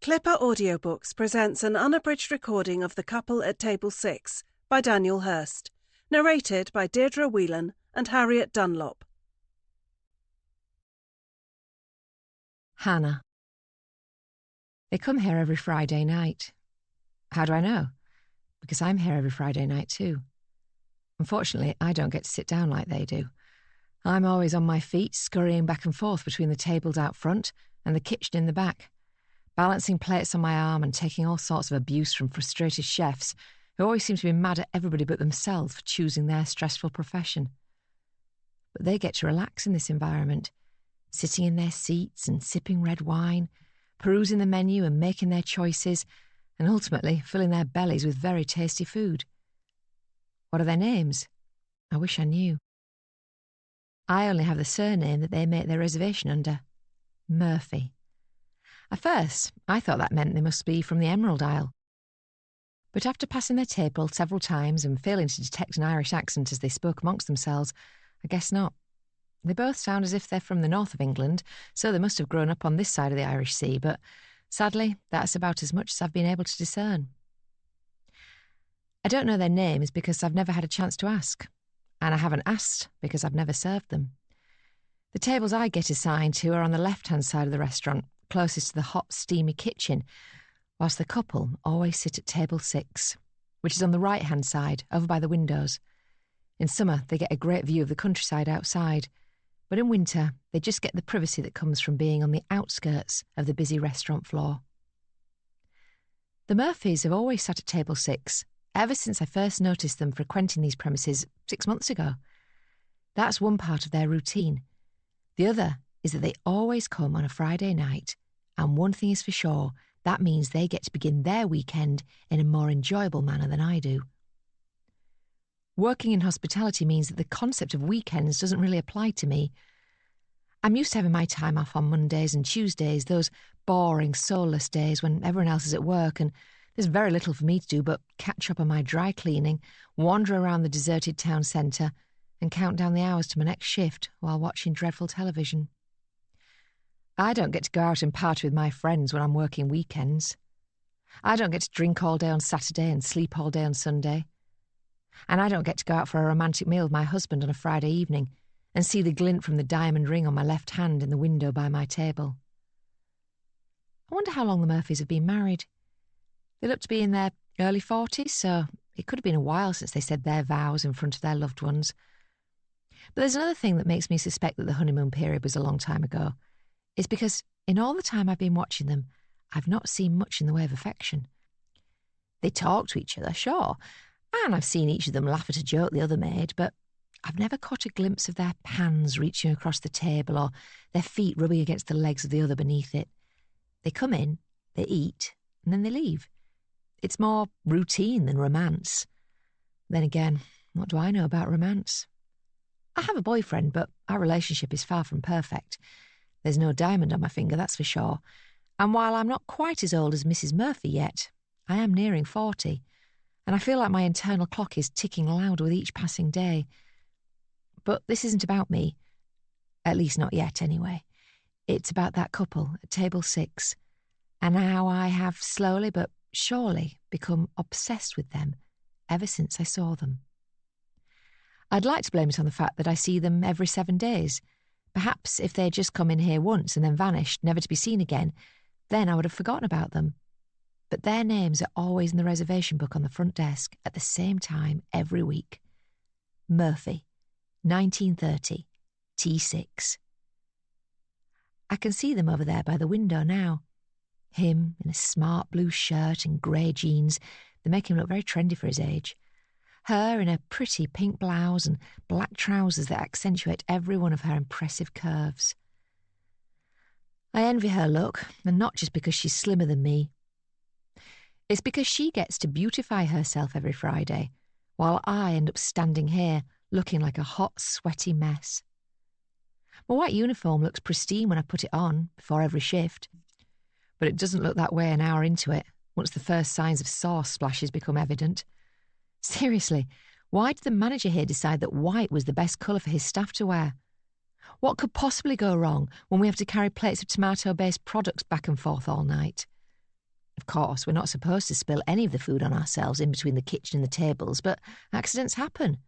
Clipper Audiobooks presents an unabridged recording of The Couple at Table 6 by Daniel Hurst, narrated by Deirdre Whelan and Harriet Dunlop. Hannah. They come here every Friday night. How do I know? Because I'm here every Friday night too. Unfortunately, I don't get to sit down like they do. I'm always on my feet, scurrying back and forth between the tables out front and the kitchen in the back, balancing plates on my arm and taking all sorts of abuse from frustrated chefs who always seem to be mad at everybody but themselves for choosing their stressful profession. But they get to relax in this environment, sitting in their seats and sipping red wine, perusing the menu and making their choices, and ultimately filling their bellies with very tasty food. What are their names? I wish I knew. I only have the surname that they make their reservation under, Murphy. At first, I thought that meant they must be from the Emerald Isle. But after passing their table several times and failing to detect an Irish accent as they spoke amongst themselves, I guess not. They both sound as if they're from the north of England, so they must have grown up on this side of the Irish Sea, but sadly, that's about as much as I've been able to discern. I don't know their names because I've never had a chance to ask, and I haven't asked because I've never served them. The tables I get assigned to are on the left-hand side of the restaurant, closest to the hot, steamy kitchen, whilst the couple always sit at table 6, which is on the right-hand side, over by the windows. In summer, they get a great view of the countryside outside, but in winter, they just get the privacy that comes from being on the outskirts of the busy restaurant floor. The Murphys have always sat at table 6, ever since I first noticed them frequenting these premises 6 months ago. That's one part of their routine. The other is that they always come on a Friday night, and one thing is for sure, that means they get to begin their weekend in a more enjoyable manner than I do. Working in hospitality means that the concept of weekends doesn't really apply to me. I'm used to having my time off on Mondays and Tuesdays, those boring, soulless days when everyone else is at work and there's very little for me to do but catch up on my dry cleaning, wander around the deserted town centre, and count down the hours to my next shift while watching dreadful television. I don't get to go out and party with my friends when I'm working weekends. I don't get to drink all day on Saturday and sleep all day on Sunday. And I don't get to go out for a romantic meal with my husband on a Friday evening and see the glint from the diamond ring on my left hand in the window by my table. I wonder how long the Murphys have been married. They look to be in their early 40s, so it could have been a while since they said their vows in front of their loved ones. But there's another thing that makes me suspect that the honeymoon period was a long time ago. It's because in all the time I've been watching them, I've not seen much in the way of affection. They talk to each other, sure, and I've seen each of them laugh at a joke the other made, but I've never caught a glimpse of their hands reaching across the table or their feet rubbing against the legs of the other beneath it. They come in, they eat, and then they leave. It's more routine than romance. Then again, what do I know about romance? I have a boyfriend, but our relationship is far from perfect. There's no diamond on my finger, that's for sure. And while I'm not quite as old as Mrs. Murphy yet, I am nearing 40, and I feel like my internal clock is ticking louder with each passing day. But this isn't about me. At least not yet, anyway. It's about that couple at table 6, and how I have slowly but surely become obsessed with them ever since I saw them. I'd like to blame it on the fact that I see them every 7 days. Perhaps if they had just come in here once and then vanished, never to be seen again, then I would have forgotten about them. But their names are always in the reservation book on the front desk at the same time every week. Murphy, 1930, T6. I can see them over there by the window now. Him in a smart blue shirt and grey jeans that make him look very trendy for his age. Her in a pretty pink blouse and black trousers that accentuate every one of her impressive curves. I envy her look, and not just because she's slimmer than me. It's because she gets to beautify herself every Friday, while I end up standing here looking like a hot, sweaty mess. My white uniform looks pristine when I put it on, before every shift, but it doesn't look that way an hour into it, once the first signs of sauce splashes become evident. Seriously, why did the manager here decide that white was the best colour for his staff to wear? What could possibly go wrong when we have to carry plates of tomato-based products back and forth all night? Of course, we're not supposed to spill any of the food on ourselves in between the kitchen and the tables, but accidents happen.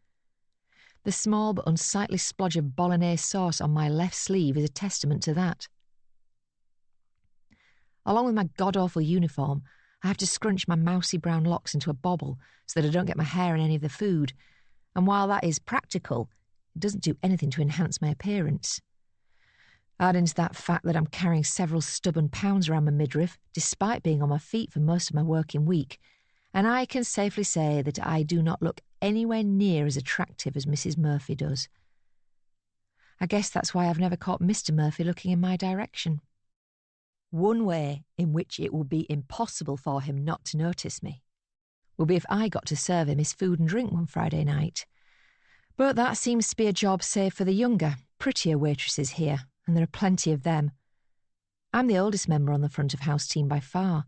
The small but unsightly splodge of bolognese sauce on my left sleeve is a testament to that. Along with my god-awful uniform, I have to scrunch my mousy brown locks into a bobble so that I don't get my hair in any of the food, and while that is practical, it doesn't do anything to enhance my appearance. Add into that fact that I'm carrying several stubborn pounds around my midriff, despite being on my feet for most of my working week, and I can safely say that I do not look anywhere near as attractive as Mrs. Murphy does. I guess that's why I've never caught Mr. Murphy looking in my direction. One way in which it would be impossible for him not to notice me would be if I got to serve him his food and drink one Friday night. But that seems to be a job saved for the younger, prettier waitresses here, and there are plenty of them. I'm the oldest member on the front of house team by far.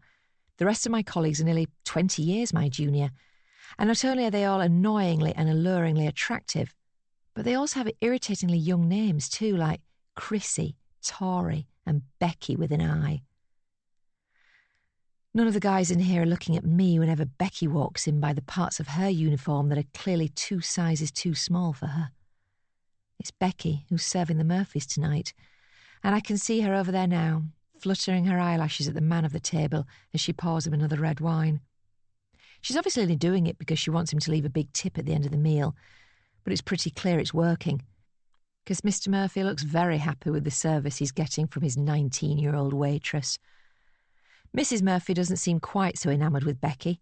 The rest of my colleagues are nearly 20 years my junior, and not only are they all annoyingly and alluringly attractive, but they also have irritatingly young names too, like Chrissy, Tori, and Becky with an I. None of the guys in here are looking at me whenever Becky walks in by the parts of her uniform that are clearly 2 sizes too small for her. It's Becky who's serving the Murphys tonight, and I can see her over there now, fluttering her eyelashes at the man of the table as she pours him another red wine. She's obviously only doing it because she wants him to leave a big tip at the end of the meal, but it's pretty clear it's working, because Mr. Murphy looks very happy with the service he's getting from his 19-year-old waitress. Mrs. Murphy doesn't seem quite so enamoured with Becky,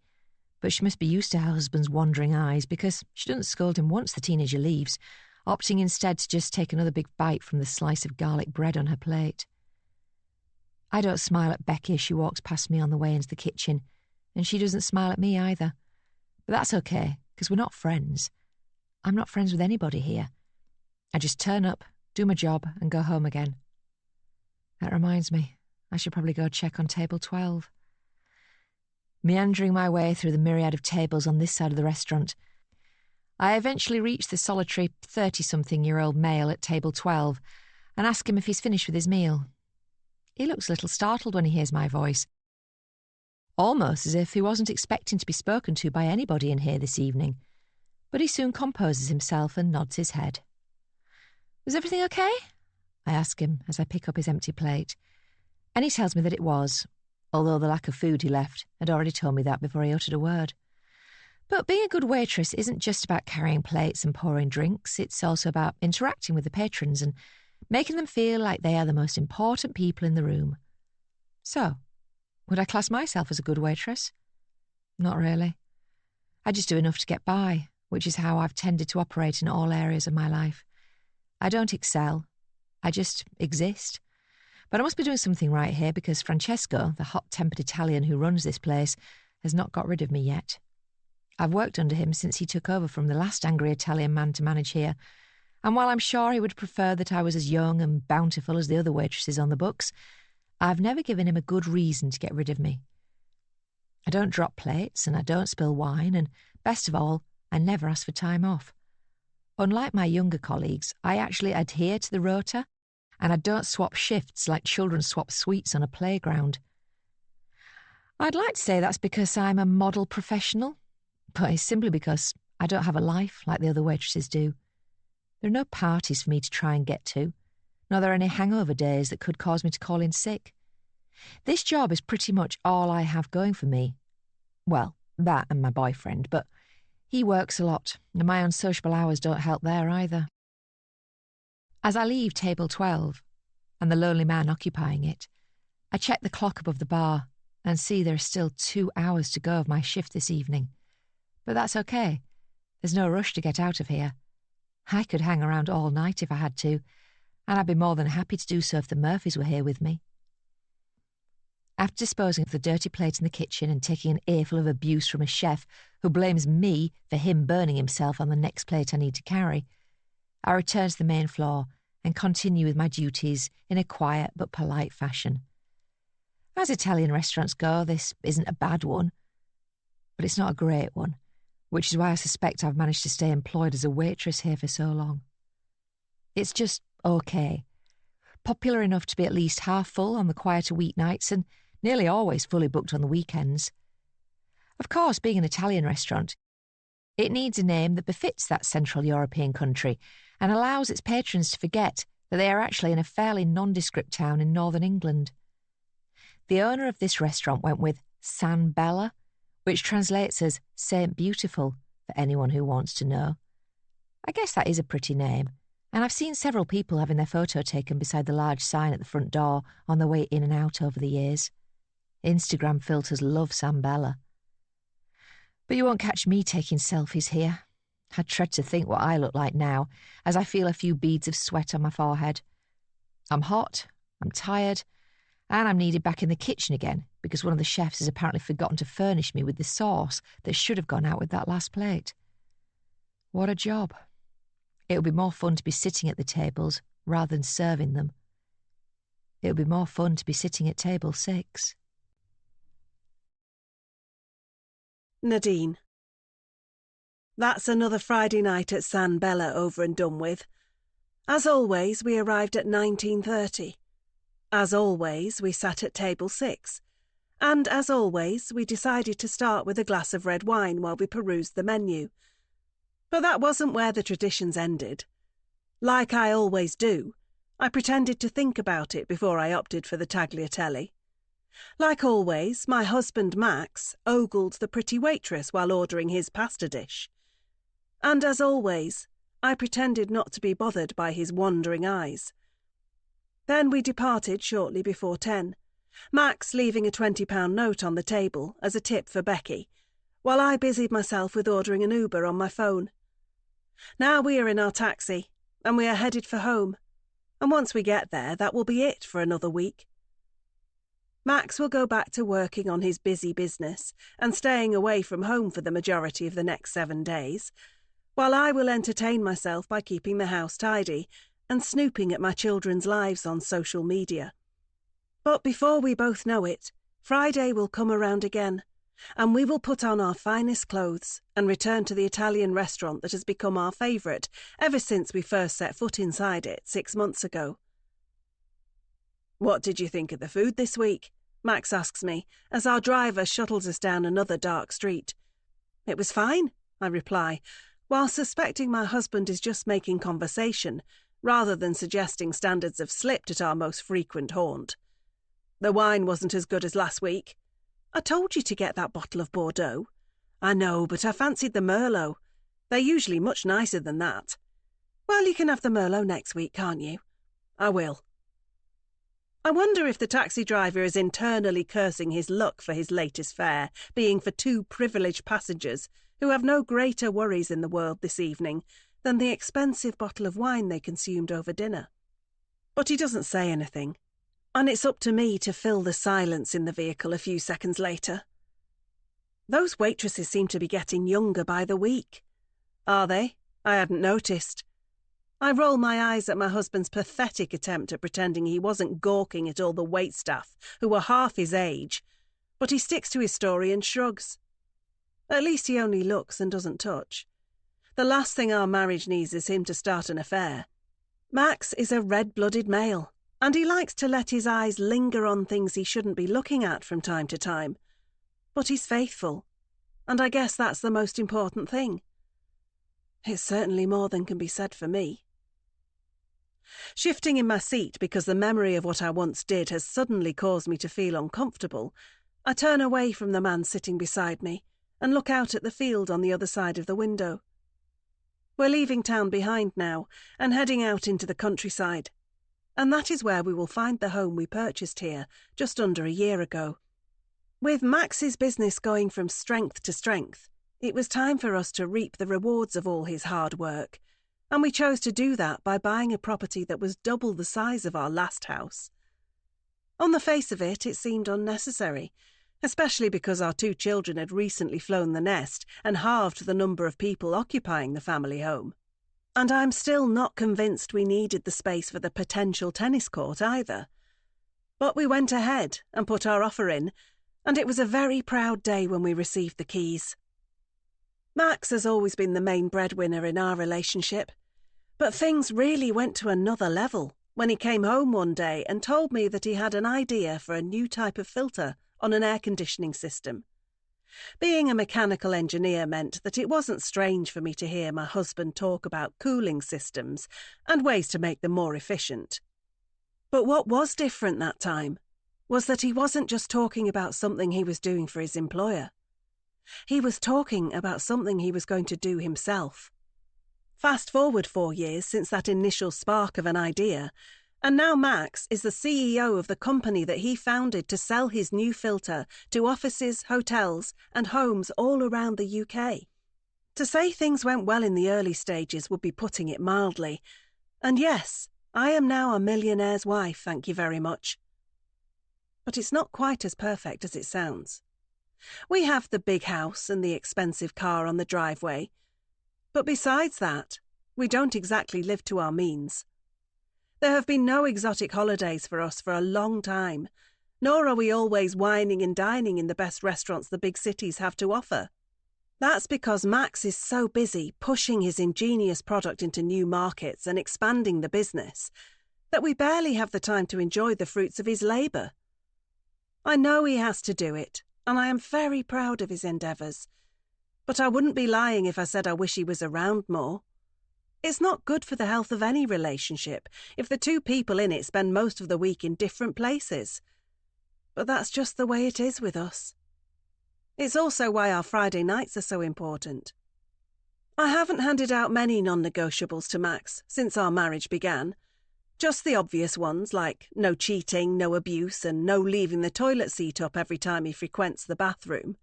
but she must be used to her husband's wandering eyes, because she doesn't scold him once the teenager leaves, opting instead to just take another big bite from the slice of garlic bread on her plate. I don't smile at Becky as she walks past me on the way into the kitchen, and she doesn't smile at me either. But that's okay, because we're not friends. I'm not friends with anybody here. I just turn up, do my job, and go home again. That reminds me, I should probably go check on table 12. Meandering my way through the myriad of tables on this side of the restaurant, I eventually reach the solitary 30-something-year-old male at table 12 and ask him if he's finished with his meal. He looks a little startled when he hears my voice, almost as if he wasn't expecting to be spoken to by anybody in here this evening, but he soon composes himself and nods his head. "Was everything okay?" I ask him as I pick up his empty plate, and he tells me that it was, although the lack of food he left had already told me that before he uttered a word. But being a good waitress isn't just about carrying plates and pouring drinks, it's also about interacting with the patrons and making them feel like they are the most important people in the room. So, would I class myself as a good waitress? Not really. I just do enough to get by, which is how I've tended to operate in all areas of my life. I don't excel, I just exist. But I must be doing something right here because Francesco, the hot-tempered Italian who runs this place, has not got rid of me yet. I've worked under him since he took over from the last angry Italian man to manage here, and while I'm sure he would prefer that I was as young and bountiful as the other waitresses on the books, I've never given him a good reason to get rid of me. I don't drop plates and I don't spill wine, and best of all, I never ask for time off. Unlike my younger colleagues, I actually adhere to the rota, and I don't swap shifts like children swap sweets on a playground. I'd like to say that's because I'm a model professional, but it's simply because I don't have a life like the other waitresses do. There are no parties for me to try and get to, nor are there any hangover days that could cause me to call in sick. This job is pretty much all I have going for me. Well, that and my boyfriend, but he works a lot, and my unsociable hours don't help there either. As I leave table 12, and the lonely man occupying it, I check the clock above the bar and see there are still 2 hours to go of my shift this evening. But that's okay. There's no rush to get out of here. I could hang around all night if I had to, and I'd be more than happy to do so if the Murphys were here with me. After disposing of the dirty plate in the kitchen and taking an earful of abuse from a chef who blames me for him burning himself on the next plate I need to carry, I return to the main floor and continue with my duties in a quiet but polite fashion. As Italian restaurants go, this isn't a bad one, but it's not a great one, which is why I suspect I've managed to stay employed as a waitress here for so long. It's just okay. Popular enough to be at least half full on the quieter weeknights and nearly always fully booked on the weekends. Of course, being an Italian restaurant, it needs a name that befits that Central European country and allows its patrons to forget that they are actually in a fairly nondescript town in northern England. The owner of this restaurant went with San Bella, which translates as Saint Beautiful for anyone who wants to know. I guess that is a pretty name, and I've seen several people having their photo taken beside the large sign at the front door on their way in and out over the years. Instagram filters love San Bella. But you won't catch me taking selfies here. I dread to think what I look like now, as I feel a few beads of sweat on my forehead. I'm hot, I'm tired, and I'm needed back in the kitchen again because one of the chefs has apparently forgotten to furnish me with the sauce that should have gone out with that last plate. What a job. It would be more fun to be sitting at the tables rather than serving them. It would be more fun to be sitting at table 6. Nadine. That's another Friday night at San Bella over and done with. As always, we arrived at 19:30. As always, we sat at table 6. And as always, we decided to start with a glass of red wine while we perused the menu. But that wasn't where the traditions ended. Like I always do, I pretended to think about it before I opted for the tagliatelle. Like always, my husband Max ogled the pretty waitress while ordering his pasta dish. And as always, I pretended not to be bothered by his wandering eyes. Then we departed shortly before 10, Max leaving a £20 note on the table as a tip for Becky, while I busied myself with ordering an Uber on my phone. Now we are in our taxi, and we are headed for home, and once we get there, that will be it for another week. Max will go back to working on his busy business and staying away from home for the majority of the next 7 days, while I will entertain myself by keeping the house tidy and snooping at my children's lives on social media. But before we both know it, Friday will come around again, and we will put on our finest clothes and return to the Italian restaurant that has become our favourite ever since we first set foot inside it 6 months ago. "What did you think of the food this week?" Max asks me, as our driver shuttles us down another dark street. "It was fine," I reply, while suspecting my husband is just making conversation, rather than suggesting standards have slipped at our most frequent haunt. "The wine wasn't as good as last week." "I told you to get that bottle of Bordeaux." "I know, but I fancied the Merlot. They're usually much nicer than that." "Well, you can have the Merlot next week, can't you?" "I will." I wonder if the taxi driver is internally cursing his luck for his latest fare being for 2 privileged passengers who have no greater worries in the world this evening than the expensive bottle of wine they consumed over dinner. But he doesn't say anything, and it's up to me to fill the silence in the vehicle a few seconds later. "Those waitresses seem to be getting younger by the week." "Are they? I hadn't noticed." I roll my eyes at my husband's pathetic attempt at pretending he wasn't gawking at all the waitstaff who were half his age, but he sticks to his story and shrugs. At least he only looks and doesn't touch. The last thing our marriage needs is him to start an affair. Max is a red-blooded male, and he likes to let his eyes linger on things he shouldn't be looking at from time to time. But he's faithful, and I guess that's the most important thing. It's certainly more than can be said for me. Shifting in my seat because the memory of what I once did has suddenly caused me to feel uncomfortable, I turn away from the man sitting beside me and look out at the field on the other side of the window. We're leaving town behind now and heading out into the countryside, and that is where we will find the home we purchased here just under a year ago. With Max's business going from strength to strength, it was time for us to reap the rewards of all his hard work, and we chose to do that by buying a property that was double the size of our last house. On the face of it, it seemed unnecessary, especially because our 2 children had recently flown the nest and halved the number of people occupying the family home. And I'm still not convinced we needed the space for the potential tennis court either. But we went ahead and put our offer in, and it was a very proud day when we received the keys. Max has always been the main breadwinner in our relationship, but things really went to another level when he came home one day and told me that he had an idea for a new type of filter on an air conditioning system. Being a mechanical engineer meant that it wasn't strange for me to hear my husband talk about cooling systems and ways to make them more efficient. But what was different that time was that he wasn't just talking about something he was doing for his employer. He was talking about something he was going to do himself. Fast forward 4 years since that initial spark of an idea, and now Max is the CEO of the company that he founded to sell his new filter to offices, hotels, and homes all around the UK. To say things went well in the early stages would be putting it mildly. And yes, I am now a millionaire's wife, thank you very much. But it's not quite as perfect as it sounds. We have the big house and the expensive car on the driveway. But besides that, we don't exactly live to our means. There have been no exotic holidays for us for a long time, nor are we always wining and dining in the best restaurants the big cities have to offer. That's because Max is so busy pushing his ingenious product into new markets and expanding the business that we barely have the time to enjoy the fruits of his labour. I know he has to do it, and I am very proud of his endeavours, but I wouldn't be lying if I said I wish he was around more. It's not good for the health of any relationship if the two people in it spend most of the week in different places. But that's just the way it is with us. It's also why our Friday nights are so important. I haven't handed out many non-negotiables to Max since our marriage began. Just the obvious ones like no cheating, no abuse, and no leaving the toilet seat up every time he frequents the bathroom.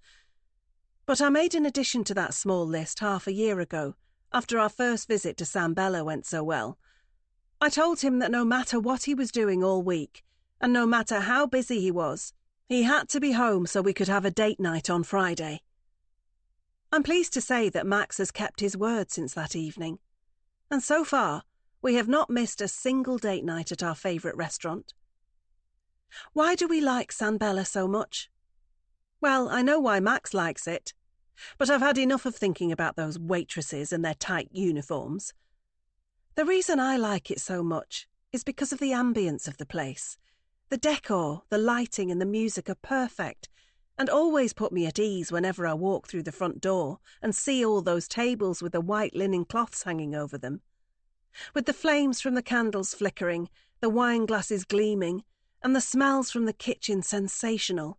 But I made an addition to that small list half a year ago, after our first visit to San Bella went so well. I told him that no matter what he was doing all week, and no matter how busy he was, he had to be home so we could have a date night on Friday. I'm pleased to say that Max has kept his word since that evening, and so far, we have not missed a single date night at our favourite restaurant. Why do we like San Bella so much? Well, I know why Max likes it, but I've had enough of thinking about those waitresses and their tight uniforms. The reason I like it so much is because of the ambience of the place. The decor, the lighting and the music are perfect and always put me at ease whenever I walk through the front door and see all those tables with the white linen cloths hanging over them. With the flames from the candles flickering, the wine glasses gleaming, and the smells from the kitchen sensational,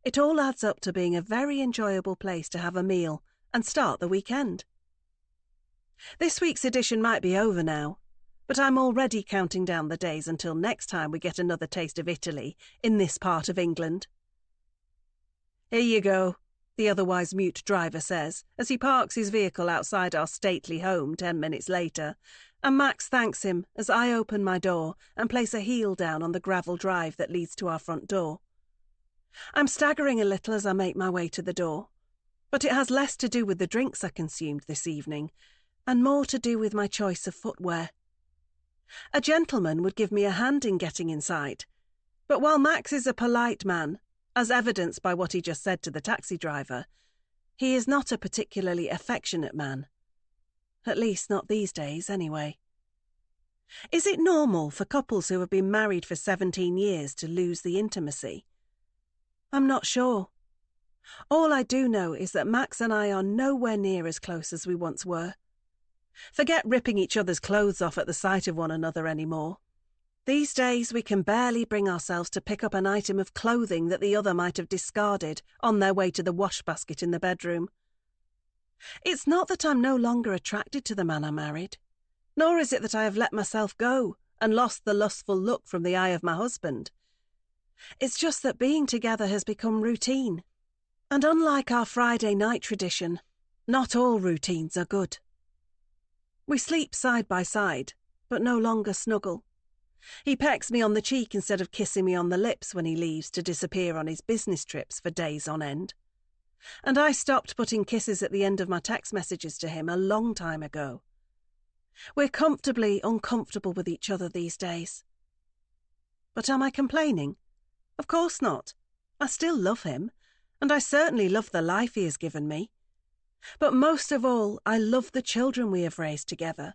it all adds up to being a very enjoyable place to have a meal and start the weekend. This week's edition might be over now, but I'm already counting down the days until next time we get another taste of Italy in this part of England. Here you go, the otherwise mute driver says, as he parks his vehicle outside our stately home 10 minutes later, and Max thanks him as I open my door and place a heel down on the gravel drive that leads to our front door. I'm staggering a little as I make my way to the door, but it has less to do with the drinks I consumed this evening and more to do with my choice of footwear. A gentleman would give me a hand in getting inside, but while Max is a polite man, as evidenced by what he just said to the taxi driver, he is not a particularly affectionate man. At least not these days, anyway. Is it normal for couples who have been married for 17 years to lose the intimacy? I'm not sure. All I do know is that Max and I are nowhere near as close as we once were. Forget ripping each other's clothes off at the sight of one another anymore. These days we can barely bring ourselves to pick up an item of clothing that the other might have discarded on their way to the wash basket in the bedroom. It's not that I'm no longer attracted to the man I married, nor is it that I have let myself go and lost the lustful look from the eye of my husband. It's just that being together has become routine. And unlike our Friday night tradition, not all routines are good. We sleep side by side, but no longer snuggle. He pecks me on the cheek instead of kissing me on the lips when he leaves to disappear on his business trips for days on end. And I stopped putting kisses at the end of my text messages to him a long time ago. We're comfortably uncomfortable with each other these days. But am I complaining? Of course not. I still love him, and I certainly love the life he has given me. But most of all, I love the children we have raised together.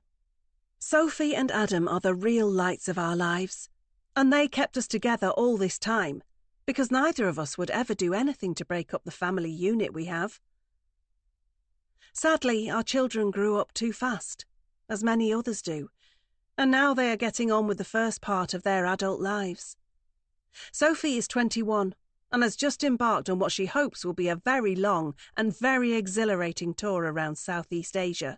Sophie and Adam are the real lights of our lives, and they kept us together all this time, because neither of us would ever do anything to break up the family unit we have. Sadly, our children grew up too fast, as many others do, and now they are getting on with the first part of their adult lives. Sophie is 21 and has just embarked on what she hopes will be a very long and very exhilarating tour around Southeast Asia.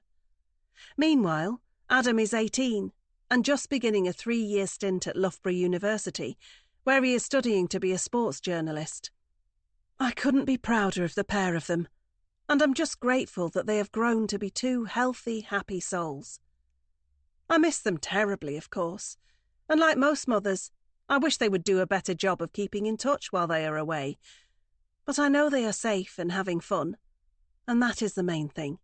Meanwhile, Adam is 18 and just beginning a 3-year stint at Loughborough University, where he is studying to be a sports journalist. I couldn't be prouder of the pair of them, and I'm just grateful that they have grown to be two healthy, happy souls. I miss them terribly, of course, and like most mothers, I wish they would do a better job of keeping in touch while they are away. But I know they are safe and having fun, and that is the main thing.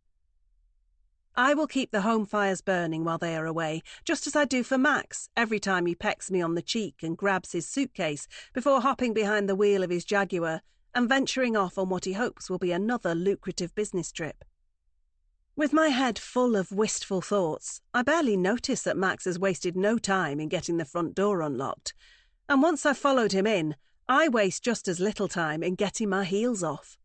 I will keep the home fires burning while they are away, just as I do for Max every time he pecks me on the cheek and grabs his suitcase before hopping behind the wheel of his Jaguar and venturing off on what he hopes will be another lucrative business trip. With my head full of wistful thoughts, I barely notice that Max has wasted no time in getting the front door unlocked, and once I've followed him in, I waste just as little time in getting my heels off.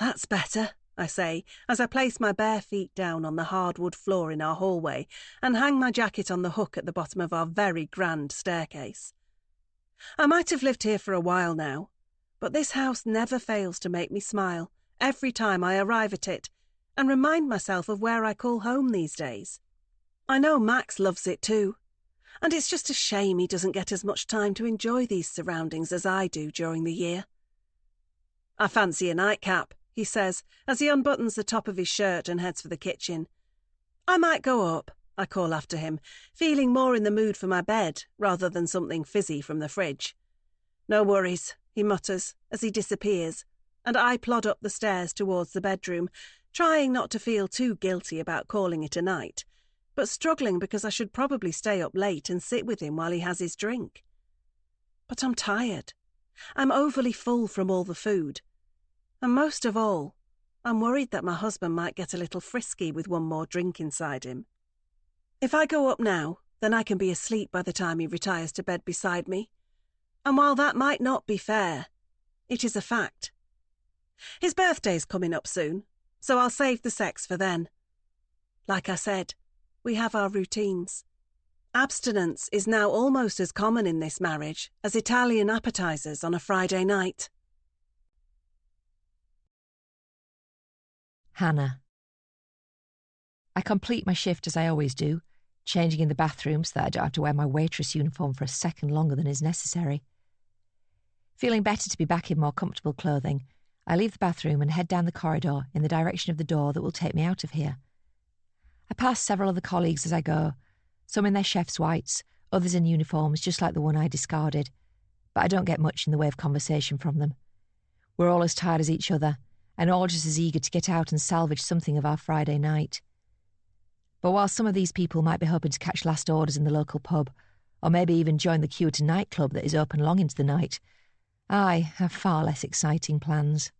That's better, I say, as I place my bare feet down on the hardwood floor in our hallway and hang my jacket on the hook at the bottom of our very grand staircase. I might have lived here for a while now, but this house never fails to make me smile every time I arrive at it, and remind myself of where I call home these days. I know Max loves it too, and it's just a shame he doesn't get as much time to enjoy these surroundings as I do during the year. I fancy a nightcap, he says, as he unbuttons the top of his shirt and heads for the kitchen. I might go up, I call after him, feeling more in the mood for my bed rather than something fizzy from the fridge. No worries, he mutters as he disappears, and I plod up the stairs towards the bedroom, trying not to feel too guilty about calling it a night, but struggling because I should probably stay up late and sit with him while he has his drink. But I'm tired. I'm overly full from all the food. And most of all, I'm worried that my husband might get a little frisky with one more drink inside him. If I go up now, then I can be asleep by the time he retires to bed beside me. And while that might not be fair, it is a fact. His birthday's coming up soon, so I'll save the sex for then. Like I said, we have our routines. Abstinence is now almost as common in this marriage as Italian appetizers on a Friday night. Hannah. I complete my shift as I always do, changing in the bathroom so that I don't have to wear my waitress uniform for a second longer than is necessary. Feeling better to be back in more comfortable clothing, I leave the bathroom and head down the corridor in the direction of the door that will take me out of here. I pass several other colleagues as I go, some in their chef's whites, others in uniforms just like the one I discarded, but I don't get much in the way of conversation from them. We're all as tired as each other, and all just as eager to get out and salvage something of our Friday night. But while some of these people might be hoping to catch last orders in the local pub, or maybe even join the queue at a nightclub that is open long into the night, I have far less exciting plans.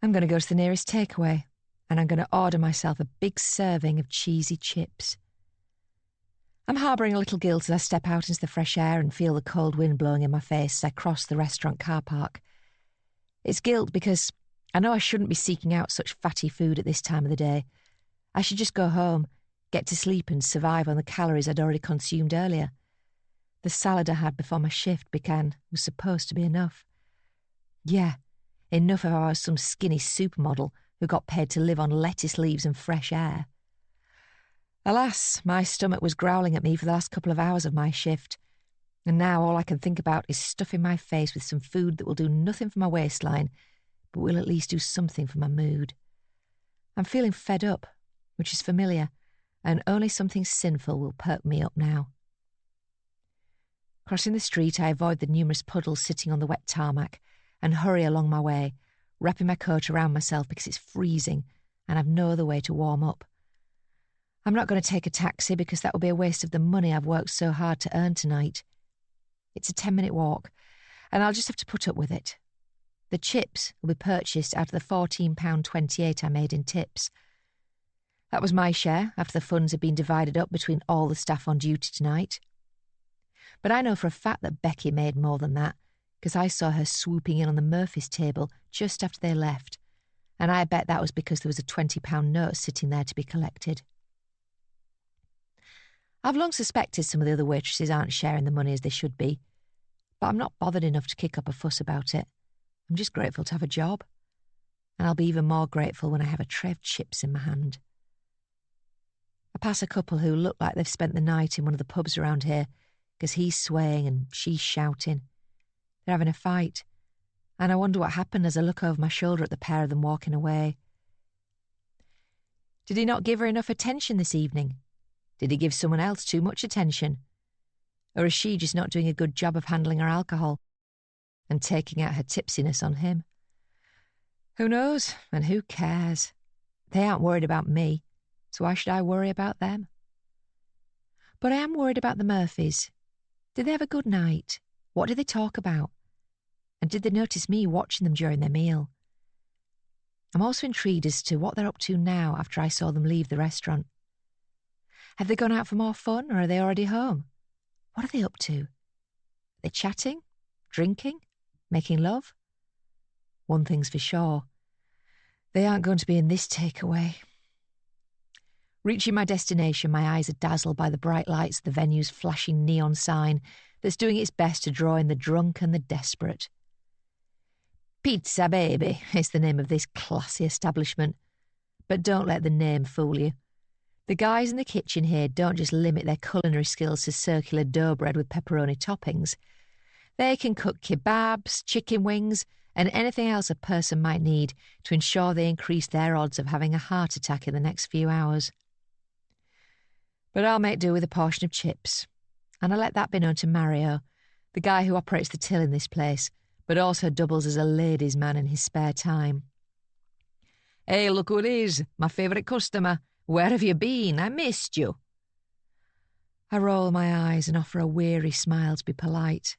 I'm going to go to the nearest takeaway, and I'm going to order myself a big serving of cheesy chips. I'm harbouring a little guilt as I step out into the fresh air and feel the cold wind blowing in my face as I cross the restaurant car park. It's guilt because I know I shouldn't be seeking out such fatty food at this time of the day. I should just go home, get to sleep and survive on the calories I'd already consumed earlier. The salad I had before my shift began was supposed to be enough. Yeah, enough if I was some skinny supermodel who got paid to live on lettuce leaves and fresh air. Alas, my stomach was growling at me for the last couple of hours of my shift, and now all I can think about is stuffing my face with some food that will do nothing for my waistline, but will at least do something for my mood. I'm feeling fed up, which is familiar, and only something sinful will perk me up now. Crossing the street, I avoid the numerous puddles sitting on the wet tarmac and hurry along my way, wrapping my coat around myself because it's freezing and I've no other way to warm up. I'm not going to take a taxi because that will be a waste of the money I've worked so hard to earn tonight. It's a 10-minute walk, and I'll just have to put up with it. The chips will be purchased out of the £14.28 I made in tips. That was my share after the funds had been divided up between all the staff on duty tonight. But I know for a fact that Becky made more than that, because I saw her swooping in on the Murphys' table just after they left, and I bet that was because there was a £20 note sitting there to be collected. I've long suspected some of the other waitresses aren't sharing the money as they should be, but I'm not bothered enough to kick up a fuss about it. I'm just grateful to have a job, and I'll be even more grateful when I have a tray of chips in my hand. I pass a couple who look like they've spent the night in one of the pubs around here, because he's swaying and she's shouting. They're having a fight, and I wonder what happened as I look over my shoulder at the pair of them walking away. Did he not give her enough attention this evening? Did he give someone else too much attention? Or is she just not doing a good job of handling her alcohol and taking out her tipsiness on him? Who knows, and who cares? They aren't worried about me, so why should I worry about them? But I am worried about the Murphys. Did they have a good night? What did they talk about? And did they notice me watching them during their meal? I'm also intrigued as to what they're up to now after I saw them leave the restaurant. Have they gone out for more fun, or are they already home? What are they up to? Are they chatting? Drinking? Making love? One thing's for sure. They aren't going to be in this takeaway. Reaching my destination, my eyes are dazzled by the bright lights of the venue's flashing neon sign that's doing its best to draw in the drunk and the desperate. Pizza Baby is the name of this classy establishment, but don't let the name fool you. The guys in the kitchen here don't just limit their culinary skills to circular dough bread with pepperoni toppings. They can cook kebabs, chicken wings, and anything else a person might need to ensure they increase their odds of having a heart attack in the next few hours. But I'll make do with a portion of chips, and I let that be known to Mario, the guy who operates the till in this place, but also doubles as a ladies' man in his spare time. Hey, look who it is, my favourite customer. Where have you been? I missed you. I roll my eyes and offer a weary smile to be polite.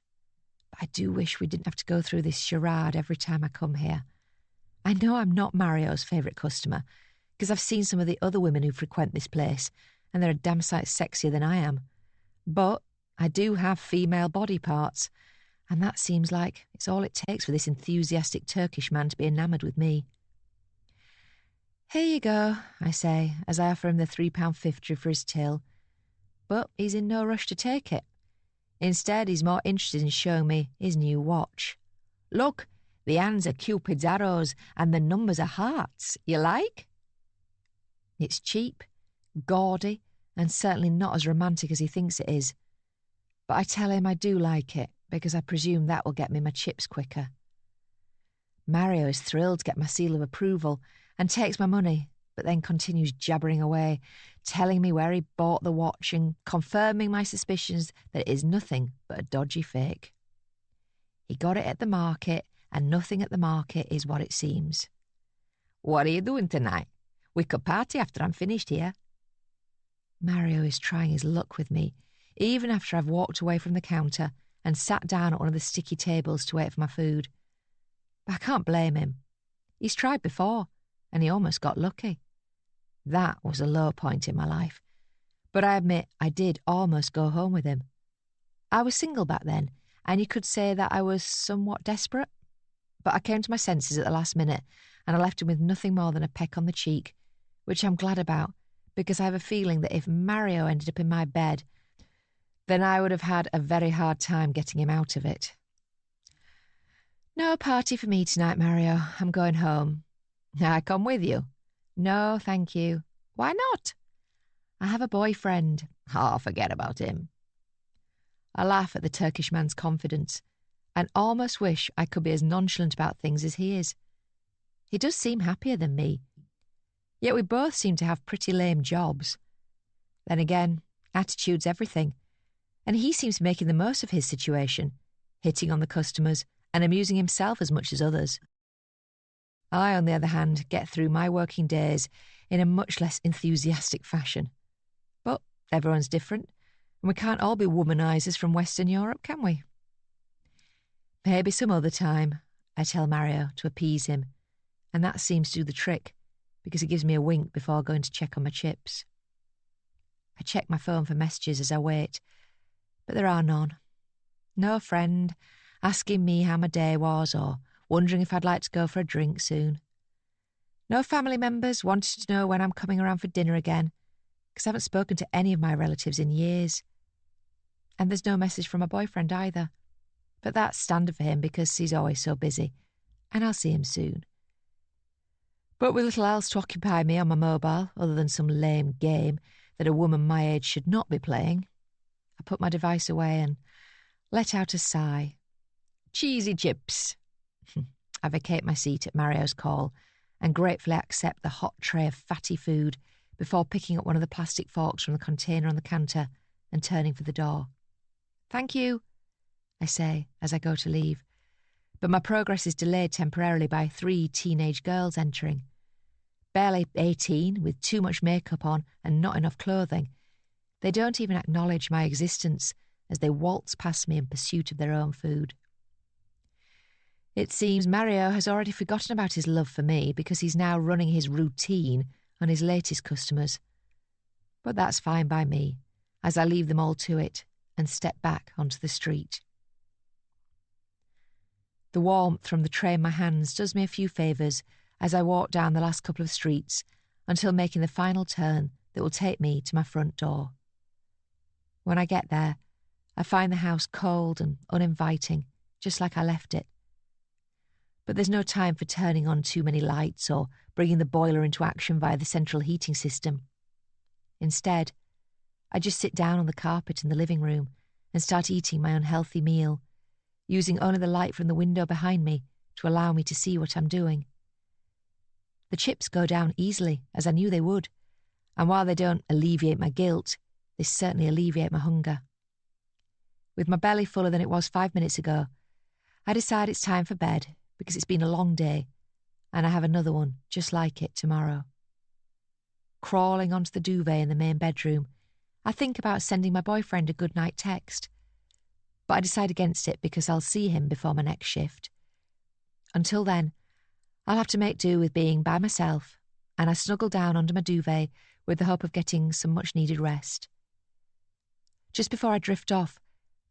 But I do wish we didn't have to go through this charade every time I come here. I know I'm not Mario's favourite customer, because I've seen some of the other women who frequent this place, and they're a damn sight sexier than I am. But I do have female body parts, and that seems like it's all it takes for this enthusiastic Turkish man to be enamoured with me. Here you go, I say, as I offer him the £3.50 for his till. But he's in no rush to take it. Instead, he's more interested in showing me his new watch. Look, the hands are Cupid's arrows and the numbers are hearts. You like? It's cheap, gaudy, and certainly not as romantic as he thinks it is. But I tell him I do like it, because I presume that will get me my chips quicker. Mario is thrilled to get my seal of approval and takes my money, but then continues jabbering away, telling me where he bought the watch and confirming my suspicions that it is nothing but a dodgy fake. He got it at the market, and nothing at the market is what it seems. What are you doing tonight? We could party after I'm finished here. Mario is trying his luck with me, even after I've walked away from the counter and sat down at one of the sticky tables to wait for my food. But I can't blame him. He's tried before, and he almost got lucky. That was a low point in my life, but I admit I did almost go home with him. I was single back then, and you could say that I was somewhat desperate. But I came to my senses at the last minute, and I left him with nothing more than a peck on the cheek, which I'm glad about, because I have a feeling that if Mario ended up in my bed, then I would have had a very hard time getting him out of it. No party for me tonight, Mario. I'm going home. I come with you. No, thank you. Why not? I have a boyfriend. Oh, forget about him. I laugh at the Turkish man's confidence and almost wish I could be as nonchalant about things as he is. He does seem happier than me. Yet we both seem to have pretty lame jobs. Then again, attitude's everything. And he seems making the most of his situation, hitting on the customers and amusing himself as much as others. I, on the other hand, get through my working days in a much less enthusiastic fashion. But everyone's different, and we can't all be womanizers from Western Europe, can we? Maybe some other time, I tell Mario to appease him, and that seems to do the trick, because he gives me a wink before going to check on my chips. I check my phone for messages as I wait, but there are none. No friend asking me how my day was or wondering if I'd like to go for a drink soon. No family members wanting to know when I'm coming around for dinner again, because I haven't spoken to any of my relatives in years. And there's no message from my boyfriend either. But that's standard for him because he's always so busy, and I'll see him soon. But with little else to occupy me on my mobile, other than some lame game that a woman my age should not be playing, I put my device away and let out a sigh. Cheesy chips. I vacate my seat at Mario's call and gratefully accept the hot tray of fatty food before picking up one of the plastic forks from the container on the counter and turning for the door. Thank you, I say as I go to leave, but my progress is delayed temporarily by 3 teenage girls entering. Barely 18, with too much makeup on and not enough clothing, they don't even acknowledge my existence as they waltz past me in pursuit of their own food. It seems Mario has already forgotten about his love for me because he's now running his routine on his latest customers. But that's fine by me, as I leave them all to it and step back onto the street. The warmth from the tray in my hands does me a few favours as I walk down the last couple of streets until making the final turn that will take me to my front door. When I get there, I find the house cold and uninviting, just like I left it. But there's no time for turning on too many lights or bringing the boiler into action via the central heating system. Instead, I just sit down on the carpet in the living room and start eating my unhealthy meal, using only the light from the window behind me to allow me to see what I'm doing. The chips go down easily, as I knew they would, and while they don't alleviate my guilt, they certainly alleviate my hunger. With my belly fuller than it was 5 minutes ago, I decide it's time for bed because it's been a long day, and I have another one just like it tomorrow. Crawling onto the duvet in the main bedroom, I think about sending my boyfriend a good-night text, but I decide against it because I'll see him before my next shift. Until then, I'll have to make do with being by myself, and I snuggle down under my duvet with the hope of getting some much-needed rest. Just before I drift off,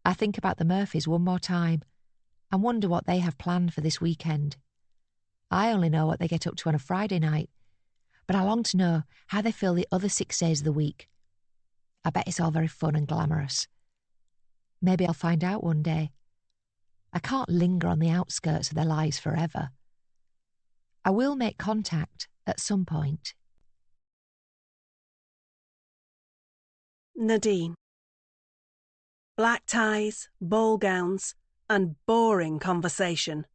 I think about the Murphys one more time and wonder what they have planned for this weekend. I only know what they get up to on a Friday night, but I long to know how they feel the other 6 days of the week. I bet it's all very fun and glamorous. Maybe I'll find out one day. I can't linger on the outskirts of their lives forever. I will make contact at some point. Nadine. Black ties, ball gowns, and boring conversation.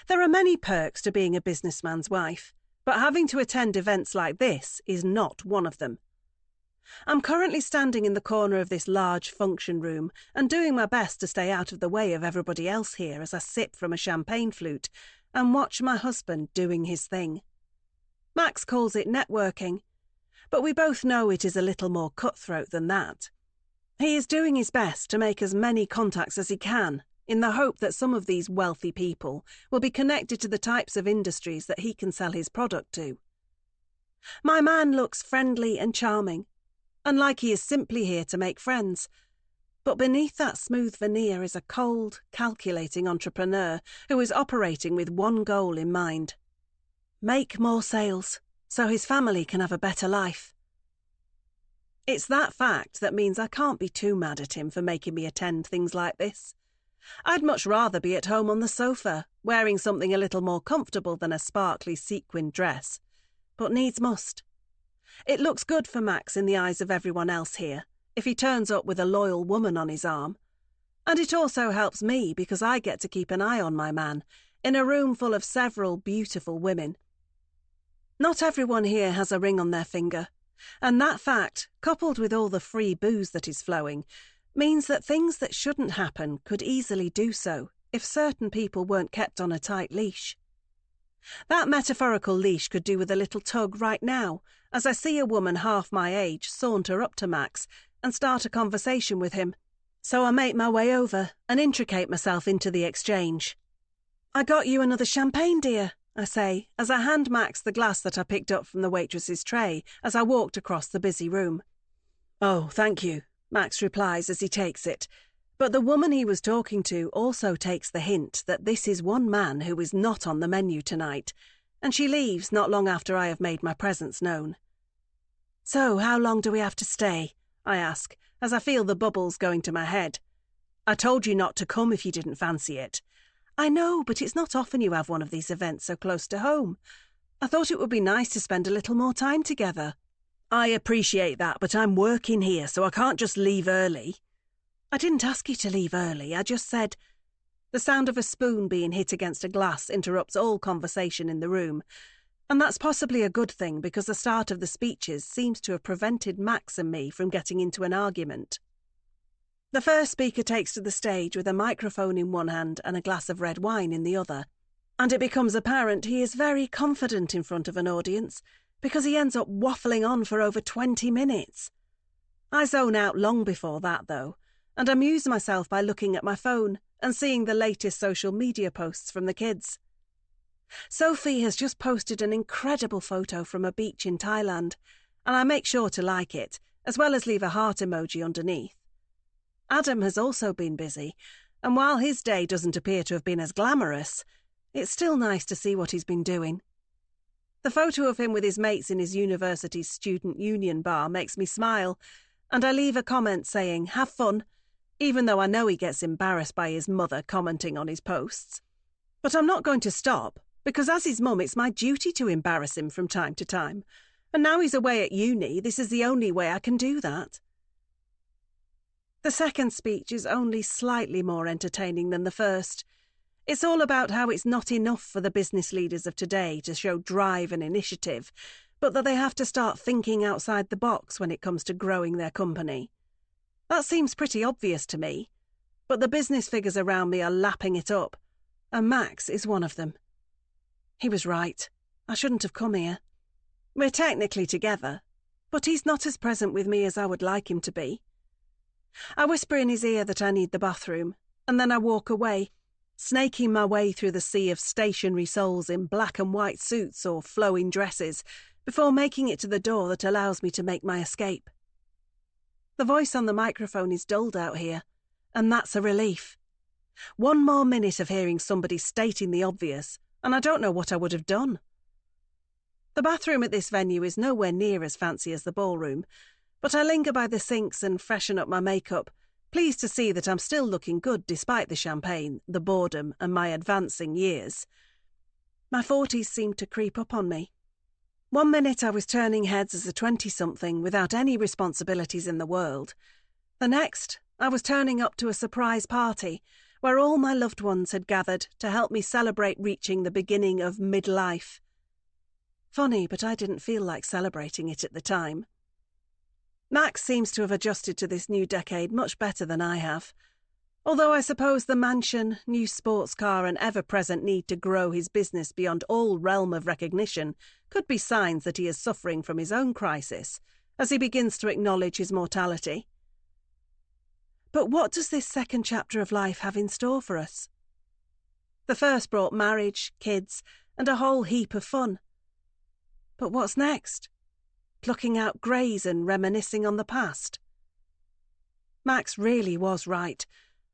There are many perks to being a businessman's wife, but having to attend events like this is not one of them. I'm currently standing in the corner of this large function room and doing my best to stay out of the way of everybody else here as I sip from a champagne flute and watch my husband doing his thing. Max calls it networking, but we both know it is a little more cutthroat than that. He is doing his best to make as many contacts as he can, in the hope that some of these wealthy people will be connected to the types of industries that he can sell his product to. My man looks friendly and charming, and like he is simply here to make friends. But beneath that smooth veneer is a cold, calculating entrepreneur who is operating with one goal in mind: make more sales, so his family can have a better life. It's that fact that means I can't be too mad at him for making me attend things like this. I'd much rather be at home on the sofa, wearing something a little more comfortable than a sparkly sequined dress, but needs must. It looks good for Max in the eyes of everyone else here, if he turns up with a loyal woman on his arm. And it also helps me because I get to keep an eye on my man, in a room full of several beautiful women. Not everyone here has a ring on their finger, and that fact, coupled with all the free booze that is flowing, means that things that shouldn't happen could easily do so if certain people weren't kept on a tight leash. That metaphorical leash could do with a little tug right now, as I see a woman half my age saunter up to Max and start a conversation with him. So I make my way over and intricate myself into the exchange. "I got you another champagne, dear. I say, as I hand Max the glass that I picked up from the waitress's tray as I walked across the busy room. "Oh, thank you," Max replies as he takes it. But the woman he was talking to also takes the hint that this is one man who is not on the menu tonight, and she leaves not long after I have made my presence known. "So, how long do we have to stay?" I ask, as I feel the bubbles going to my head. "I told you not to come if you didn't fancy it." "I know, but it's not often you have one of these events so close to home. I thought it would be nice to spend a little more time together." "I appreciate that, but I'm working here, so I can't just leave early." "I didn't ask you to leave early, I just said—" The sound of a spoon being hit against a glass interrupts all conversation in the room, and that's possibly a good thing because the start of the speeches seems to have prevented Max and me from getting into an argument. The first speaker takes to the stage with a microphone in one hand and a glass of red wine in the other, and it becomes apparent he is very confident in front of an audience because he ends up waffling on for over 20 minutes. I zone out long before that, though, and amuse myself by looking at my phone and seeing the latest social media posts from the kids. Sophie has just posted an incredible photo from a beach in Thailand, and I make sure to like it, as well as leave a heart emoji underneath. Adam has also been busy, and while his day doesn't appear to have been as glamorous, it's still nice to see what he's been doing. The photo of him with his mates in his university's student union bar makes me smile, and I leave a comment saying, "Have fun," even though I know he gets embarrassed by his mother commenting on his posts. But I'm not going to stop, because as his mum it's my duty to embarrass him from time to time, and now he's away at uni, this is the only way I can do that. The second speech is only slightly more entertaining than the first. It's all about how it's not enough for the business leaders of today to show drive and initiative, but that they have to start thinking outside the box when it comes to growing their company. That seems pretty obvious to me, but the business figures around me are lapping it up, and Max is one of them. He was right. I shouldn't have come here. We're technically together, but he's not as present with me as I would like him to be. I whisper in his ear that I need the bathroom, and then I walk away, snaking my way through the sea of stationary souls in black and white suits or flowing dresses, before making it to the door that allows me to make my escape. The voice on the microphone is dulled out here, and that's a relief. One more minute of hearing somebody stating the obvious, and I don't know what I would have done. The bathroom at this venue is nowhere near as fancy as the ballroom, but I linger by the sinks and freshen up my makeup, pleased to see that I'm still looking good despite the champagne, the boredom, and my advancing years. My 40s seemed to creep up on me. One minute I was turning heads as a 20-something without any responsibilities in the world. The next, I was turning up to a surprise party where all my loved ones had gathered to help me celebrate reaching the beginning of midlife. Funny, but I didn't feel like celebrating it at the time. Max seems to have adjusted to this new decade much better than I have. Although I suppose the mansion, new sports car and ever-present need to grow his business beyond all realm of recognition could be signs that he is suffering from his own crisis as he begins to acknowledge his mortality. But what does this second chapter of life have in store for us? The first brought marriage, kids, and a whole heap of fun. But what's next? Plucking out greys and reminiscing on the past? Max really was right.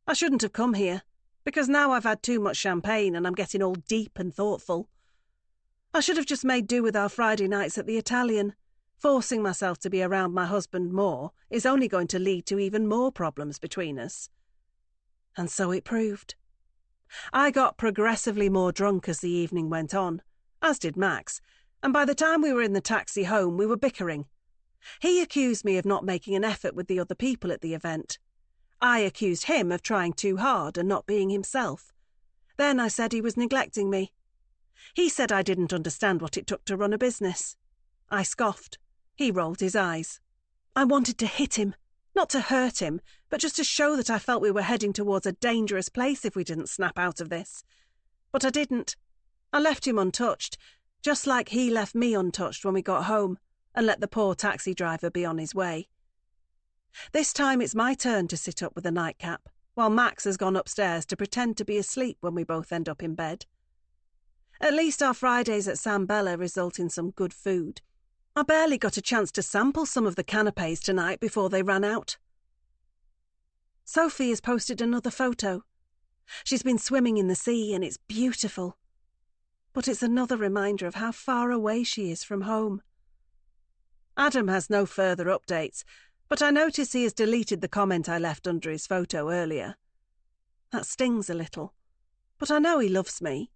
I shouldn't have come here, because now I've had too much champagne and I'm getting all deep and thoughtful. I should have just made do with our Friday nights at the Italian. Forcing myself to be around my husband more is only going to lead to even more problems between us. And so it proved. I got progressively more drunk as the evening went on, as did Max, and by the time we were in the taxi home we were bickering. He accused me of not making an effort with the other people at the event. I accused him of trying too hard and not being himself. Then I said he was neglecting me. He said I didn't understand what it took to run a business. I scoffed. He rolled his eyes. I wanted to hit him, not to hurt him, but just to show that I felt we were heading towards a dangerous place if we didn't snap out of this. But I didn't. I left him untouched, just like he left me untouched when we got home, and let the poor taxi driver be on his way. This time it's my turn to sit up with a nightcap, while Max has gone upstairs to pretend to be asleep when we both end up in bed. At least our Fridays at San Bella result in some good food. I barely got a chance to sample some of the canapes tonight before they ran out. Sophie has posted another photo. She's been swimming in the sea and it's beautiful. But it's another reminder of how far away she is from home. Adam has no further updates, but I notice he has deleted the comment I left under his photo earlier. That stings a little, but I know he loves me,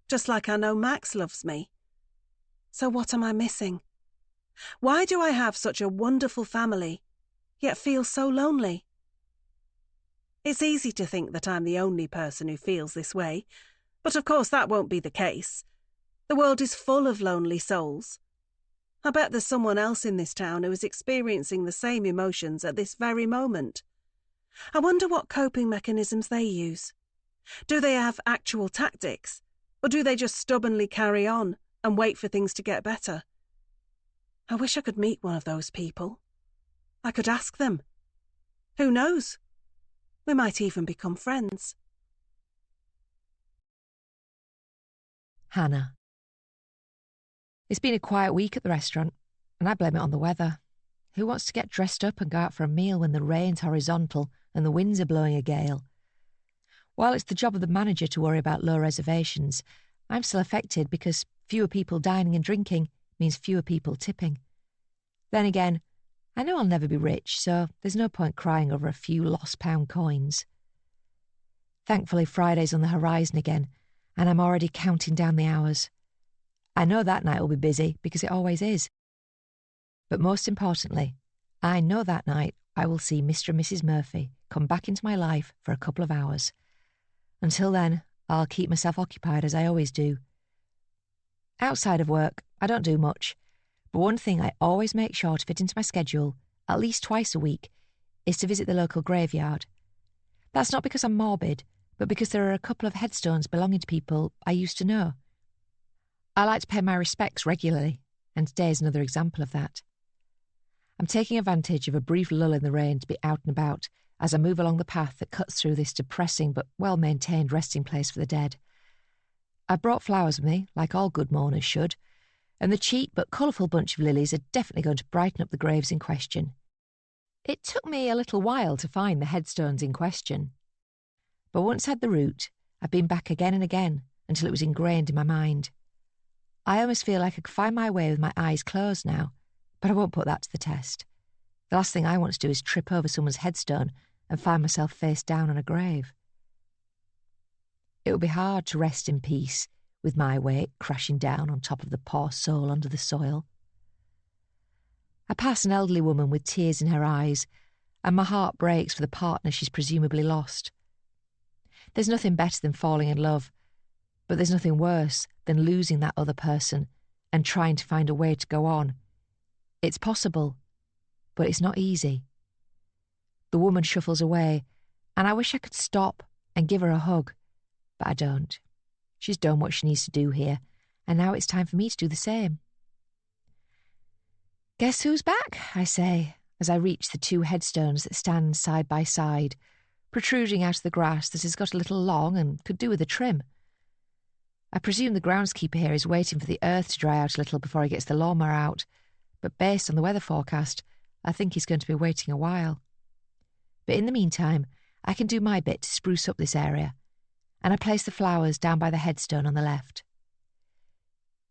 just like I know Max loves me. So what am I missing? Why do I have such a wonderful family, yet feel so lonely? It's easy to think that I'm the only person who feels this way, but of course that won't be the case. The world is full of lonely souls. I bet there's someone else in this town who is experiencing the same emotions at this very moment. I wonder what coping mechanisms they use. Do they have actual tactics, or do they just stubbornly carry on and wait for things to get better? I wish I could meet one of those people. I could ask them. Who knows? We might even become friends. Hannah. It's been a quiet week at the restaurant, and I blame it on the weather. Who wants to get dressed up and go out for a meal when the rain's horizontal and the winds are blowing a gale? While it's the job of the manager to worry about low reservations, I'm still affected because fewer people dining and drinking means fewer people tipping. Then again, I know I'll never be rich, so there's no point crying over a few lost pound coins. Thankfully, Friday's on the horizon again, and I'm already counting down the hours. I know that night will be busy because it always is. But most importantly, I know that night I will see Mr. and Mrs. Murphy come back into my life for a couple of hours. Until then, I'll keep myself occupied as I always do. Outside of work, I don't do much, but one thing I always make sure to fit into my schedule, at least twice a week, is to visit the local graveyard. That's not because I'm morbid, but because there are a couple of headstones belonging to people I used to know. I like to pay my respects regularly, and today is another example of that. I'm taking advantage of a brief lull in the rain to be out and about as I move along the path that cuts through this depressing but well-maintained resting place for the dead. I've brought flowers with me, like all good mourners should, and the cheap but colourful bunch of lilies are definitely going to brighten up the graves in question. It took me a little while to find the headstones in question, but once I had the route, I've been back again and again until it was ingrained in my mind. I almost feel like I could find my way with my eyes closed now, but I won't put that to the test. The last thing I want to do is trip over someone's headstone and find myself face down on a grave. It would be hard to rest in peace with my weight crashing down on top of the poor soul under the soil. I pass an elderly woman with tears in her eyes, and my heart breaks for the partner she's presumably lost. There's nothing better than falling in love, but there's nothing worse than losing that other person and trying to find a way to go on. It's possible, but it's not easy. The woman shuffles away, and I wish I could stop and give her a hug, but I don't. She's done what she needs to do here, and now it's time for me to do the same. Guess who's back, I say, as I reach the two headstones that stand side by side, protruding out of the grass that has got a little long and could do with a trim. I presume the groundskeeper here is waiting for the earth to dry out a little before he gets the lawnmower out, but based on the weather forecast, I think he's going to be waiting a while. But in the meantime, I can do my bit to spruce up this area, and I place the flowers down by the headstone on the left.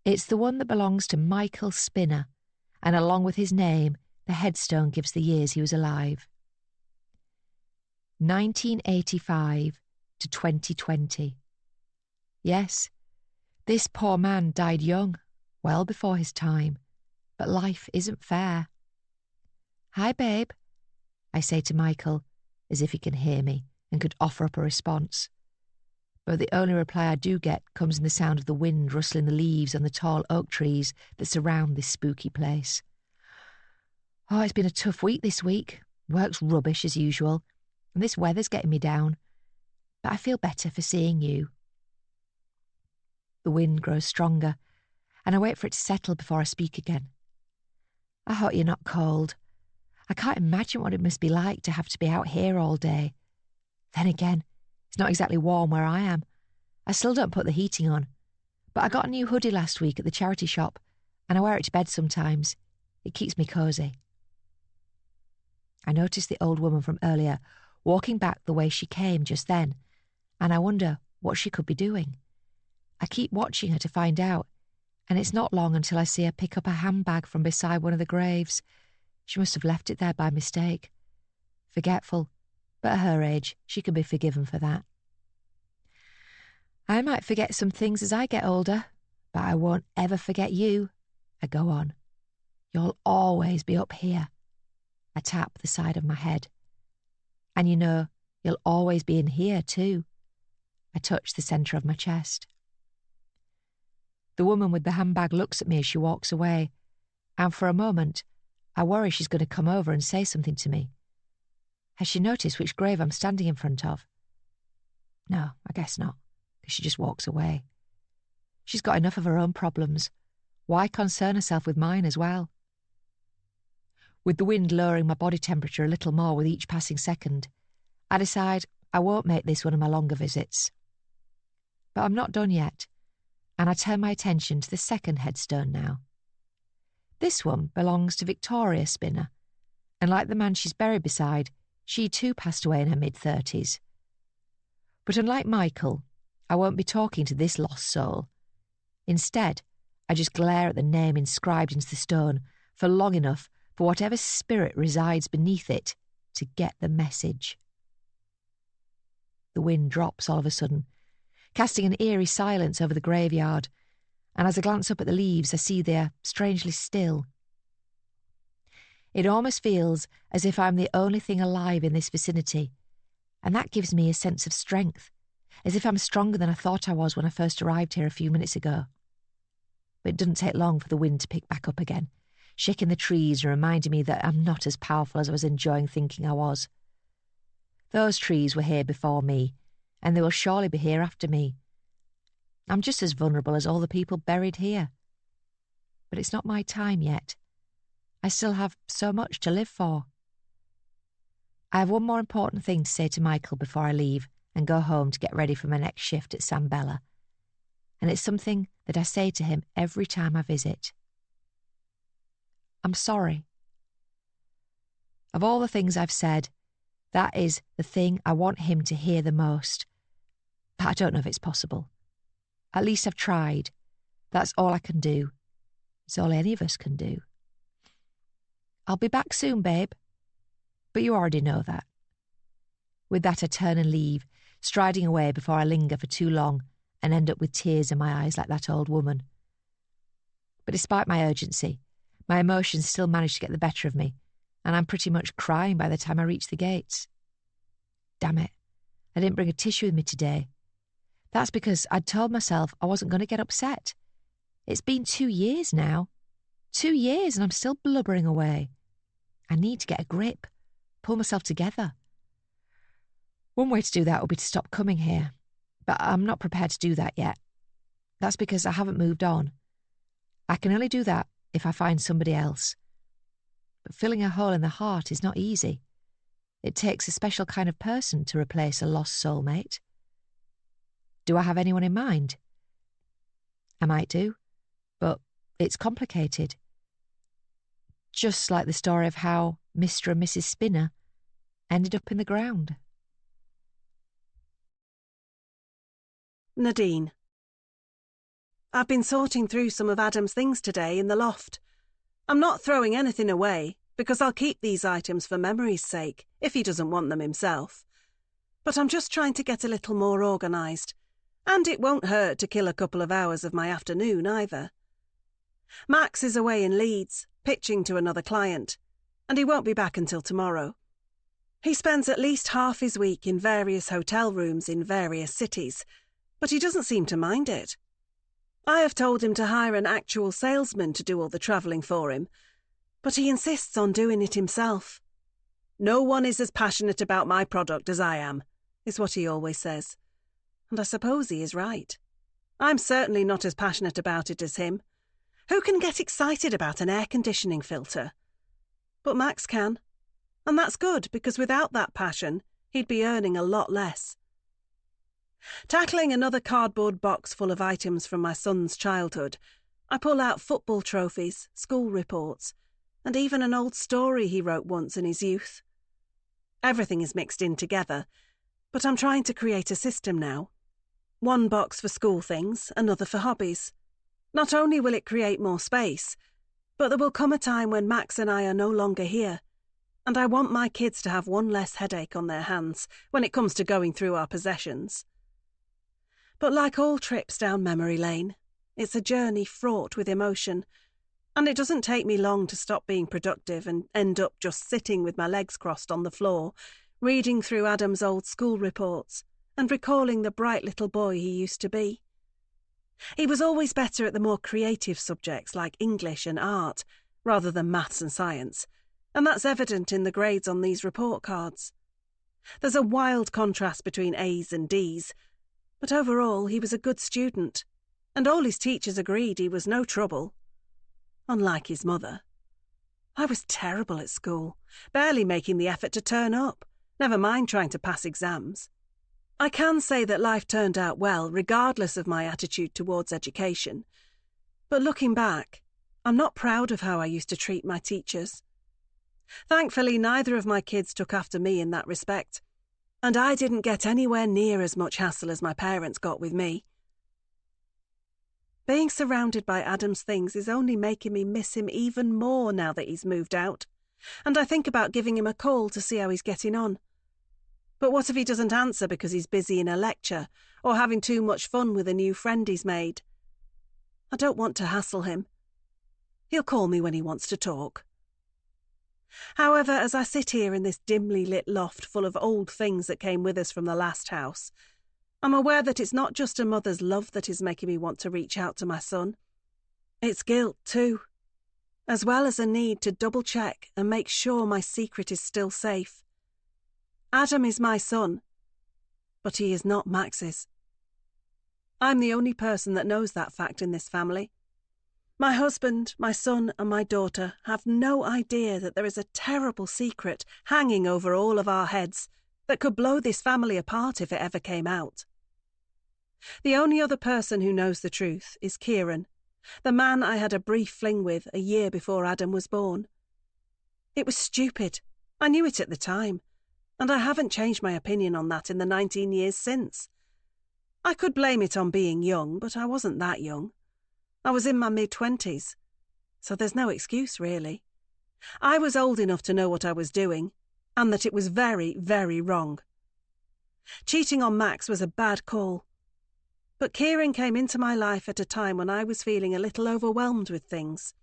It's the one that belongs to Michael Spinner, and along with his name, the headstone gives the years he was alive. 1985 to 2020. Yes, this poor man died young, well before his time, but life isn't fair. Hi, babe, I say to Michael, as if he can hear me and could offer up a response. But the only reply I do get comes in the sound of the wind rustling the leaves on the tall oak trees that surround this spooky place. Oh, it's been a tough week this week. Work's rubbish as usual, and this weather's getting me down. But I feel better for seeing you. The wind grows stronger, and I wait for it to settle before I speak again. I hope you're not cold. I can't imagine what it must be like to have to be out here all day. Then again, it's not exactly warm where I am. I still don't put the heating on, But I got a new hoodie last week at the charity shop, and I wear it to bed sometimes. It keeps me cosy. I noticed the old woman from earlier walking back the way she came just then, and I wonder what she could be doing. I keep watching her to find out, and it's not long until I see her pick up a handbag from beside one of the graves. She must have left it there by mistake. Forgetful, but at her age, she can be forgiven for that. I might forget some things as I get older, but I won't ever forget you. I go on. You'll always be up here. I tap the side of my head. And you know, you'll always be in here too. I touch the centre of my chest. The woman with the handbag looks at me as she walks away, and for a moment, I worry she's going to come over and say something to me. Has she noticed which grave I'm standing in front of? No, I guess not, because she just walks away. She's got enough of her own problems. Why concern herself with mine as well? With the wind lowering my body temperature a little more with each passing second, I decide I won't make this one of my longer visits. But I'm not done yet, and I turn my attention to the second headstone now. This one belongs to Victoria Spinner, and like the man she's buried beside, she too passed away in her mid-30s. But unlike Michael, I won't be talking to this lost soul. Instead, I just glare at the name inscribed into the stone for long enough for whatever spirit resides beneath it to get the message. The wind drops all of a sudden, casting an eerie silence over the graveyard, and as I glance up at the leaves, I see they're strangely still. It almost feels as if I'm the only thing alive in this vicinity, and that gives me a sense of strength, as if I'm stronger than I thought I was when I first arrived here a few minutes ago. But it doesn't take long for the wind to pick back up again, shaking the trees and reminding me that I'm not as powerful as I was enjoying thinking I was. Those trees were here before me, and they will surely be here after me. I'm just as vulnerable as all the people buried here. But it's not my time yet. I still have so much to live for. I have one more important thing to say to Michael before I leave and go home to get ready for my next shift at San Bella. And it's something that I say to him every time I visit. I'm sorry. Of all the things I've said, that is the thing I want him to hear the most. But I don't know if it's possible. At least I've tried. That's all I can do. It's all any of us can do. I'll be back soon, babe. But you already know that. With that I turn and leave, striding away before I linger for too long and end up with tears in my eyes like that old woman. But despite my urgency, my emotions still manage to get the better of me, and I'm pretty much crying by the time I reach the gates. Damn it, I didn't bring a tissue with me today. That's because I'd told myself I wasn't going to get upset. It's been 2 years now. 2 years and I'm still blubbering away. I need to get a grip, pull myself together. One way to do that would be to stop coming here, but I'm not prepared to do that yet. That's because I haven't moved on. I can only do that if I find somebody else. But filling a hole in the heart is not easy. It takes a special kind of person to replace a lost soulmate. Do I have anyone in mind? I might do, but it's complicated. Just like the story of how Mr. and Mrs. Spinner ended up in the ground. Nadine. I've been sorting through some of Adam's things today in the loft. I'm not throwing anything away, because I'll keep these items for memory's sake, if he doesn't want them himself. But I'm just trying to get a little more organised, and it won't hurt to kill a couple of hours of my afternoon either. Max is away in Leeds, pitching to another client, and he won't be back until tomorrow. He spends at least half his week in various hotel rooms in various cities, but he doesn't seem to mind it. I have told him to hire an actual salesman to do all the travelling for him, but he insists on doing it himself. No one is as passionate about my product as I am, is what he always says. And I suppose he is right. I'm certainly not as passionate about it as him. Who can get excited about an air conditioning filter? But Max can. And that's good, because without that passion, he'd be earning a lot less. Tackling another cardboard box full of items from my son's childhood, I pull out football trophies, school reports, and even an old story he wrote once in his youth. Everything is mixed in together, but I'm trying to create a system now. One box for school things, another for hobbies. Not only will it create more space, but there will come a time when Max and I are no longer here, and I want my kids to have one less headache on their hands when it comes to going through our possessions. But like all trips down memory lane, it's a journey fraught with emotion, and it doesn't take me long to stop being productive and end up just sitting with my legs crossed on the floor, reading through Adam's old school reports and recalling the bright little boy he used to be. He was always better at the more creative subjects like English and art, rather than maths and science, and that's evident in the grades on these report cards. There's a wild contrast between A's and D's, but overall he was a good student, and all his teachers agreed he was no trouble. Unlike his mother. I was terrible at school, barely making the effort to turn up, never mind trying to pass exams. I can say that life turned out well, regardless of my attitude towards education. But looking back, I'm not proud of how I used to treat my teachers. Thankfully, neither of my kids took after me in that respect, and I didn't get anywhere near as much hassle as my parents got with me. Being surrounded by Adam's things is only making me miss him even more now that he's moved out, and I think about giving him a call to see how he's getting on. But what if he doesn't answer because he's busy in a lecture or having too much fun with a new friend he's made? I don't want to hassle him. He'll call me when he wants to talk. However, as I sit here in this dimly lit loft full of old things that came with us from the last house, I'm aware that it's not just a mother's love that is making me want to reach out to my son. It's guilt, too, as well as a need to double-check and make sure my secret is still safe. Adam is my son, but he is not Max's. I'm the only person that knows that fact in this family. My husband, my son, and my daughter have no idea that there is a terrible secret hanging over all of our heads that could blow this family apart if it ever came out. The only other person who knows the truth is Kieran, the man I had a brief fling with a year before Adam was born. It was stupid. I knew it at the time, and I haven't changed my opinion on that in the 19 years since. I could blame it on being young, but I wasn't that young. I was in my mid-20s, so there's no excuse, really. I was old enough to know what I was doing, and that it was very, very wrong. Cheating on Max was a bad call. But Kieran came into my life at a time when I was feeling a little overwhelmed with things.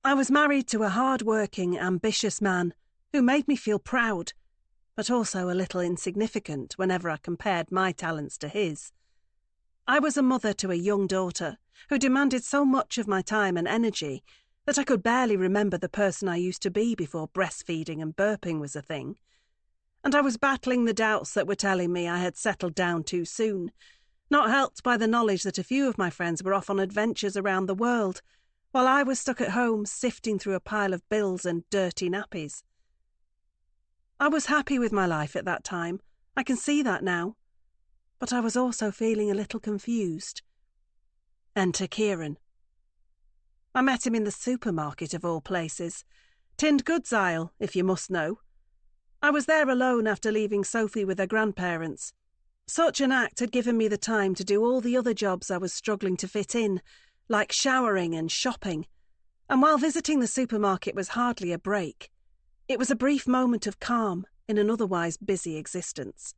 I was married to a hard-working, ambitious man who made me feel proud, but also a little insignificant whenever I compared my talents to his. I was a mother to a young daughter who demanded so much of my time and energy that I could barely remember the person I used to be before breastfeeding and burping was a thing. And I was battling the doubts that were telling me I had settled down too soon, not helped by the knowledge that a few of my friends were off on adventures around the world, while I was stuck at home sifting through a pile of bills and dirty nappies. I was happy with my life at that time, I can see that now, but I was also feeling a little confused. Enter Kieran. I met him in the supermarket of all places, tinned goods aisle, if you must know. I was there alone after leaving Sophie with her grandparents. Such an act had given me the time to do all the other jobs I was struggling to fit in, like showering and shopping, and while visiting the supermarket was hardly a break, it was a brief moment of calm in an otherwise busy existence.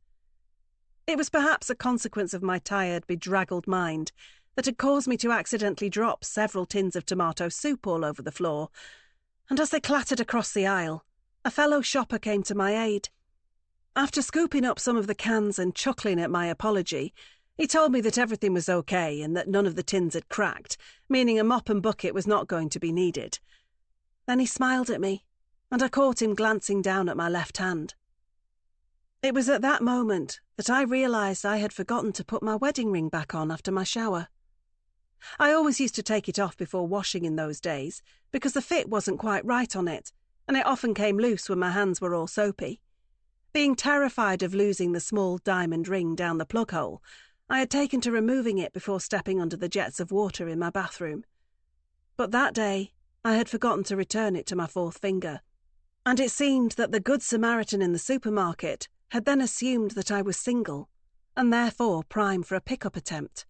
It was perhaps a consequence of my tired, bedraggled mind that had caused me to accidentally drop several tins of tomato soup all over the floor, and as they clattered across the aisle, a fellow shopper came to my aid. After scooping up some of the cans and chuckling at my apology, he told me that everything was okay and that none of the tins had cracked, meaning a mop and bucket was not going to be needed. Then he smiled at me, and I caught him glancing down at my left hand. It was at that moment that I realised I had forgotten to put my wedding ring back on after my shower. I always used to take it off before washing in those days because the fit wasn't quite right on it, and it often came loose when my hands were all soapy. Being terrified of losing the small diamond ring down the plug hole, I had taken to removing it before stepping under the jets of water in my bathroom. But that day, I had forgotten to return it to my fourth finger, and it seemed that the Good Samaritan in the supermarket had then assumed that I was single, and therefore prime for a pick-up attempt.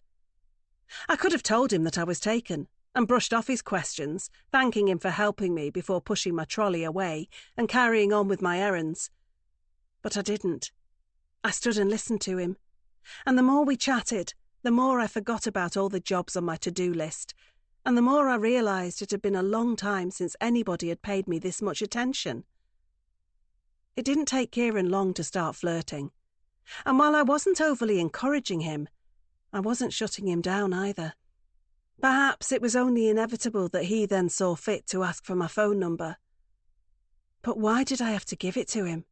I could have told him that I was taken, and brushed off his questions, thanking him for helping me before pushing my trolley away and carrying on with my errands. But I didn't. I stood and listened to him, and the more we chatted, the more I forgot about all the jobs on my to-do list, and the more I realised it had been a long time since anybody had paid me this much attention. It didn't take Kieran long to start flirting, and while I wasn't overly encouraging him, I wasn't shutting him down either. Perhaps it was only inevitable that he then saw fit to ask for my phone number. But why did I have to give it to him?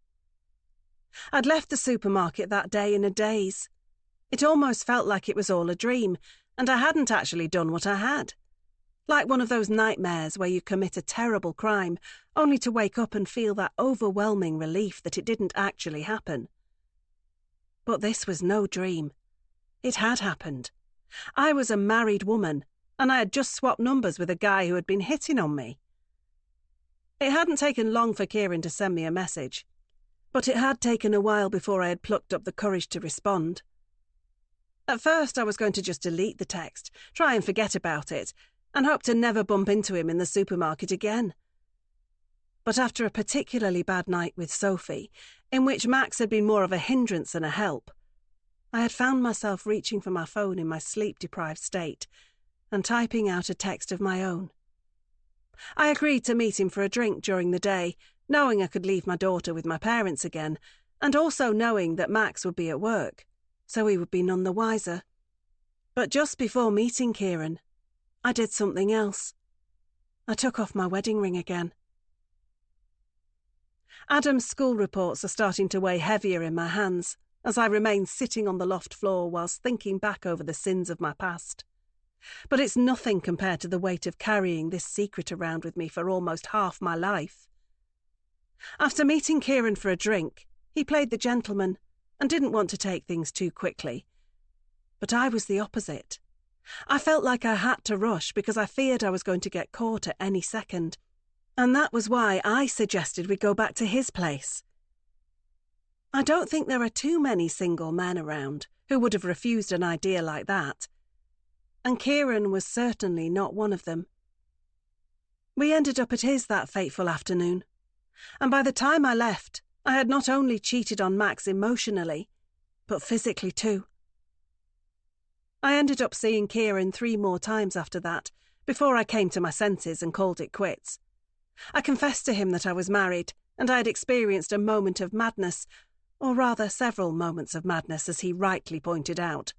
I'd left the supermarket that day in a daze. It almost felt like it was all a dream, and I hadn't actually done what I had. Like one of those nightmares where you commit a terrible crime, only to wake up and feel that overwhelming relief that it didn't actually happen. But this was no dream. It had happened. I was a married woman, and I had just swapped numbers with a guy who had been hitting on me. It hadn't taken long for Kieran to send me a message, but it had taken a while before I had plucked up the courage to respond. At first, I was going to just delete the text, try and forget about it, and hope to never bump into him in the supermarket again. But after a particularly bad night with Sophie, in which Max had been more of a hindrance than a help, I had found myself reaching for my phone in my sleep-deprived state and typing out a text of my own. I agreed to meet him for a drink during the day, knowing I could leave my daughter with my parents again, and also knowing that Max would be at work, so he would be none the wiser. But just before meeting Kieran, I did something else. I took off my wedding ring again. Adam's school reports are starting to weigh heavier in my hands as I remain sitting on the loft floor whilst thinking back over the sins of my past. But it's nothing compared to the weight of carrying this secret around with me for almost half my life. After meeting Kieran for a drink, he played the gentleman and didn't want to take things too quickly. But I was the opposite. I felt like I had to rush because I feared I was going to get caught at any second, and that was why I suggested we go back to his place. I don't think there are too many single men around who would have refused an idea like that, and Kieran was certainly not one of them. We ended up at his that fateful afternoon, and by the time I left, I had not only cheated on Max emotionally, but physically too. I ended up seeing Kieran 3 more times after that, before I came to my senses and called it quits. I confessed to him that I was married, and I had experienced a moment of madness, or rather several moments of madness, as he rightly pointed out.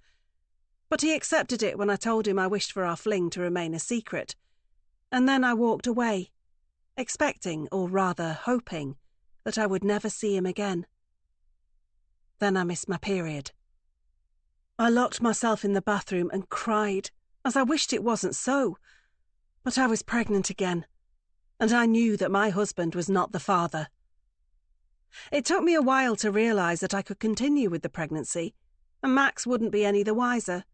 But he accepted it when I told him I wished for our fling to remain a secret, and then I walked away, expecting, or rather hoping, that I would never see him again. Then I missed my period. I locked myself in the bathroom and cried, as I wished it wasn't so. But I was pregnant again, and I knew that my husband was not the father. It took me a while to realise that I could continue with the pregnancy, and Max wouldn't be any the wiser.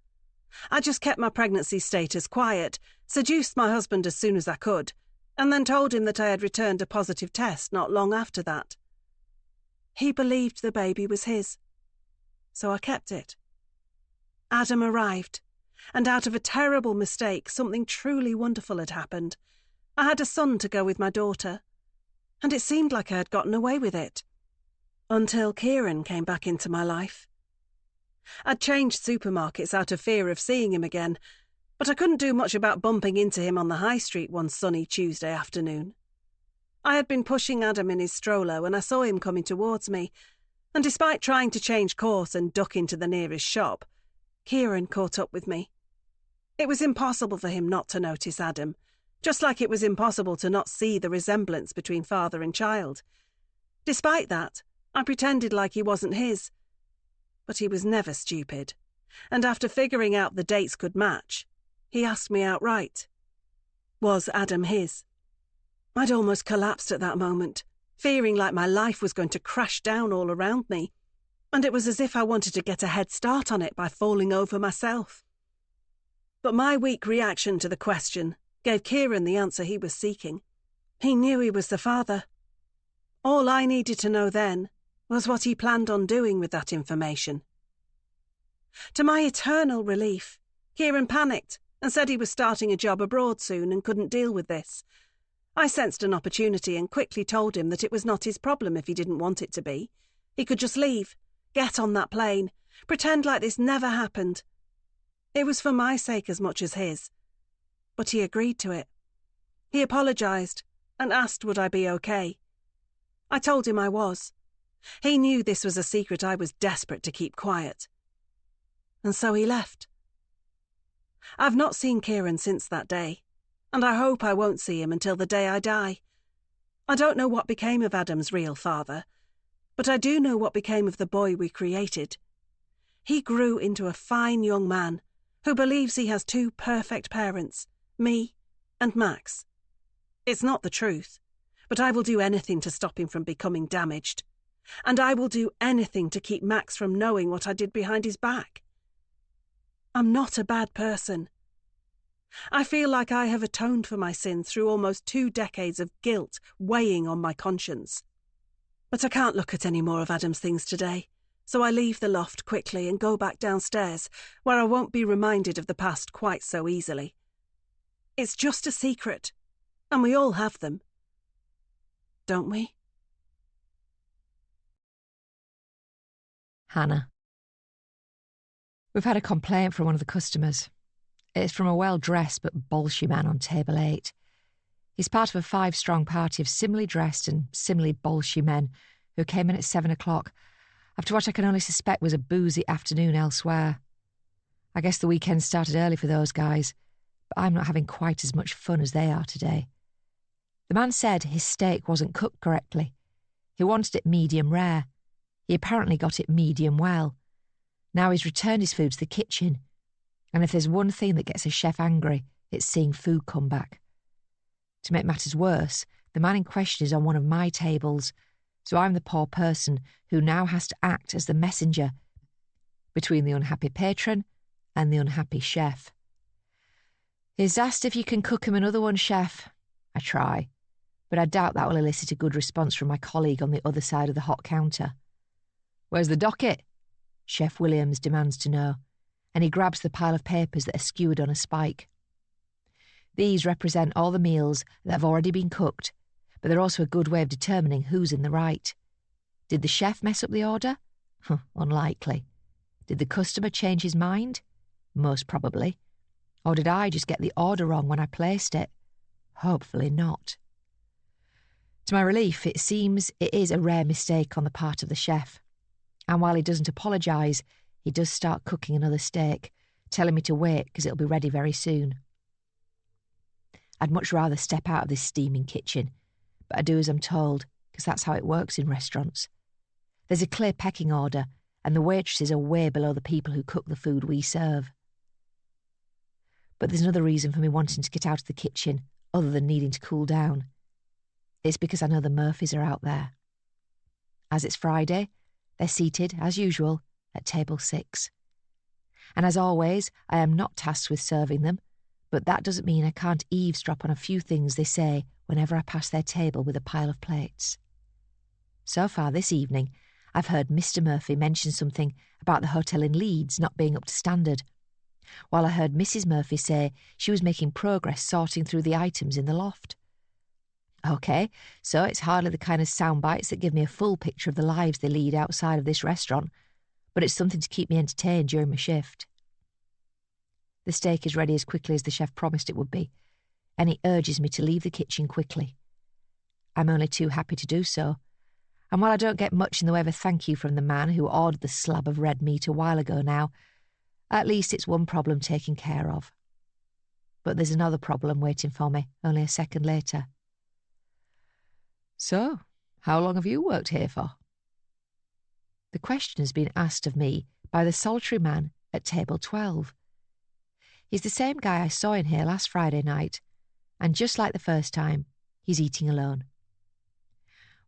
I just kept my pregnancy status quiet, seduced my husband as soon as I could, and then told him that I had returned a positive test not long after that. He believed the baby was his, so I kept it. Adam arrived, and out of a terrible mistake, something truly wonderful had happened. I had a son to go with my daughter, and it seemed like I had gotten away with it. Until Kieran came back into my life. I'd changed supermarkets out of fear of seeing him again, but I couldn't do much about bumping into him on the high street one sunny Tuesday afternoon. I had been pushing Adam in his stroller when I saw him coming towards me, and despite trying to change course and duck into the nearest shop, Kieran caught up with me. It was impossible for him not to notice Adam, just like it was impossible to not see the resemblance between father and child. Despite that, I pretended like he wasn't his. But he was never stupid, and after figuring out the dates could match, he asked me outright, was Adam his? I'd almost collapsed at that moment, fearing like my life was going to crash down all around me. and it was as if I wanted to get a head start on it by falling over myself. But my weak reaction to the question gave Kieran the answer he was seeking. He knew he was the father. All I needed to know then was what he planned on doing with that information. To my eternal relief, Kieran panicked and said he was starting a job abroad soon and couldn't deal with this. I sensed an opportunity and quickly told him that it was not his problem if he didn't want it to be. He could just leave, get on that plane, pretend like this never happened. It was for my sake as much as his. But he agreed to it. He apologised and asked would I be okay. I told him I was. He knew this was a secret I was desperate to keep quiet. And so he left. I've not seen Kieran since that day, and I hope I won't see him until the day I die. I don't know what became of Adam's real father, but I do know what became of the boy we created. He grew into a fine young man who believes he has two perfect parents, me and Max. It's not the truth, but I will do anything to stop him from becoming damaged. And I will do anything to keep Max from knowing what I did behind his back. I'm not a bad person. I feel like I have atoned for my sins through almost 2 decades of guilt weighing on my conscience. But I can't look at any more of Adam's things today, so I leave the loft quickly and go back downstairs, where I won't be reminded of the past quite so easily. It's just a secret, and we all have them. Don't we? Hannah. We've had a complaint from one of the customers. It's from a well-dressed but bolshy man on table 8. He's part of a 5-strong party of similarly dressed and similarly bolshy men who came in at 7 o'clock, after what I can only suspect was a boozy afternoon elsewhere. I guess the weekend started early for those guys, but I'm not having quite as much fun as they are today. The man said his steak wasn't cooked correctly. He wanted it medium rare. He apparently got it medium well. Now he's returned his food to the kitchen, and if there's one thing that gets a chef angry, it's seeing food come back. To make matters worse, the man in question is on one of my tables, so I'm the poor person who now has to act as the messenger between the unhappy patron and the unhappy chef. He's asked if you can cook him another one, chef. I try, but I doubt that will elicit a good response from my colleague on the other side of the hot counter. Where's the docket? Chef Williams demands to know, and he grabs the pile of papers that are skewered on a spike. These represent all the meals that have already been cooked, but they're also a good way of determining who's in the right. Did the chef mess up the order? Unlikely. Did the customer change his mind? Most probably. Or did I just get the order wrong when I placed it? Hopefully not. To my relief, it seems it is a rare mistake on the part of the chef. And while he doesn't apologise, he does start cooking another steak, telling me to wait because it'll be ready very soon. I'd much rather step out of this steaming kitchen, but I do as I'm told, because that's how it works in restaurants. There's a clear pecking order, and the waitresses are way below the people who cook the food we serve. But there's another reason for me wanting to get out of the kitchen, other than needing to cool down. It's because I know the Murphys are out there. As it's Friday, they're seated, as usual, at table 6. And as always, I am not tasked with serving them, but that doesn't mean I can't eavesdrop on a few things they say whenever I pass their table with a pile of plates. So far this evening, I've heard Mr. Murphy mention something about the hotel in Leeds not being up to standard, while I heard Mrs. Murphy say she was making progress sorting through the items in the loft. OK, so it's hardly the kind of sound bites that give me a full picture of the lives they lead outside of this restaurant, but it's something to keep me entertained during my shift. The steak is ready as quickly as the chef promised it would be, and he urges me to leave the kitchen quickly. I'm only too happy to do so, and while I don't get much in the way of a thank you from the man who ordered the slab of red meat a while ago now, at least it's one problem taken care of. But there's another problem waiting for me only a second later. So, how long have you worked here for? The question has been asked of me by the solitary man at table 12. He's the same guy I saw in here last Friday night, and just like the first time, he's eating alone.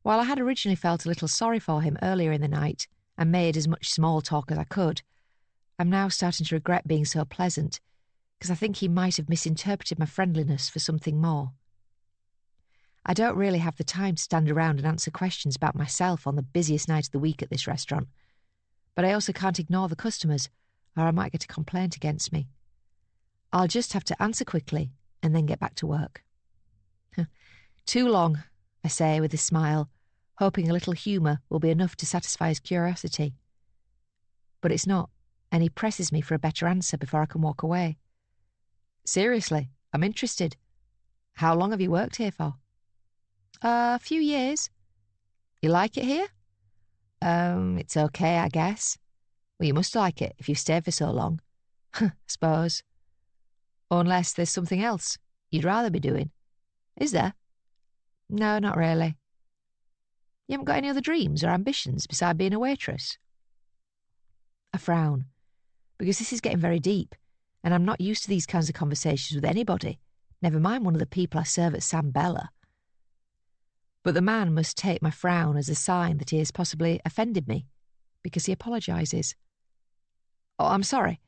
While I had originally felt a little sorry for him earlier in the night, and made as much small talk as I could. I'm now starting to regret being so pleasant, because I think he might have misinterpreted my friendliness for something more. I don't really have the time to stand around and answer questions about myself on the busiest night of the week at this restaurant, but I also can't ignore the customers, or I might get a complaint against me. I'll just have to answer quickly and then get back to work. Too long, I say with a smile, hoping a little humour will be enough to satisfy his curiosity. But it's not, and he presses me for a better answer before I can walk away. Seriously, I'm interested. How long have you worked here for? A few years. You like it here? It's okay, I guess. Well, you must like it if you've stayed for so long. I suppose. Unless there's something else you'd rather be doing. Is there? No, not really. You haven't got any other dreams or ambitions beside being a waitress? I frown, because this is getting very deep, and I'm not used to these kinds of conversations with anybody, never mind one of the people I serve at San Bella. But the man must take my frown as a sign that he has possibly offended me, because he apologises. Oh, I'm sorry.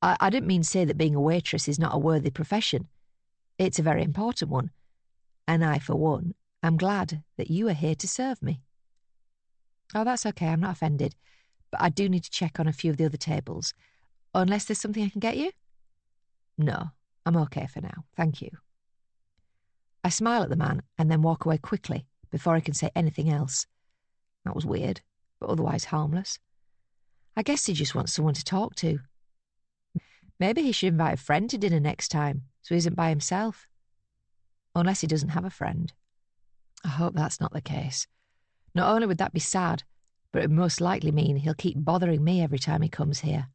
I didn't mean to say that being a waitress is not a worthy profession. It's a very important one, and I, for one, am glad that you are here to serve me. Oh, that's okay, I'm not offended, but I do need to check on a few of the other tables, unless there's something I can get you? No, I'm okay for now, thank you. I smile at the man and then walk away quickly before I can say anything else. That was weird, but otherwise harmless. I guess he just wants someone to talk to. Maybe he should invite a friend to dinner next time, so he isn't by himself. Unless he doesn't have a friend. I hope that's not the case. Not only would that be sad, but it would most likely mean he'll keep bothering me every time he comes here.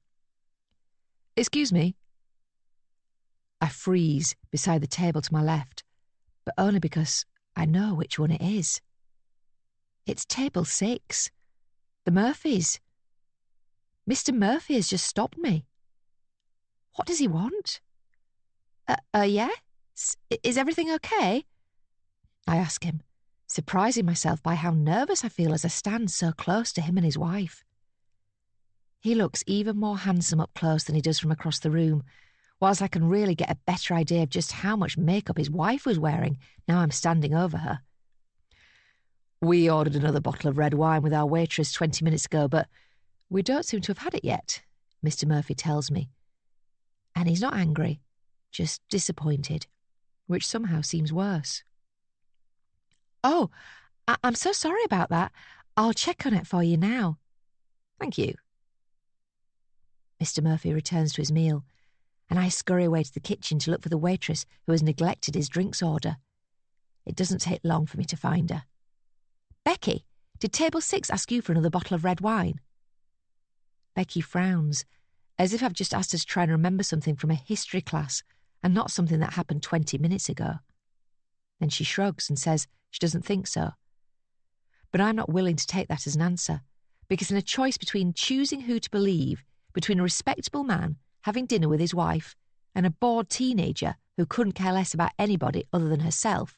Excuse me. I freeze beside the table to my left, but only because I know which one it is. It's table 6. The Murphys. Mr. Murphy has just stopped me. What does he want? Yes? Is everything okay? I ask him, surprising myself by how nervous I feel as I stand so close to him and his wife. He looks even more handsome up close than he does from across the room, whilst I can really get a better idea of just how much makeup his wife was wearing now I'm standing over her. We ordered another bottle of red wine with our waitress 20 minutes ago, but we don't seem to have had it yet, Mr. Murphy tells me. And he's not angry, just disappointed, which somehow seems worse. Oh, I'm so sorry about that. I'll check on it for you now. Thank you. Mr. Murphy returns to his meal, and I scurry away to the kitchen to look for the waitress who has neglected his drinks order. It doesn't take long for me to find her. Becky, did table 6 ask you for another bottle of red wine? Becky frowns, as if I've just asked her to try and remember something from a history class and not something that happened 20 minutes ago. Then she shrugs and says she doesn't think so. But I'm not willing to take that as an answer, because in a choice between choosing who to believe, between a respectable man having dinner with his wife and a bored teenager who couldn't care less about anybody other than herself,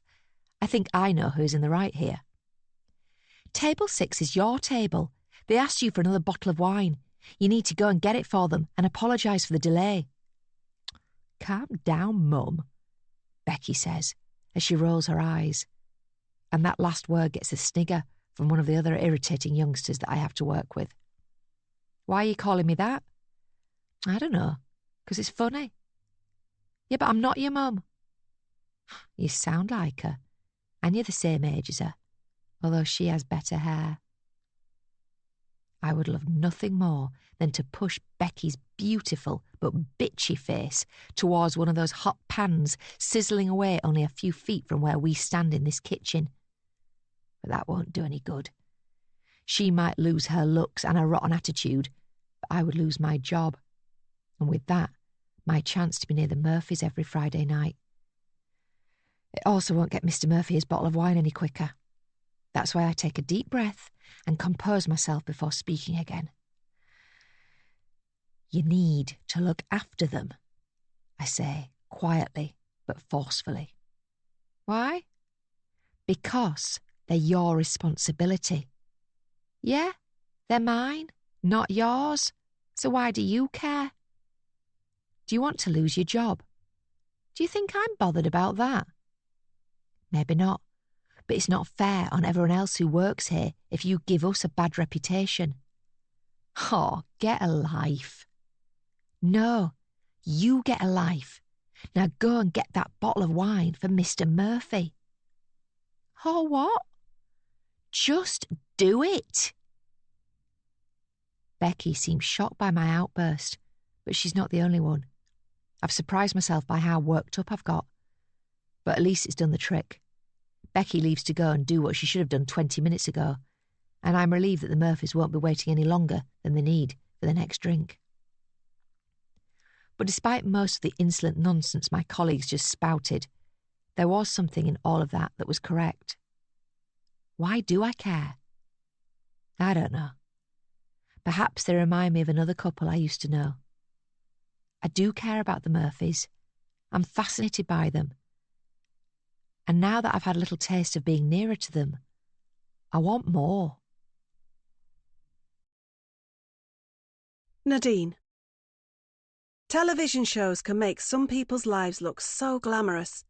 I think I know who's in the right here. Table 6 is your table. They asked you for another bottle of wine. You need to go and get it for them and apologise for the delay. Calm down, Mum, Becky says, as she rolls her eyes. And that last word gets a snigger from one of the other irritating youngsters that I have to work with. Why are you calling me that? I don't know, 'cause it's funny. Yeah, but I'm not your mum. You sound like her, and you're the same age as her, although she has better hair. I would love nothing more than to push Becky's beautiful but bitchy face towards one of those hot pans sizzling away only a few feet from where we stand in this kitchen. But that won't do any good. She might lose her looks and her rotten attitude, but I would lose my job. And with that, my chance to be near the Murphys every Friday night. It also won't get Mr. Murphy his bottle of wine any quicker. That's why I take a deep breath and compose myself before speaking again. You need to look after them, I say, quietly but forcefully. Why? Because they're your responsibility. Yeah, they're mine, Not yours. So why do you care? Do you want to lose your job? Do you think I'm bothered about that? Maybe not, but it's not fair on everyone else who works here if you give us a bad reputation. Oh, get a life. No, you get a life. Now go and get that bottle of wine for Mr. Murphy. Oh, what? Just do it. Becky seems shocked by my outburst, but she's not the only one. I've surprised myself by how worked up I've got. But at least it's done the trick. Becky leaves to go and do what she should have done 20 minutes ago, and I'm relieved that the Murphys won't be waiting any longer than they need for the next drink. But despite most of the insolent nonsense my colleagues just spouted, there was something in all of that was correct. Why do I care? I don't know. Perhaps they remind me of another couple I used to know. I do care about the Murphys. I'm fascinated by them. And now that I've had a little taste of being nearer to them, I want more. Nadine. Television shows can make some people's lives look so glamorous.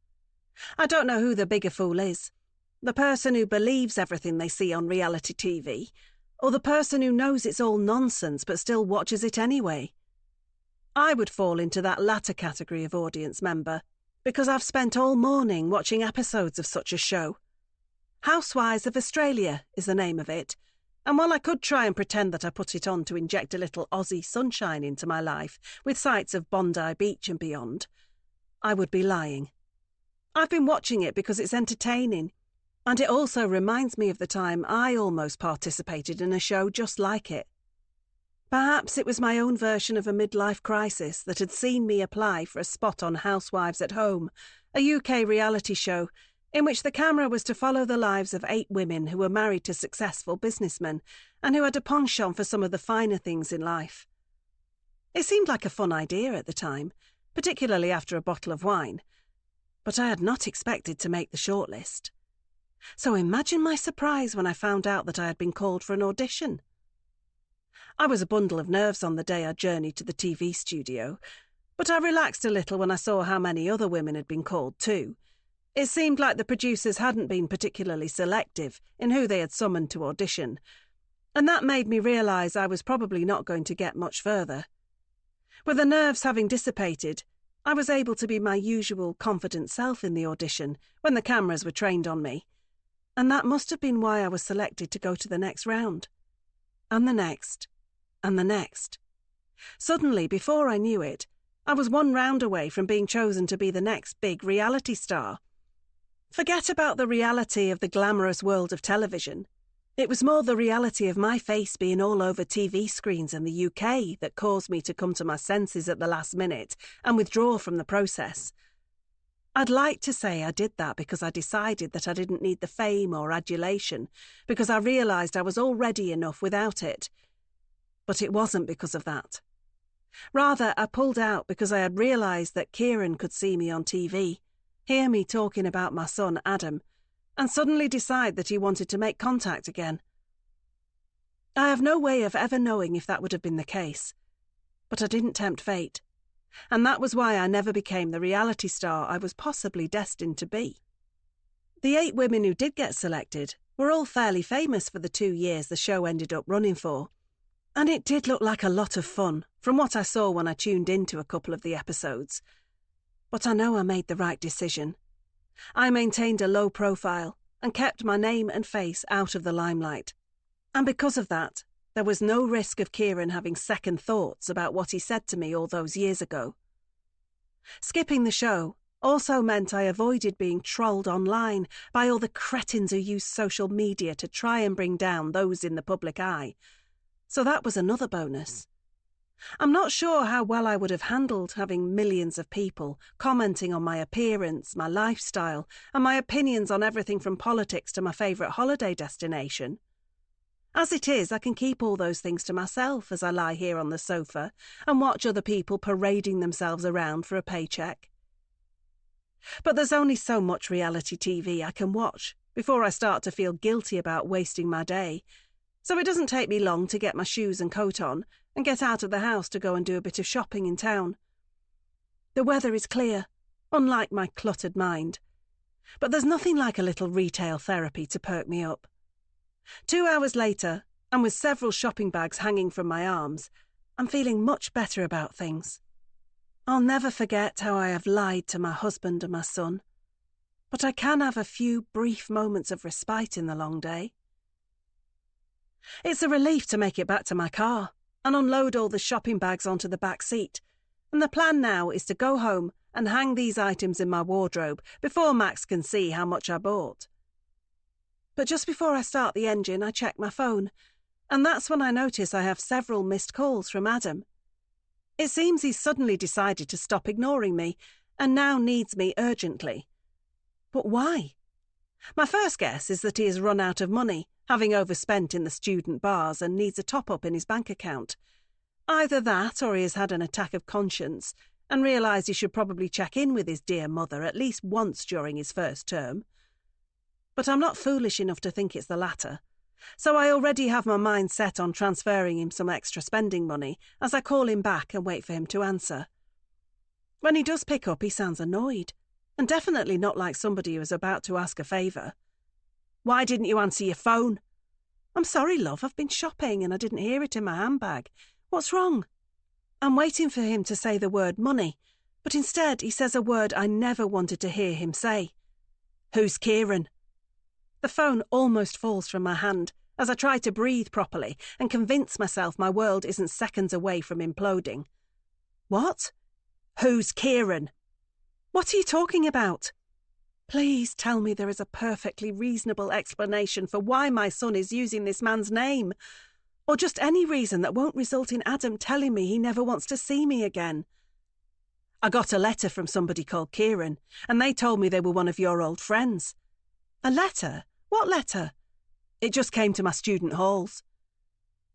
I don't know who the bigger fool is. The person who believes everything they see on reality TV, or the person who knows it's all nonsense but still watches it anyway. I would fall into that latter category of audience member, because I've spent all morning watching episodes of such a show. Housewives of Australia is the name of it, and while I could try and pretend that I put it on to inject a little Aussie sunshine into my life with sights of Bondi Beach and beyond, I would be lying. I've been watching it because it's entertaining, and it also reminds me of the time I almost participated in a show just like it. Perhaps it was my own version of a midlife crisis that had seen me apply for a spot on Housewives at Home, a UK reality show in which the camera was to follow the lives of 8 women who were married to successful businessmen and who had a penchant for some of the finer things in life. It seemed like a fun idea at the time, particularly after a bottle of wine, but I had not expected to make the shortlist. So imagine my surprise when I found out that I had been called for an audition. I was a bundle of nerves on the day I journeyed to the TV studio, but I relaxed a little when I saw how many other women had been called too. It seemed like the producers hadn't been particularly selective in who they had summoned to audition, and that made me realise I was probably not going to get much further. With the nerves having dissipated, I was able to be my usual confident self in the audition when the cameras were trained on me, and that must have been why I was selected to go to the next round. And the next. And the next. Suddenly, before I knew it, I was one round away from being chosen to be the next big reality star. Forget about the reality of the glamorous world of television. It was more the reality of my face being all over TV screens in the UK that caused me to come to my senses at the last minute and withdraw from the process. I'd like to say I did that because I decided that I didn't need the fame or adulation, because I realised I was already enough without it. But it wasn't because of that. Rather, I pulled out because I had realised that Kieran could see me on TV, hear me talking about my son Adam, and suddenly decide that he wanted to make contact again. I have no way of ever knowing if that would have been the case, but I didn't tempt fate, and that was why I never became the reality star I was possibly destined to be. The 8 women who did get selected were all fairly famous for the 2 years the show ended up running for, and it did look like a lot of fun from what I saw when I tuned into a couple of the episodes. But I know I made the right decision. I maintained a low profile and kept my name and face out of the limelight. And because of that, there was no risk of Kieran having second thoughts about what he said to me all those years ago. Skipping the show also meant I avoided being trolled online by all the cretins who use social media to try and bring down those in the public eye. So that was another bonus. I'm not sure how well I would have handled having millions of people commenting on my appearance, my lifestyle, and my opinions on everything from politics to my favourite holiday destination. As it is, I can keep all those things to myself as I lie here on the sofa and watch other people parading themselves around for a paycheck. But there's only so much reality TV I can watch before I start to feel guilty about wasting my day, so it doesn't take me long to get my shoes and coat on and get out of the house to go and do a bit of shopping in town. The weather is clear, unlike my cluttered mind, but there's nothing like a little retail therapy to perk me up. 2 hours later, and with several shopping bags hanging from my arms, I'm feeling much better about things. I'll never forget how I have lied to my husband and my son, but I can have a few brief moments of respite in the long day. It's a relief to make it back to my car and unload all the shopping bags onto the back seat, and the plan now is to go home and hang these items in my wardrobe before Max can see how much I bought. But just before I start the engine, I check my phone, and that's when I notice I have several missed calls from Adam. It seems he's suddenly decided to stop ignoring me and now needs me urgently. But why? My first guess is that he has run out of money, having overspent in the student bars, and needs a top-up in his bank account. Either that, or he has had an attack of conscience and realised he should probably check in with his dear mother at least once during his first term. But I'm not foolish enough to think it's the latter, so I already have my mind set on transferring him some extra spending money as I call him back and wait for him to answer. When he does pick up, he sounds annoyed, and definitely not like somebody who is about to ask a favour. "Why didn't you answer your phone?" "I'm sorry, love, I've been shopping and I didn't hear it in my handbag. What's wrong?" I'm waiting for him to say the word money, but instead he says a word I never wanted to hear him say. "Who's Kieran?" The phone almost falls from my hand as I try to breathe properly and convince myself my world isn't seconds away from imploding. "What?" "Who's Kieran?" "What are you talking about?" Please tell me there is a perfectly reasonable explanation for why my son is using this man's name, or just any reason that won't result in Adam telling me he never wants to see me again. "I got a letter from somebody called Kieran, and they told me they were one of your old friends." "A letter? What letter?" "It just came to my student halls."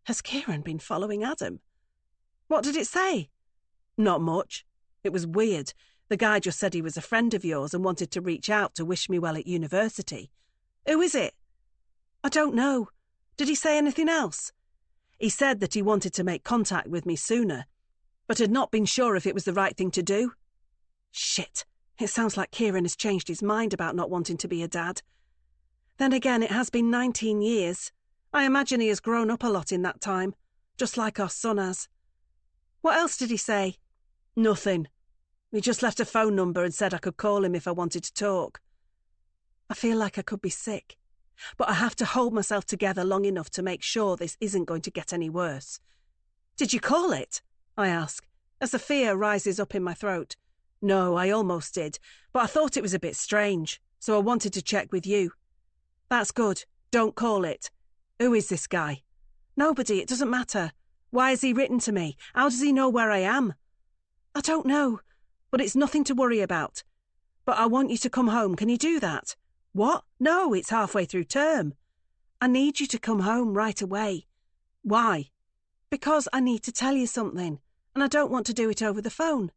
Has Kieran been following Adam? "What did it say?" "Not much. It was weird. The guy just said he was a friend of yours and wanted to reach out to wish me well at university." "Who is it?" "I don't know. Did he say anything else?" "He said that he wanted to make contact with me sooner, but had not been sure if it was the right thing to do." Shit. It sounds like Kieran has changed his mind about not wanting to be a dad. Then again, it has been 19 years. I imagine he has grown up a lot in that time, just like our son has. "What else did he say?" "Nothing. He just left a phone number and said I could call him if I wanted to talk." I feel like I could be sick, but I have to hold myself together long enough to make sure this isn't going to get any worse. "Did you call it?" I ask, as the fear rises up in my throat. "No, I almost did, but I thought it was a bit strange, so I wanted to check with you." "That's good. Don't call it. Who is this guy?" "Nobody, it doesn't matter. Why has he written to me? How does he know where I am?" "I don't know, but it's nothing to worry about. But I want you to come home. Can you do that?" "What? No, it's halfway through term." "I need you to come home right away." "Why?" "Because I need to tell you something, and I don't want to do it over the phone."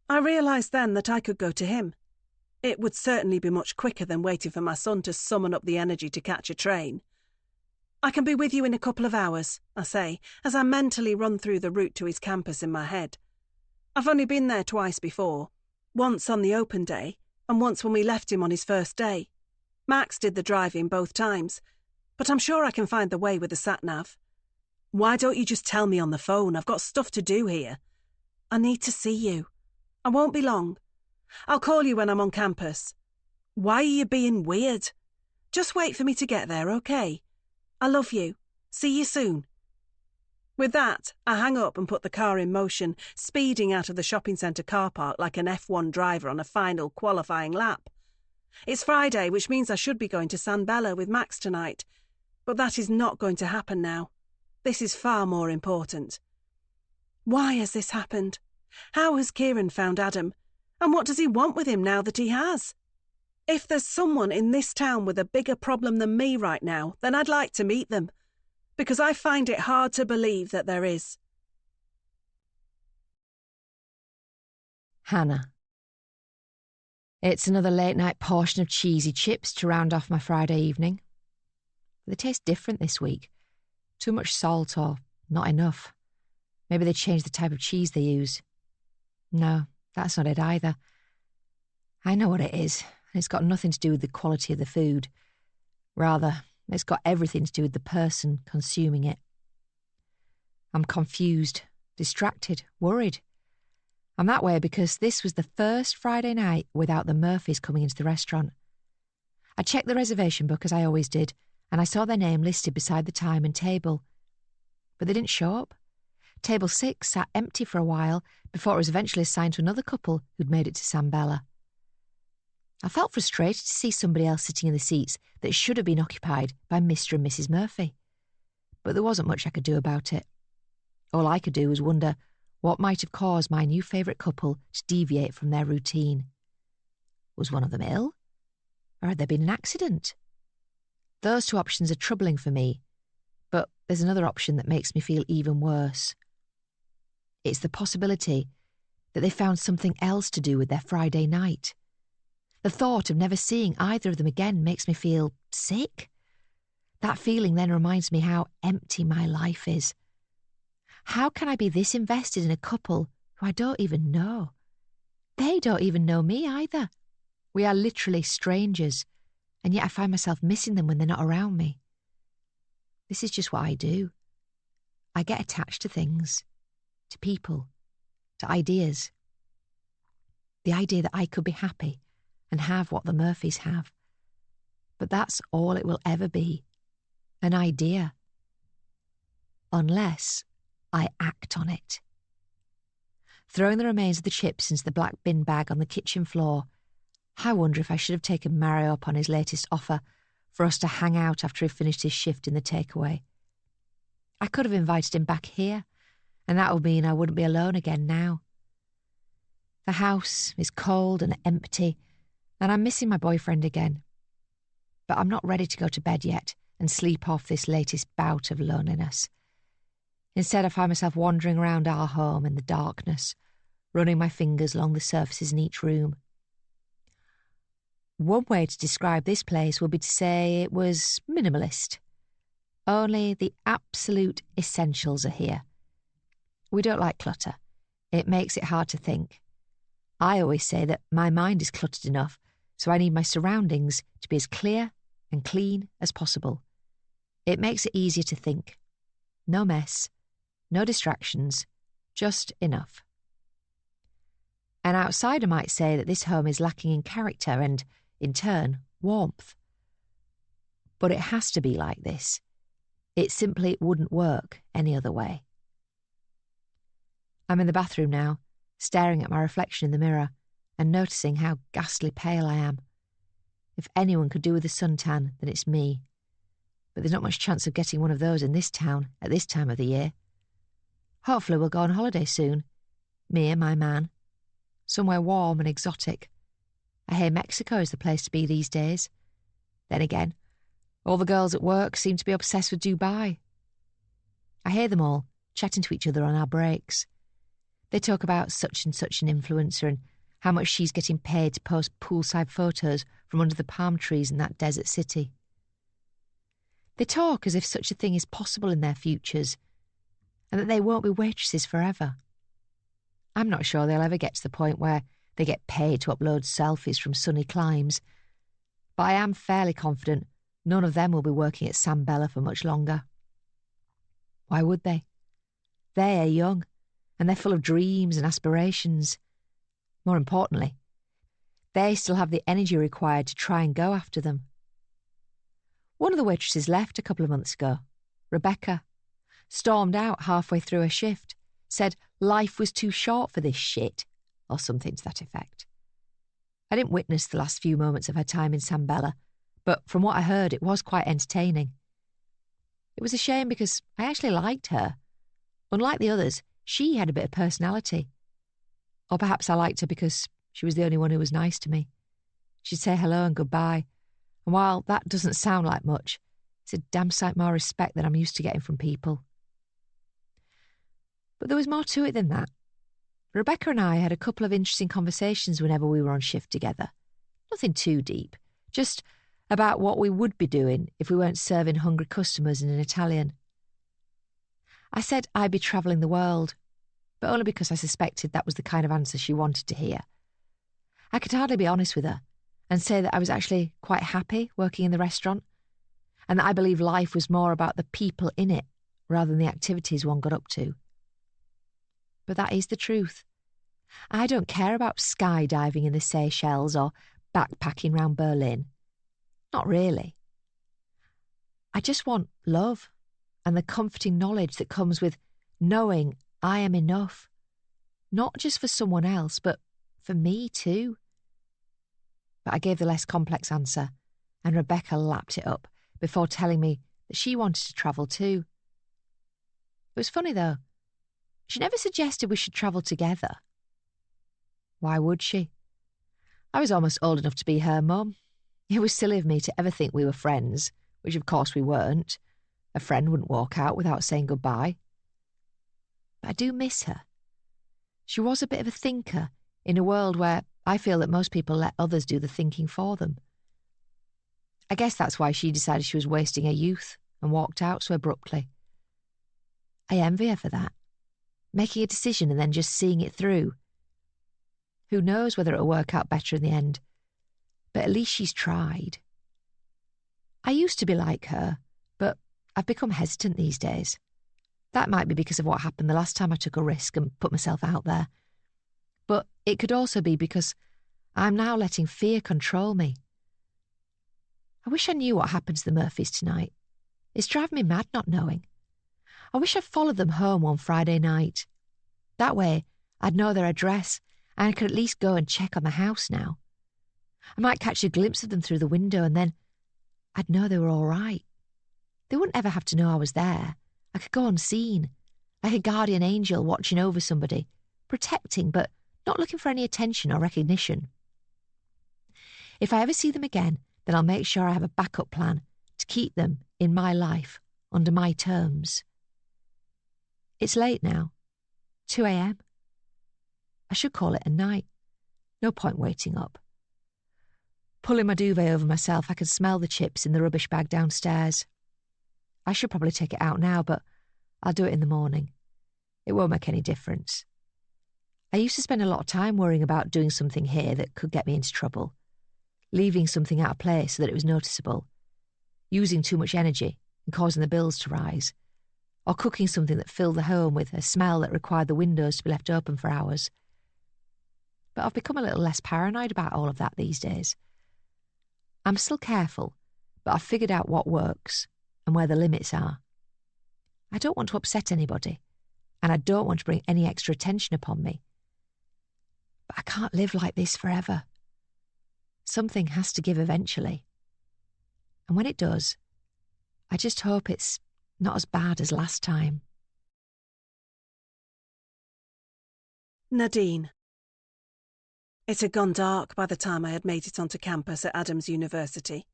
I realised then that I could go to him. It would certainly be much quicker than waiting for my son to summon up the energy to catch a train. "I can be with you in a couple of hours," I say, as I mentally run through the route to his campus in my head. I've only been there twice before, once on the open day, and once when we left him on his first day. Max did the driving both times, but I'm sure I can find the way with the sat-nav. "Why don't you just tell me on the phone? I've got stuff to do here." "I need to see you. I won't be long. I'll call you when I'm on campus." "Why are you being weird?" "Just wait for me to get there, okay? I love you. See you soon." With that, I hang up and put the car in motion, speeding out of the shopping centre car park like an F1 driver on a final qualifying lap. It's Friday, which means I should be going to San Bella with Max tonight, but that is not going to happen now. This is far more important. Why has this happened? How has Kieran found Adam? And what does he want with him now that he has? If there's someone in this town with a bigger problem than me right now, then I'd like to meet them, because I find it hard to believe that there is. Hannah. It's another late-night portion of cheesy chips to round off my Friday evening. They taste different this week. Too much salt or not enough. Maybe they changed the type of cheese they use. No, that's not it either. I know what it is, and it's got nothing to do with the quality of the food. Rather, it's got everything to do with the person consuming it. I'm confused, distracted, worried. I'm that way because this was the first Friday night without the Murphys coming into the restaurant. I checked the reservation book as I always did, and I saw their name listed beside the time and table. But they didn't show up. Table 6 sat empty for a while before it was eventually assigned to another couple who'd made it to San Bella. I felt frustrated to see somebody else sitting in the seats that should have been occupied by Mr. and Mrs. Murphy. But there wasn't much I could do about it. All I could do was wonder what might have caused my new favourite couple to deviate from their routine. Was one of them ill? Or had there been an accident? Those two options are troubling for me, but there's another option that makes me feel even worse. It's the possibility that they found something else to do with their Friday night. The thought of never seeing either of them again makes me feel sick. That feeling then reminds me how empty my life is. How can I be this invested in a couple who I don't even know? They don't even know me either. We are literally strangers, and yet I find myself missing them when they're not around me. This is just what I do. I get attached to things, to people, to ideas. The idea that I could be happy and have what the Murphys have. But that's all it will ever be, an idea. Unless I act on it. Throwing the remains of the chips into the black bin bag on the kitchen floor, I wonder if I should have taken Mario up on his latest offer for us to hang out after he finished his shift in the takeaway. I could have invited him back here, and that would mean I wouldn't be alone again now. The house is cold and empty, and I'm missing my boyfriend again. But I'm not ready to go to bed yet and sleep off this latest bout of loneliness. Instead, I find myself wandering around our home in the darkness, running my fingers along the surfaces in each room. One way to describe this place would be to say it was minimalist. Only the absolute essentials are here. We don't like clutter. It makes it hard to think. I always say that my mind is cluttered enough, so I need my surroundings to be as clear and clean as possible. It makes it easier to think. No mess, no distractions, just enough. An outsider might say that this home is lacking in character and, in turn, warmth. But it has to be like this. It simply wouldn't work any other way. I'm in the bathroom now, staring at my reflection in the mirror and noticing how ghastly pale I am. If anyone could do with a suntan, then it's me. But there's not much chance of getting one of those in this town at this time of the year. Hopefully we'll go on holiday soon, me and my man. Somewhere warm and exotic. I hear Mexico is the place to be these days. Then again, all the girls at work seem to be obsessed with Dubai. I hear them all chatting to each other on our breaks. They talk about such and such an influencer and how much she's getting paid to post poolside photos from under the palm trees in that desert city. They talk as if such a thing is possible in their futures and that they won't be waitresses forever. I'm not sure they'll ever get to the point where they get paid to upload selfies from sunny climes, but I am fairly confident none of them will be working at San Bella for much longer. Why would they? They are young, and they're full of dreams and aspirations. More importantly, they still have the energy required to try and go after them. One of the waitresses left a couple of months ago, Rebecca, stormed out halfway through her shift, said life was too short for this shit, or something to that effect. I didn't witness the last few moments of her time in San Bella, but from what I heard it was quite entertaining. It was a shame because I actually liked her. Unlike the others, she had a bit of personality. Or perhaps I liked her because she was the only one who was nice to me. She'd say hello and goodbye, and while that doesn't sound like much, it's a damn sight more respect than I'm used to getting from people. But there was more to it than that. Rebecca and I had a couple of interesting conversations whenever we were on shift together. Nothing too deep, just about what we would be doing if we weren't serving hungry customers in an Italian. I said I'd be travelling the world, but only because I suspected that was the kind of answer she wanted to hear. I could hardly be honest with her and say that I was actually quite happy working in the restaurant, and that I believed life was more about the people in it rather than the activities one got up to. But that is the truth. I don't care about skydiving in the Seychelles or backpacking round Berlin. Not really. I just want love and the comforting knowledge that comes with knowing I am enough, not just for someone else, but for me too. But I gave the less complex answer, and Rebecca lapped it up before telling me that she wanted to travel too. It was funny though. She never suggested we should travel together. Why would she? I was almost old enough to be her mum. It was silly of me to ever think we were friends, which of course we weren't. A friend wouldn't walk out without saying goodbye. But I do miss her. She was a bit of a thinker in a world where I feel that most people let others do the thinking for them. I guess that's why she decided she was wasting her youth and walked out so abruptly. I envy her for that, making a decision and then just seeing it through. Who knows whether it'll work out better in the end, but at least she's tried. I used to be like her, but I've become hesitant these days. That might be because of what happened the last time I took a risk and put myself out there. But it could also be because I'm now letting fear control me. I wish I knew what happened to the Murphys tonight. It's driving me mad not knowing. I wish I'd followed them home one Friday night. That way, I'd know their address and I could at least go and check on the house now. I might catch a glimpse of them through the window and then I'd know they were all right. They wouldn't ever have to know I was there. I could go unseen, like a guardian angel watching over somebody, protecting but not looking for any attention or recognition. If I ever see them again, then I'll make sure I have a backup plan to keep them in my life under my terms. It's late now, 2 a.m. I should call it a night. No point waiting up. Pulling my duvet over myself, I can smell the chips in the rubbish bag downstairs. I should probably take it out now, but I'll do it in the morning. It won't make any difference. I used to spend a lot of time worrying about doing something here that could get me into trouble, leaving something out of place so that it was noticeable, using too much energy and causing the bills to rise, or cooking something that filled the home with a smell that required the windows to be left open for hours. But I've become a little less paranoid about all of that these days. I'm still careful, but I've figured out what works and where the limits are. I don't want to upset anybody, and I don't want to bring any extra attention upon me. But I can't live like this forever. Something has to give eventually. And when it does, I just hope it's not as bad as last time. Nadine. It had gone dark by the time I had made it onto campus at Adams University.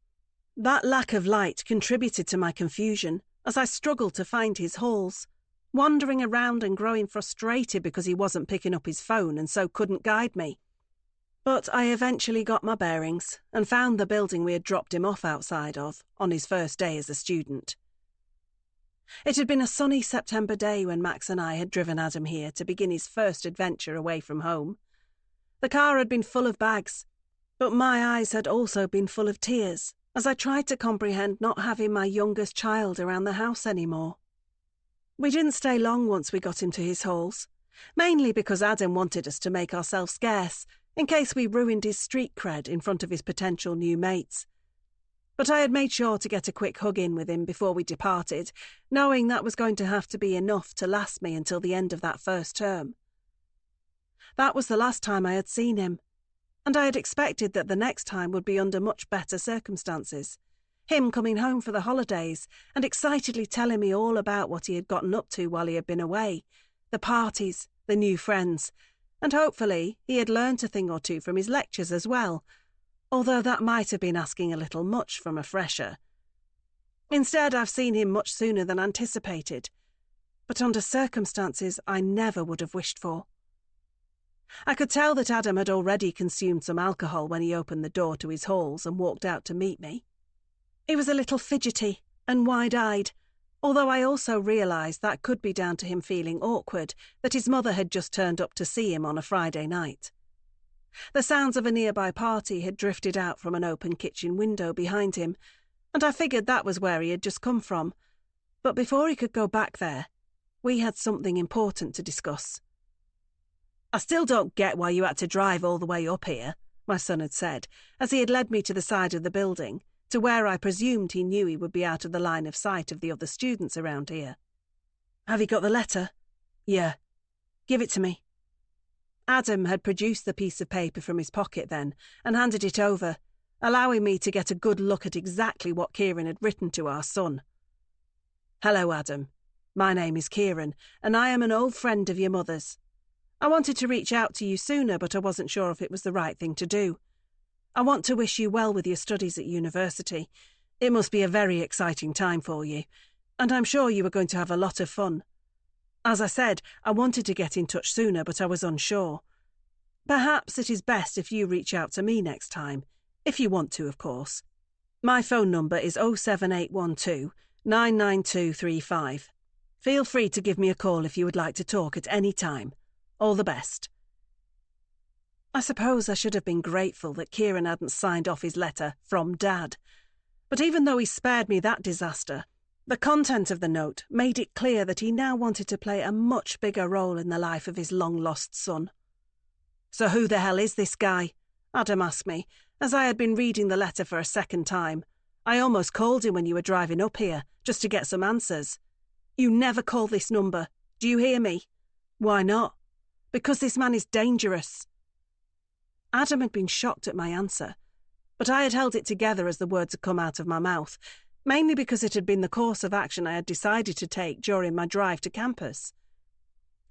That lack of light contributed to my confusion as I struggled to find his halls, wandering around and growing frustrated because he wasn't picking up his phone and so couldn't guide me. But I eventually got my bearings and found the building we had dropped him off outside of on his first day as a student. It had been a sunny September day when Max and I had driven Adam here to begin his first adventure away from home. The car had been full of bags, but my eyes had also been full of tears as I tried to comprehend not having my youngest child around the house anymore. We didn't stay long once we got him to his halls, mainly because Adam wanted us to make ourselves scarce in case we ruined his street cred in front of his potential new mates. But I had made sure to get a quick hug in with him before we departed, knowing that was going to have to be enough to last me until the end of that first term. That was the last time I had seen him, and I had expected that the next time would be under much better circumstances. Him coming home for the holidays and excitedly telling me all about what he had gotten up to while he had been away, the parties, the new friends, and hopefully he had learned a thing or two from his lectures as well, although that might have been asking a little much from a fresher. Instead, I've seen him much sooner than anticipated, but under circumstances I never would have wished for. I could tell that Adam had already consumed some alcohol when he opened the door to his halls and walked out to meet me. He was a little fidgety and wide-eyed, although I also realised that could be down to him feeling awkward that his mother had just turned up to see him on a Friday night. The sounds of a nearby party had drifted out from an open kitchen window behind him, and I figured that was where he had just come from. But before he could go back there, we had something important to discuss. "I still don't get why you had to drive all the way up here," my son had said, as he had led me to the side of the building, to where I presumed he knew he would be out of the line of sight of the other students around here. "Have you got the letter?" "Yeah." "Give it to me." Adam had produced the piece of paper from his pocket then and handed it over, allowing me to get a good look at exactly what Kieran had written to our son. "Hello, Adam. My name is Kieran, and I am an old friend of your mother's. I wanted to reach out to you sooner, but I wasn't sure if it was the right thing to do. I want to wish you well with your studies at university. It must be a very exciting time for you, and I'm sure you are going to have a lot of fun. As I said, I wanted to get in touch sooner, but I was unsure. Perhaps it is best if you reach out to me next time, if you want to, of course. My phone number is 07812 99235. Feel free to give me a call if you would like to talk at any time. All the best." I suppose I should have been grateful that Kieran hadn't signed off his letter from Dad. But even though he spared me that disaster, the content of the note made it clear that he now wanted to play a much bigger role in the life of his long-lost son. "So who the hell is this guy?" Adam asked me, as I had been reading the letter for a second time. "I almost called him when you were driving up here, just to get some answers. You never call this number. Do you hear me?" "Why not?" "Because this man is dangerous." Adam had been shocked at my answer, but I had held it together as the words had come out of my mouth, mainly because it had been the course of action I had decided to take during my drive to campus.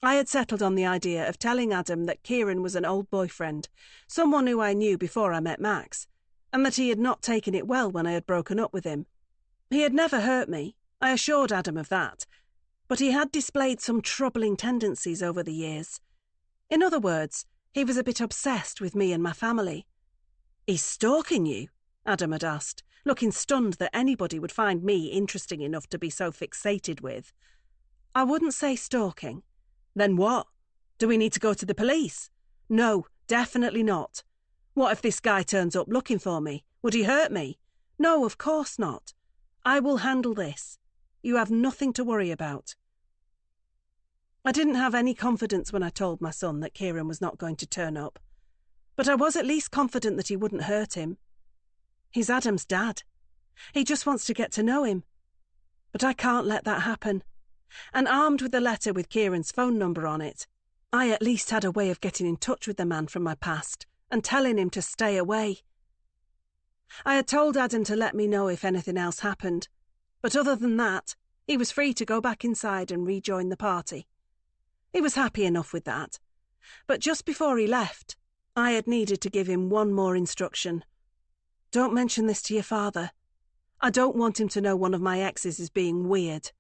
I had settled on the idea of telling Adam that Kieran was an old boyfriend, someone who I knew before I met Max, and that he had not taken it well when I had broken up with him. He had never hurt me, I assured Adam of that, but he had displayed some troubling tendencies over the years. In other words, he was a bit obsessed with me and my family. "He's stalking you?" Adam had asked, looking stunned that anybody would find me interesting enough to be so fixated with. "I wouldn't say stalking." "Then what? Do we need to go to the police?" "No, definitely not. What if this guy turns up looking for me? Would he hurt me?" "No, of course not. I will handle this. You have nothing to worry about." I didn't have any confidence when I told my son that Kieran was not going to turn up, but I was at least confident that he wouldn't hurt him. He's Adam's dad. He just wants to get to know him. But I can't let that happen. And armed with a letter with Kieran's phone number on it, I at least had a way of getting in touch with the man from my past and telling him to stay away. I had told Adam to let me know if anything else happened, but other than that, he was free to go back inside and rejoin the party. He was happy enough with that, but just before he left, I had needed to give him one more instruction. "Don't mention this to your father. I don't want him to know one of my exes is being weird."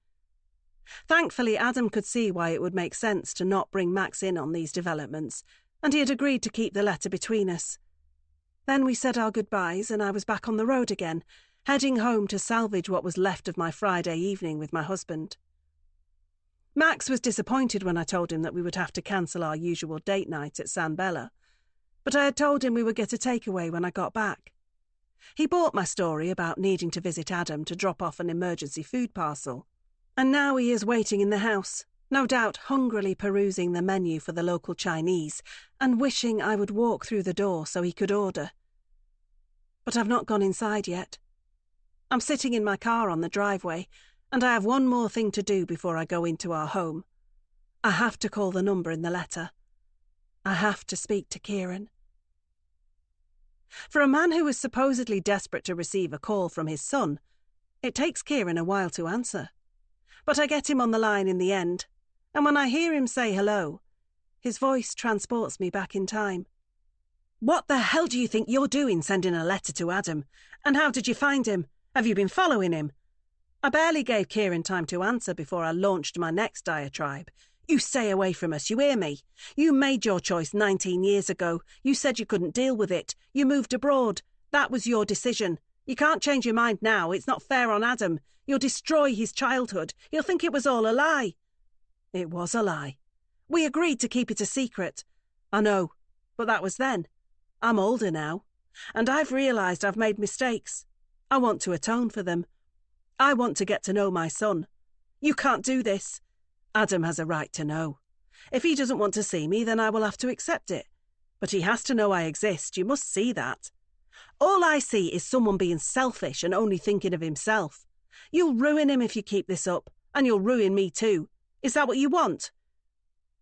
Thankfully, Adam could see why it would make sense to not bring Max in on these developments, and he had agreed to keep the letter between us. Then we said our goodbyes, and I was back on the road again, heading home to salvage what was left of my Friday evening with my husband. Max was disappointed when I told him that we would have to cancel our usual date night at San Bella, but I had told him we would get a takeaway when I got back. He bought my story about needing to visit Adam to drop off an emergency food parcel, and now he is waiting in the house, no doubt hungrily perusing the menu for the local Chinese and wishing I would walk through the door so he could order. But I've not gone inside yet. I'm sitting in my car on the driveway, and I have one more thing to do before I go into our home. I have to call the number in the letter. I have to speak to Kieran. For a man who was supposedly desperate to receive a call from his son, it takes Kieran a while to answer. But I get him on the line in the end, and when I hear him say hello, his voice transports me back in time. "What the hell do you think you're doing sending a letter to Adam? And how did you find him? Have you been following him?" I barely gave Kieran time to answer before I launched my next diatribe. "You stay away from us, you hear me? You made your choice 19 years ago. You said you couldn't deal with it. You moved abroad. That was your decision. You can't change your mind now. It's not fair on Adam. You'll destroy his childhood. He'll think it was all a lie. It was a lie. We agreed to keep it a secret. I know, but that was then. I'm older now, and I've realised I've made mistakes. I want to atone for them. I want to get to know my son. You can't do this. Adam has a right to know. If he doesn't want to see me, then I will have to accept it. But he has to know I exist. You must see that. All I see is someone being selfish and only thinking of himself. You'll ruin him if you keep this up, and you'll ruin me too. Is that what you want?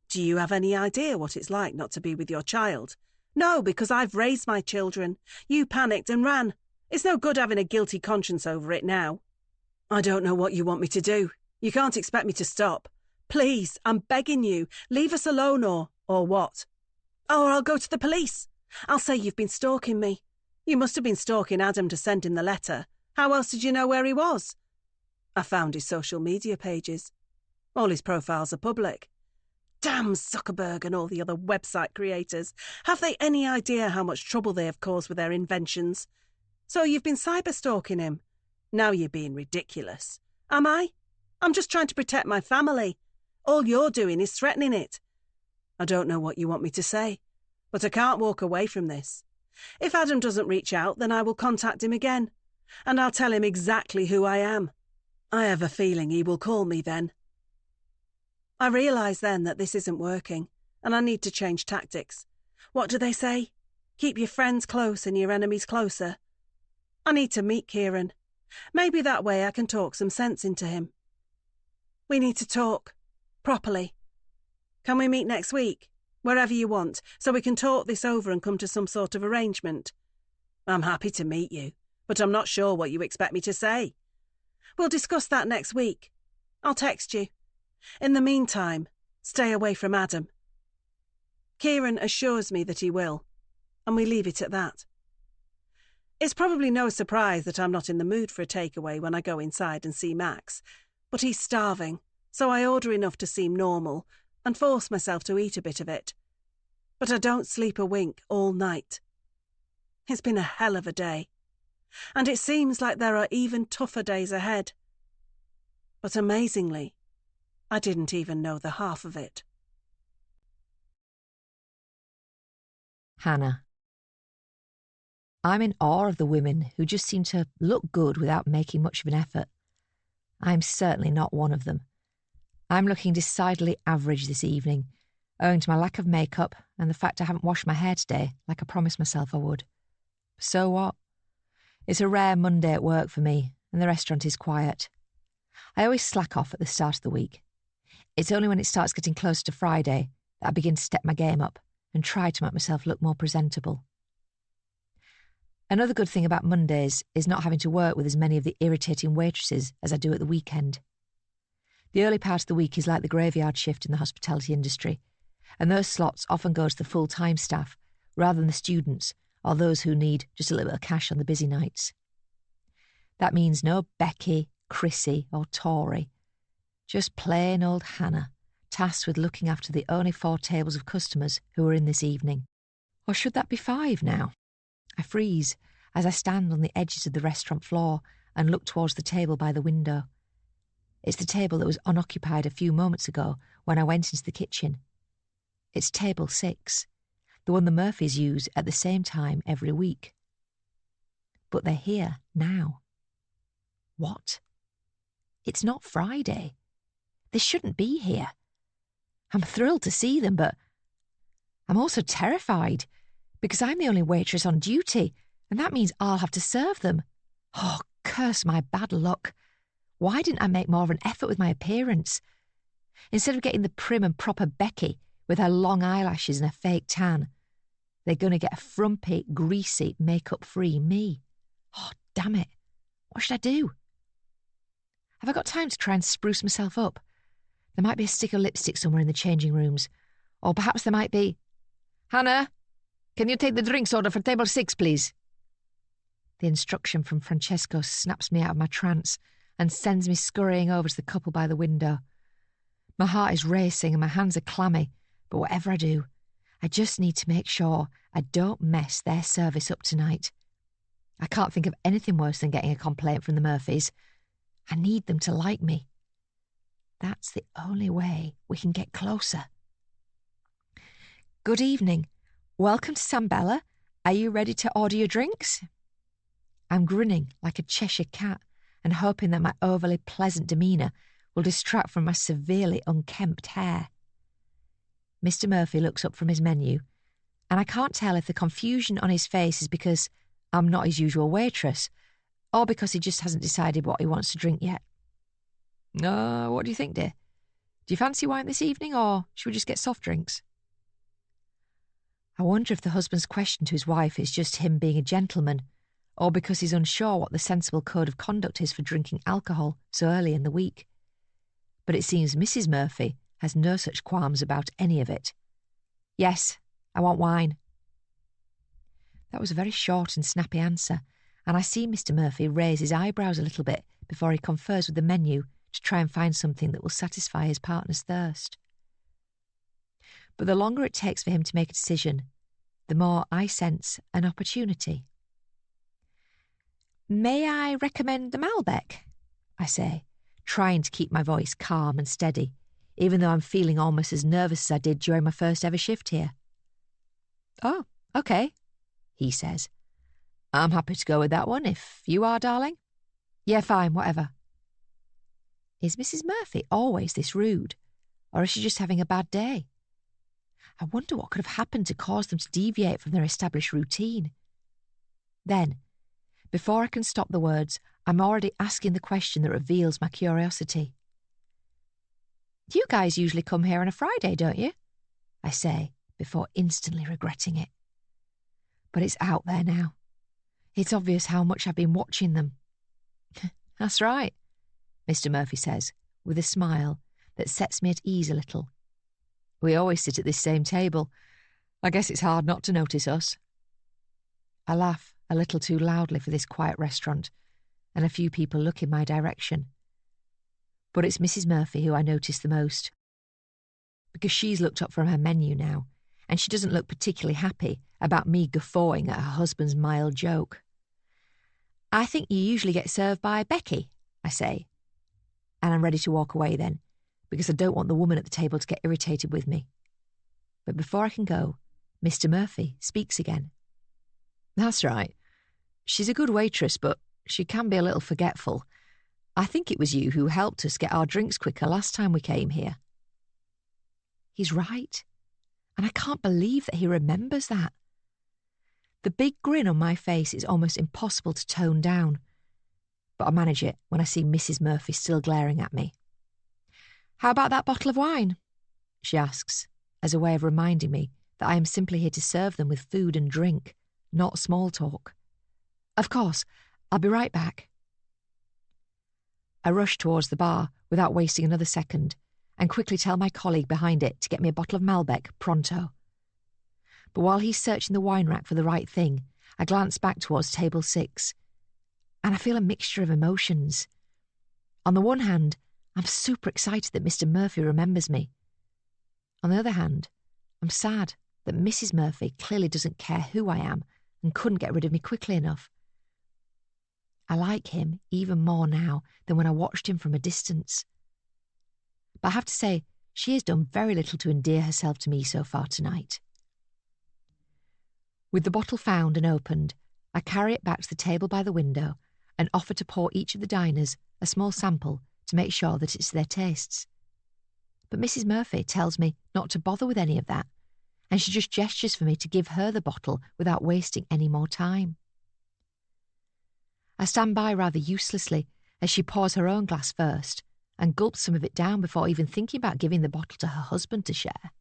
Do you have any idea what it's like not to be with your child? No, because I've raised my children. You panicked and ran. It's no good having a guilty conscience over it now. I don't know what you want me to do. You can't expect me to stop. Please, I'm begging you, leave us alone or what? Or I'll go to the police. I'll say you've been stalking me. You must have been stalking Adam to send him the letter. How else did you know where he was? I found his social media pages. All his profiles are public. Damn Zuckerberg and all the other website creators. Have they any idea how much trouble they have caused with their inventions? So you've been cyber-stalking him. Now you're being ridiculous. Am I? I'm just trying to protect my family. All you're doing is threatening it. I don't know what you want me to say, but I can't walk away from this. If Adam doesn't reach out, then I will contact him again, and I'll tell him exactly who I am. I have a feeling he will call me then. I realise then that this isn't working, and I need to change tactics. What do they say? Keep your friends close and your enemies closer. I need to meet Kieran. Maybe that way I can talk some sense into him. We need to talk. Properly. Can we meet next week? Wherever you want, so we can talk this over and come to some sort of arrangement. I'm happy to meet you, but I'm not sure what you expect me to say. We'll discuss that next week. I'll text you. In the meantime, stay away from Adam. Kieran assures me that he will, and we leave it at that. It's probably no surprise that I'm not in the mood for a takeaway when I go inside and see Max, but he's starving, so I order enough to seem normal and force myself to eat a bit of it. But I don't sleep a wink all night. It's been a hell of a day, and it seems like there are even tougher days ahead. But amazingly, I didn't even know the half of it. Hannah. I'm in awe of the women who just seem to look good without making much of an effort. I'm certainly not one of them. I'm looking decidedly average this evening, owing to my lack of makeup and the fact I haven't washed my hair today like I promised myself I would. So what? It's a rare Monday at work for me, and the restaurant is quiet. I always slack off at the start of the week. It's only when it starts getting close to Friday that I begin to step my game up and try to make myself look more presentable. Another good thing about Mondays is not having to work with as many of the irritating waitresses as I do at the weekend. The early part of the week is like the graveyard shift in the hospitality industry, and those slots often go to the full-time staff rather than the students or those who need just a little bit of cash on the busy nights. That means no Becky, Chrissy or Tori, just plain old Hannah, tasked with looking after the only 4 tables of customers who are in this evening. Or should that be 5 now? I freeze as I stand on the edges of the restaurant floor and look towards the table by the window. It's the table that was unoccupied a few moments ago when I went into the kitchen. It's table 6, the one the Murphys use at the same time every week. But they're here now. What? It's not Friday. They shouldn't be here. I'm thrilled to see them, but I'm also terrified because I'm the only waitress on duty, and that means I'll have to serve them. Oh, curse my bad luck. Why didn't I make more of an effort with my appearance? Instead of getting the prim and proper Becky with her long eyelashes and a fake tan, they're going to get a frumpy, greasy, makeup-free me. Oh, damn it. What should I do? Have I got time to try and spruce myself up? There might be a stick of lipstick somewhere in the changing rooms. Or perhaps there might be... Hannah, can you take the drinks order for table 6, please? The instruction from Francesco snaps me out of my trance and sends me scurrying over to the couple by the window. My heart is racing and my hands are clammy, but whatever I do, I just need to make sure I don't mess their service up tonight. I can't think of anything worse than getting a complaint from the Murphys. I need them to like me. That's the only way we can get closer. Good evening. Welcome to San Bella. Are you ready to order your drinks? I'm grinning like a Cheshire cat and hoping that my overly pleasant demeanour will distract from my severely unkempt hair. Mr. Murphy looks up from his menu, and I can't tell if the confusion on his face is because I'm not his usual waitress, or because he just hasn't decided what he wants to drink yet. What do you think, dear? Do you fancy wine this evening, or should we just get soft drinks? I wonder if the husband's question to his wife is just him being a gentleman, or because he's unsure what the sensible code of conduct is for drinking alcohol so early in the week. But it seems Mrs. Murphy has no such qualms about any of it. Yes, I want wine. That was a very short and snappy answer, and I see Mr. Murphy raise his eyebrows a little bit before he confers with the menu to try and find something that will satisfy his partner's thirst. But the longer it takes for him to make a decision, the more I sense an opportunity. May I recommend the Malbec? I say, trying to keep my voice calm and steady, even though I'm feeling almost as nervous as I did during my first ever shift here. Oh, okay, he says. I'm happy to go with that one, if you are, darling. Yeah, fine, whatever. Is Mrs. Murphy always this rude, or is she just having a bad day? I wonder what could have happened to cause them to deviate from their established routine. Then, before I can stop the words, I'm already asking the question that reveals my curiosity. You guys usually come here on a Friday, don't you? I say, before instantly regretting it. But it's out there now. It's obvious how much I've been watching them. That's right, Mr. Murphy says, with a smile that sets me at ease a little. We always sit at this same table. I guess it's hard not to notice us. I laugh a little too loudly for this quiet restaurant, and a few people look in my direction. But it's Mrs. Murphy who I notice the most, because she's looked up from her menu now, and she doesn't look particularly happy about me guffawing at her husband's mild joke. I think you usually get served by Becky, I say, and I'm ready to walk away then, because I don't want the woman at the table to get irritated with me. But before I can go, Mr. Murphy speaks again. That's right. She's a good waitress, but she can be a little forgetful. I think it was you who helped us get our drinks quicker last time we came here. He's right, and I can't believe that he remembers that. The big grin on my face is almost impossible to tone down, but I manage it when I see Mrs. Murphy still glaring at me. How about that bottle of wine? She asks, as a way of reminding me that I am simply here to serve them with food and drink, not small talk. Of course, I'll be right back. I rush towards the bar without wasting another second and quickly tell my colleague behind it to get me a bottle of Malbec pronto. But while he's searching the wine rack for the right thing, I glance back towards table 6, and I feel a mixture of emotions. On the one hand, I'm super excited that Mr. Murphy remembers me. On the other hand, I'm sad that Mrs. Murphy clearly doesn't care who I am and couldn't get rid of me quickly enough. I like him even more now than when I watched him from a distance. But I have to say, she has done very little to endear herself to me so far tonight. With the bottle found and opened, I carry it back to the table by the window and offer to pour each of the diners a small sample to make sure that it's to their tastes. But Mrs. Murphy tells me not to bother with any of that, and she just gestures for me to give her the bottle without wasting any more time. I stand by rather uselessly as she pours her own glass first and gulps some of it down before even thinking about giving the bottle to her husband to share.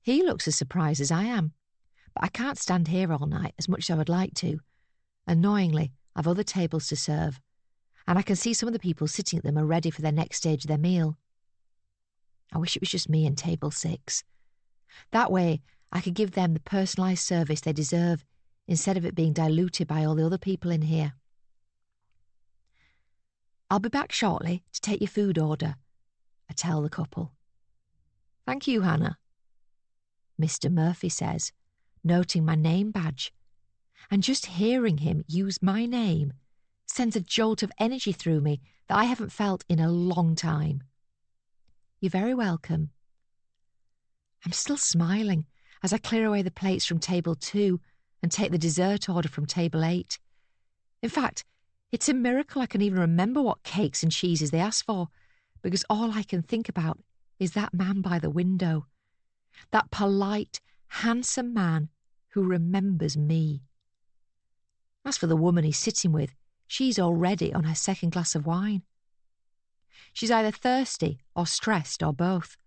He looks as surprised as I am, but I can't stand here all night as much as I would like to. Annoyingly, I've other tables to serve, and I can see some of the people sitting at them are ready for their next stage of their meal. I wish it was just me and table 6. That way, I could give them the personalised service they deserve instead of it being diluted by all the other people in here. I'll be back shortly to take your food order, I tell the couple. Thank you, Hannah, Mr. Murphy says, noting my name badge, And just hearing him use my name sends a jolt of energy through me that I haven't felt in a long time. You're very welcome. I'm still smiling as I clear away the plates from table 2 and take the dessert order from table 8. In fact, it's a miracle I can even remember what cakes and cheeses they asked for, because all I can think about is that man by the window. That polite, handsome man who remembers me. As for the woman he's sitting with, she's already on her second glass of wine. She's either thirsty or stressed or both.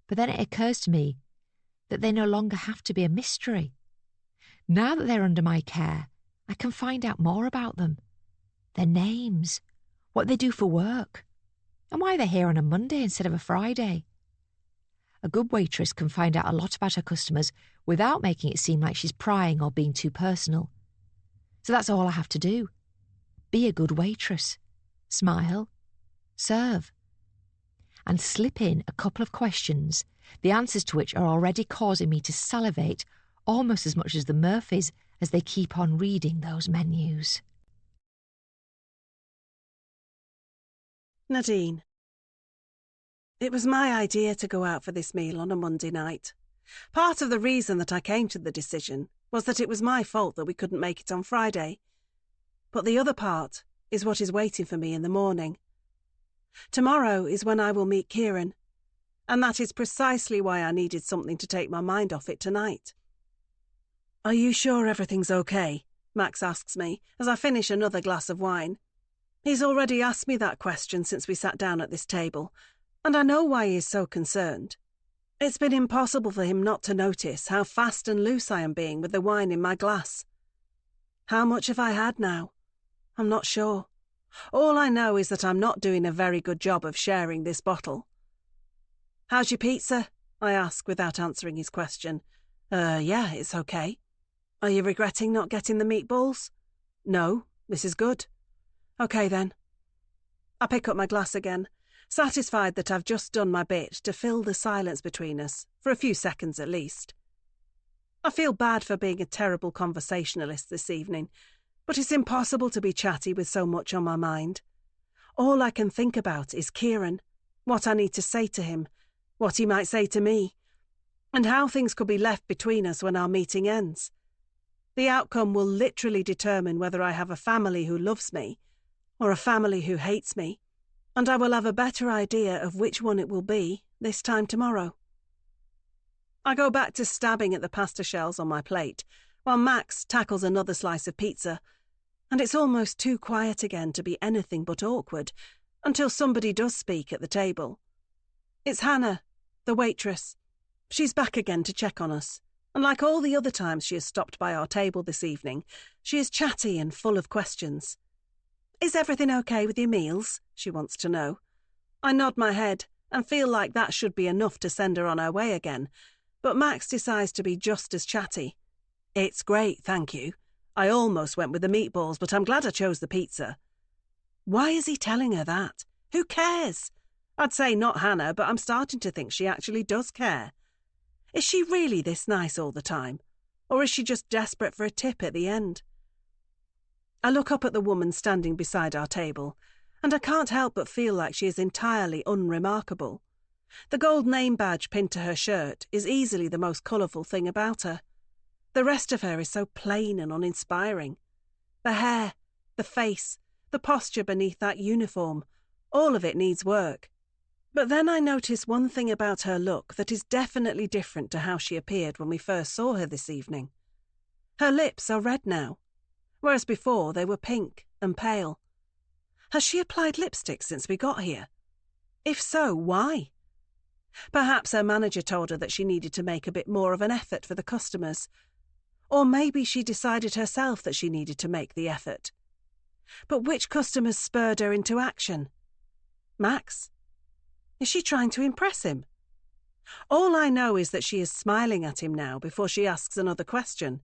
But then it occurs to me that they no longer have to be a mystery. Now that they're under my care, I can find out more about them. Their names, what they do for work, and why they're here on a Monday instead of a Friday. A good waitress can find out a lot about her customers without making it seem like she's prying or being too personal. So that's all I have to do. Be a good waitress. Smile. Serve. And slip in a couple of questions, the answers to which are already causing me to salivate almost as much as the Murphys as they keep on reading those menus. Nadine. It was my idea to go out for this meal on a Monday night. Part of the reason that I came to the decision was that it was my fault that we couldn't make it on Friday. But the other part is what is waiting for me in the morning. Tomorrow is when I will meet Kieran, and that is precisely why I needed something to take my mind off it tonight. "Are you sure everything's okay?" Max asks me as I finish another glass of wine. He's already asked me that question since we sat down at this table, and I know why he is so concerned. It's been impossible for him not to notice how fast and loose I am being with the wine in my glass. How much have I had now? I'm not sure. All I know is that I'm not doing a very good job of sharing this bottle. "How's your pizza?" I ask without answering his question. Yeah, it's okay." "Are you regretting not getting the meatballs?" "No, this is good." "Okay then." I pick up my glass again, satisfied that I've just done my bit to fill the silence between us, for a few seconds at least. I feel bad for being a terrible conversationalist this evening, but it's impossible to be chatty with so much on my mind. All I can think about is Kieran, what I need to say to him, what he might say to me, and how things could be left between us when our meeting ends. The outcome will literally determine whether I have a family who loves me or a family who hates me, and I will have a better idea of which one it will be this time tomorrow. I go back to stabbing at the pasta shells on my plate, while Max tackles another slice of pizza, and it's almost too quiet again to be anything but awkward, until somebody does speak at the table. It's Hannah, the waitress. She's back again to check on us, and like all the other times she has stopped by our table this evening, she is chatty and full of questions. "Is everything okay with your meals?" she wants to know. I nod my head and feel like that should be enough to send her on her way again, but Max decides to be just as chatty. "It's great, thank you. I almost went with the meatballs, but I'm glad I chose the pizza." Why is he telling her that? Who cares? I'd say not Hannah, but I'm starting to think she actually does care. Is she really this nice all the time? Or is she just desperate for a tip at the end? I look up at the woman standing beside our table, and I can't help but feel like she is entirely unremarkable. The gold name badge pinned to her shirt is easily the most colourful thing about her. The rest of her is so plain and uninspiring. The hair, the face, the posture beneath that uniform, all of it needs work. But then I notice one thing about her look that is definitely different to how she appeared when we first saw her this evening. Her lips are red now, whereas before they were pink and pale. Has she applied lipstick since we got here? If so, why? Perhaps her manager told her that she needed to make a bit more of an effort for the customers. Or maybe she decided herself that she needed to make the effort. But which customers spurred her into action? Max? Is she trying to impress him? All I know is that she is smiling at him now before she asks another question.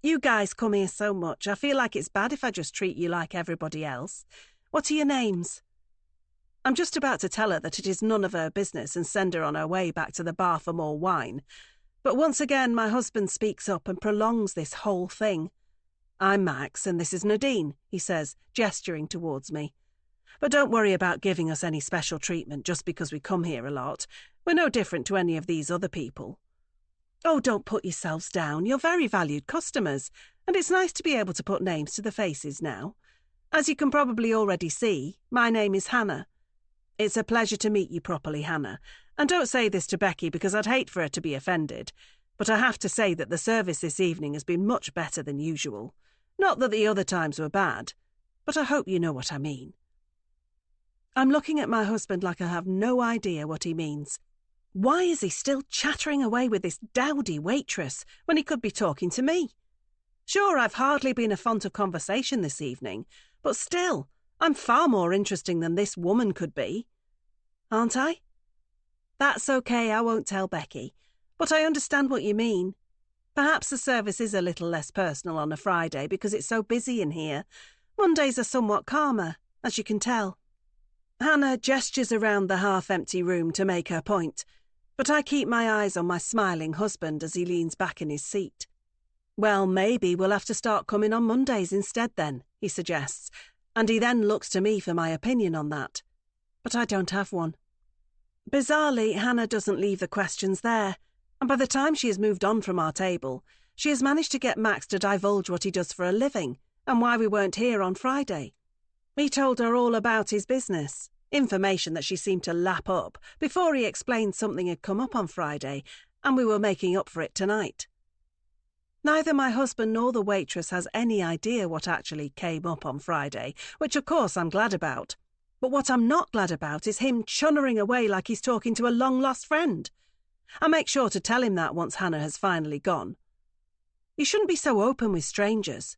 "You guys come here so much, I feel like it's bad if I just treat you like everybody else. What are your names?" I'm just about to tell her that it is none of her business and send her on her way back to the bar for more wine, But once again my husband speaks up and prolongs this whole thing. "I'm Max and this is Nadine," he says, gesturing towards me. "But don't worry about giving us any special treatment just because we come here a lot. We're no different to any of these other people." "Oh, don't put yourselves down. You're very valued customers, and it's nice to be able to put names to the faces now. As you can probably already see, my name is Hannah. It's a pleasure to meet you properly, Hannah. And don't say this to Becky because I'd hate for her to be offended, but I have to say that the service this evening has been much better than usual. Not that the other times were bad, but I hope you know what I mean." I'm looking at my husband like I have no idea what he means. Why is he still chattering away with this dowdy waitress when he could be talking to me? Sure, I've hardly been a font of conversation this evening, but still, I'm far more interesting than this woman could be. Aren't I? That's okay, I won't tell Becky, but I understand what you mean. Perhaps the service is a little less personal on a Friday because it's so busy in here. Mondays are somewhat calmer, as you can tell. Hannah gestures around the half-empty room to make her point, but I keep my eyes on my smiling husband as he leans back in his seat. "Well, maybe we'll have to start coming on Mondays instead then," he suggests, and he then looks to me for my opinion on that. But I don't have one. Bizarrely, Hannah doesn't leave the questions there, and by the time she has moved on from our table, she has managed to get Max to divulge what he does for a living and why we weren't here on Friday. He told her all about his business, information that she seemed to lap up before he explained something had come up on Friday and we were making up for it tonight. Neither my husband nor the waitress has any idea what actually came up on Friday, which of course I'm glad about. But what I'm not glad about is him chunnering away like he's talking to a long-lost friend. I make sure to tell him that once Hannah has finally gone. You shouldn't be so open with strangers.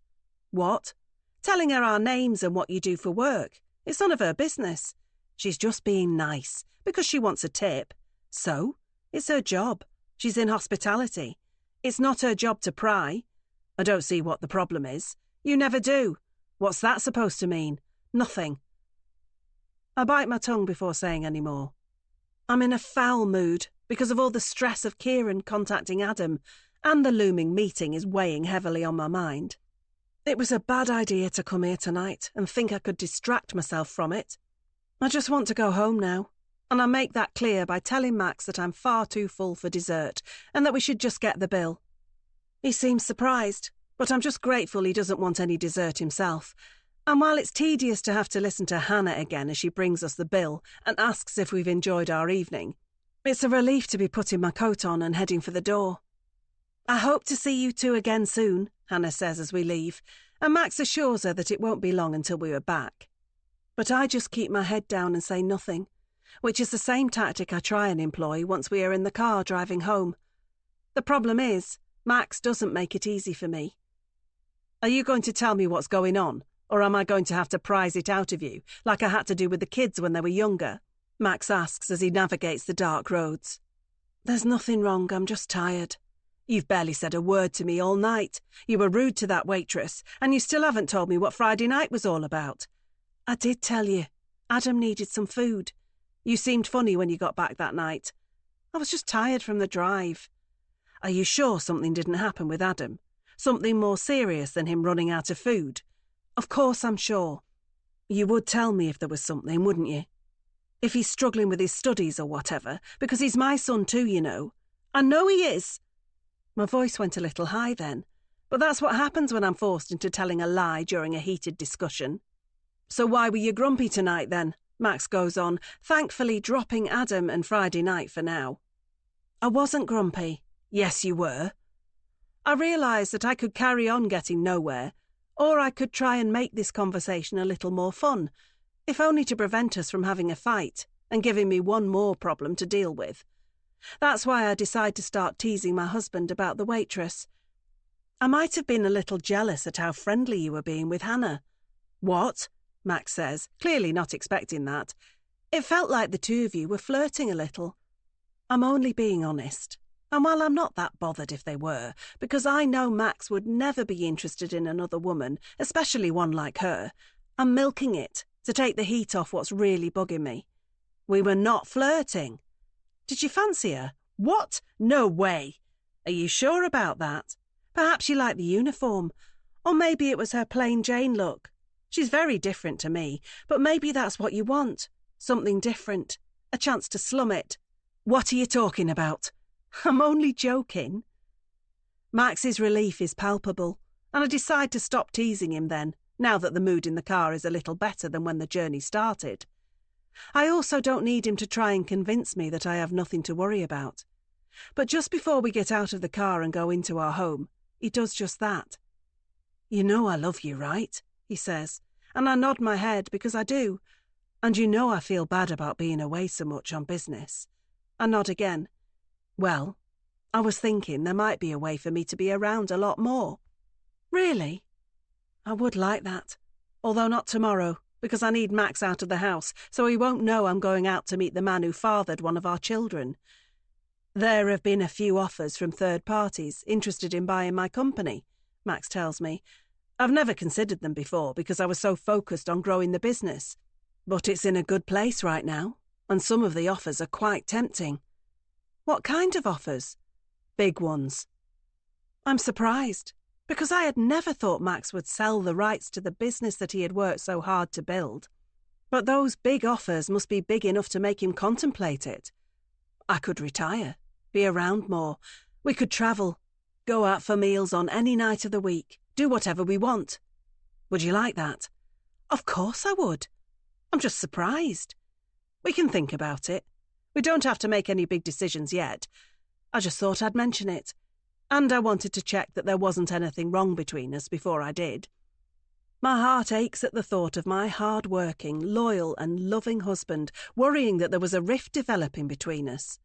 What? Telling her our names and what you do for work. It's none of her business. She's just being nice, because she wants a tip. So? It's her job. She's in hospitality. It's not her job to pry. I don't see what the problem is. You never do. What's that supposed to mean? Nothing. I bite my tongue before saying any more. I'm in a foul mood because of all the stress of Kieran contacting Adam, and the looming meeting is weighing heavily on my mind. It was a bad idea to come here tonight and think I could distract myself from it. I just want to go home now, and I make that clear by telling Max that I'm far too full for dessert and that we should just get the bill. He seems surprised, but I'm just grateful he doesn't want any dessert himself. And while it's tedious to have to listen to Hannah again as she brings us the bill and asks if we've enjoyed our evening, it's a relief to be putting my coat on and heading for the door. "I hope to see you two again soon," Hannah says as we leave, and Max assures her that it won't be long until we are back. But I just keep my head down and say nothing, which is the same tactic I try and employ once we are in the car driving home. The problem is, Max doesn't make it easy for me. "Are you going to tell me what's going on? Or am I going to have to prise it out of you, like I had to do with the kids when they were younger?" Max asks as he navigates the dark roads. "There's nothing wrong, I'm just tired. You've barely said a word to me all night. You were rude to that waitress, and you still haven't told me what Friday night was all about." "I did tell you. Adam needed some food. You seemed funny when you got back that night. I was just tired from the drive." "Are you sure something didn't happen with Adam? Something more serious than him running out of food?" "Of course I'm sure." "You would tell me if there was something, wouldn't you? If he's struggling with his studies or whatever, because he's my son too, you know." "I know he is." My voice went a little high then, but that's what happens when I'm forced into telling a lie during a heated discussion. "So why were you grumpy tonight then?" Max goes on, thankfully dropping Adam and Friday night for now. "I wasn't grumpy." "Yes, you were." I realised that I could carry on getting nowhere, or I could try and make this conversation a little more fun, if only to prevent us from having a fight and giving me one more problem to deal with. That's why I decide to start teasing my husband about the waitress. "I might have been a little jealous at how friendly you were being with Hannah." "What?" Max says, clearly not expecting that. "It felt like the two of you were flirting a little." "I'm only being honest. And while I'm not that bothered if they were, because I know Max would never be interested in another woman, especially one like her, I'm milking it to take the heat off what's really bugging me. We were not flirting." "Did you fancy her?" "What? No way." Are you sure about that? Perhaps you like the uniform. Or maybe it was her plain Jane look. She's very different to me, but maybe that's what you want. Something different. A chance to slum it. What are you talking about? I'm only joking. Max's relief is palpable, and I decide to stop teasing him then, now that the mood in the car is a little better than when the journey started. I also don't need him to try and convince me that I have nothing to worry about. But just before we get out of the car and go into our home, he does just that. You know I love you, right? He says, and I nod my head because I do. And you know I feel bad about being away so much on business. I nod again. Well, I was thinking there might be a way for me to be around a lot more. Really? I would like that. Although not tomorrow, because I need Max out of the house, so he won't know I'm going out to meet the man who fathered one of our children. There have been a few offers from third parties interested in buying my company, Max tells me. I've never considered them before because I was so focused on growing the business. But it's in a good place right now, and some of the offers are quite tempting. What kind of offers? Big ones. I'm surprised, because I had never thought Max would sell the rights to the business that he had worked so hard to build. But those big offers must be big enough to make him contemplate it. I could retire, be around more. We could travel, go out for meals on any night of the week, do whatever we want. Would you like that? Of course I would. I'm just surprised. We can think about it. We don't have to make any big decisions yet. I just thought I'd mention it. And I wanted to check that there wasn't anything wrong between us before I did. My heart aches at the thought of my hard-working, loyal and loving husband worrying that there was a rift developing between us.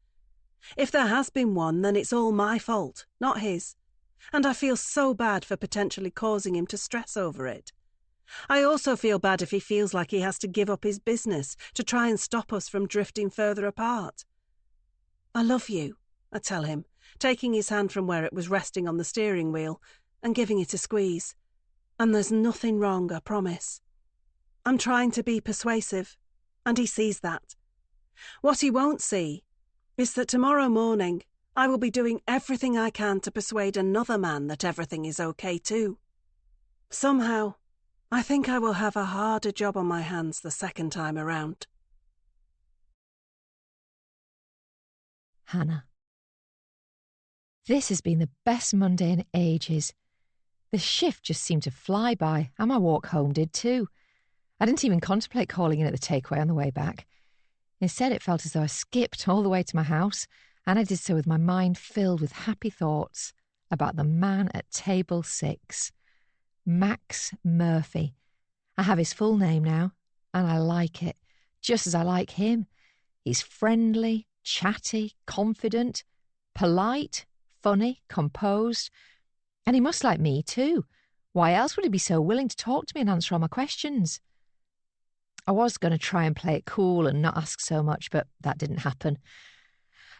If there has been one, then it's all my fault, not his. And I feel so bad for potentially causing him to stress over it. I also feel bad if he feels like he has to give up his business to try and stop us from drifting further apart. I love you, I tell him, taking his hand from where it was resting on the steering wheel and giving it a squeeze. And there's nothing wrong, I promise. I'm trying to be persuasive, and he sees that. What he won't see is that tomorrow morning I will be doing everything I can to persuade another man that everything is okay too. Somehow, I think I will have a harder job on my hands the second time around. Hannah. This has been the best Monday in ages. The shift just seemed to fly by, and my walk home did too. I didn't even contemplate calling in at the takeaway on the way back. Instead, it felt as though I skipped all the way to my house, and I did so with my mind filled with happy thoughts about the man at table 6. Max Murphy. I have his full name now, and I like it, just as I like him. He's friendly, chatty, confident, polite, funny, composed, and he must like me too. Why else would he be so willing to talk to me and answer all my questions? I was going to try and play it cool and not ask so much, but that didn't happen.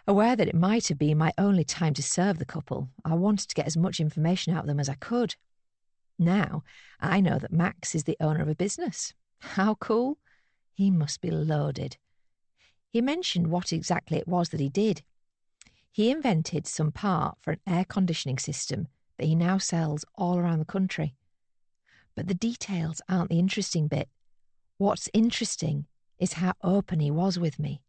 Aware that it might have been my only time to serve the couple, I wanted to get as much information out of them as I could. Now, I know that Max is the owner of a business. How cool? He must be loaded. He mentioned what exactly it was that he did. He invented some part for an air conditioning system that he now sells all around the country. But the details aren't the interesting bit. What's interesting is how open he was with me.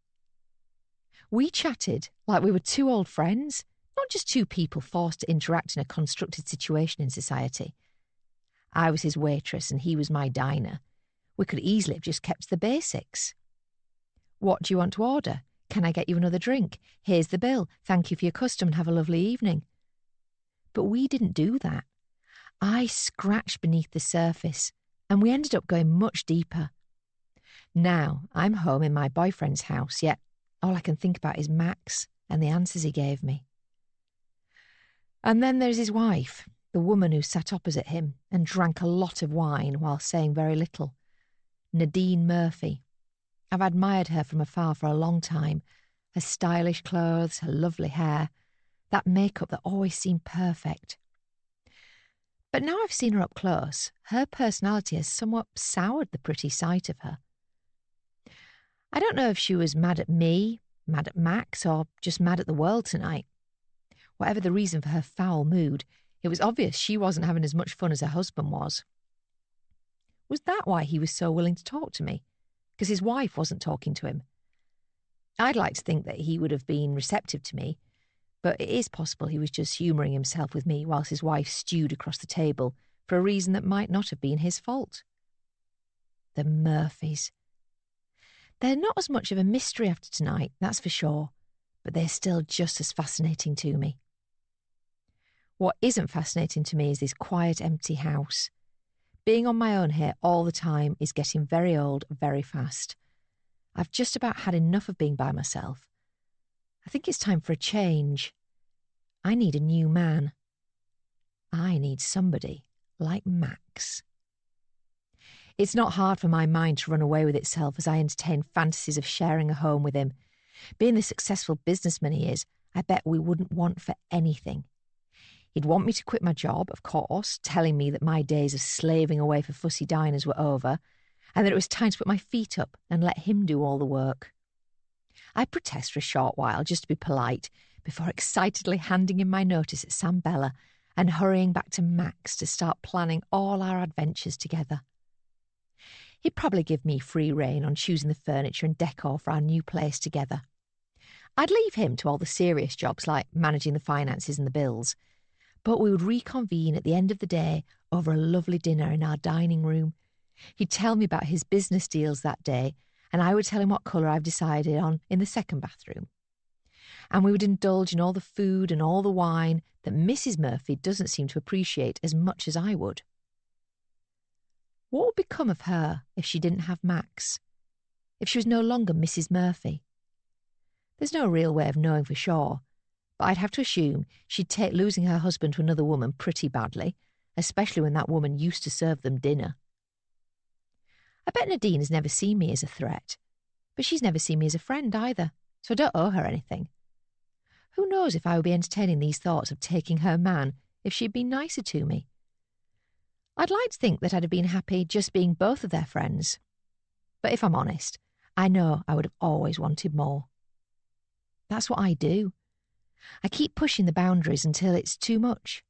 We chatted like we were two old friends, not just two people forced to interact in a constructed situation in society. I was his waitress and he was my diner. We could easily have just kept the basics. What do you want to order? Can I get you another drink? Here's the bill. Thank you for your custom and have a lovely evening. But we didn't do that. I scratched beneath the surface and we ended up going much deeper. Now I'm home in my boyfriend's house, yet all I can think about is Max and the answers he gave me. And then there's his wife, the woman who sat opposite him and drank a lot of wine while saying very little. Nadine Murphy. I've admired her from afar for a long time. Her stylish clothes, her lovely hair, that makeup that always seemed perfect. But now I've seen her up close, her personality has somewhat soured the pretty sight of her. I don't know if she was mad at me, mad at Max, or just mad at the world tonight. Whatever the reason for her foul mood, it was obvious she wasn't having as much fun as her husband was. Was that why he was so willing to talk to me? Because his wife wasn't talking to him? I'd like to think that he would have been receptive to me, but it is possible he was just humouring himself with me whilst his wife stewed across the table for a reason that might not have been his fault. The Murphys. They're not as much of a mystery after tonight, that's for sure, but they're still just as fascinating to me. What isn't fascinating to me is this quiet, empty house. Being on my own here all the time is getting very old very fast. I've just about had enough of being by myself. I think it's time for a change. I need a new man. I need somebody like Max. It's not hard for my mind to run away with itself as I entertain fantasies of sharing a home with him. Being the successful businessman he is, I bet we wouldn't want for anything. He'd want me to quit my job, of course, telling me that my days of slaving away for fussy diners were over, and that it was time to put my feet up and let him do all the work. I'd protest for a short while, just to be polite, before excitedly handing in my notice at San Bella and hurrying back to Max to start planning all our adventures together. He'd probably give me free rein on choosing the furniture and decor for our new place together. I'd leave him to all the serious jobs like managing the finances and the bills, but we would reconvene at the end of the day over a lovely dinner in our dining room. He'd tell me about his business deals that day, and I would tell him what colour I've decided on in the second bathroom. And we would indulge in all the food and all the wine that Mrs. Murphy doesn't seem to appreciate as much as I would. What would become of her if she didn't have Max? If she was no longer Mrs. Murphy? There's no real way of knowing for sure, but I'd have to assume she'd take losing her husband to another woman pretty badly, especially when that woman used to serve them dinner. I bet Nadine has never seen me as a threat, but she's never seen me as a friend either, so I don't owe her anything. Who knows if I would be entertaining these thoughts of taking her man if she'd been nicer to me? I'd like to think that I'd have been happy just being both of their friends. But if I'm honest, I know I would have always wanted more. That's what I do. I keep pushing the boundaries until it's too much.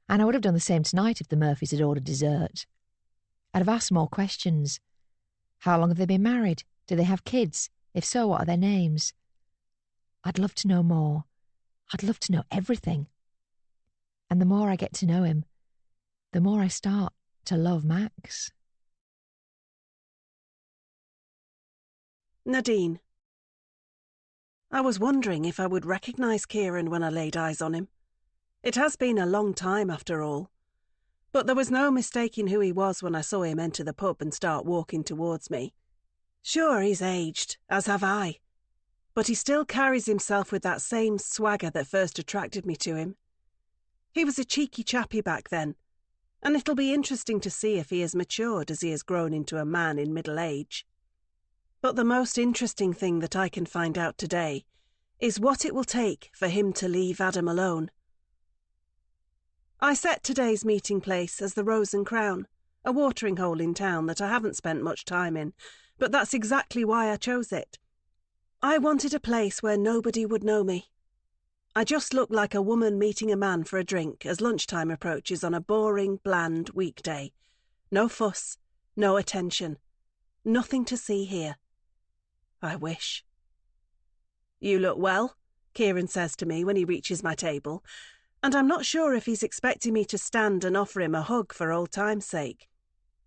And I would have done the same tonight if the Murphys had ordered dessert. I'd have asked more questions. How long have they been married? Do they have kids? If so, what are their names? I'd love to know more. I'd love to know everything. And the more I get to know him, the more I start to love Max. Nadine. I was wondering if I would recognise Kieran when I laid eyes on him. It has been a long time after all. But there was no mistaking who he was when I saw him enter the pub and start walking towards me. Sure, he's aged, as have I. But he still carries himself with that same swagger that first attracted me to him. He was a cheeky chappy back then, and it'll be interesting to see if he has matured as he has grown into a man in middle age. But the most interesting thing that I can find out today is what it will take for him to leave Adam alone. I set today's meeting place as the Rose and Crown, a watering hole in town that I haven't spent much time in, but that's exactly why I chose it. I wanted a place where nobody would know me. I just look like a woman meeting a man for a drink as lunchtime approaches on a boring, bland weekday. No fuss, no attention, nothing to see here. I wish. You look well, Kieran says to me when he reaches my table, and I'm not sure if he's expecting me to stand and offer him a hug for old time's sake.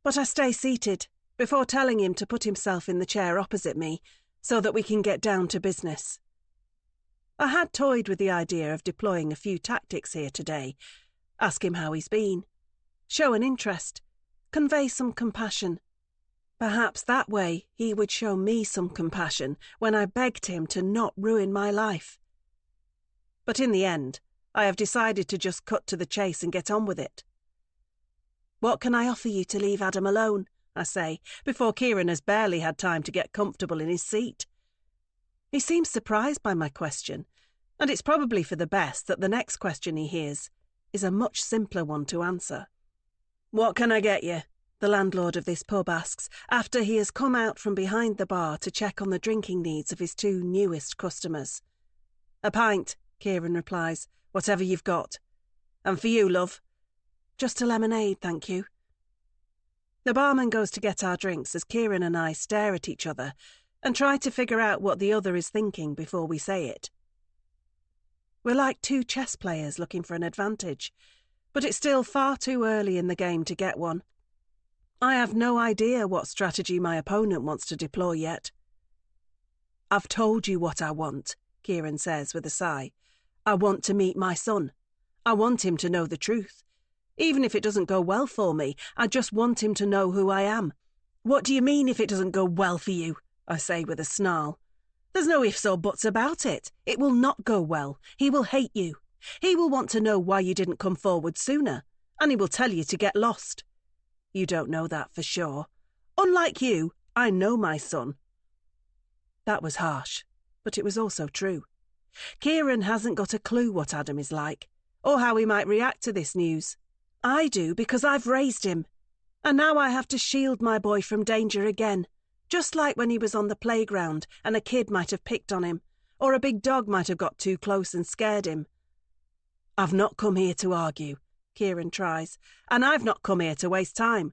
But I stay seated, before telling him to put himself in the chair opposite me, so that we can get down to business. I had toyed with the idea of deploying a few tactics here today. Ask him how he's been. Show an interest. Convey some compassion. Perhaps that way he would show me some compassion when I begged him to not ruin my life. But in the end, I have decided to just cut to the chase and get on with it. What can I offer you to leave Adam alone? I say, before Kieran has barely had time to get comfortable in his seat. He seems surprised by my question, and it's probably for the best that the next question he hears is a much simpler one to answer. What can I get you? The landlord of this pub asks, after he has come out from behind the bar to check on the drinking needs of his two newest customers. A pint, Kieran replies. Whatever you've got. And for you, love? Just a lemonade, thank you. The barman goes to get our drinks as Kieran and I stare at each other and try to figure out what the other is thinking before we say it. We're like two chess players looking for an advantage, but it's still far too early in the game to get one. I have no idea what strategy my opponent wants to deploy yet. I've told you what I want, Kieran says with a sigh. I want to meet my son. I want him to know the truth. Even if it doesn't go well for me, I just want him to know who I am. What do you mean if it doesn't go well for you? I say with a snarl. There's no ifs or buts about it. It will not go well. He will hate you. He will want to know why you didn't come forward sooner, and he will tell you to get lost. You don't know that for sure. Unlike you, I know my son. That was harsh, but it was also true. Kieran hasn't got a clue what Adam is like, or how he might react to this news. I do because I've raised him, and now I have to shield my boy from danger again, just like when he was on the playground and a kid might have picked on him, or a big dog might have got too close and scared him. I've not come here to argue, Kieran tries, and I've not come here to waste time.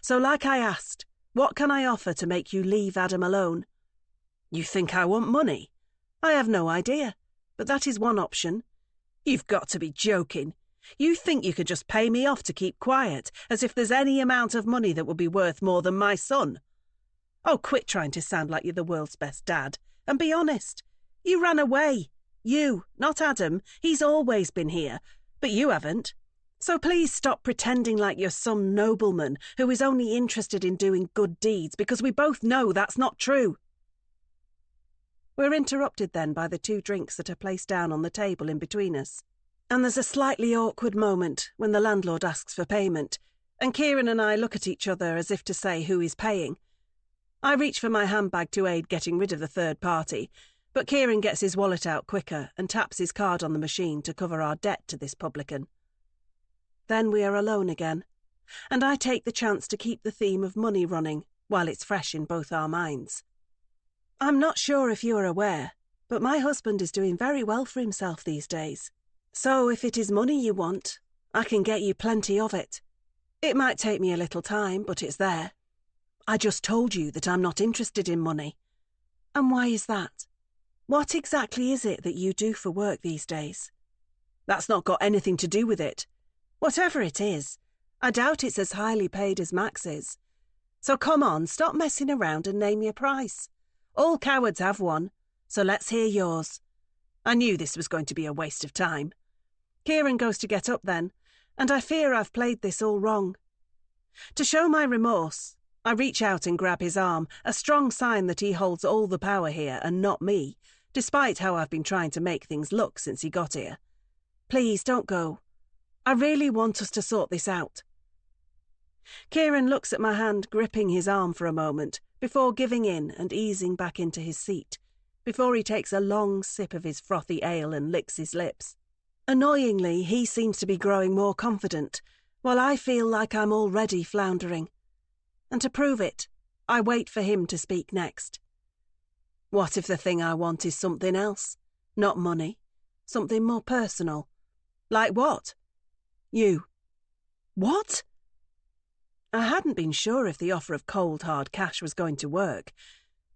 So like I asked, what can I offer to make you leave Adam alone? You think I want money? I have no idea, but that is one option. You've got to be joking. You think you could just pay me off to keep quiet, as if there's any amount of money that would be worth more than my son? Oh, quit trying to sound like you're the world's best dad, and be honest. You ran away. You, not Adam. He's always been here, but you haven't. So please stop pretending like you're some nobleman who is only interested in doing good deeds, because we both know that's not true. We're interrupted then by the two drinks that are placed down on the table in between us. And there's a slightly awkward moment when the landlord asks for payment, and Kieran and I look at each other as if to say who is paying. I reach for my handbag to aid getting rid of the third party, but Kieran gets his wallet out quicker and taps his card on the machine to cover our debt to this publican. Then we are alone again, and I take the chance to keep the theme of money running while it's fresh in both our minds. I'm not sure if you're aware, but my husband is doing very well for himself these days. So if it is money you want, I can get you plenty of it. It might take me a little time, but it's there. I just told you that I'm not interested in money. And why is that? What exactly is it that you do for work these days? That's not got anything to do with it. Whatever it is, I doubt it's as highly paid as Max is. So come on, stop messing around and name your price. All cowards have one, so let's hear yours. I knew this was going to be a waste of time. Kieran goes to get up then, and I fear I've played this all wrong. To show my remorse, I reach out and grab his arm, a strong sign that he holds all the power here and not me, despite how I've been trying to make things look since he got here. Please, don't go. I really want us to sort this out. Kieran looks at my hand, gripping his arm for a moment, before giving in and easing back into his seat, before he takes a long sip of his frothy ale and licks his lips. Annoyingly, he seems to be growing more confident, while I feel like I'm already floundering. And to prove it, I wait for him to speak next. What if the thing I want is something else? Not money. Something more personal. Like what? You. What? I hadn't been sure if the offer of cold, hard cash was going to work,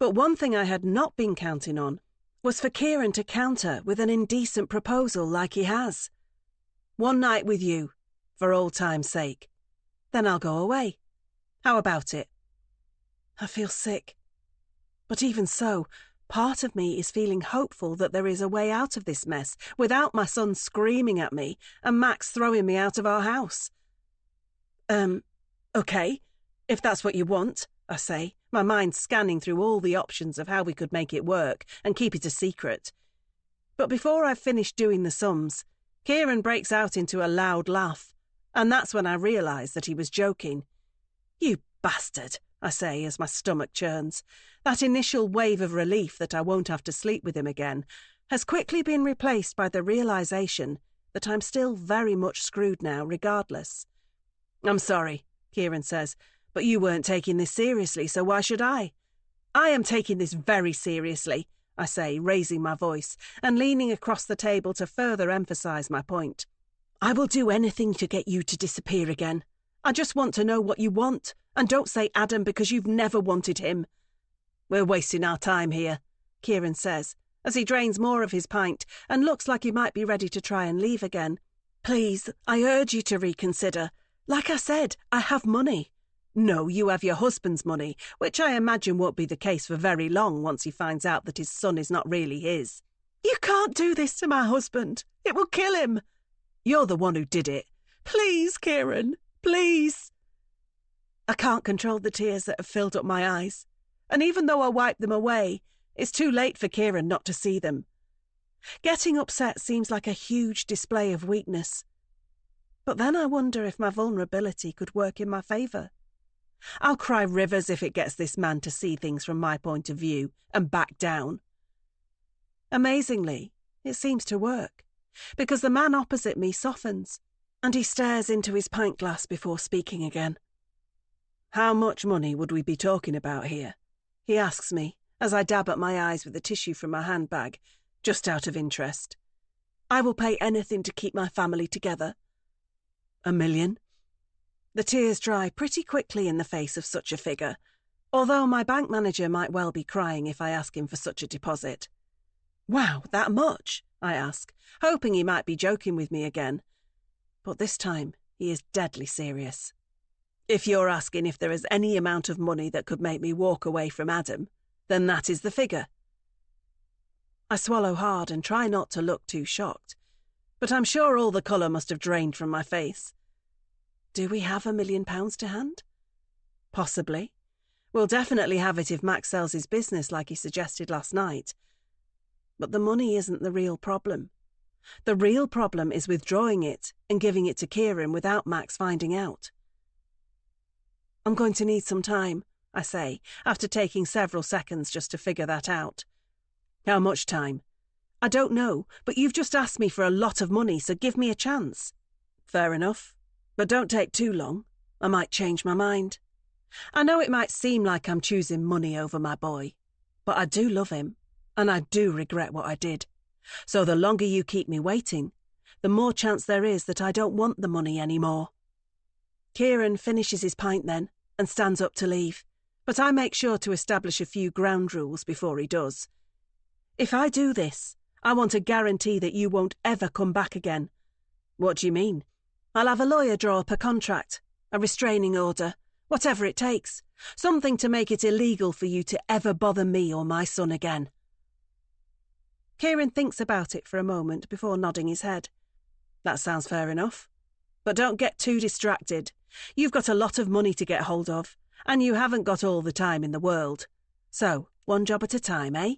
but one thing I had not been counting on was for Kieran to counter with an indecent proposal like he has. One night with you, for old time's sake. Then I'll go away. How about it? I feel sick. But even so, part of me is feeling hopeful that there is a way out of this mess without my son screaming at me and Max throwing me out of our house. Okay, if that's what you want, I say, my mind scanning through all the options of how we could make it work and keep it a secret. But before I've finished doing the sums, Kieran breaks out into a loud laugh, and that's when I realise that he was joking. You bastard, I say as my stomach churns. That initial wave of relief that I won't have to sleep with him again has quickly been replaced by the realisation that I'm still very much screwed now regardless. I'm sorry, Kieran says, but you weren't taking this seriously, so why should I? I am taking this very seriously. I say, raising my voice and leaning across the table to further emphasise my point. I will do anything to get you to disappear again. I just want to know what you want, and don't say Adam because you've never wanted him. We're wasting our time here, Kieran says, as he drains more of his pint and looks like he might be ready to try and leave again. Please, I urge you to reconsider. Like I said, I have money. No, you have your husband's money, which I imagine won't be the case for very long once he finds out that his son is not really his. You can't do this to my husband. It will kill him. You're the one who did it. Please, Kieran, please. I can't control the tears that have filled up my eyes, and even though I wipe them away, it's too late for Kieran not to see them. Getting upset seems like a huge display of weakness. But then I wonder if my vulnerability could work in my favour. I'll cry rivers if it gets this man to see things from my point of view and back down. Amazingly, it seems to work, because the man opposite me softens, and he stares into his pint glass before speaking again. How much money would we be talking about here? He asks me, as I dab at my eyes with the tissue from my handbag, just out of interest. I will pay anything to keep my family together. $1 million? The tears dry pretty quickly in the face of such a figure, although my bank manager might well be crying if I ask him for such a deposit. Wow, that much? I ask, hoping he might be joking with me again. But this time, he is deadly serious. If you're asking if there is any amount of money that could make me walk away from Adam, then that is the figure. I swallow hard and try not to look too shocked, but I'm sure all the colour must have drained from my face. Do we have £1 million to hand? Possibly. We'll definitely have it if Max sells his business like he suggested last night. But the money isn't the real problem. The real problem is withdrawing it and giving it to Kieran without Max finding out. I'm going to need some time, I say, after taking several seconds just to figure that out. How much time? I don't know, but you've just asked me for a lot of money, so give me a chance. Fair enough, but don't take too long. I might change my mind. I know it might seem like I'm choosing money over my boy, but I do love him, and I do regret what I did. So the longer you keep me waiting, the more chance there is that I don't want the money anymore. Kieran finishes his pint then and stands up to leave, but I make sure to establish a few ground rules before he does. If I do this, I want a guarantee that you won't ever come back again. What do you mean? I'll have a lawyer draw up a contract, a restraining order, whatever it takes, something to make it illegal for you to ever bother me or my son again. Kieran thinks about it for a moment before nodding his head. That sounds fair enough. But don't get too distracted. You've got a lot of money to get hold of, and you haven't got all the time in the world. So, one job at a time, eh?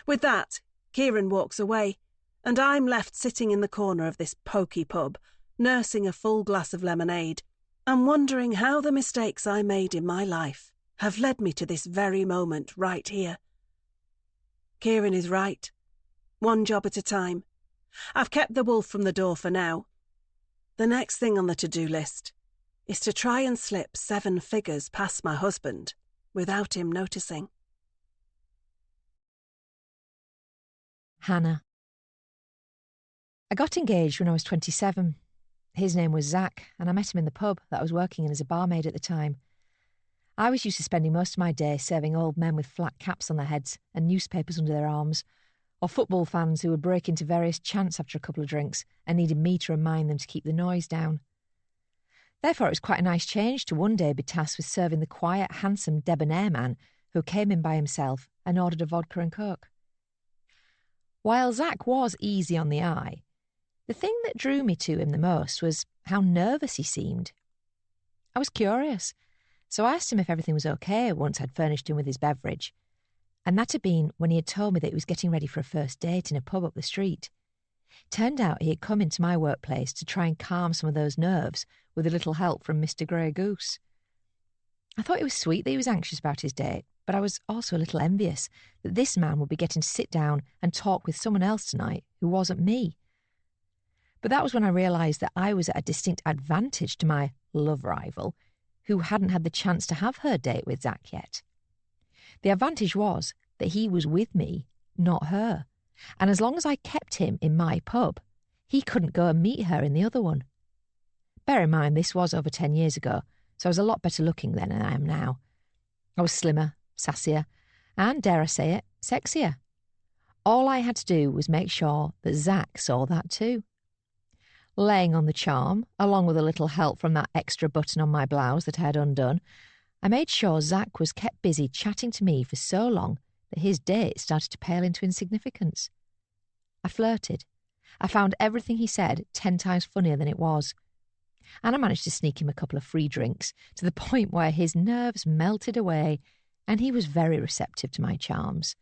With that, Kieran walks away, and I'm left sitting in the corner of this poky pub, nursing a full glass of lemonade, and wondering how the mistakes I made in my life have led me to this very moment right here. Kieran is right. One job at a time. I've kept the wolf from the door for now. The next thing on the to-do list is to try and slip 7 figures past my husband without him noticing. Hannah. I got engaged when I was 27. His name was Zach, and I met him in the pub that I was working in as a barmaid at the time. I was used to spending most of my day serving old men with flat caps on their heads and newspapers under their arms, or football fans who would break into various chants after a couple of drinks and needed me to remind them to keep the noise down. Therefore, it was quite a nice change to one day be tasked with serving the quiet, handsome, debonair man who came in by himself and ordered a vodka and coke. While Zach was easy on the eye, the thing that drew me to him the most was how nervous he seemed. I was curious, so I asked him if everything was okay once I'd furnished him with his beverage, and that had been when he had told me that he was getting ready for a first date in a pub up the street. Turned out he had come into my workplace to try and calm some of those nerves with a little help from Mr. Grey Goose. I thought it was sweet that he was anxious about his date, but I was also a little envious that this man would be getting to sit down and talk with someone else tonight who wasn't me. But that was when I realised that I was at a distinct advantage to my love rival, who hadn't had the chance to have her date with Zach yet. The advantage was that he was with me, not her. And as long as I kept him in my pub, he couldn't go and meet her in the other one. Bear in mind, this was over 10 years ago, so I was a lot better looking then than I am now. I was slimmer, sassier, and, dare I say it, sexier. All I had to do was make sure that Zach saw that too. Laying on the charm, along with a little help from that extra button on my blouse that I had undone, I made sure Zach was kept busy chatting to me for so long that his date started to pale into insignificance. I flirted. I found everything he said 10 times funnier than it was. And I managed to sneak him a couple of free drinks to the point where his nerves melted away and he was very receptive to my charms.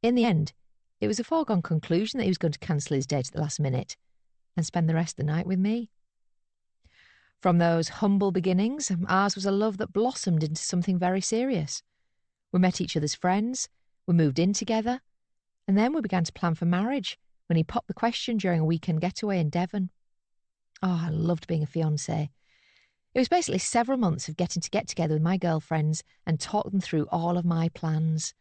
In the end, it was a foregone conclusion that he was going to cancel his date at the last minute and spend the rest of the night with me. From those humble beginnings, ours was a love that blossomed into something very serious. We met each other's friends, we moved in together, and then we began to plan for marriage when he popped the question during a weekend getaway in Devon. Oh, I loved being a fiancée. It was basically several months of getting to get together with my girlfriends and talk them through all of my plans,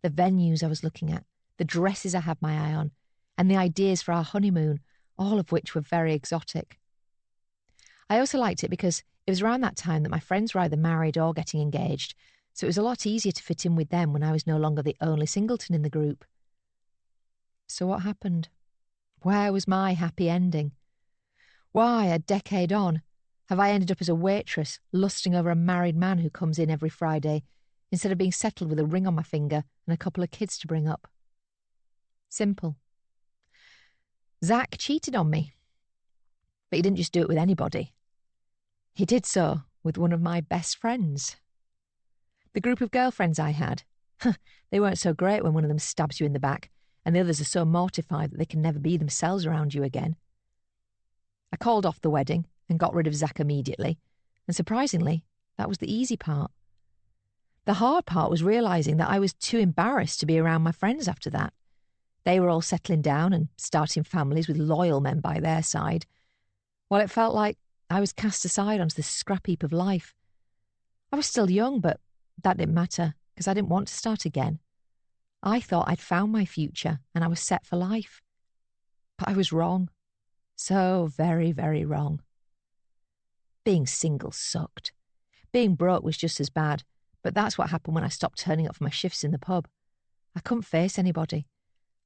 the venues I was looking at, the dresses I had my eye on, and the ideas for our honeymoon, all of which were very exotic. I also liked it because it was around that time that my friends were either married or getting engaged, so it was a lot easier to fit in with them when I was no longer the only singleton in the group. So what happened? Where was my happy ending? Why, a decade on, have I ended up as a waitress, lusting over a married man who comes in every Friday, instead of being settled with a ring on my finger and a couple of kids to bring up? Simple. Zach cheated on me. But he didn't just do it with anybody. He did so with one of my best friends. The group of girlfriends I had, they weren't so great when one of them stabs you in the back and the others are so mortified that they can never be themselves around you again. I called off the wedding and got rid of Zach immediately, and surprisingly, that was the easy part. The hard part was realising that I was too embarrassed to be around my friends after that. They were all settling down and starting families with loyal men by their side, while it felt like I was cast aside onto the scrap heap of life. I was still young, but that didn't matter, because I didn't want to start again. I thought I'd found my future and I was set for life. But I was wrong. So very, very wrong. Being single sucked. Being broke was just as bad, but that's what happened when I stopped turning up for my shifts in the pub. I couldn't face anybody.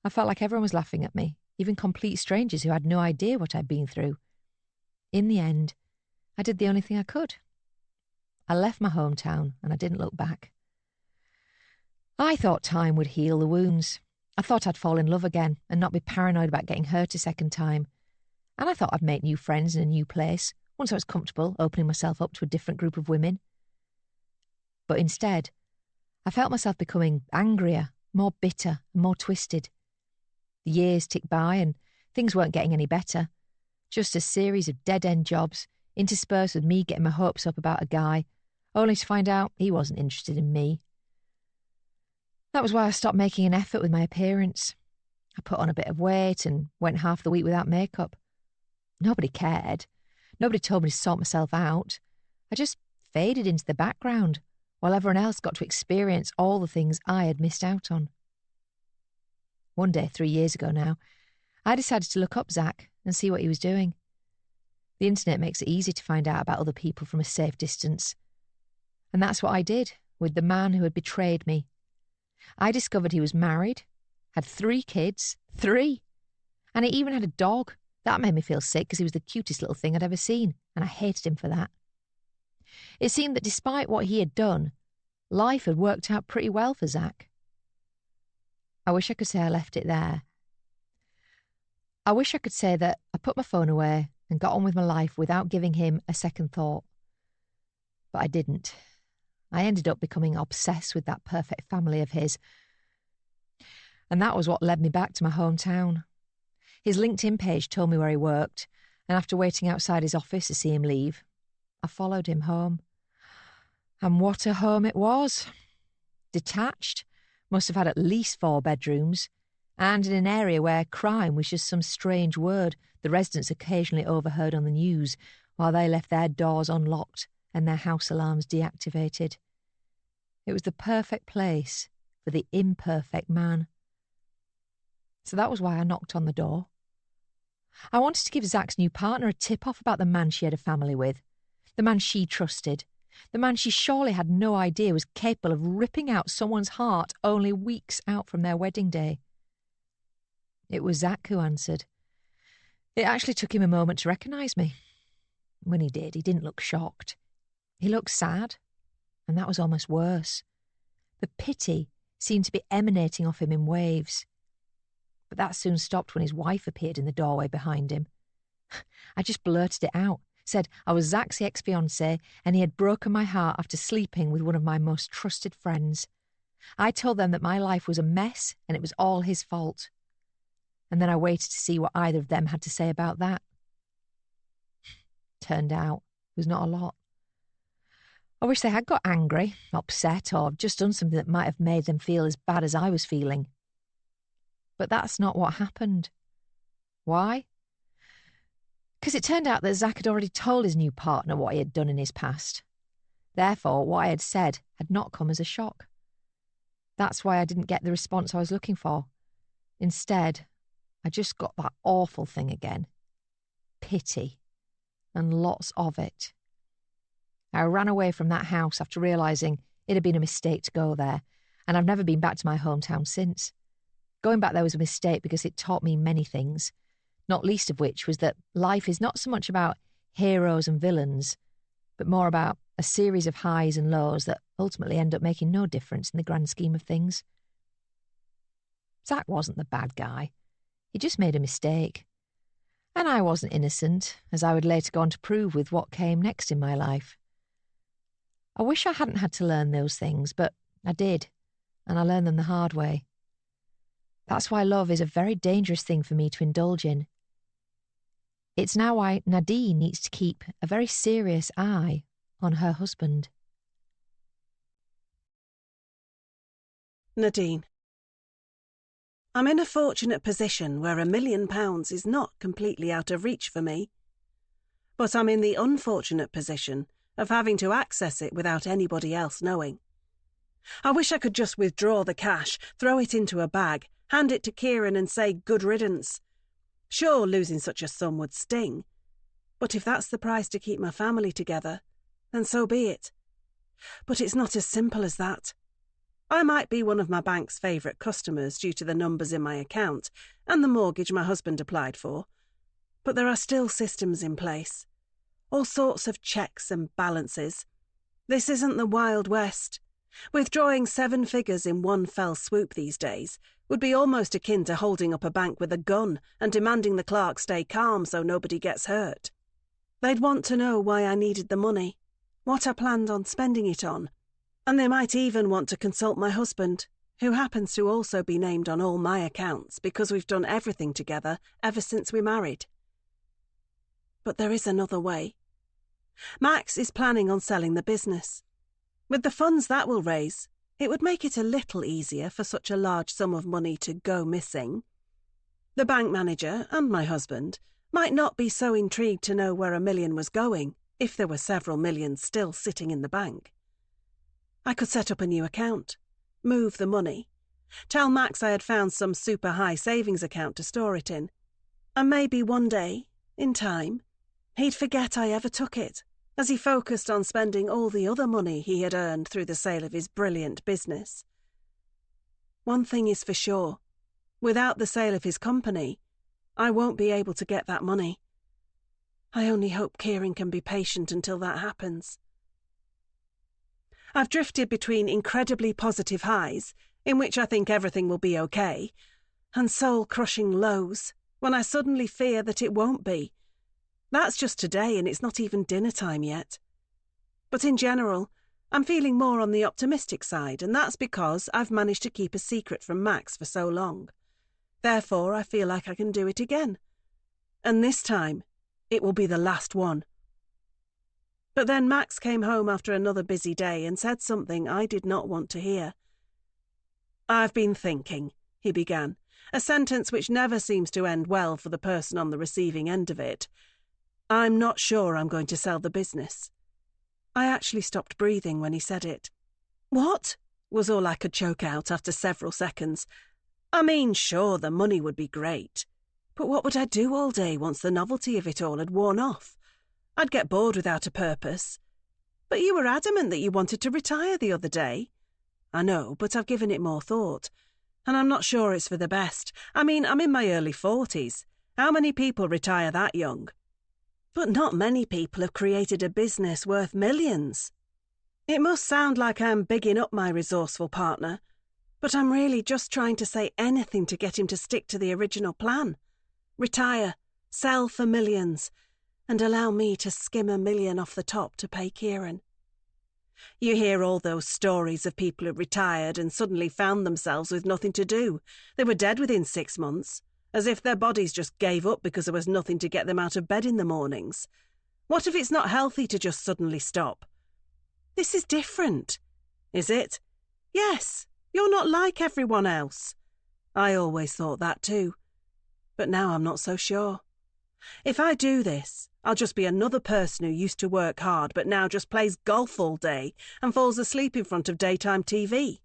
I felt like everyone was laughing at me, even complete strangers who had no idea what I'd been through. In the end, I did the only thing I could. I left my hometown and I didn't look back. I thought time would heal the wounds. I thought I'd fall in love again and not be paranoid about getting hurt a second time. And I thought I'd make new friends in a new place once I was comfortable opening myself up to a different group of women. But instead, I felt myself becoming angrier, more bitter and more twisted. The years ticked by and things weren't getting any better. Just a series of dead-end jobs, interspersed with me getting my hopes up about a guy, only to find out he wasn't interested in me. That was why I stopped making an effort with my appearance. I put on a bit of weight and went half the week without makeup. Nobody cared. Nobody told me to sort myself out. I just faded into the background, while everyone else got to experience all the things I had missed out on. One day, 3 years ago now, I decided to look up Zach and see what he was doing. The internet makes it easy to find out about other people from a safe distance. And that's what I did with the man who had betrayed me. I discovered he was married, had 3 kids, 3, and he even had a dog. That made me feel sick because he was the cutest little thing I'd ever seen, and I hated him for that. It seemed that despite what he had done, life had worked out pretty well for Zach. I wish I could say I left it there. I wish I could say that I put my phone away and got on with my life without giving him a second thought. But I didn't. I ended up becoming obsessed with that perfect family of his. And that was what led me back to my hometown. His LinkedIn page told me where he worked, and after waiting outside his office to see him leave, I followed him home. And what a home it was. Detached, must have had at least 4 bedrooms, and in an area where crime was just some strange word the residents occasionally overheard on the news while they left their doors unlocked and their house alarms deactivated. It was the perfect place for the imperfect man. So that was why I knocked on the door. I wanted to give Zach's new partner a tip-off about the man she had a family with, the man she trusted, the man she surely had no idea was capable of ripping out someone's heart only weeks out from their wedding day. It was Zach who answered. It actually took him a moment to recognise me. When he did, he didn't look shocked. He looked sad, and that was almost worse. The pity seemed to be emanating off him in waves. But that soon stopped when his wife appeared in the doorway behind him. I just blurted it out, said I was Zach's ex-fiancé and he had broken my heart after sleeping with one of my most trusted friends. I told them that my life was a mess and it was all his fault. And then I waited to see what either of them had to say about that. Turned out, it was not a lot. I wish they had got angry, upset, or just done something that might have made them feel as bad as I was feeling. But that's not what happened. Why? Because it turned out that Zach had already told his new partner what he had done in his past. Therefore, what I had said had not come as a shock. That's why I didn't get the response I was looking for. Instead, I just got that awful thing again. Pity. And lots of it. I ran away from that house after realising it had been a mistake to go there, and I've never been back to my hometown since. Going back there was a mistake because it taught me many things, not least of which was that life is not so much about heroes and villains, but more about a series of highs and lows that ultimately end up making no difference in the grand scheme of things. Zach wasn't the bad guy. He just made a mistake. And I wasn't innocent, as I would later go on to prove with what came next in my life. I wish I hadn't had to learn those things, but I did, and I learned them the hard way. That's why love is a very dangerous thing for me to indulge in. It's now why Nadine needs to keep a very serious eye on her husband. Nadine. I'm in a fortunate position where £1 million is not completely out of reach for me. But I'm in the unfortunate position of having to access it without anybody else knowing. I wish I could just withdraw the cash, throw it into a bag, hand it to Kieran and say good riddance. Sure, losing such a sum would sting. But if that's the price to keep my family together, then so be it. But it's not as simple as that. I might be one of my bank's favourite customers due to the numbers in my account and the mortgage my husband applied for, but there are still systems in place. All sorts of checks and balances. This isn't the Wild West. Withdrawing 7 figures in one fell swoop these days would be almost akin to holding up a bank with a gun and demanding the clerk stay calm so nobody gets hurt. They'd want to know why I needed the money, what I planned on spending it on, and they might even want to consult my husband, who happens to also be named on all my accounts because we've done everything together ever since we married. But there is another way. Max is planning on selling the business. With the funds that will raise, it would make it a little easier for such a large sum of money to go missing. The bank manager and my husband might not be so intrigued to know where $1 million was going if there were several millions still sitting in the bank. I could set up a new account, move the money, tell Max I had found some super high savings account to store it in, and maybe one day, in time, he'd forget I ever took it, as he focused on spending all the other money he had earned through the sale of his brilliant business. One thing is for sure, without the sale of his company, I won't be able to get that money. I only hope Kieran can be patient until that happens. I've drifted between incredibly positive highs, in which I think everything will be okay, and soul-crushing lows, when I suddenly fear that it won't be. That's just today, and it's not even dinner time yet. But in general, I'm feeling more on the optimistic side, and that's because I've managed to keep a secret from Max for so long. Therefore, I feel like I can do it again. And this time, it will be the last one. But then Max came home after another busy day and said something I did not want to hear. "I've been thinking," he began, a sentence which never seems to end well for the person on the receiving end of it. "I'm not sure I'm going to sell the business." I actually stopped breathing when he said it. "What?" was all I could choke out after several seconds. I mean, sure, the money would be great. But what would I do all day once the novelty of it all had worn off? I'd get bored without a purpose. But you were adamant that you wanted to retire the other day. I know, but I've given it more thought. And I'm not sure it's for the best. I mean, I'm in my early 40s. How many people retire that young? But not many people have created a business worth millions. It must sound like I'm bigging up my resourceful partner, but I'm really just trying to say anything to get him to stick to the original plan. Retire, sell for millions, and allow me to skim $1 million off the top to pay Kieran. You hear all those stories of people who retired and suddenly found themselves with nothing to do. They were dead within 6 months, as if their bodies just gave up because there was nothing to get them out of bed in the mornings. What if it's not healthy to just suddenly stop? This is different. Is it? Yes, you're not like everyone else. I always thought that too. But now I'm not so sure. If I do this, I'll just be another person who used to work hard but now just plays golf all day and falls asleep in front of daytime TV.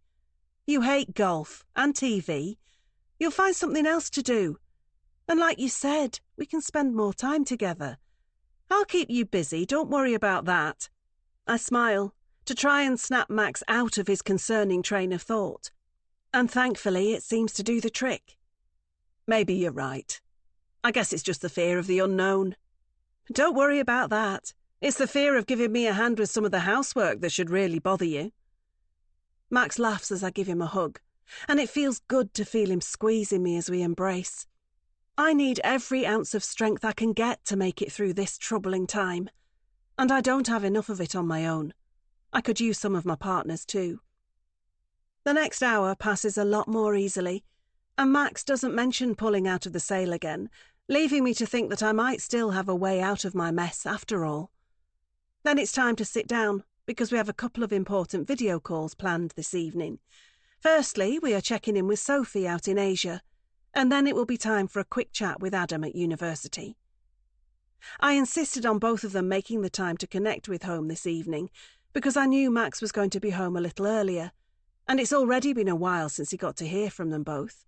You hate golf and TV. You'll find something else to do. And like you said, we can spend more time together. I'll keep you busy, don't worry about that. I smile, to try and snap Max out of his concerning train of thought. And thankfully it seems to do the trick. Maybe you're right. I guess it's just the fear of the unknown. Don't worry about that. It's the fear of giving me a hand with some of the housework that should really bother you. Max laughs as I give him a hug, and it feels good to feel him squeezing me as we embrace. I need every ounce of strength I can get to make it through this troubling time. And I don't have enough of it on my own. I could use some of my partner's too. The next hour passes a lot more easily, and Max doesn't mention pulling out of the sale again, leaving me to think that I might still have a way out of my mess after all. Then it's time to sit down, because we have a couple of important video calls planned this evening. Firstly, we are checking in with Sophie out in Asia, and then it will be time for a quick chat with Adam at university. I insisted on both of them making the time to connect with home this evening, because I knew Max was going to be home a little earlier, and it's already been a while since he got to hear from them both.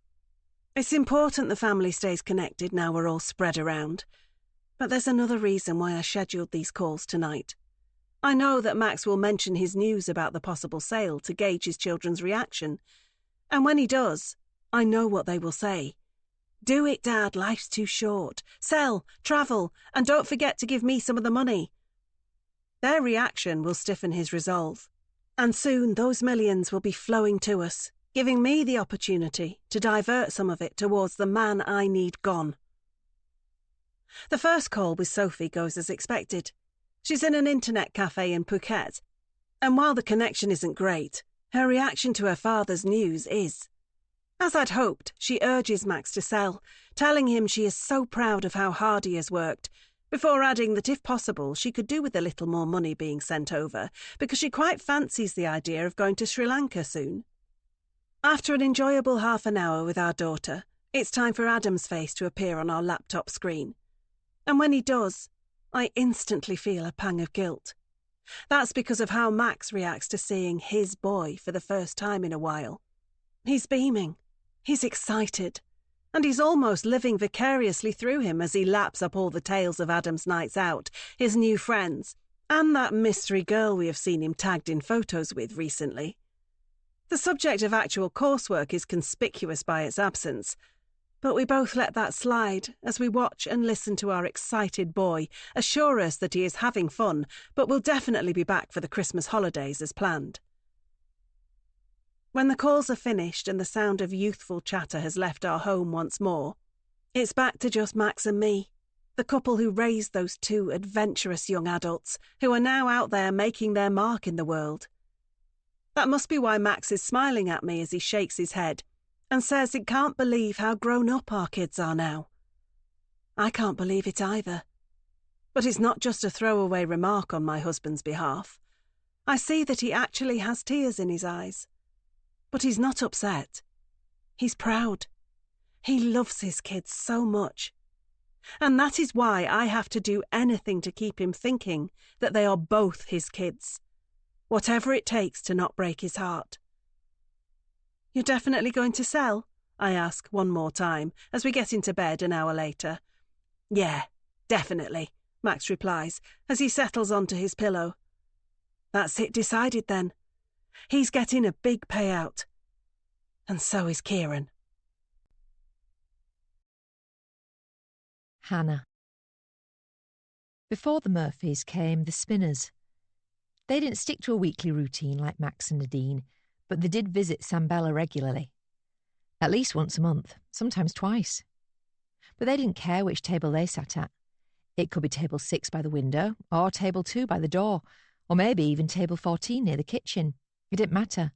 It's important the family stays connected now we're all spread around. But there's another reason why I scheduled these calls tonight. I know that Max will mention his news about the possible sale to gauge his children's reaction. And when he does, I know what they will say. Do it, Dad, life's too short. Sell, travel, and don't forget to give me some of the money. Their reaction will stiffen his resolve. And soon those millions will be flowing to us, giving me the opportunity to divert some of it towards the man I need gone. The first call with Sophie goes as expected. She's in an internet cafe in Phuket, and while the connection isn't great, her reaction to her father's news is. As I'd hoped, she urges Max to sell, telling him she is so proud of how hard he has worked, before adding that if possible she could do with a little more money being sent over, because she quite fancies the idea of going to Sri Lanka soon. After an enjoyable half an hour with our daughter, it's time for Adam's face to appear on our laptop screen. And when he does, I instantly feel a pang of guilt. That's because of how Max reacts to seeing his boy for the first time in a while. He's beaming, he's excited, and he's almost living vicariously through him as he laps up all the tales of Adam's nights out, his new friends, and that mystery girl we have seen him tagged in photos with recently. The subject of actual coursework is conspicuous by its absence, but we both let that slide as we watch and listen to our excited boy assure us that he is having fun, but will definitely be back for the Christmas holidays as planned. When the calls are finished and the sound of youthful chatter has left our home once more, it's back to just Max and me, the couple who raised those two adventurous young adults who are now out there making their mark in the world. That must be why Max is smiling at me as he shakes his head and says he can't believe how grown up our kids are now. I can't believe it either. But it's not just a throwaway remark on my husband's behalf. I see that he actually has tears in his eyes. But he's not upset. He's proud. He loves his kids so much. And that is why I have to do anything to keep him thinking that they are both his kids. Whatever it takes to not break his heart. You're definitely going to sell? I ask one more time as we get into bed an hour later. Yeah, definitely, Max replies as he settles onto his pillow. That's it decided then. He's getting a big payout. And so is Kieran. Hannah. Before the Murphys came the Spinners. They didn't stick to a weekly routine like Max and Nadine, but they did visit Sambella regularly. At least once a month, sometimes twice. But they didn't care which table they sat at. It could be table 6 by the window, or table 2 by the door, or maybe even table 14 near the kitchen. It didn't matter.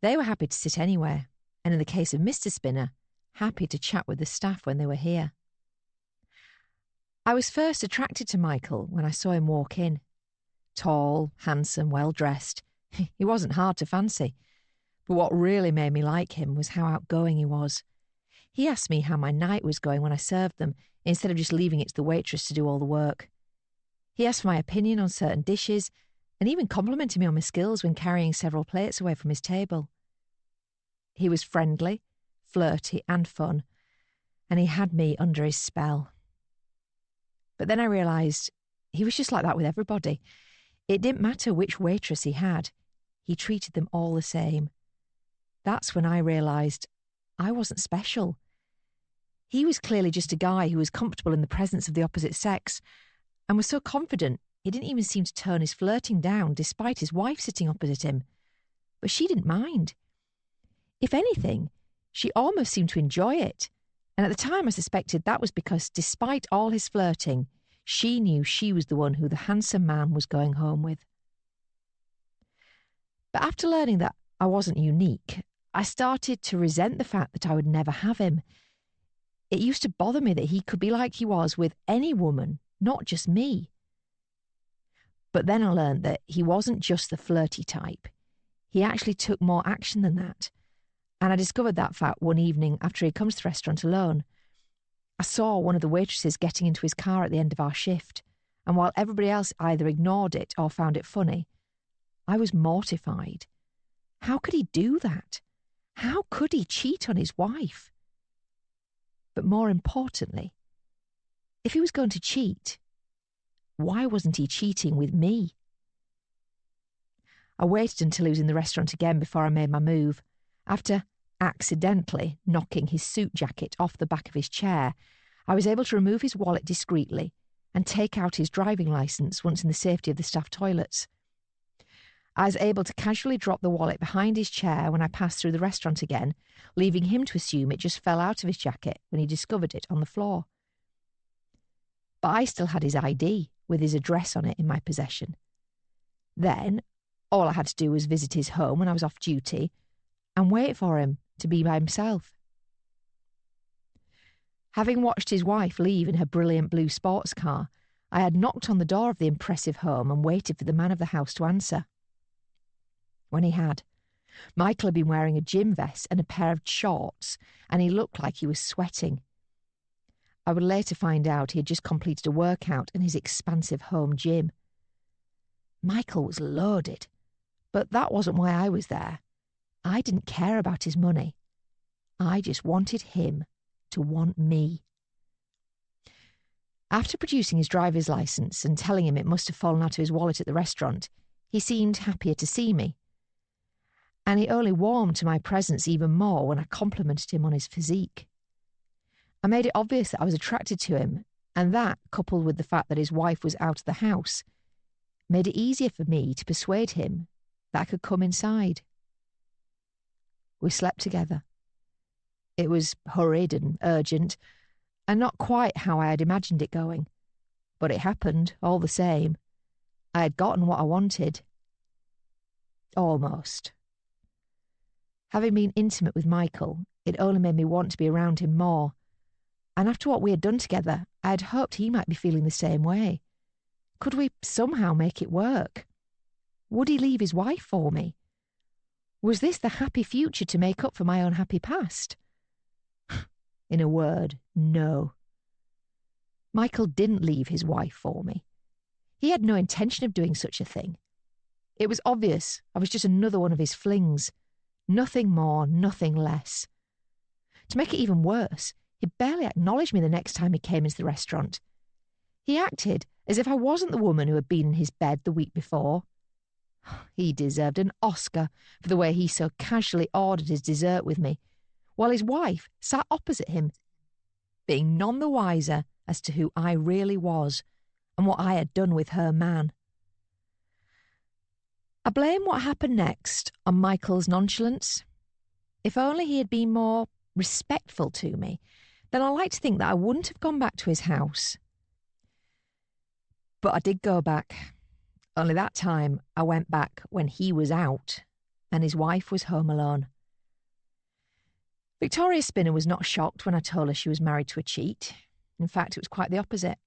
They were happy to sit anywhere, and in the case of Mr. Spinner, happy to chat with the staff when they were here. I was first attracted to Michael when I saw him walk in. Tall, handsome, well-dressed. He wasn't hard to fancy. But what really made me like him was how outgoing he was. He asked me how my night was going when I served them, instead of just leaving it to the waitress to do all the work. He asked for my opinion on certain dishes, and even complimented me on my skills when carrying several plates away from his table. He was friendly, flirty, and fun, and he had me under his spell. But then I realised he was just like that with everybody. It didn't matter which waitress he had. He treated them all the same. That's when I realised I wasn't special. He was clearly just a guy who was comfortable in the presence of the opposite sex, and was so confident he didn't even seem to turn his flirting down despite his wife sitting opposite him. But she didn't mind. If anything, she almost seemed to enjoy it, and at the time I suspected that was because, despite all his flirting, she knew she was the one who the handsome man was going home with. But after learning that I wasn't unique, I started to resent the fact that I would never have him. It used to bother me that he could be like he was with any woman, not just me. But then I learned that he wasn't just the flirty type. He actually took more action than that. And I discovered that fact one evening after he comes to the restaurant alone. I saw one of the waitresses getting into his car at the end of our shift, and while everybody else either ignored it or found it funny, I was mortified. How could he do that? How could he cheat on his wife? But more importantly, if he was going to cheat, why wasn't he cheating with me? I waited until he was in the restaurant again before I made my move. After accidentally knocking his suit jacket off the back of his chair, I was able to remove his wallet discreetly and take out his driving licence once in the safety of the staff toilets. I was able to casually drop the wallet behind his chair when I passed through the restaurant again, leaving him to assume it just fell out of his jacket when he discovered it on the floor. But I still had his ID with his address on it in my possession. Then, all I had to do was visit his home when I was off duty and wait for him to be by himself. Having watched his wife leave in her brilliant blue sports car, I had knocked on the door of the impressive home and waited for the man of the house to answer. When he had, Michael had been wearing a gym vest and a pair of shorts, and he looked like he was sweating. I would later find out he had just completed a workout in his expansive home gym. Michael was loaded, but that wasn't why I was there. I didn't care about his money. I just wanted him to want me. After producing his driver's licence and telling him it must have fallen out of his wallet at the restaurant, he seemed happier to see me. And he only warmed to my presence even more when I complimented him on his physique. I made it obvious that I was attracted to him, and that, coupled with the fact that his wife was out of the house, made it easier for me to persuade him that I could come inside. We slept together. It was hurried and urgent, and not quite how I had imagined it going, but it happened all the same. I had gotten what I wanted. Almost. Having been intimate with Michael, it only made me want to be around him more, and after what we had done together, I had hoped he might be feeling the same way. Could we somehow make it work? Would he leave his wife for me? Was this the happy future to make up for my unhappy past? In a word, no. Michael didn't leave his wife for me. He had no intention of doing such a thing. It was obvious I was just another one of his flings, Nothing more, nothing less. To make it even worse, he barely acknowledged me the next time he came into the restaurant. He acted as if I wasn't the woman who had been in his bed the week before. He deserved an Oscar for the way he so casually ordered his dessert with me, while his wife sat opposite him, being none the wiser as to who I really was and what I had done with her man. I blame what happened next on Michael's nonchalance. If only he had been more respectful to me, then I like to think that I wouldn't have gone back to his house. But I did go back. Only that time I went back when he was out and his wife was home alone. Victoria Spinner was not shocked when I told her she was married to a cheat. In fact, it was quite the opposite.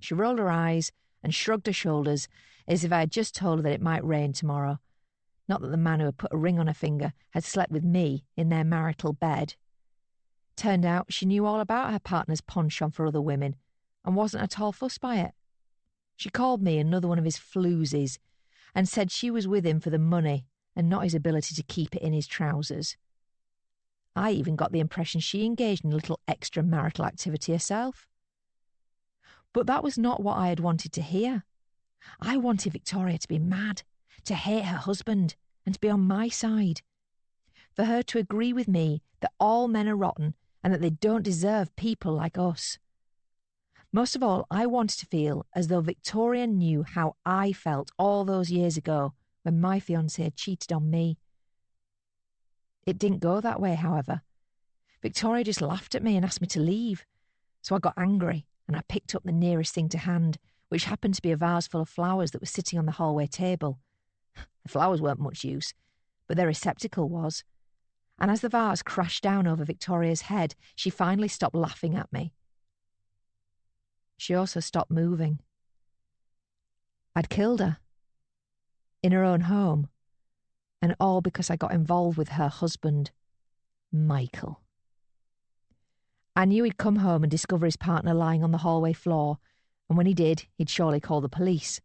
She rolled her eyes and shrugged her shoulders as if I had just told her that it might rain tomorrow. Not that the man who had put a ring on her finger had slept with me in their marital bed. Turned out she knew all about her partner's penchant for other women and wasn't at all fussed by it. She called me another one of his floozies and said she was with him for the money and not his ability to keep it in his trousers. I even got the impression she engaged in a little extramarital activity herself. But that was not what I had wanted to hear. I wanted Victoria to be mad, to hate her husband, and to be on my side. For her to agree with me that all men are rotten and that they don't deserve people like us. Most of all, I wanted to feel as though Victoria knew how I felt all those years ago when my fiancé had cheated on me. It didn't go that way, however. Victoria just laughed at me and asked me to leave. So I got angry and I picked up the nearest thing to hand, which happened to be a vase full of flowers that was sitting on the hallway table. The flowers weren't much use, but their receptacle was. And as the vase crashed down over Victoria's head, she finally stopped laughing at me. She also stopped moving. I'd killed her. In her own home. And all because I got involved with her husband, Michael. I knew he'd come home and discover his partner lying on the hallway floor, and when he did, he'd surely call the police.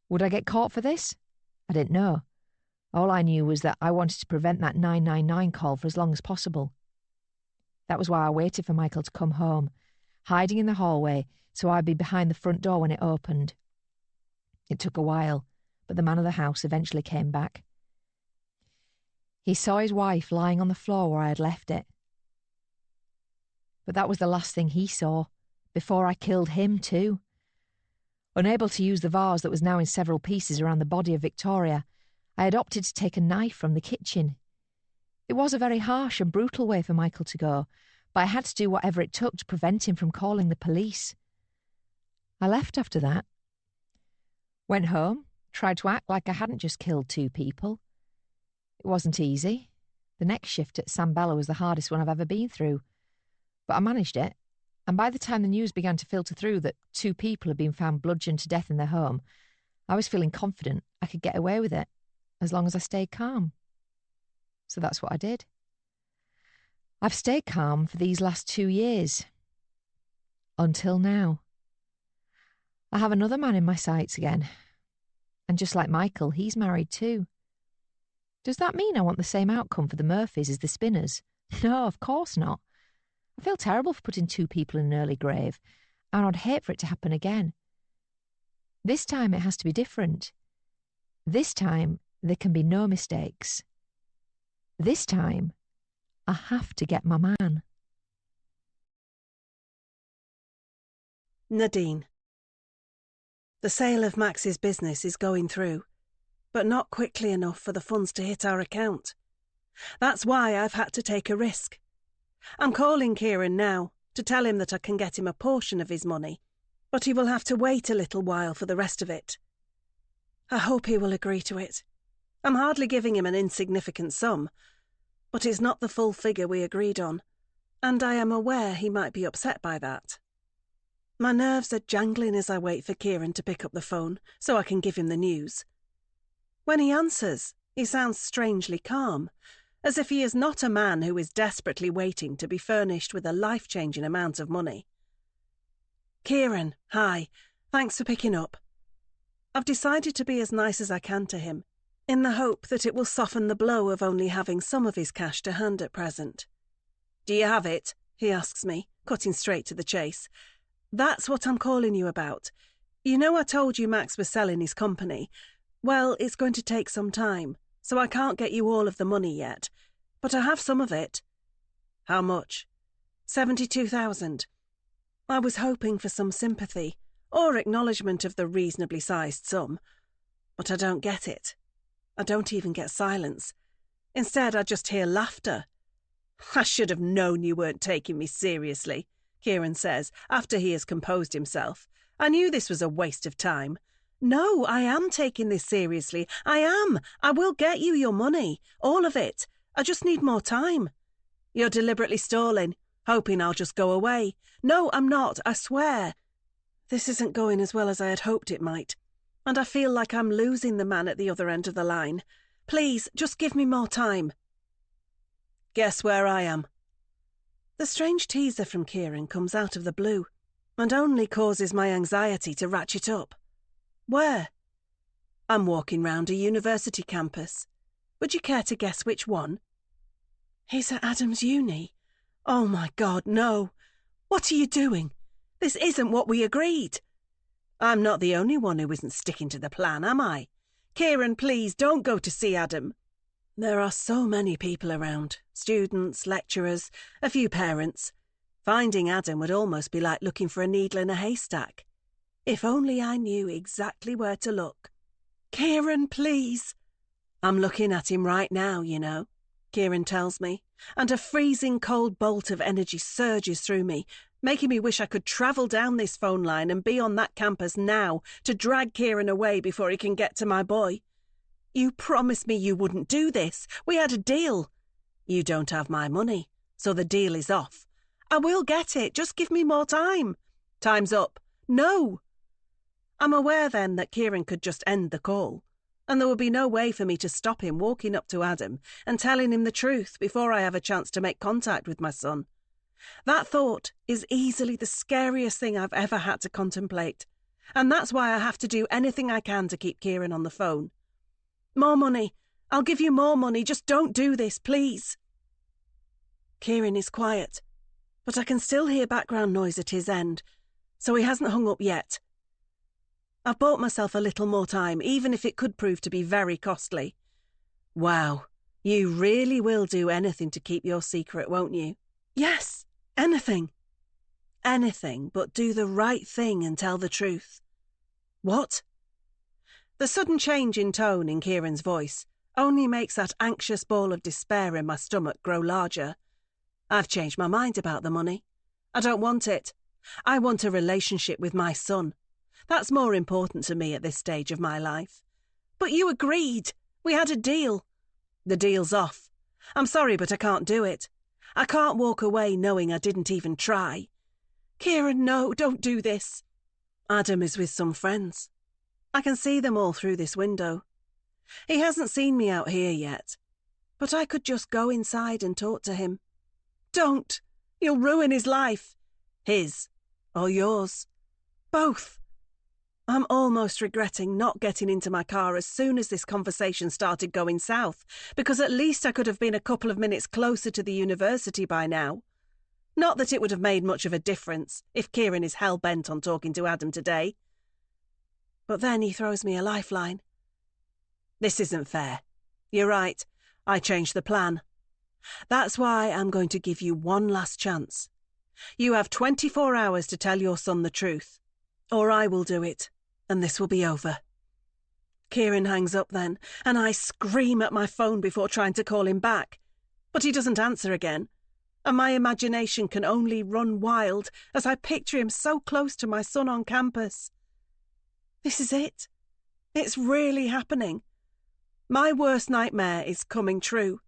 Would I get caught for this? I didn't know. All I knew was that I wanted to prevent that 999 call for as long as possible. That was why I waited for Michael to come home, hiding in the hallway so I'd be behind the front door when it opened. It took a while, but the man of the house eventually came back. He saw his wife lying on the floor where I had left it. But that was the last thing he saw, before I killed him too. Unable to use the vase that was now in several pieces around the body of Victoria, I had opted to take a knife from the kitchen. It was a very harsh and brutal way for Michael to go, but I had to do whatever it took to prevent him from calling the police. I left after that. Went home, tried to act like I hadn't just killed 2 people. It wasn't easy. The next shift at San Bella was the hardest one I've ever been through. But I managed it, and by the time the news began to filter through that 2 people had been found bludgeoned to death in their home, I was feeling confident I could get away with it, as long as I stayed calm. So that's what I did. I've stayed calm for these last 2 years. Until now. I have another man in my sights again. And just like Michael, he's married too. Does that mean I want the same outcome for the Murphys as the Spinners? No, of course not. I feel terrible for putting 2 people in an early grave, and I'd hate for it to happen again. This time it has to be different. This time there can be no mistakes. This time I have to get my man. Nadine. The sale of Max's business is going through, but not quickly enough for the funds to hit our account. That's why I've had to take a risk. I'm calling Kieran now to tell him that I can get him a portion of his money, but he will have to wait a little while for the rest of it. I hope he will agree to it. I'm hardly giving him an insignificant sum, but it's not the full figure we agreed on, and I am aware he might be upset by that. My nerves are jangling as I wait for Kieran to pick up the phone so I can give him the news. When he answers, he sounds strangely calm, as if he is not a man who is desperately waiting to be furnished with a life-changing amount of money. Kieran, hi. Thanks for picking up. I've decided to be as nice as I can to him, in the hope that it will soften the blow of only having some of his cash to hand at present. "Do you have it?" he asks me, cutting straight to the chase. "That's what I'm calling you about. You know I told you Max was selling his company. Well, it's going to take some time, so I can't get you all of the money yet, but I have some of it." "How much?" 72,000. I was hoping for some sympathy, or acknowledgement of the reasonably sized sum, but I don't get it. I don't even get silence. Instead, I just hear laughter. "I should have known you weren't taking me seriously," Kieran says, after he has composed himself. "I knew this was a waste of time." "No, I am taking this seriously. I am. I will get you your money. All of it. I just need more time." "You're deliberately stalling, hoping I'll just go away." "No, I'm not, I swear. This isn't going as well as I had hoped it might, and I feel like I'm losing the man at the other end of the line. Please, just give me more time." "Guess where I am?" The strange teaser from Kieran comes out of the blue, and only causes my anxiety to ratchet up. "Where?" "I'm walking round a university campus. Would you care to guess which one?" "He's at Adam's uni. Oh my God, no. What are you doing? This isn't what we agreed." "I'm not the only one who isn't sticking to the plan, am I? Kieran, please, don't go to see Adam." There are so many people around. Students, lecturers, a few parents. Finding Adam would almost be like looking for a needle in a haystack. If only I knew exactly where to look. "Kieran, please." "I'm looking at him right now, you know," Kieran tells me, and a freezing cold bolt of energy surges through me, making me wish I could travel down this phone line and be on that campus now to drag Kieran away before he can get to my boy. "You promised me you wouldn't do this. We had a deal." "You don't have my money, so the deal is off." "I will get it. Just give me more time." "Time's up." "No." I'm aware then that Kieran could just end the call, and there would be no way for me to stop him walking up to Adam and telling him the truth before I have a chance to make contact with my son. That thought is easily the scariest thing I've ever had to contemplate, and that's why I have to do anything I can to keep Kieran on the phone. "More money. I'll give you more money. Just don't do this, please." Kieran is quiet, but I can still hear background noise at his end, so he hasn't hung up yet. I've bought myself a little more time, even if it could prove to be very costly. "Wow, you really will do anything to keep your secret, won't you?" "Yes, anything." "Anything but do the right thing and tell the truth." "What?" The sudden change in tone in Kieran's voice only makes that anxious ball of despair in my stomach grow larger. "I've changed my mind about the money. I don't want it. I want a relationship with my son. That's more important to me at this stage of my life." "But you agreed. We had a deal." "The deal's off. I'm sorry, but I can't do it. I can't walk away knowing I didn't even try." "Kieran, no, don't do this." "Adam is with some friends. I can see them all through this window. He hasn't seen me out here yet, but I could just go inside and talk to him." "Don't. You'll ruin his life." "His or yours?" "Both." I'm almost regretting not getting into my car as soon as this conversation started going south, because at least I could have been a couple of minutes closer to the university by now. Not that it would have made much of a difference if Kieran is hell-bent on talking to Adam today. But then he throws me a lifeline. "This isn't fair. You're right. I changed the plan. That's why I'm going to give you one last chance. You have 24 hours to tell your son the truth, or I will do it, and this will be over." Kieran hangs up then, and I scream at my phone before trying to call him back. But he doesn't answer again, and my imagination can only run wild as I picture him so close to my son on campus. This is it. It's really happening. My worst nightmare is coming true,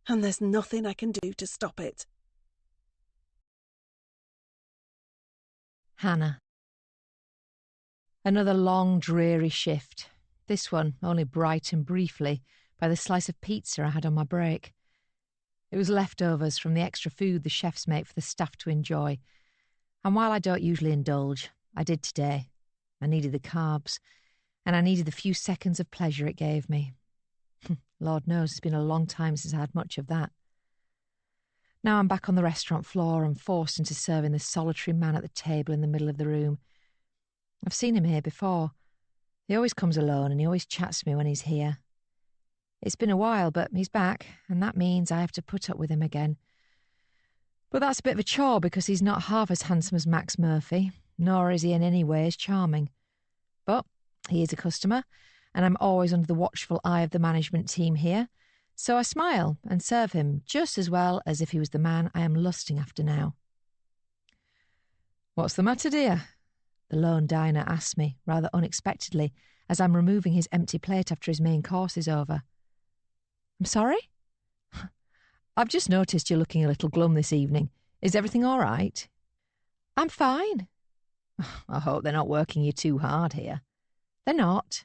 and there's nothing I can do to stop it. Hannah. Another long, dreary shift. This one only brightened briefly by the slice of pizza I had on my break. It was leftovers from the extra food the chefs make for the staff to enjoy, and while I don't usually indulge, I did today. I needed the carbs. and I needed the few seconds of pleasure it gave me. Lord knows it's been a long time since I had much of that. Now I'm back on the restaurant floor and forced into serving this solitary man at the table in the middle of the room. I've seen him here before. He always comes alone and he always chats to me when he's here. It's been a while, but he's back, and that means I have to put up with him again. But that's a bit of a chore because he's not half as handsome as Max Murphy, nor is he in any way as charming. But he is a customer, and I'm always under the watchful eye of the management team here, so I smile and serve him just as well as if he was the man I am lusting after now. "What's the matter, dear?" the lone diner asks me, rather unexpectedly, as I'm removing his empty plate after his main course is over. "I'm sorry?" "I've just noticed you're looking a little glum this evening. Is everything all right?" "I'm fine." "I hope they're not working you too hard here." "They're not."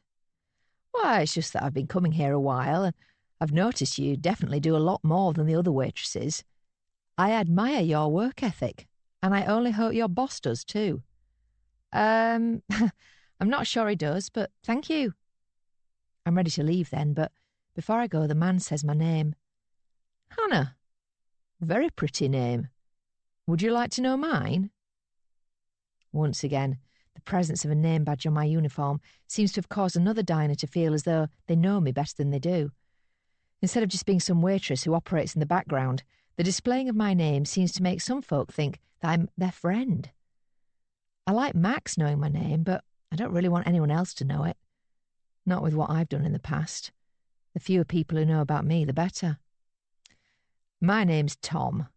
"Why, it's just that I've been coming here a while, and I've noticed you definitely do a lot more than the other waitresses. I admire your work ethic, and I only hope your boss does too." I'm not sure he does, but thank you." I'm ready to leave then, but before I go, the man says my name. "Hannah. Very pretty name. Would you like to know mine?" Once again, the presence of a name badge on my uniform seems to have caused another diner to feel as though they know me better than they do. Instead of just being some waitress who operates in the background, the displaying of my name seems to make some folk think that I'm their friend. I like Max knowing my name, but I don't really want anyone else to know it. Not with what I've done in the past. The fewer people who know about me, the better. "My name's Tom,"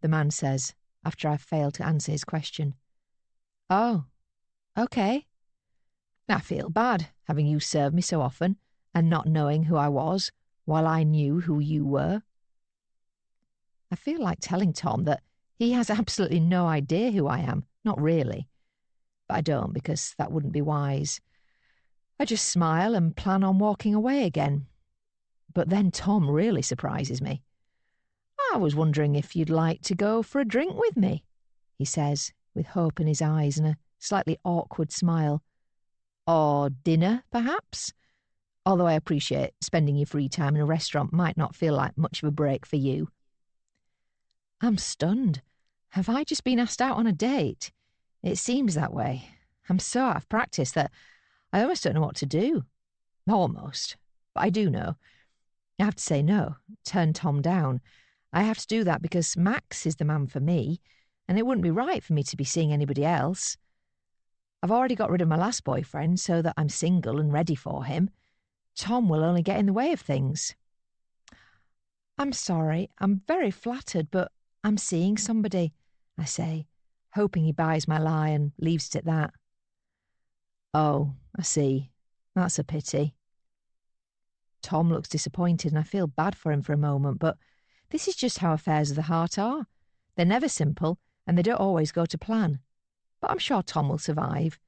the man says, after I've failed to answer his question. "Oh, okay." "I feel bad, having you serve me so often, and not knowing who I was, while I knew who you were." I feel like telling Tom that he has absolutely no idea who I am, not really. But I don't, because that wouldn't be wise. I just smile and plan on walking away again. But then Tom really surprises me. "I was wondering if you'd like to go for a drink with me," he says, with hope in his eyes and a slightly awkward smile. "Or dinner, perhaps? Although I appreciate spending your free time in a restaurant might not feel like much of a break for you." I'm stunned. Have I just been asked out on a date? It seems that way. I'm so out of practice that I almost don't know what to do. Almost. But I do know. I have to say no, turn Tom down. I have to do that because Max is the man for me, and it wouldn't be right for me to be seeing anybody else. I've already got rid of my last boyfriend so that I'm single and ready for him. Tom will only get in the way of things. "I'm sorry, I'm very flattered, but I'm seeing somebody," I say, hoping he buys my lie and leaves it at that. "Oh, I see. That's a pity." Tom looks disappointed and I feel bad for him for a moment, but this is just how affairs of the heart are. They're never simple and they don't always go to plan. But I'm sure Tom will survive.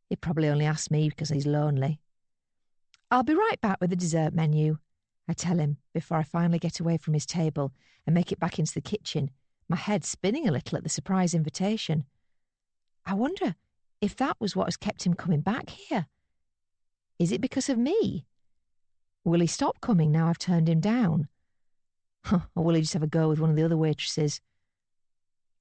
He probably only asked me because he's lonely. "I'll be right back with the dessert menu," I tell him before I finally get away from his table and make it back into the kitchen, my head spinning a little at the surprise invitation. I wonder if that was what has kept him coming back here. Is it because of me? Will he stop coming now I've turned him down? Or will he just have a go with one of the other waitresses?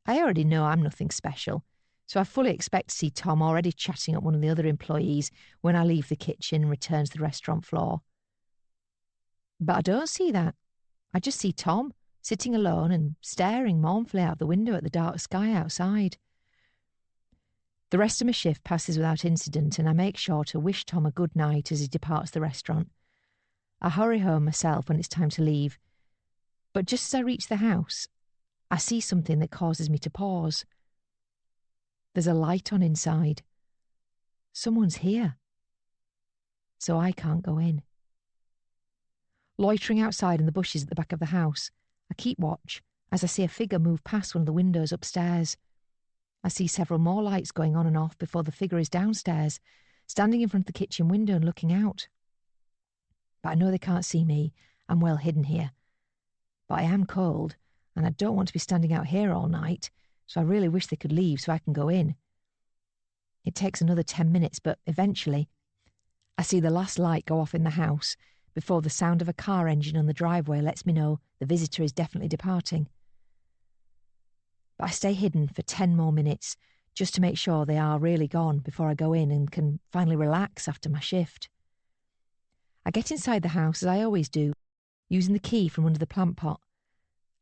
I already know I'm nothing special, so I fully expect to see Tom already chatting up one of the other employees when I leave the kitchen and return to the restaurant floor. But I don't see that. I just see Tom sitting alone and staring mournfully out the window at the dark sky outside. The rest of my shift passes without incident, and I make sure to wish Tom a good night as he departs the restaurant. I hurry home myself when it's time to leave, but just as I reach the house, I see something that causes me to pause. There's a light on inside. Someone's here. So I can't go in. Loitering outside in the bushes at the back of the house, I keep watch as I see a figure move past one of the windows upstairs. I see several more lights going on and off before the figure is downstairs, standing in front of the kitchen window and looking out. But I know they can't see me. I'm well hidden here. But I am cold, and I don't want to be standing out here all night, so I really wish they could leave so I can go in. It takes another 10 minutes, but eventually I see the last light go off in the house before the sound of a car engine on the driveway lets me know the visitor is definitely departing. But I stay hidden for 10 more minutes just to make sure they are really gone before I go in and can finally relax after my shift. I get inside the house as I always do, using the key from under the plant pot.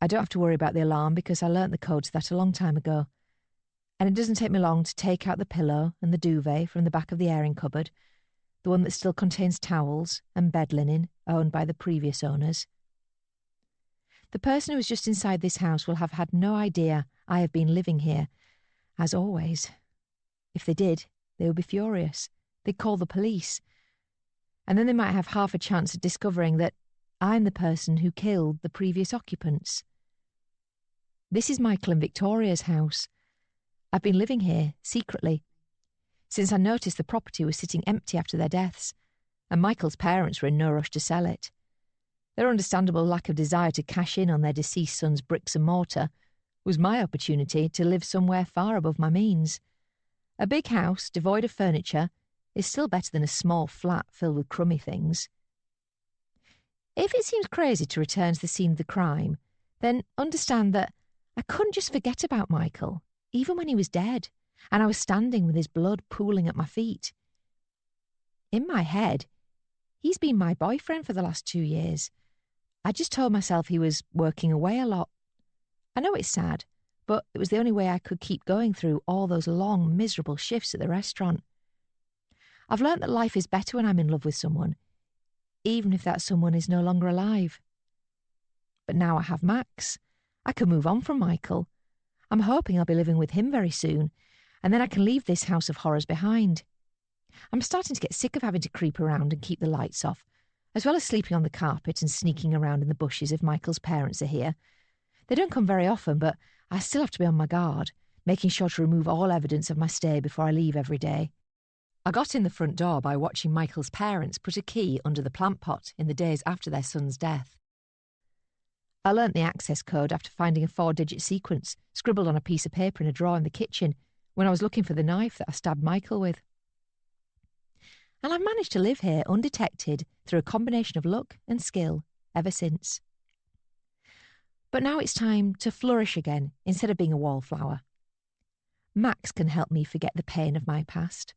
I don't have to worry about the alarm because I learnt the code to that a long time ago. And it doesn't take me long to take out the pillow and the duvet from the back of the airing cupboard, the one that still contains towels and bed linen owned by the previous owners. The person who was just inside this house will have had no idea I have been living here, as always. If they did, they would be furious. They'd call the police. And then they might have half a chance of discovering that I'm the person who killed the previous occupants. This is Michael and Victoria's house. I've been living here, secretly, since I noticed the property was sitting empty after their deaths, and Michael's parents were in no rush to sell it. Their understandable lack of desire to cash in on their deceased son's bricks and mortar was my opportunity to live somewhere far above my means. A big house, devoid of furniture, is still better than a small flat filled with crummy things. If it seems crazy to return to the scene of the crime, then understand that I couldn't just forget about Michael, even when he was dead, and I was standing with his blood pooling at my feet. In my head, he's been my boyfriend for the last 2 years. I just told myself he was working away a lot. I know it's sad, but it was the only way I could keep going through all those long, miserable shifts at the restaurant. I've learnt that life is better when I'm in love with someone, even if that someone is no longer alive. But now I have Max. I can move on from Michael. I'm hoping I'll be living with him very soon, and then I can leave this house of horrors behind. I'm starting to get sick of having to creep around and keep the lights off, as well as sleeping on the carpet and sneaking around in the bushes if Michael's parents are here. They don't come very often, but I still have to be on my guard, making sure to remove all evidence of my stay before I leave every day. I got in the front door by watching Michael's parents put a key under the plant pot in the days after their son's death. I learnt the access code after finding a 4-digit sequence scribbled on a piece of paper in a drawer in the kitchen when I was looking for the knife that I stabbed Michael with. And I've managed to live here undetected through a combination of luck and skill ever since. But now it's time to flourish again instead of being a wallflower. Max can help me forget the pain of my past.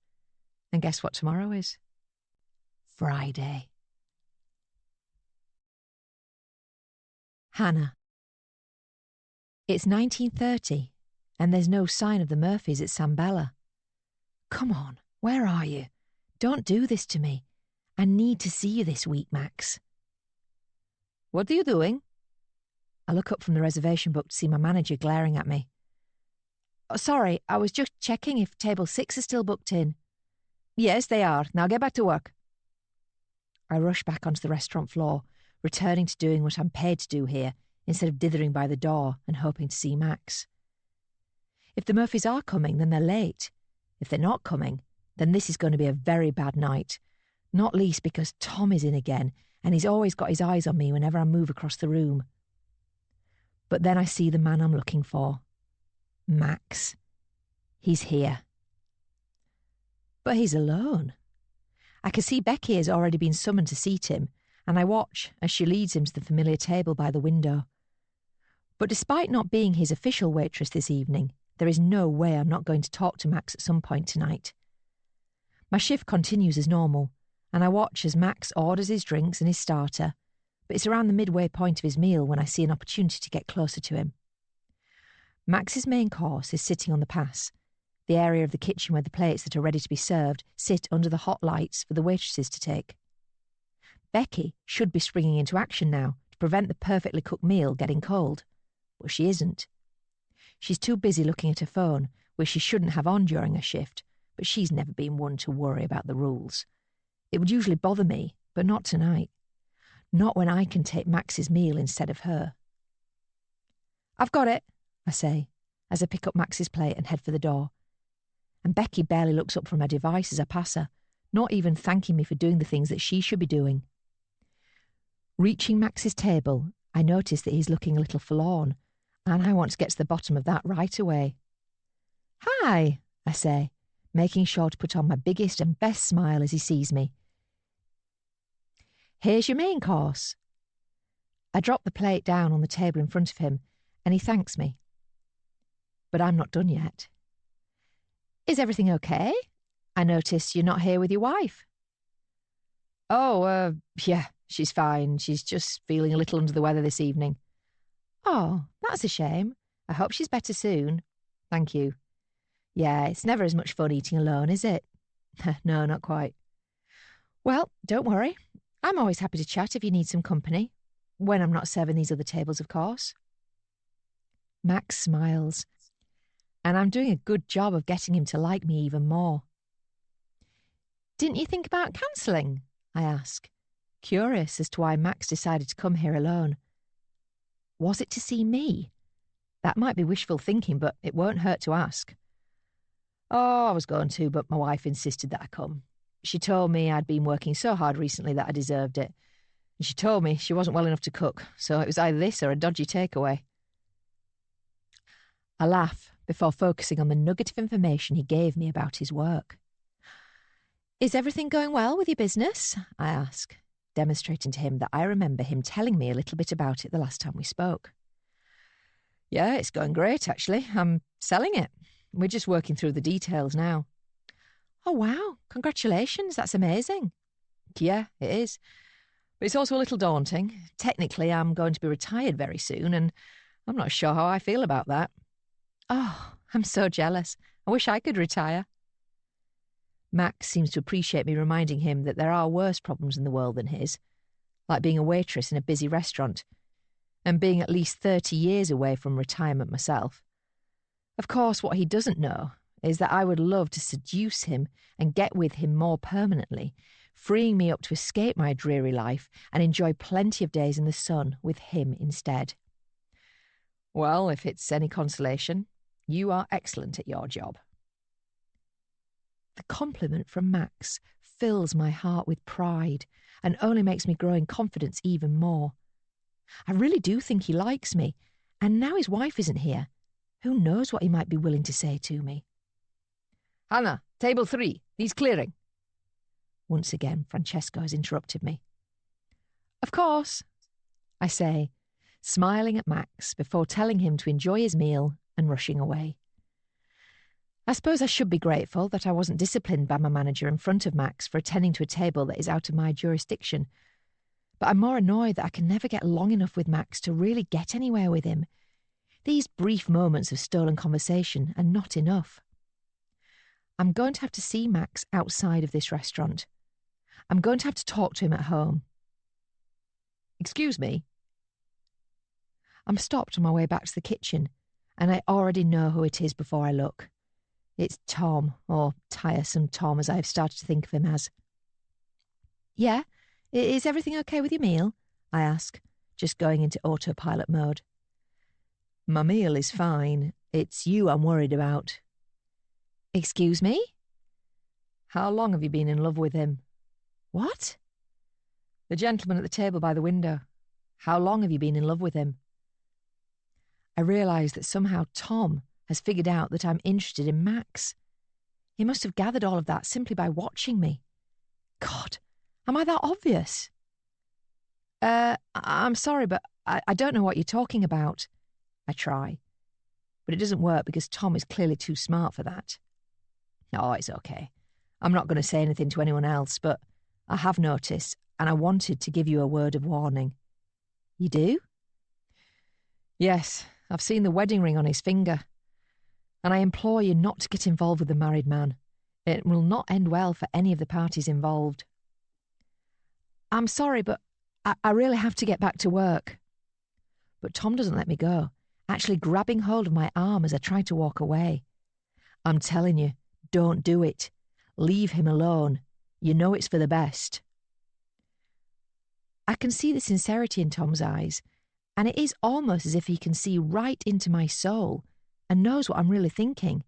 And guess what tomorrow is? Friday. Hannah. It's 19:30, and there's no sign of the Murphys at Sambella. Come on, where are you? Don't do this to me. I need to see you this week, Max. What are you doing? I look up from the reservation book to see my manager glaring at me. Oh, sorry, I was just checking if table 6 is still booked in. Yes, they are. Now get back to work. I rush back onto the restaurant floor, returning to doing what I'm paid to do here, instead of dithering by the door and hoping to see Max. If the Murphys are coming, then they're late. If they're not coming, then this is going to be a very bad night, not least because Tom is in again, and he's always got his eyes on me whenever I move across the room. But then I see the man I'm looking for. Max. He's here. But he's alone. I can see Becky has already been summoned to seat him, and I watch as she leads him to the familiar table by the window. But despite not being his official waitress this evening, there is no way I'm not going to talk to Max at some point tonight. My shift continues as normal, and I watch as Max orders his drinks and his starter, but it's around the midway point of his meal when I see an opportunity to get closer to him. Max's main course is sitting on the pass, the area of the kitchen where the plates that are ready to be served sit under the hot lights for the waitresses to take. Becky should be springing into action now to prevent the perfectly cooked meal getting cold, but she isn't. She's too busy looking at her phone, which she shouldn't have on during her shift, but she's never been one to worry about the rules. It would usually bother me, but not tonight. Not when I can take Max's meal instead of her. I've got it, I say, as I pick up Max's plate and head for the door. And Becky barely looks up from her device as I pass her, not even thanking me for doing the things that she should be doing. Reaching Max's table, I notice that he's looking a little forlorn, and I want to get to the bottom of that right away. Hi, I say, making sure to put on my biggest and best smile as he sees me. Here's your main course. I drop the plate down on the table in front of him, and he thanks me. But I'm not done yet. Is everything okay? I notice you're not here with your wife. Oh, yeah, she's fine. She's just feeling a little under the weather this evening. Oh, that's a shame. I hope she's better soon. Thank you. Yeah, it's never as much fun eating alone, is it? No, not quite. Well, don't worry. I'm always happy to chat if you need some company. When I'm not serving these other tables, of course. Max smiles, and I'm doing a good job of getting him to like me even more. Didn't you think about cancelling? I ask, curious as to why Max decided to come here alone. Was it to see me? That might be wishful thinking, but it won't hurt to ask. Oh, I was going to, but my wife insisted that I come. She told me I'd been working so hard recently that I deserved it. And she told me she wasn't well enough to cook, so it was either this or a dodgy takeaway. I laugh before focusing on the nugget of information he gave me about his work. Is everything going well with your business? I ask, demonstrating to him that I remember him telling me a little bit about it the last time we spoke. Yeah, it's going great, actually. I'm selling it. We're just working through the details now. Oh, wow. Congratulations. That's amazing. Yeah, it is. But it's also a little daunting. Technically, I'm going to be retired very soon, and I'm not sure how I feel about that. Oh, I'm so jealous. I wish I could retire. Max seems to appreciate me reminding him that there are worse problems in the world than his, like being a waitress in a busy restaurant, and being at least 30 years away from retirement myself. Of course, what he doesn't know is that I would love to seduce him and get with him more permanently, freeing me up to escape my dreary life and enjoy plenty of days in the sun with him instead. Well, if it's any consolation, you are excellent at your job. The compliment from Max fills my heart with pride and only makes me grow in confidence even more. I really do think he likes me, and now his wife isn't here. Who knows what he might be willing to say to me? Hannah, table 3, he's clearing. Once again, Francesco has interrupted me. Of course, I say, smiling at Max before telling him to enjoy his meal and rushing away. I suppose I should be grateful that I wasn't disciplined by my manager in front of Max for attending to a table that is out of my jurisdiction, but I'm more annoyed that I can never get long enough with Max to really get anywhere with him. These brief moments of stolen conversation are not enough. I'm going to have to see Max outside of this restaurant. I'm going to have to talk to him at home. Excuse me? I'm stopped on my way back to the kitchen, and I already know who it is before I look. It's Tom, or Tiresome Tom, as I have started to think of him as. Yeah? Is everything okay with your meal? I ask, just going into autopilot mode. My meal is fine. It's you I'm worried about. Excuse me? How long have you been in love with him? What? The gentleman at the table by the window. How long have you been in love with him? I realise that somehow Tom has figured out that I'm interested in Max. He must have gathered all of that simply by watching me. God, am I that obvious? I'm sorry, but I don't know what you're talking about. I try, but it doesn't work because Tom is clearly too smart for that. Oh, it's okay. I'm not going to say anything to anyone else, but I have noticed, and I wanted to give you a word of warning. You do? Yes, I've seen the wedding ring on his finger, and I implore you not to get involved with the married man. It will not end well for any of the parties involved. I'm sorry, but I really have to get back to work. But Tom doesn't let me go, actually grabbing hold of my arm as I try to walk away. I'm telling you, don't do it. Leave him alone. You know it's for the best. I can see the sincerity in Tom's eyes, and it is almost as if he can see right into my soul and knows what I'm really thinking.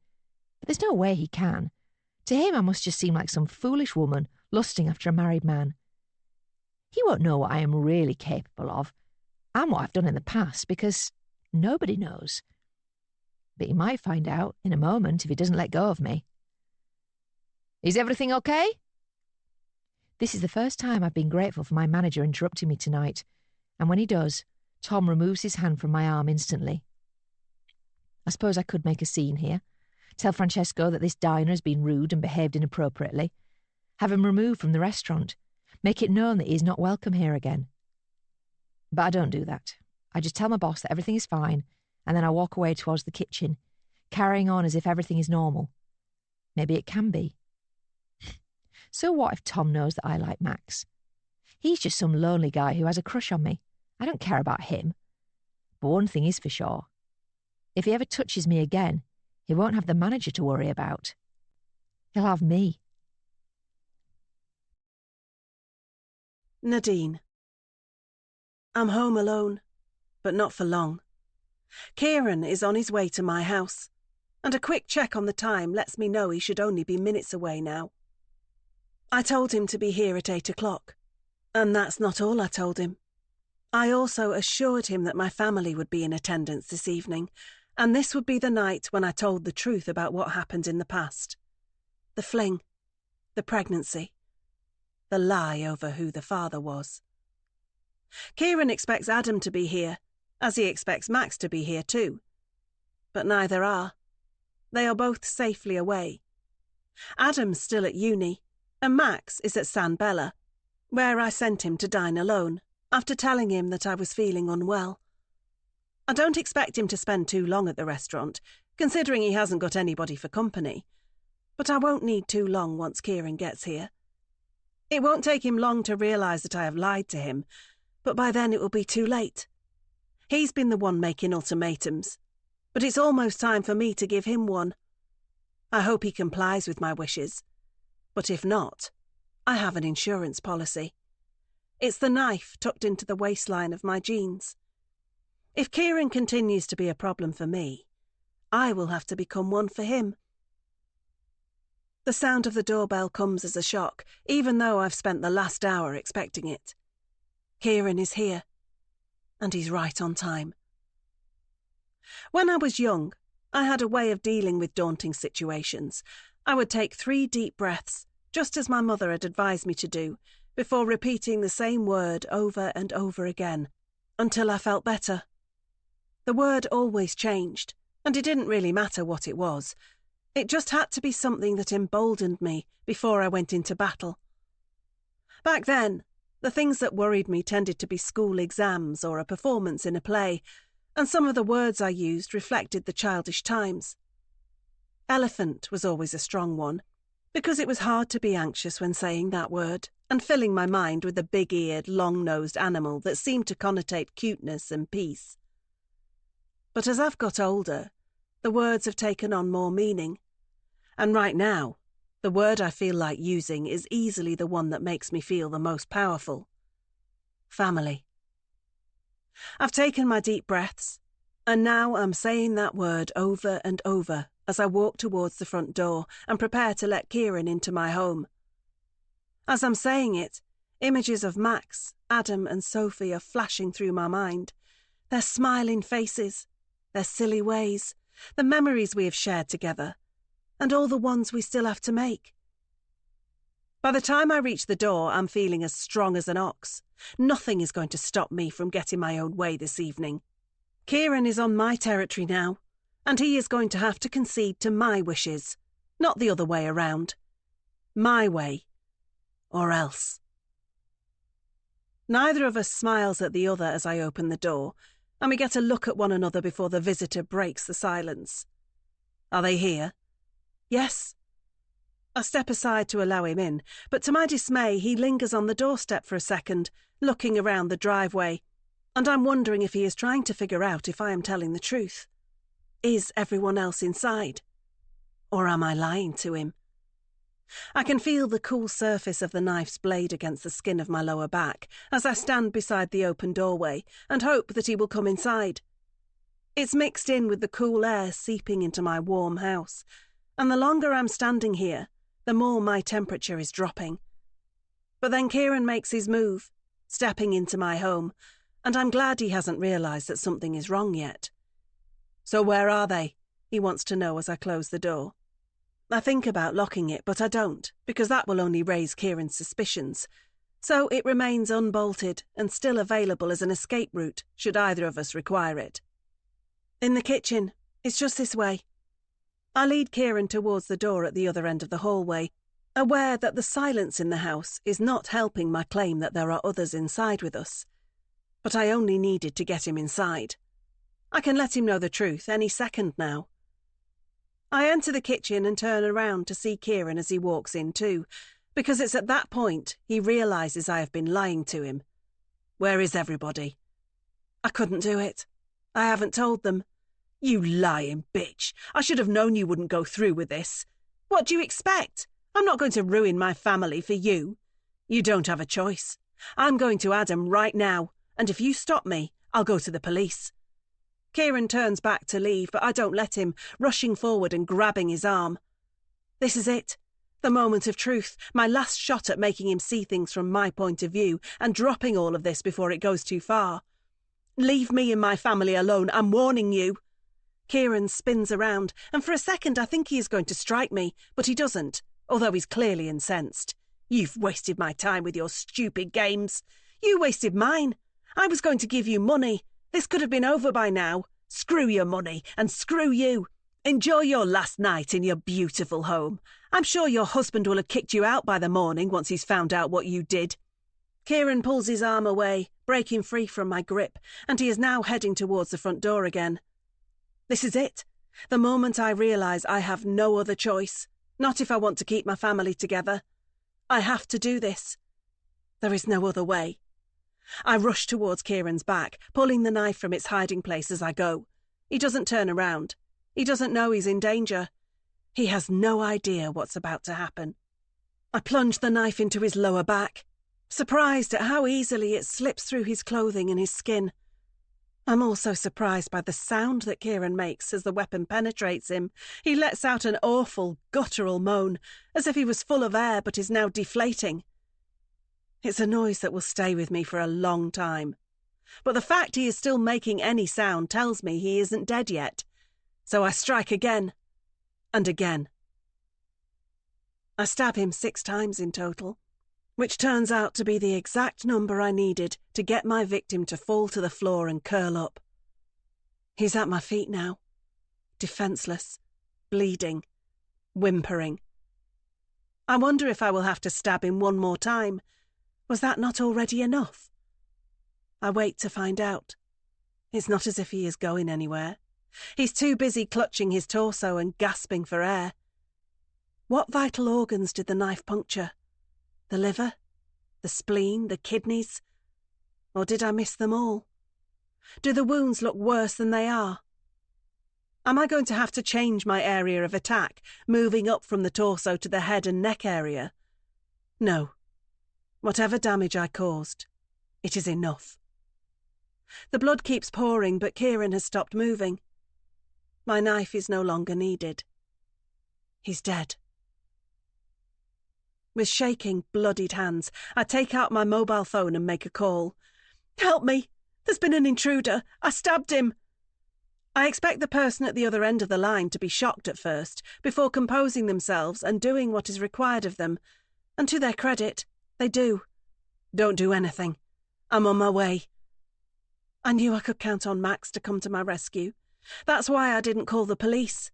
But there's no way he can. To him, I must just seem like some foolish woman lusting after a married man. He won't know what I am really capable of, and what I've done in the past, because nobody knows. But he might find out in a moment if he doesn't let go of me. Is everything okay? This is the first time I've been grateful for my manager interrupting me tonight, and when he does, Tom removes his hand from my arm instantly. I suppose I could make a scene here, tell Francesco that this diner has been rude and behaved inappropriately, have him removed from the restaurant, make it known that he is not welcome here again. But I don't do that. I just tell my boss that everything is fine, and then I walk away towards the kitchen, carrying on as if everything is normal. Maybe it can be. So what if Tom knows that I like Max? He's just some lonely guy who has a crush on me. I don't care about him. But one thing is for sure. If he ever touches me again, he won't have the manager to worry about. He'll have me. Nadine. I'm home alone, but not for long. Kieran is on his way to my house, and a quick check on the time lets me know he should only be minutes away now. I told him to be here at 8 o'clock, and that's not all I told him. I also assured him that my family would be in attendance this evening, and this would be the night when I told the truth about what happened in the past. The fling, the pregnancy, the lie over who the father was. Kieran expects Adam to be here, as he expects Max to be here too. But neither are. They are both safely away. Adam's still at uni, and Max is at San Bella, where I sent him to dine alone, after telling him that I was feeling unwell. I don't expect him to spend too long at the restaurant, considering he hasn't got anybody for company. But I won't need too long once Kieran gets here. It won't take him long to realise that I have lied to him, but by then it will be too late. He's been the one making ultimatums, but it's almost time for me to give him one. I hope he complies with my wishes, but if not, I have an insurance policy. It's the knife tucked into the waistline of my jeans. If Kieran continues to be a problem for me, I will have to become one for him. The sound of the doorbell comes as a shock, even though I've spent the last hour expecting it. Kieran is here, and he's right on time. When I was young, I had a way of dealing with daunting situations. I would take 3 deep breaths, just as my mother had advised me to do, before repeating the same word over and over again, until I felt better. The word always changed, and it didn't really matter what it was. It just had to be something that emboldened me before I went into battle. Back then, the things that worried me tended to be school exams or a performance in a play, and some of the words I used reflected the childish times. Elephant was always a strong one, because it was hard to be anxious when saying that word, and filling my mind with a big-eared, long-nosed animal that seemed to connotate cuteness and peace. But as I've got older, the words have taken on more meaning, and right now, the word I feel like using is easily the one that makes me feel the most powerful. Family. I've taken my deep breaths, and now I'm saying that word over and over as I walk towards the front door and prepare to let Kieran into my home. As I'm saying it, images of Max, Adam and Sophie are flashing through my mind. Their smiling faces, their silly ways, the memories we have shared together, and all the ones we still have to make. By the time I reach the door, I'm feeling as strong as an ox. Nothing is going to stop me from getting my own way this evening. Kieran is on my territory now, and he is going to have to concede to my wishes, not the other way around. My way, or else. Neither of us smiles at the other as I open the door, and we get a look at one another before the visitor breaks the silence. Are they here? Yes. I step aside to allow him in, but to my dismay he lingers on the doorstep for a second, looking around the driveway, and I'm wondering if he is trying to figure out if I am telling the truth. Is everyone else inside? Or am I lying to him? I can feel the cool surface of the knife's blade against the skin of my lower back as I stand beside the open doorway and hope that he will come inside. It's mixed in with the cool air seeping into my warm house, and the longer I'm standing here, the more my temperature is dropping. But then Kieran makes his move, stepping into my home, and I'm glad he hasn't realised that something is wrong yet. So where are they? He wants to know as I close the door. I think about locking it, but I don't, because that will only raise Kieran's suspicions. So it remains unbolted and still available as an escape route, should either of us require it. In the kitchen. It's just this way. I lead Kieran towards the door at the other end of the hallway, aware that the silence in the house is not helping my claim that there are others inside with us. But I only needed to get him inside. I can let him know the truth any second now. I enter the kitchen and turn around to see Kieran as he walks in too, because it's at that point he realises I have been lying to him. Where is everybody? I couldn't do it. I haven't told them. You lying bitch. I should have known you wouldn't go through with this. What do you expect? I'm not going to ruin my family for you. You don't have a choice. I'm going to Adam right now, and if you stop me, I'll go to the police. Kieran turns back to leave, but I don't let him, rushing forward and grabbing his arm. This is it. The moment of truth, my last shot at making him see things from my point of view and dropping all of this before it goes too far. Leave me and my family alone, I'm warning you. Kieran spins around, and for a second I think he is going to strike me, but he doesn't, although he's clearly incensed. You've wasted my time with your stupid games. You wasted mine. I was going to give you money. This could have been over by now. Screw your money, and screw you. Enjoy your last night in your beautiful home. I'm sure your husband will have kicked you out by the morning once he's found out what you did. Kieran pulls his arm away, breaking free from my grip, and he is now heading towards the front door again. This is it. The moment I realise I have no other choice. Not if I want to keep my family together. I have to do this. There is no other way. I rush towards Kieran's back, pulling the knife from its hiding place as I go. He doesn't turn around. He doesn't know he's in danger. He has no idea what's about to happen. I plunge the knife into his lower back, surprised at how easily it slips through his clothing and his skin. I'm also surprised by the sound that Kieran makes as the weapon penetrates him. He lets out an awful, guttural moan, as if he was full of air but is now deflating. It's a noise that will stay with me for a long time. But the fact he is still making any sound tells me he isn't dead yet. So I strike again. And again. I stab him 6 times in total, which turns out to be the exact number I needed to get my victim to fall to the floor and curl up. He's at my feet now, defenceless, bleeding, whimpering. I wonder if I will have to stab him one more time. Was that not already enough? I wait to find out. It's not as if he is going anywhere. He's too busy clutching his torso and gasping for air. What vital organs did the knife puncture? The liver? The spleen? The kidneys? Or did I miss them all? Do the wounds look worse than they are? Am I going to have to change my area of attack, moving up from the torso to the head and neck area? No. Whatever damage I caused, it is enough. The blood keeps pouring, but Kieran has stopped moving. My knife is no longer needed. He's dead. With shaking, bloodied hands, I take out my mobile phone and make a call. Help me! There's been an intruder! I stabbed him! I expect the person at the other end of the line to be shocked at first, before composing themselves and doing what is required of them. And to their credit, they do. Don't do anything. I'm on my way. I knew I could count on Max to come to my rescue. That's why I didn't call the police.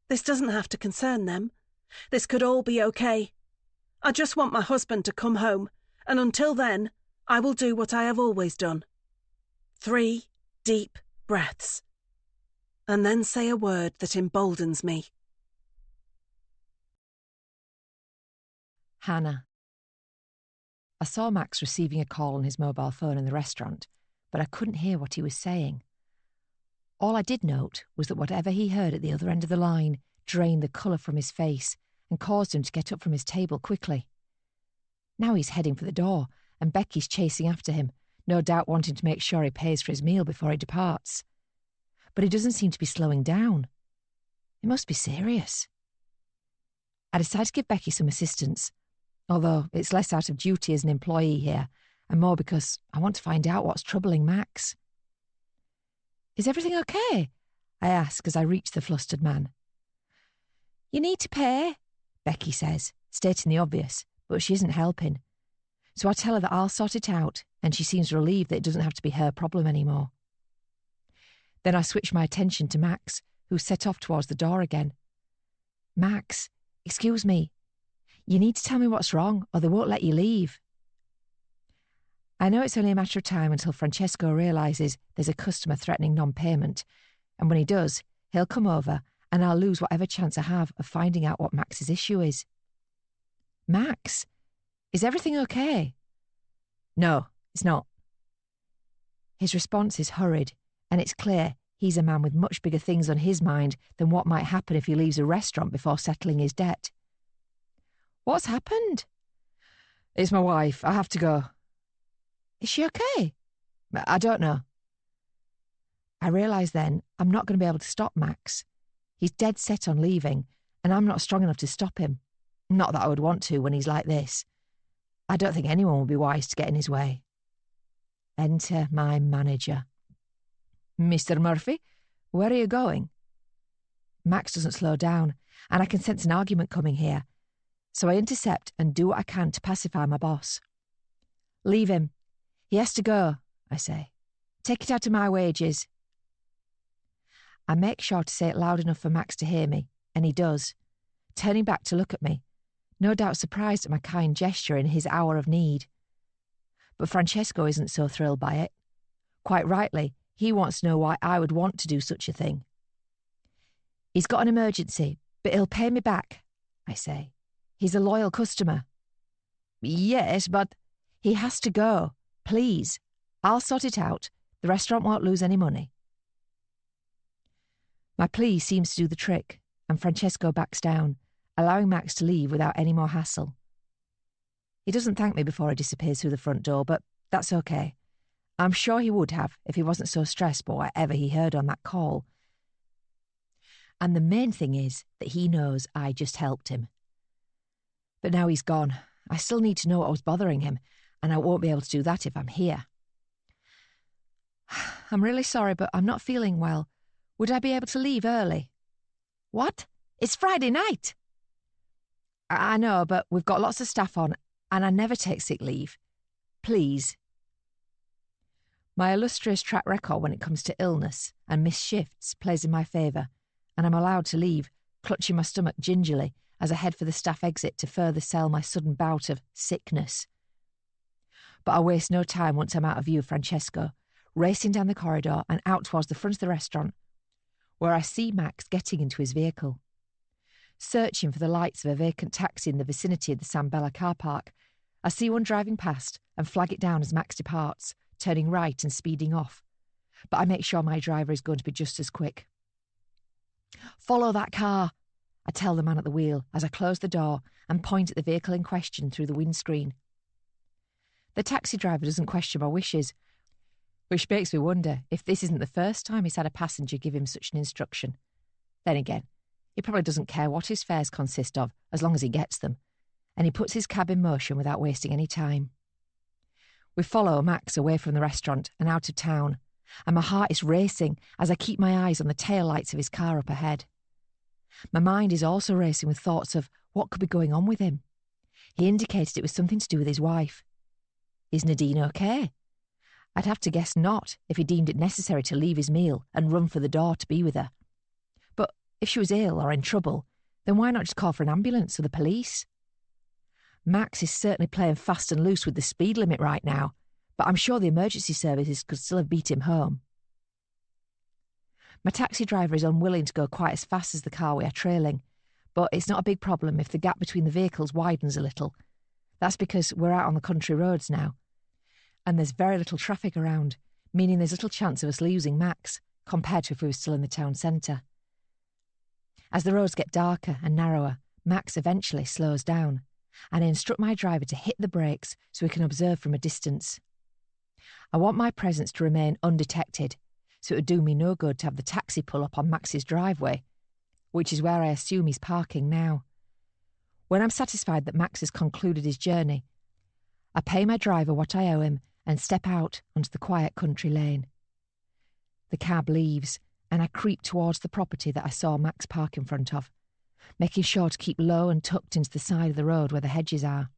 This doesn't have to concern them. This could all be okay. I just want my husband to come home, and until then, I will do what I have always done. 3 deep breaths. And then say a word that emboldens me. Hannah. I saw Max receiving a call on his mobile phone in the restaurant, but I couldn't hear what he was saying. All I did note was that whatever he heard at the other end of the line drained the colour from his face and caused him to get up from his table quickly. Now he's heading for the door, and Becky's chasing after him, no doubt wanting to make sure he pays for his meal before he departs. But he doesn't seem to be slowing down. It must be serious. I decide to give Becky some assistance, although it's less out of duty as an employee here, and more because I want to find out what's troubling Max. Is everything okay? I ask as I reach the flustered man. You need to pay, Becky says, stating the obvious, but she isn't helping. So I tell her that I'll sort it out, and she seems relieved that it doesn't have to be her problem anymore. Then I switch my attention to Max, who's set off towards the door again. Max, excuse me. You need to tell me what's wrong, or they won't let you leave. I know it's only a matter of time until Francesco realises there's a customer threatening non-payment, and when he does, he'll come over and I'll lose whatever chance I have of finding out what Max's issue is. Max, is everything okay? No, it's not. His response is hurried, and it's clear he's a man with much bigger things on his mind than what might happen if he leaves a restaurant before settling his debt. What's happened? It's my wife. I have to go. Is she okay? I don't know. I realise then I'm not going to be able to stop Max. He's dead set on leaving, and I'm not strong enough to stop him. Not that I would want to when he's like this. I don't think anyone would be wise to get in his way. Enter my manager. Mr. Murphy, where are you going? Max doesn't slow down, and I can sense an argument coming here, so I intercept and do what I can to pacify my boss. Leave him. He has to go, I say. Take it out of my wages. I make sure to say it loud enough for Max to hear me, and he does, turning back to look at me, no doubt surprised at my kind gesture in his hour of need. But Francesco isn't so thrilled by it. Quite rightly, he wants to know why I would want to do such a thing. He's got an emergency, but he'll pay me back, I say. He's a loyal customer. Yes, but he has to go. Please. I'll sort it out. The restaurant won't lose any money. My plea seems to do the trick, and Francesco backs down, allowing Max to leave without any more hassle. He doesn't thank me before he disappears through the front door, but that's okay. I'm sure he would have if he wasn't so stressed by whatever he heard on that call. And the main thing is that he knows I just helped him. But now he's gone. I still need to know what was bothering him, and I won't be able to do that if I'm here. I'm really sorry, but I'm not feeling well. Would I be able to leave early? What? It's Friday night! I know, but we've got lots of staff on, and I never take sick leave. Please. My illustrious track record when it comes to illness and missed shifts plays in my favour, and I'm allowed to leave, clutching my stomach gingerly as I head for the staff exit to further sell my sudden bout of sickness. But I waste no time once I'm out of view of Francesco, racing down the corridor and out towards the front of the restaurant, where I see Max getting into his vehicle. Searching for the lights of a vacant taxi in the vicinity of the San Bella car park, I see one driving past and flag it down as Max departs, turning right and speeding off. But I make sure my driver is going to be just as quick. Follow that car, I tell the man at the wheel as I close the door and point at the vehicle in question through the windscreen. The taxi driver doesn't question my wishes, which makes me wonder if this isn't the first time he's had a passenger give him such an instruction. Then again, he probably doesn't care what his fares consist of as long as he gets them, and he puts his cab in motion without wasting any time. We follow Max away from the restaurant and out of town, and my heart is racing as I keep my eyes on the tail lights of his car up ahead. My mind is also racing with thoughts of what could be going on with him. He indicated it was something to do with his wife. Is Nadine okay? I'd have to guess not if he deemed it necessary to leave his meal and run for the door to be with her. But if she was ill or in trouble, then why not just call for an ambulance or the police? Max is certainly playing fast and loose with the speed limit right now, but I'm sure the emergency services could still have beat him home. My taxi driver is unwilling to go quite as fast as the car we are trailing, but it's not a big problem if the gap between the vehicles widens a little. That's because we're out on the country roads now, and there's very little traffic around, meaning there's little chance of us losing Max, compared to if we were still in the town centre. As the roads get darker and narrower, Max eventually slows down, and I instruct my driver to hit the brakes so we can observe from a distance. I want my presence to remain undetected, so it would do me no good to have the taxi pull up on Max's driveway, which is where I assume he's parking now. When I'm satisfied that Max has concluded his journey, I pay my driver what I owe him and step out onto the quiet country lane. The cab leaves, and I creep towards the property that I saw Max park in front of, making sure to keep low and tucked into the side of the road where the hedges are.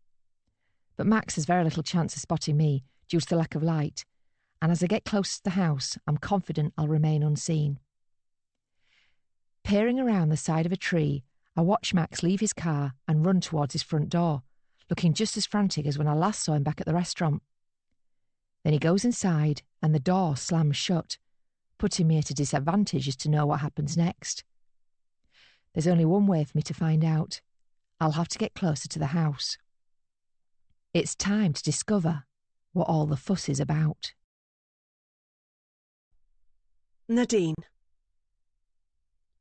But Max has very little chance of spotting me due to the lack of light, and as I get close to the house, I'm confident I'll remain unseen. Peering around the side of a tree, I watch Max leave his car and run towards his front door, looking just as frantic as when I last saw him back at the restaurant. Then he goes inside and the door slams shut, putting me at a disadvantage as to know what happens next. There's only one way for me to find out. I'll have to get closer to the house. It's time to discover what all the fuss is about. Nadine.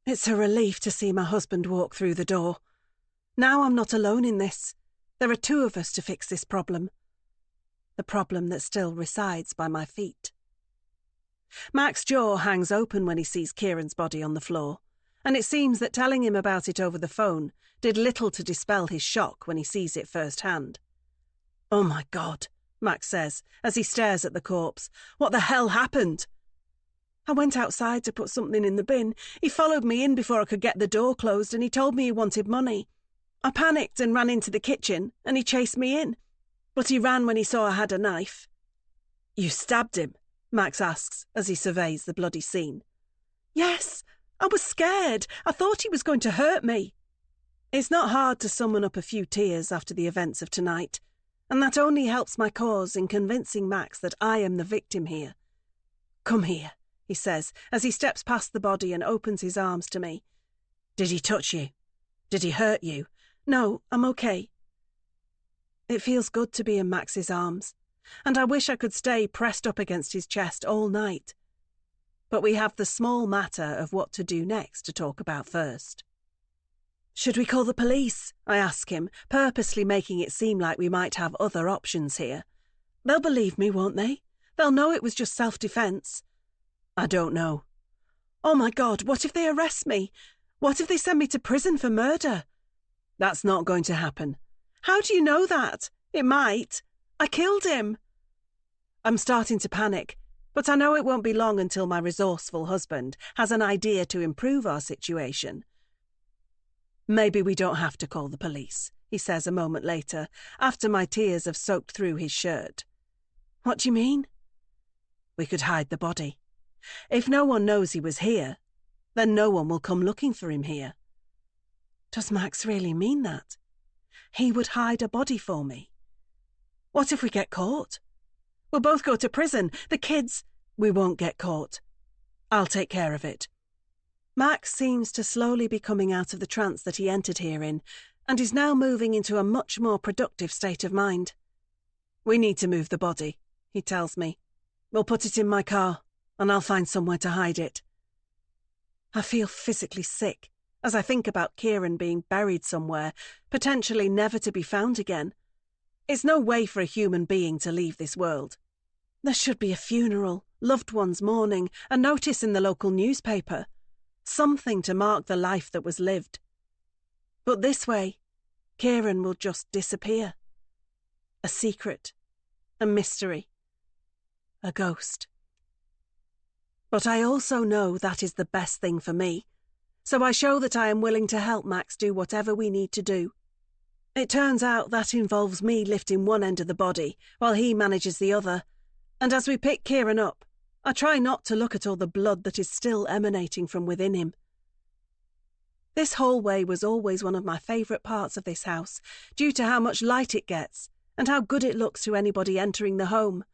It's a relief to see my husband walk through the door. Now I'm not alone in this. There are two of us to fix this problem. The problem that still resides by my feet. Max's jaw hangs open when he sees Kieran's body on the floor, and it seems that telling him about it over the phone did little to dispel his shock when he sees it firsthand. "Oh my God," Max says as he stares at the corpse. "What the hell happened?" "I went outside to put something in the bin. He followed me in before I could get the door closed and he told me he wanted money. I panicked and ran into the kitchen and he chased me in. But he ran when he saw I had a knife." "You stabbed him?" Max asks as he surveys the bloody scene. "Yes, I was scared. I thought he was going to hurt me." It's not hard to summon up a few tears after the events of tonight, and that only helps my cause in convincing Max that I am the victim here. "Come here," he says as he steps past the body and opens his arms to me. "Did he touch you? Did he hurt you?" "No, I'm okay." It feels good to be in Max's arms, and I wish I could stay pressed up against his chest all night. But we have the small matter of what to do next to talk about first. "Should we call the police?" I ask him, purposely making it seem like we might have other options here. "They'll believe me, won't they? They'll know it was just self-defense." "I don't know." "Oh my God, what if they arrest me? What if they send me to prison for murder?" "That's not going to happen." "How do you know that? It might. I killed him." I'm starting to panic, but I know it won't be long until my resourceful husband has an idea to improve our situation. "Maybe we don't have to call the police," he says a moment later, after my tears have soaked through his shirt. "What do you mean?" "We could hide the body. If no one knows he was here, then no one will come looking for him here." Does Max really mean that? He would hide a body for me? What if we get caught? We'll both go to prison. The kids... We won't get caught. I'll take care of it. Max seems to slowly be coming out of the trance that he entered here in, and is now moving into a much more productive state of mind. "We need to move the body," he tells me. "We'll put it in my car, and I'll find somewhere to hide it." I feel physically sick as I think about Kieran being buried somewhere, potentially never to be found again. It's no way for a human being to leave this world. There should be a funeral, loved ones mourning, a notice in the local newspaper. Something to mark the life that was lived. But this way, Kieran will just disappear. A secret, a mystery, a ghost. But I also know that is the best thing for me, so I show that I am willing to help Max do whatever we need to do. It turns out that involves me lifting one end of the body while he manages the other, and as we pick Kieran up, I try not to look at all the blood that is still emanating from within him. This hallway was always one of my favourite parts of this house, due to how much light it gets and how good it looks to anybody entering the home.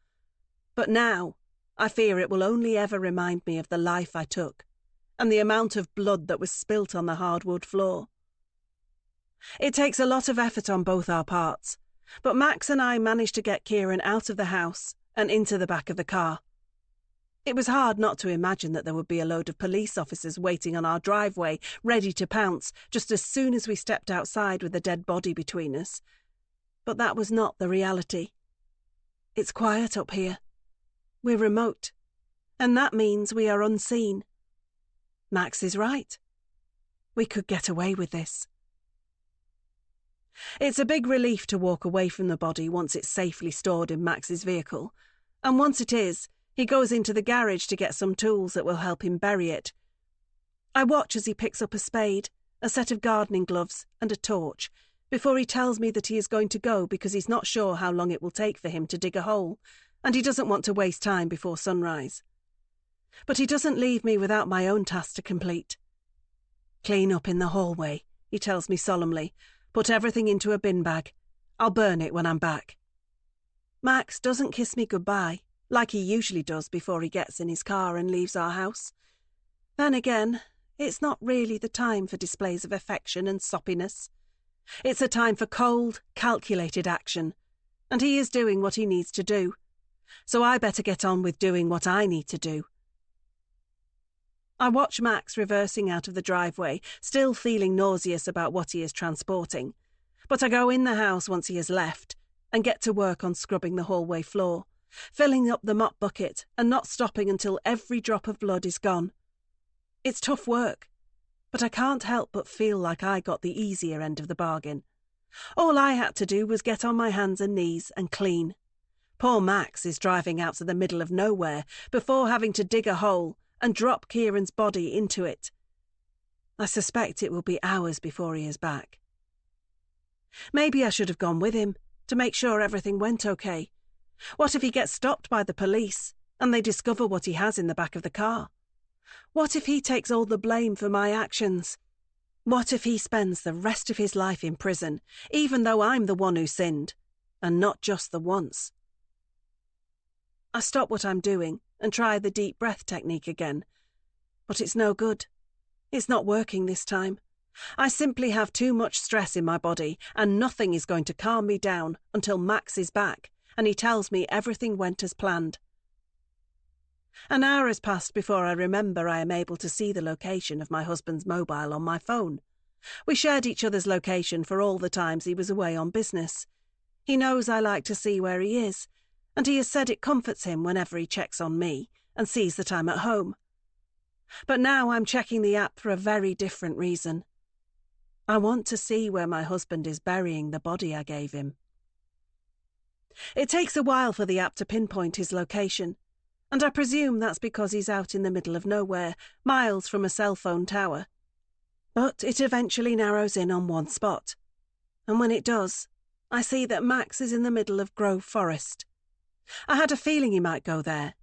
But now, I fear it will only ever remind me of the life I took and the amount of blood that was spilt on the hardwood floor. It takes a lot of effort on both our parts, but Max and I managed to get Kieran out of the house and into the back of the car. It was hard not to imagine that there would be a load of police officers waiting on our driveway, ready to pounce just as soon as we stepped outside with a dead body between us. But that was not the reality. It's quiet up here. We're remote, and that means we are unseen. Max is right. We could get away with this. It's a big relief to walk away from the body once it's safely stored in Max's vehicle, and once it is, he goes into the garage to get some tools that will help him bury it. I watch as he picks up a spade a set of gardening gloves, and a torch, before he tells me that he is going to go because he's not sure how long it will take for him to dig a hole, and he doesn't want to waste time before sunrise. But he doesn't leave me without my own task to complete. Clean up in the hallway, he tells me solemnly. Put everything into a bin bag. I'll burn it when I'm back. Max doesn't kiss me goodbye, like he usually does before he gets in his car and leaves our house. Then again, it's not really the time for displays of affection and soppiness. It's a time for cold, calculated action, and he is doing what he needs to do. So I better get on with doing what I need to do. I watch Max reversing out of the driveway, still feeling nauseous about what he is transporting. But I go in the house once he has left and get to work on scrubbing the hallway floor, filling up the mop bucket and not stopping until every drop of blood is gone. It's tough work, but I can't help but feel like I got the easier end of the bargain. All I had to do was get on my hands and knees and clean. Poor Max is driving out to the middle of nowhere before having to dig a hole and drop Kieran's body into it. I suspect it will be hours before he is back. Maybe I should have gone with him to make sure everything went okay. What if he gets stopped by the police and they discover what he has in the back of the car? What if he takes all the blame for my actions? What if he spends the rest of his life in prison, even though I'm the one who sinned, and not just the once? I stop what I'm doing and try the deep breath technique again. But it's no good. It's not working this time. I simply have too much stress in my body, and nothing is going to calm me down until Max is back and he tells me everything went as planned. An hour has passed before I remember I am able to see the location of my husband's mobile on my phone. We shared each other's location for all the times he was away on business. He knows I like to see where he is, and he has said it comforts him whenever he checks on me and sees that I'm at home. But now I'm checking the app for a very different reason. I want to see where my husband is burying the body I gave him. It takes a while for the app to pinpoint his location, and I presume that's because he's out in the middle of nowhere, miles from a cell phone tower. But it eventually narrows in on one spot, and when it does, I see that Max is in the middle of Grove Forest. I had a feeling he might go there,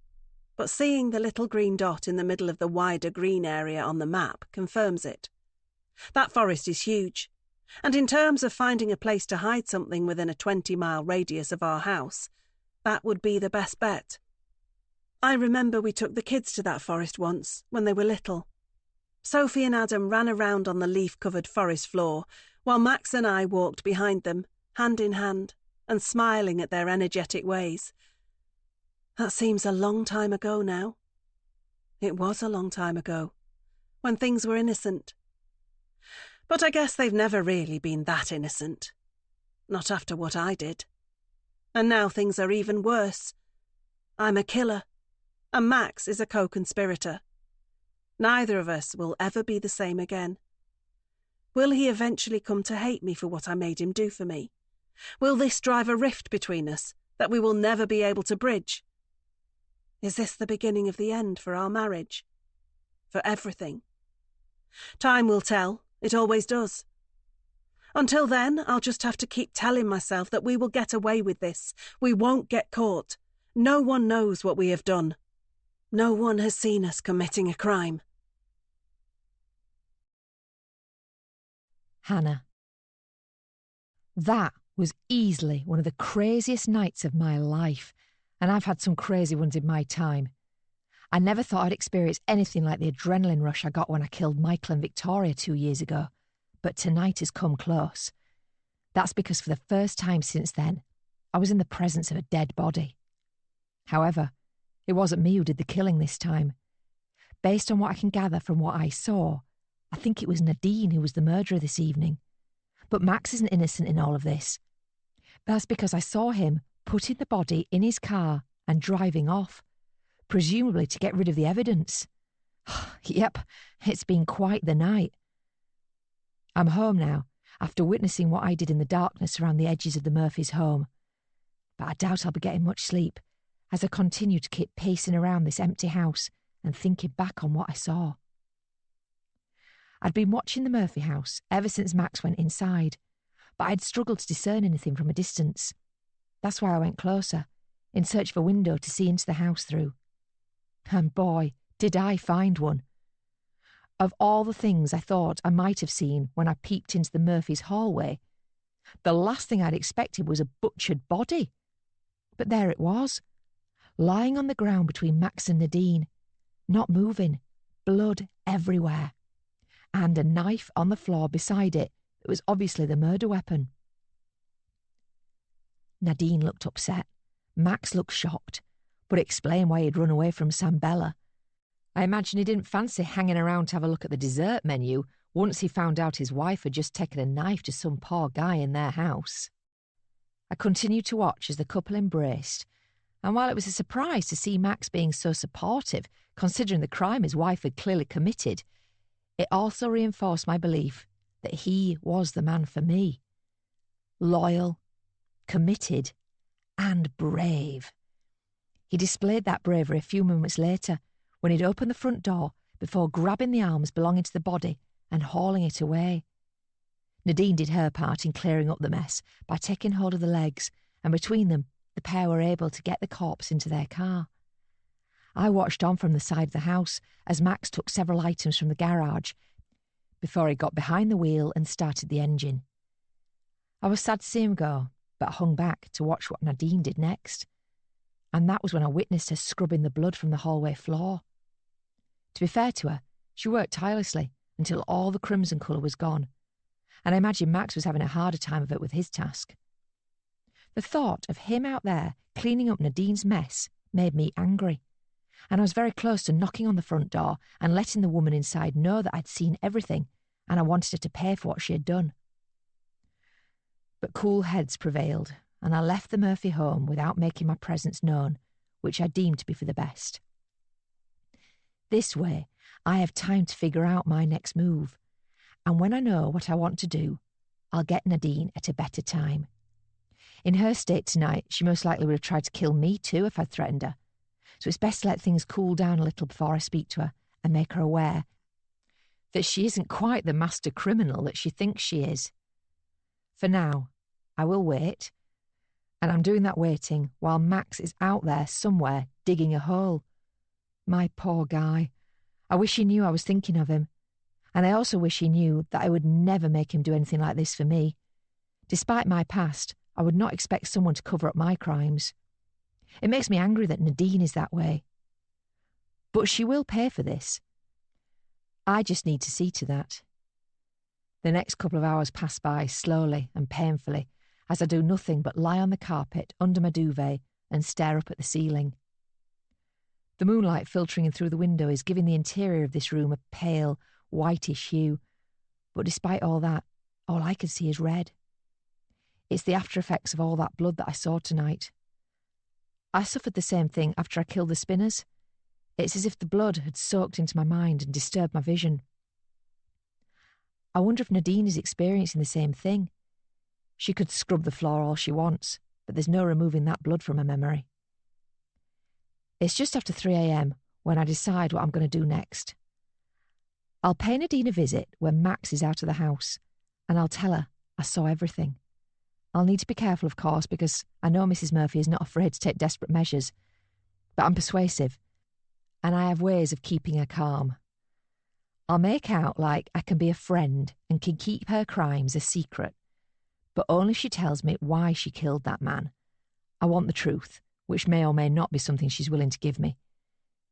but seeing the little green dot in the middle of the wider green area on the map confirms it. That forest is huge, and in terms of finding a place to hide something within a 20-mile radius of our house, that would be the best bet. I remember we took the kids to that forest once, when they were little. Sophie and Adam ran around on the leaf-covered forest floor, while Max and I walked behind them, hand in hand, and smiling at their energetic ways. That seems a long time ago now. It was a long time ago, when things were innocent. But I guess they've never really been that innocent. Not after what I did. And now things are even worse. I'm a killer, and Max is a co-conspirator. Neither of us will ever be the same again. Will he eventually come to hate me for what I made him do for me? Will this drive a rift between us that we will never be able to bridge? Is this the beginning of the end for our marriage? For everything? Time will tell. It always does. Until then, I'll just have to keep telling myself that we will get away with this. We won't get caught. No one knows what we have done. No one has seen us committing a crime. Hannah. That was easily one of the craziest nights of my life, and I've had some crazy ones in my time. I never thought I'd experience anything like the adrenaline rush I got when I killed Michael and Victoria 2 years ago, but tonight has come close. That's because for the first time since then, I was in the presence of a dead body. However, it wasn't me who did the killing this time. Based on what I can gather from what I saw, I think it was Nadine who was the murderer this evening. But Max isn't innocent in all of this. That's because I saw him putting the body in his car and driving off, presumably to get rid of the evidence. Yep, it's been quite the night. I'm home now, after witnessing what I did in the darkness around the edges of the Murphys' home. But I doubt I'll be getting much sleep, as I continue to keep pacing around this empty house and thinking back on what I saw. I'd been watching the Murphy house ever since Max went inside, but I'd struggled to discern anything from a distance. That's why I went closer, in search of a window to see into the house through. And boy, did I find one. Of all the things I thought I might have seen when I peeked into the Murphys' hallway, the last thing I'd expected was a butchered body. But there it was, lying on the ground between Max and Nadine, not moving, blood everywhere, and a knife on the floor beside it that was obviously the murder weapon. Nadine looked upset. Max looked shocked, but explained why he'd run away from San Bella. I imagine he didn't fancy hanging around to have a look at the dessert menu once he found out his wife had just taken a knife to some poor guy in their house. I continued to watch as the couple embraced, and while it was a surprise to see Max being so supportive, considering the crime his wife had clearly committed, it also reinforced my belief that he was the man for me. Loyal, committed, and brave. He displayed that bravery a few moments later when he'd opened the front door before grabbing the arms belonging to the body and hauling it away. Nadine did her part in clearing up the mess by taking hold of the legs, and between them, the pair were able to get the corpse into their car. I watched on from the side of the house as Max took several items from the garage before he got behind the wheel and started the engine. I was sad to see him go, but hung back to watch what Nadine did next. And that was when I witnessed her scrubbing the blood from the hallway floor. To be fair to her, she worked tirelessly until all the crimson colour was gone, and I imagine Max was having a harder time of it with his task. The thought of him out there cleaning up Nadine's mess made me angry, and I was very close to knocking on the front door and letting the woman inside know that I'd seen everything and I wanted her to pay for what she had done. But cool heads prevailed, and I left the Murphy home without making my presence known, which I deemed to be for the best. This way, I have time to figure out my next move, and when I know what I want to do, I'll get Nadine at a better time. In her state tonight, she most likely would have tried to kill me too if I'd threatened her, so it's best to let things cool down a little before I speak to her and make her aware that she isn't quite the master criminal that she thinks she is. For now, I will wait, and I'm doing that waiting while Max is out there somewhere digging a hole. My poor guy. I wish he knew I was thinking of him, and I also wish he knew that I would never make him do anything like this for me. Despite my past, I would not expect someone to cover up my crimes. It makes me angry that Nadine is that way. But she will pay for this. I just need to see to that. The next couple of hours pass by slowly and painfully as I do nothing but lie on the carpet under my duvet and stare up at the ceiling. The moonlight filtering in through the window is giving the interior of this room a pale, whitish hue, but despite all that, all I can see is red. It's the after effects of all that blood that I saw tonight. I suffered the same thing after I killed the Spinners. It's as if the blood had soaked into my mind and disturbed my vision. I wonder if Nadine is experiencing the same thing. She could scrub the floor all she wants, but there's no removing that blood from her memory. It's just after 3 a.m. when I decide what I'm going to do next. I'll pay Nadine a visit when Max is out of the house, and I'll tell her I saw everything. I'll need to be careful, of course, because I know Mrs. Murphy is not afraid to take desperate measures, but I'm persuasive, and I have ways of keeping her calm. I'll make out like I can be a friend and can keep her crimes a secret, but only if she tells me why she killed that man. I want the truth, which may or may not be something she's willing to give me.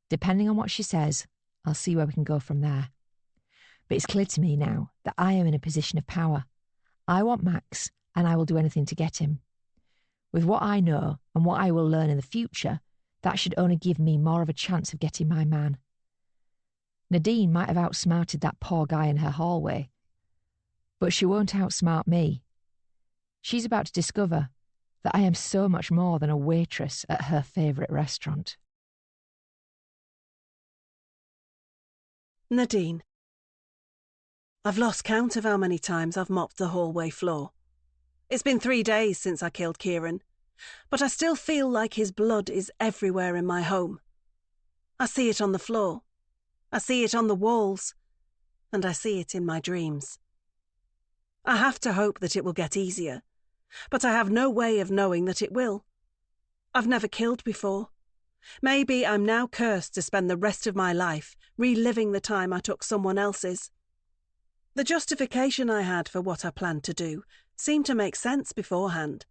Depending on what she says, I'll see where we can go from there. But it's clear to me now that I am in a position of power. I want Max, and I will do anything to get him. With what I know and what I will learn in the future, that should only give me more of a chance of getting my man. Nadine might have outsmarted that poor guy in her hallway, but she won't outsmart me. She's about to discover that I am so much more than a waitress at her favourite restaurant. Nadine. I've lost count of how many times I've mopped the hallway floor. It's been 3 days since I killed Kieran, but I still feel like his blood is everywhere in my home. I see it on the floor. I see it on the walls. and I see it in my dreams. I have to hope that it will get easier, but I have no way of knowing that it will. I've never killed before. Maybe I'm now cursed to spend the rest of my life reliving the time I took someone else's. The justification I had for what I planned to do seemed to make sense beforehand.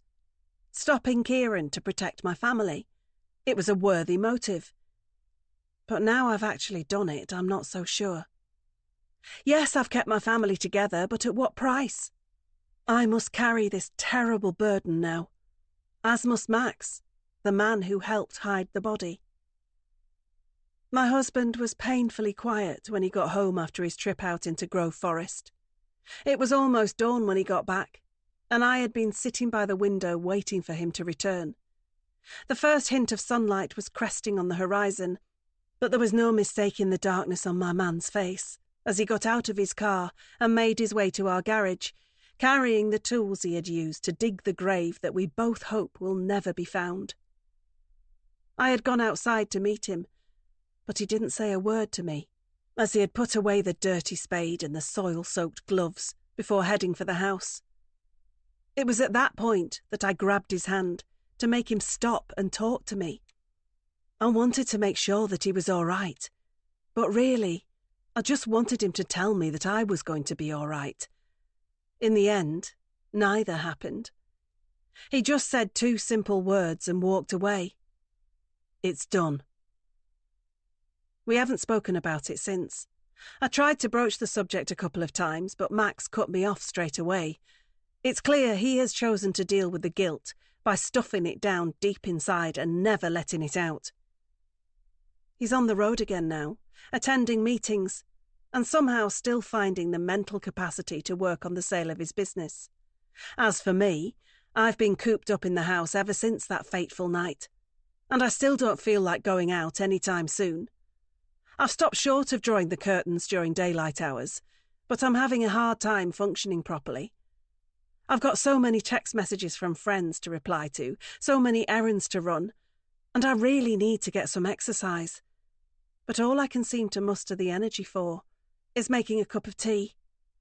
Stopping Kieran to protect my family. It was a worthy motive. But now I've actually done it, I'm not so sure. Yes, I've kept my family together, but at what price? I must carry this terrible burden now, as must Max, the man who helped hide the body. My husband was painfully quiet when he got home after his trip out into Grove Forest. It was almost dawn when he got back, and I had been sitting by the window waiting for him to return. The first hint of sunlight was cresting on the horizon, but there was no mistaking the darkness on my man's face as he got out of his car and made his way to our garage, carrying the tools he had used to dig the grave that we both hope will never be found. I had gone outside to meet him, but he didn't say a word to me, as he had put away the dirty spade and the soil-soaked gloves before heading for the house. It was at that point that I grabbed his hand to make him stop and talk to me. I wanted to make sure that he was all right, but really, I just wanted him to tell me that I was going to be all right. In the end, neither happened. He just said 2 simple words and walked away. It's done. We haven't spoken about it since. I tried to broach the subject a couple of times, but Max cut me off straight away. It's clear he has chosen to deal with the guilt by stuffing it down deep inside and never letting it out. He's on the road again now, attending meetings, and somehow still finding the mental capacity to work on the sale of his business. As for me, I've been cooped up in the house ever since that fateful night, and I still don't feel like going out any time soon. I've stopped short of drawing the curtains during daylight hours, but I'm having a hard time functioning properly. I've got so many text messages from friends to reply to, so many errands to run, and I really need to get some exercise. But all I can seem to muster the energy for is making a cup of tea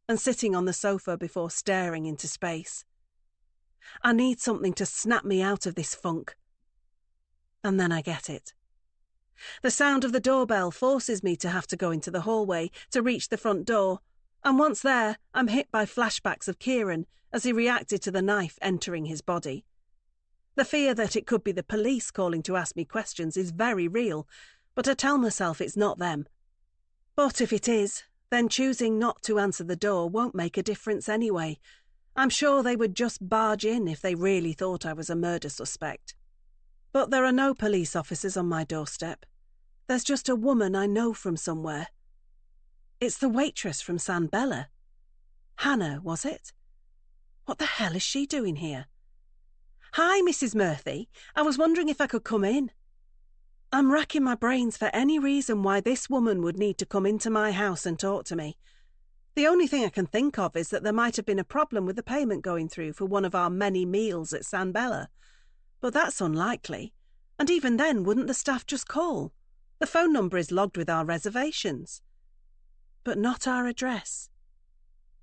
and sitting on the sofa before staring into space. I need something to snap me out of this funk. And then I get it. The sound of the doorbell forces me to have to go into the hallway to reach the front door, and once there, I'm hit by flashbacks of Kieran as he reacted to the knife entering his body. The fear that it could be the police calling to ask me questions is very real, but I tell myself it's not them. But if it is, then choosing not to answer the door won't make a difference anyway. I'm sure they would just barge in if they really thought I was a murder suspect. But there are no police officers on my doorstep. There's just a woman I know from somewhere. It's the waitress from San Bella. Hannah, was it? What the hell is she doing here? Hi, Mrs. Murphy. I was wondering if I could come in. I'm racking my brains for any reason why this woman would need to come into my house and talk to me. The only thing I can think of is that there might have been a problem with the payment going through for one of our many meals at San Bella. But that's unlikely. And even then, wouldn't the staff just call? The phone number is logged with our reservations. But not our address.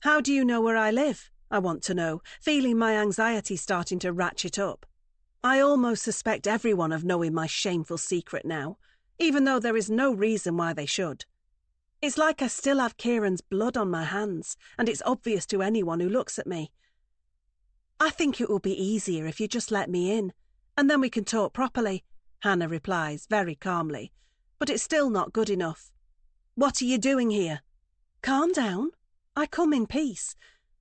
How do you know where I live? I want to know, feeling my anxiety starting to ratchet up. I almost suspect everyone of knowing my shameful secret now, even though there is no reason why they should. It's like I still have Kieran's blood on my hands, and it's obvious to anyone who looks at me. I think it will be easier if you just let me in, and then we can talk properly, Hannah replies very calmly, but it's still not good enough. What are you doing here? Calm down. I come in peace,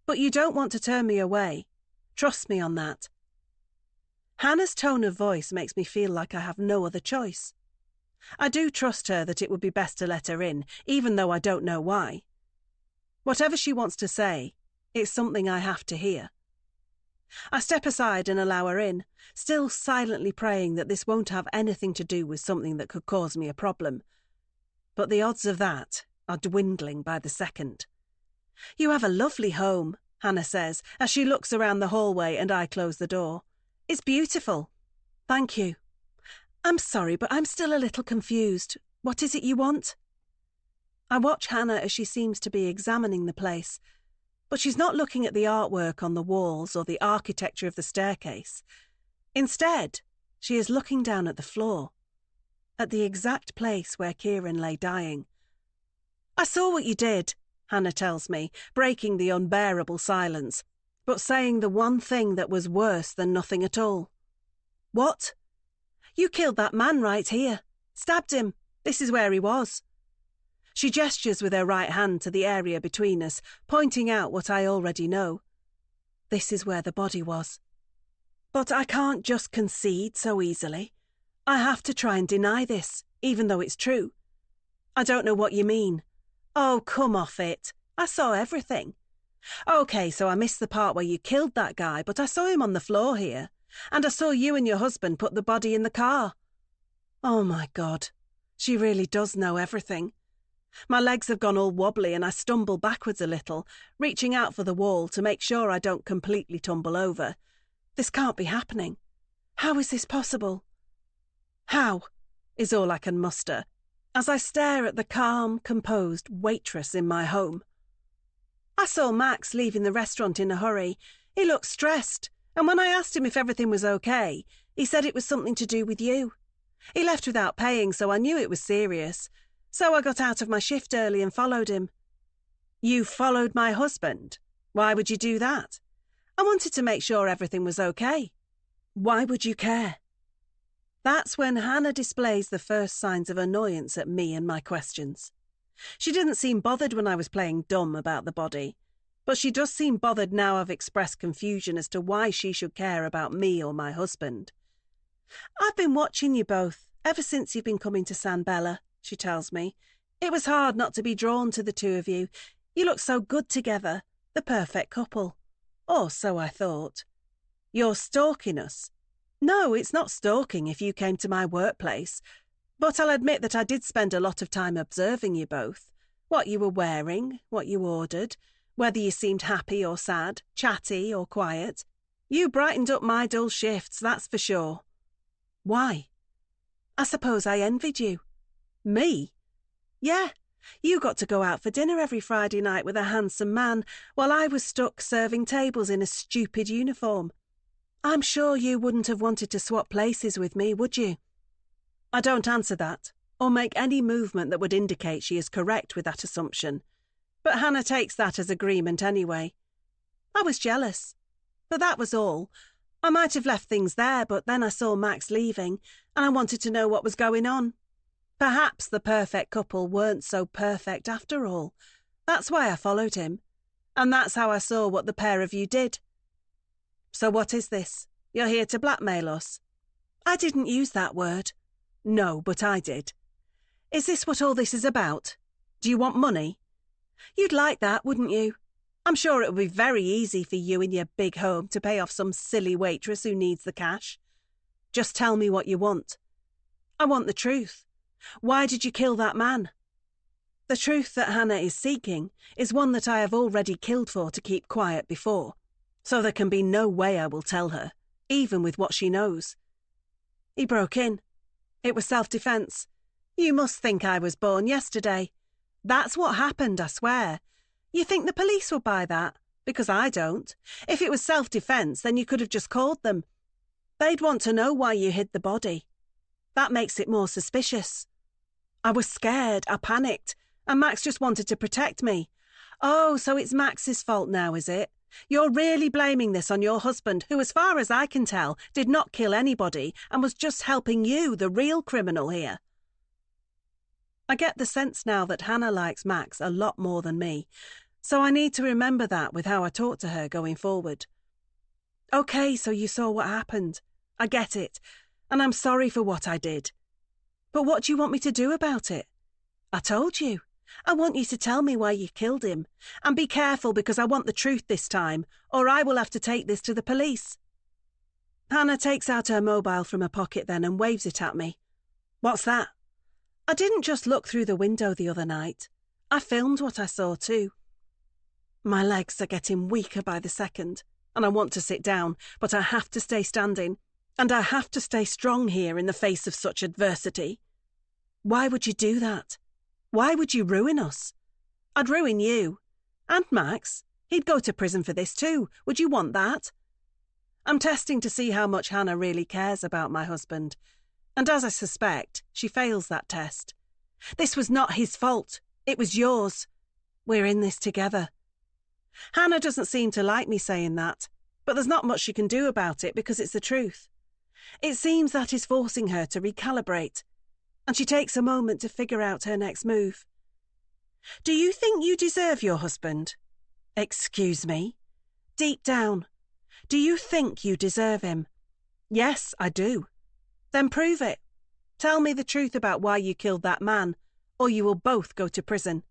but you don't want to turn me away. Trust me on that. Hannah's tone of voice makes me feel like I have no other choice. I do trust her that it would be best to let her in, even though I don't know why. Whatever she wants to say, it's something I have to hear. I step aside and allow her in, still silently praying that this won't have anything to do with something that could cause me a problem. But the odds of that are dwindling by the second. You have a lovely home, Hannah says, as she looks around the hallway and I close the door. It's beautiful. Thank you. I'm sorry, but I'm still a little confused. What is it you want? I watch Hannah as she seems to be examining the place, but she's not looking at the artwork on the walls or the architecture of the staircase. Instead, she is looking down at the floor, at the exact place where Kieran lay dying. "I saw what you did," Hannah tells me, breaking the unbearable silence, but saying the one thing that was worse than nothing at all. "What?" "You killed that man right here. Stabbed him. This is where he was." She gestures with her right hand to the area between us, pointing out what I already know. This is where the body was. But I can't just concede so easily. I have to try and deny this, even though it's true. "I don't know what you mean." "Oh, come off it. I saw everything." "Okay, so I missed the part where you killed that guy, but I saw him on the floor here. And I saw you and your husband put the body in the car." Oh my God, she really does know everything. My legs have gone all wobbly and I stumble backwards a little, reaching out for the wall to make sure I don't completely tumble over. This can't be happening. How is this possible? "How?" is all I can muster, as I stare at the calm, composed waitress in my home. "I saw Max leaving the restaurant in a hurry. He looked stressed, and when I asked him if everything was okay, he said it was something to do with you. He left without paying, so I knew it was serious. So I got out of my shift early and followed him." "You followed my husband? Why would you do that?" "I wanted to make sure everything was okay." "Why would you care?" That's when Hannah displays the first signs of annoyance at me and my questions. She didn't seem bothered when I was playing dumb about the body, but she does seem bothered now I've expressed confusion as to why she should care about me or my husband. "I've been watching you both ever since you've been coming to San Bella," she tells me. "It was hard not to be drawn to the two of you. You look so good together, the perfect couple. Or so I thought." "You're stalking us?" "No, it's not stalking if you came to my workplace. But I'll admit that I did spend a lot of time observing you both. What you were wearing, what you ordered, whether you seemed happy or sad, chatty or quiet. You brightened up my dull shifts, that's for sure." "Why?" "I suppose I envied you." "Me?" "Yeah. You got to go out for dinner every Friday night with a handsome man, while I was stuck serving tables in a stupid uniform. I'm sure you wouldn't have wanted to swap places with me, would you?" I don't answer that, or make any movement that would indicate she is correct with that assumption. But Hannah takes that as agreement anyway. "I was jealous. But that was all. I might have left things there, but then I saw Max leaving, and I wanted to know what was going on. Perhaps the perfect couple weren't so perfect after all. That's why I followed him. And that's how I saw what the pair of you did." "So what is this? You're here to blackmail us?" "I didn't use that word." "No, but I did." "Is this what all this is about? Do you want money?" "You'd like that, wouldn't you? I'm sure it would be very easy for you in your big home to pay off some silly waitress who needs the cash. Just tell me what you want." "I want the truth. Why did you kill that man?" The truth that Hannah is seeking is one that I have already killed for to keep quiet before, so there can be no way I will tell her, even with what she knows. "He broke in. It was self-defense. You must think I was born yesterday. That's what happened, I swear. You think the police would buy that? Because I don't. If it was self-defense, then you could have just called them. They'd want to know why you hid the body. That makes it more suspicious. I was scared, I panicked, and Max just wanted to protect me. Oh, so it's Max's fault now, is it? You're really blaming this on your husband, who, as far as I can tell, did not kill anybody and was just helping you, the real criminal here." I get the sense now that Hannah likes Max a lot more than me, so I need to remember that with how I talk to her going forward. "Okay, so you saw what happened. I get it, and I'm sorry for what I did. But what do you want me to do about it? I told you. I want you to tell me why you killed him. And be careful, because I want the truth this time, or I will have to take this to the police." Hannah takes out her mobile from her pocket then and waves it at me. "What's that?" "I didn't just look through the window the other night. I filmed what I saw too." My legs are getting weaker by the second, and I want to sit down, but I have to stay standing, and I have to stay strong here in the face of such adversity. "Why would you do that?" Why would you ruin us? I'd ruin you. And Max. He'd go to prison for this too. Would you want that? I'm testing to see how much Hannah really cares about my husband. And as I suspect, she fails that test. This was not his fault. It was yours. We're in this together. Hannah doesn't seem to like me saying that, but there's not much she can do about it because it's the truth. It seems that is forcing her to recalibrate, and she takes a moment to figure out her next move. Do you think you deserve your husband? Excuse me? Deep down, do you think you deserve him? Yes, I do. Then prove it. Tell me the truth about why you killed that man, or you will both go to prison.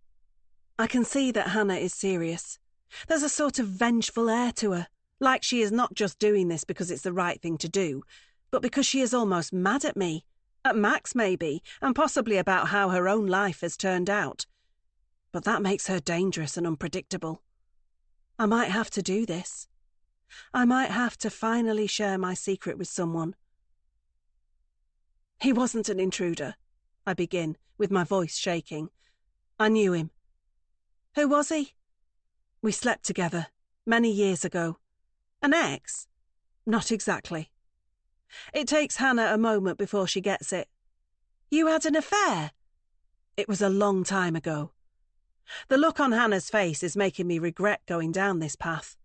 I can see that Hannah is serious. There's a sort of vengeful air to her, like she is not just doing this because it's the right thing to do, but because she is almost mad at me, at Max maybe, and possibly about how her own life has turned out. But that makes her dangerous and unpredictable. I might have to do this. I might have to finally share my secret with someone. He wasn't an intruder, I begin, with my voice shaking. I knew him. Who was he? We slept together, many years ago. An ex? Not exactly. It takes Hannah a moment before she gets it. You had an affair? It was a long time ago. The look on Hannah's face is making me regret going down this path,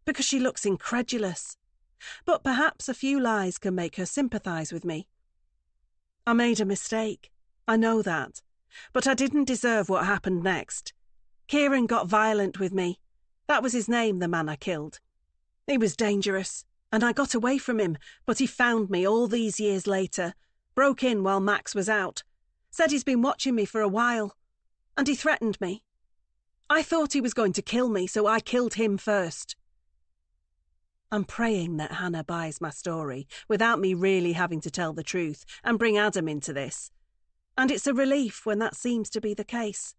because she looks incredulous. But perhaps a few lies can make her sympathise with me. I made a mistake. I know that. But I didn't deserve what happened next. Kieran got violent with me. That was his name, the man I killed. He was dangerous, and I got away from him, but he found me all these years later, broke in while Max was out, said he's been watching me for a while, and he threatened me. I thought he was going to kill me, so I killed him first. I'm praying that Hannah buys my story without me really having to tell the truth and bring Adam into this. And it's a relief when that seems to be the case.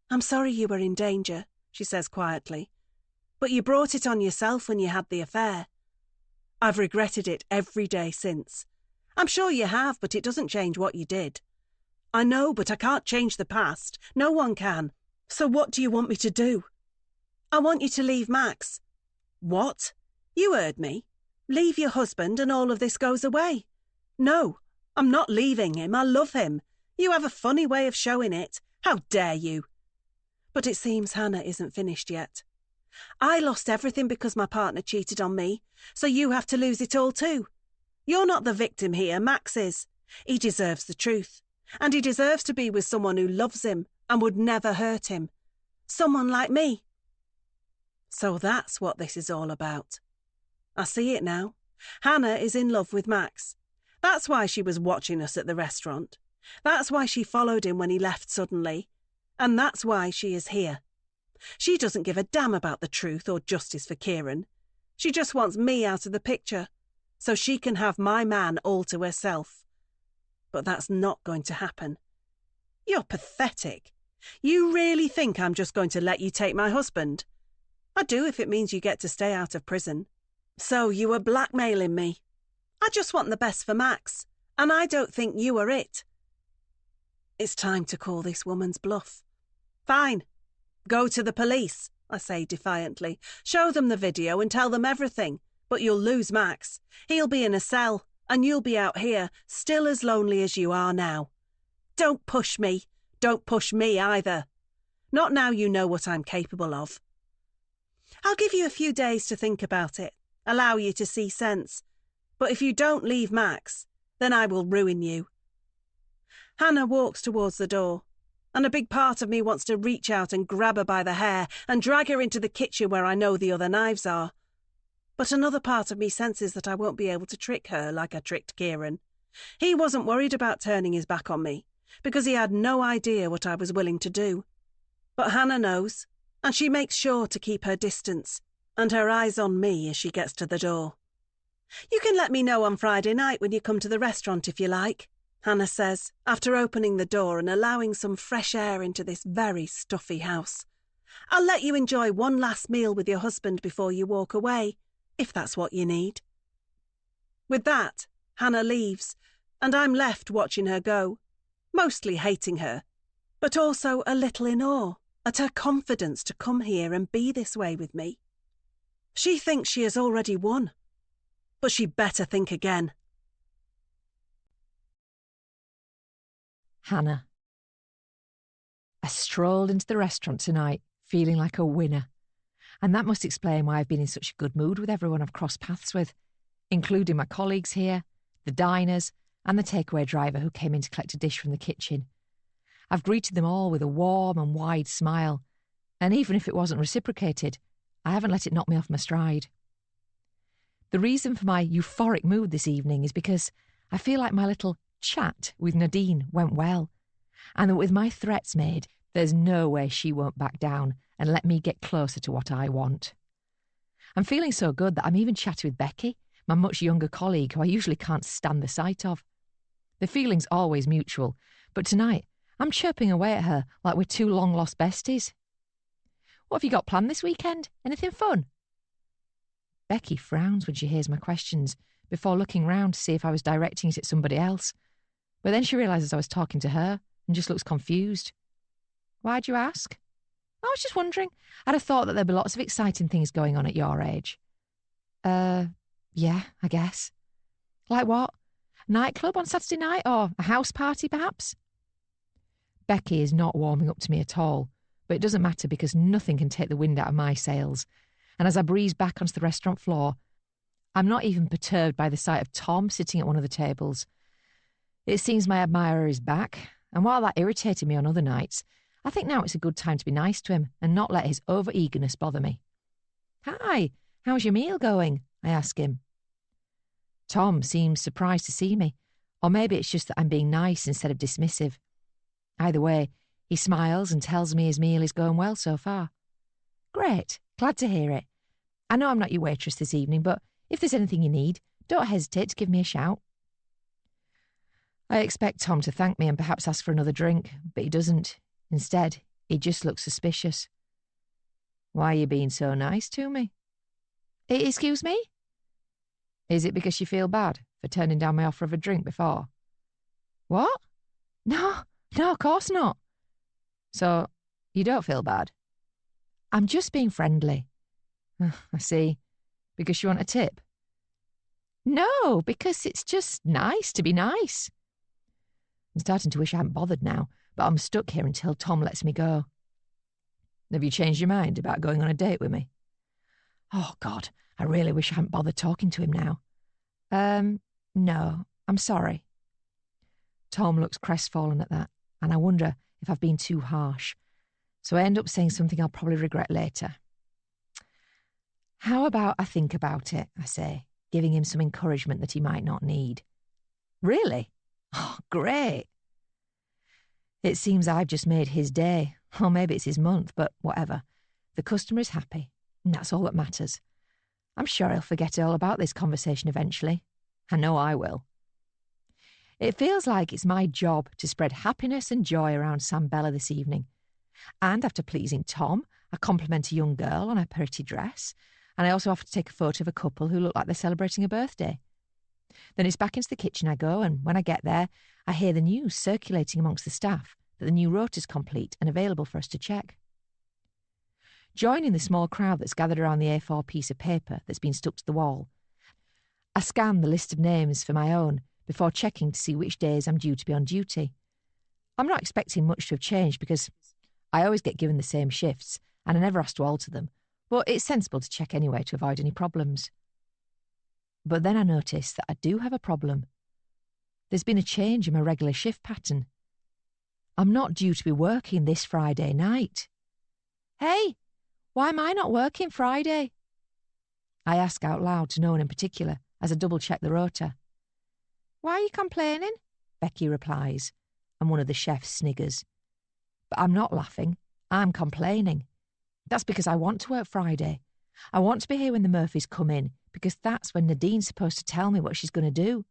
I'm sorry you were in danger, she says quietly, but you brought it on yourself when you had the affair. I've regretted it every day since. I'm sure you have, but it doesn't change what you did. I know, but I can't change the past. No one can. So what do you want me to do? I want you to leave Max. What? You heard me. Leave your husband and all of this goes away. No, I'm not leaving him. I love him. You have a funny way of showing it. How dare you? But it seems Hannah isn't finished yet. I lost everything because my partner cheated on me, so you have to lose it all too. You're not the victim here, Max is. He deserves the truth, and he deserves to be with someone who loves him and would never hurt him. Someone like me. So that's what this is all about. I see it now. Hannah is in love with Max. That's why she was watching us at the restaurant. That's why she followed him when he left suddenly. And that's why she is here. She doesn't give a damn about the truth or justice for Kieran. She just wants me out of the picture, so she can have my man all to herself. But that's not going to happen. You're pathetic. You really think I'm just going to let you take my husband? I do if it means you get to stay out of prison. So you were blackmailing me. I just want the best for Max, and I don't think you are it. It's time to call this woman's bluff. Fine. Go to the police, I say defiantly. Show them the video and tell them everything, but you'll lose Max. He'll be in a cell, and you'll be out here, still as lonely as you are now. Don't push me. Don't push me either. Not now you know what I'm capable of. I'll give you a few days to think about it, allow you to see sense. But if you don't leave Max, then I will ruin you. Hannah walks towards the door, and a big part of me wants to reach out and grab her by the hair and drag her into the kitchen where I know the other knives are. But another part of me senses that I won't be able to trick her like I tricked Kieran. He wasn't worried about turning his back on me, because he had no idea what I was willing to do. But Hannah knows, and she makes sure to keep her distance, and her eyes on me as she gets to the door. You can let me know on Friday night when you come to the restaurant if you like, Hannah says, after opening the door and allowing some fresh air into this very stuffy house. I'll let you enjoy one last meal with your husband before you walk away, if that's what you need. With that, Hannah leaves, and I'm left watching her go, mostly hating her, but also a little in awe at her confidence to come here and be this way with me. She thinks she has already won, but she'd better think again. Hannah. I strolled into the restaurant tonight, feeling like a winner. And that must explain why I've been in such a good mood with everyone I've crossed paths with, including my colleagues here, the diners, and the takeaway driver who came in to collect a dish from the kitchen. I've greeted them all with a warm and wide smile, and even if it wasn't reciprocated, I haven't let it knock me off my stride. The reason for my euphoric mood this evening is because I feel like my little chat with Nadine went well, and that with my threats made, there's no way she won't back down and let me get closer to what I want. I'm feeling so good that I'm even chatting with Becky, my much younger colleague who I usually can't stand the sight of. The feeling's always mutual, but tonight I'm chirping away at her like we're two long-lost besties. What have you got planned this weekend? Anything fun? Becky frowns when she hears my questions, before looking round to see if I was directing it at somebody else. But then she realises I was talking to her and just looks confused. Why'd you ask? I was just wondering. I'd have thought that there'd be lots of exciting things going on at your age. Yeah, I guess. Like what? Nightclub on Saturday night or a house party, perhaps? Becky is not warming up to me at all, but it doesn't matter because nothing can take the wind out of my sails. And as I breeze back onto the restaurant floor, I'm not even perturbed by the sight of Tom sitting at one of the tables. It seems my admirer is back, and while that irritated me on other nights, I think now it's a good time to be nice to him and not let his over-eagerness bother me. Hi, how's your meal going? I ask him. Tom seems surprised to see me, or maybe it's just that I'm being nice instead of dismissive. Either way, he smiles and tells me his meal is going well so far. Great, glad to hear it. I know I'm not your waitress this evening, but if there's anything you need, don't hesitate to give me a shout. I expect Tom to thank me and perhaps ask for another drink, but he doesn't. Instead, he just looks suspicious. Why are you being so nice to me? Excuse me? Is it because you feel bad for turning down my offer of a drink before? What? No, of course not. So, you don't feel bad? I'm just being friendly. I see. Because you want a tip? No, because it's just nice to be nice. I'm starting to wish I hadn't bothered now, but I'm stuck here until Tom lets me go. Have you changed your mind about going on a date with me? Oh, God, I really wish I hadn't bothered talking to him now. No, I'm sorry. Tom looks crestfallen at that, and I wonder if I've been too harsh. So I end up saying something I'll probably regret later. How about I think about it, I say, giving him some encouragement that he might not need. Really? Oh, great. It seems I've just made his day, or maybe it's his month, but whatever. The customer is happy, and that's all that matters. I'm sure he'll forget all about this conversation eventually. I know I will. It feels like it's my job to spread happiness and joy around Sam Bella this evening. And after pleasing Tom, I compliment a young girl on her pretty dress, and I also have to take a photo of a couple who look like they're celebrating a birthday. Then it's back into the kitchen I go, and when I get there, I hear the news circulating amongst the staff that the new rota's complete and available for us to check. Joining the small crowd that's gathered around the A4 piece of paper that's been stuck to the wall, I scan the list of names for my own before checking to see which days I'm due to be on duty. I'm not expecting much to have changed because I always get given the same shifts and I never have to alter them, but it's sensible to check anyway to avoid any problems. But then I notice that I do have a problem. There's been a change in my regular shift pattern. I'm not due to be working this Friday night. Hey, why am I not working Friday? I ask out loud to no one in particular as I double-check the rota. Why are you complaining? Becky replies, and one of the chefs sniggers. But I'm not laughing, I'm complaining. That's because I want to work Friday. I want to be here when the Murphys come in, because that's when Nadine's supposed to tell me what she's going to do.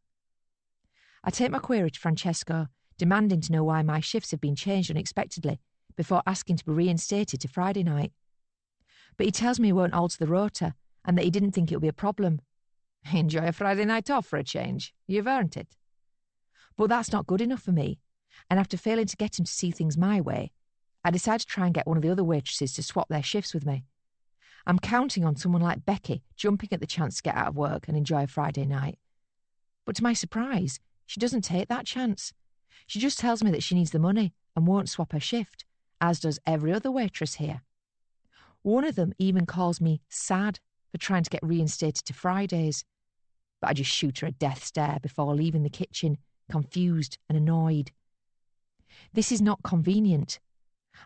I take my query to Francesco, demanding to know why my shifts have been changed unexpectedly, before asking to be reinstated to Friday night. But he tells me he won't alter the rota, and that he didn't think it would be a problem. Enjoy a Friday night off for a change. You've earned it. But that's not good enough for me. And after failing to get him to see things my way, I decided to try and get one of the other waitresses to swap their shifts with me. I'm counting on someone like Becky jumping at the chance to get out of work and enjoy a Friday night. But to my surprise, she doesn't take that chance. She just tells me that she needs the money and won't swap her shift, as does every other waitress here. One of them even calls me sad for trying to get reinstated to Fridays. But I just shoot her a death stare before leaving the kitchen, confused and annoyed. This is not convenient.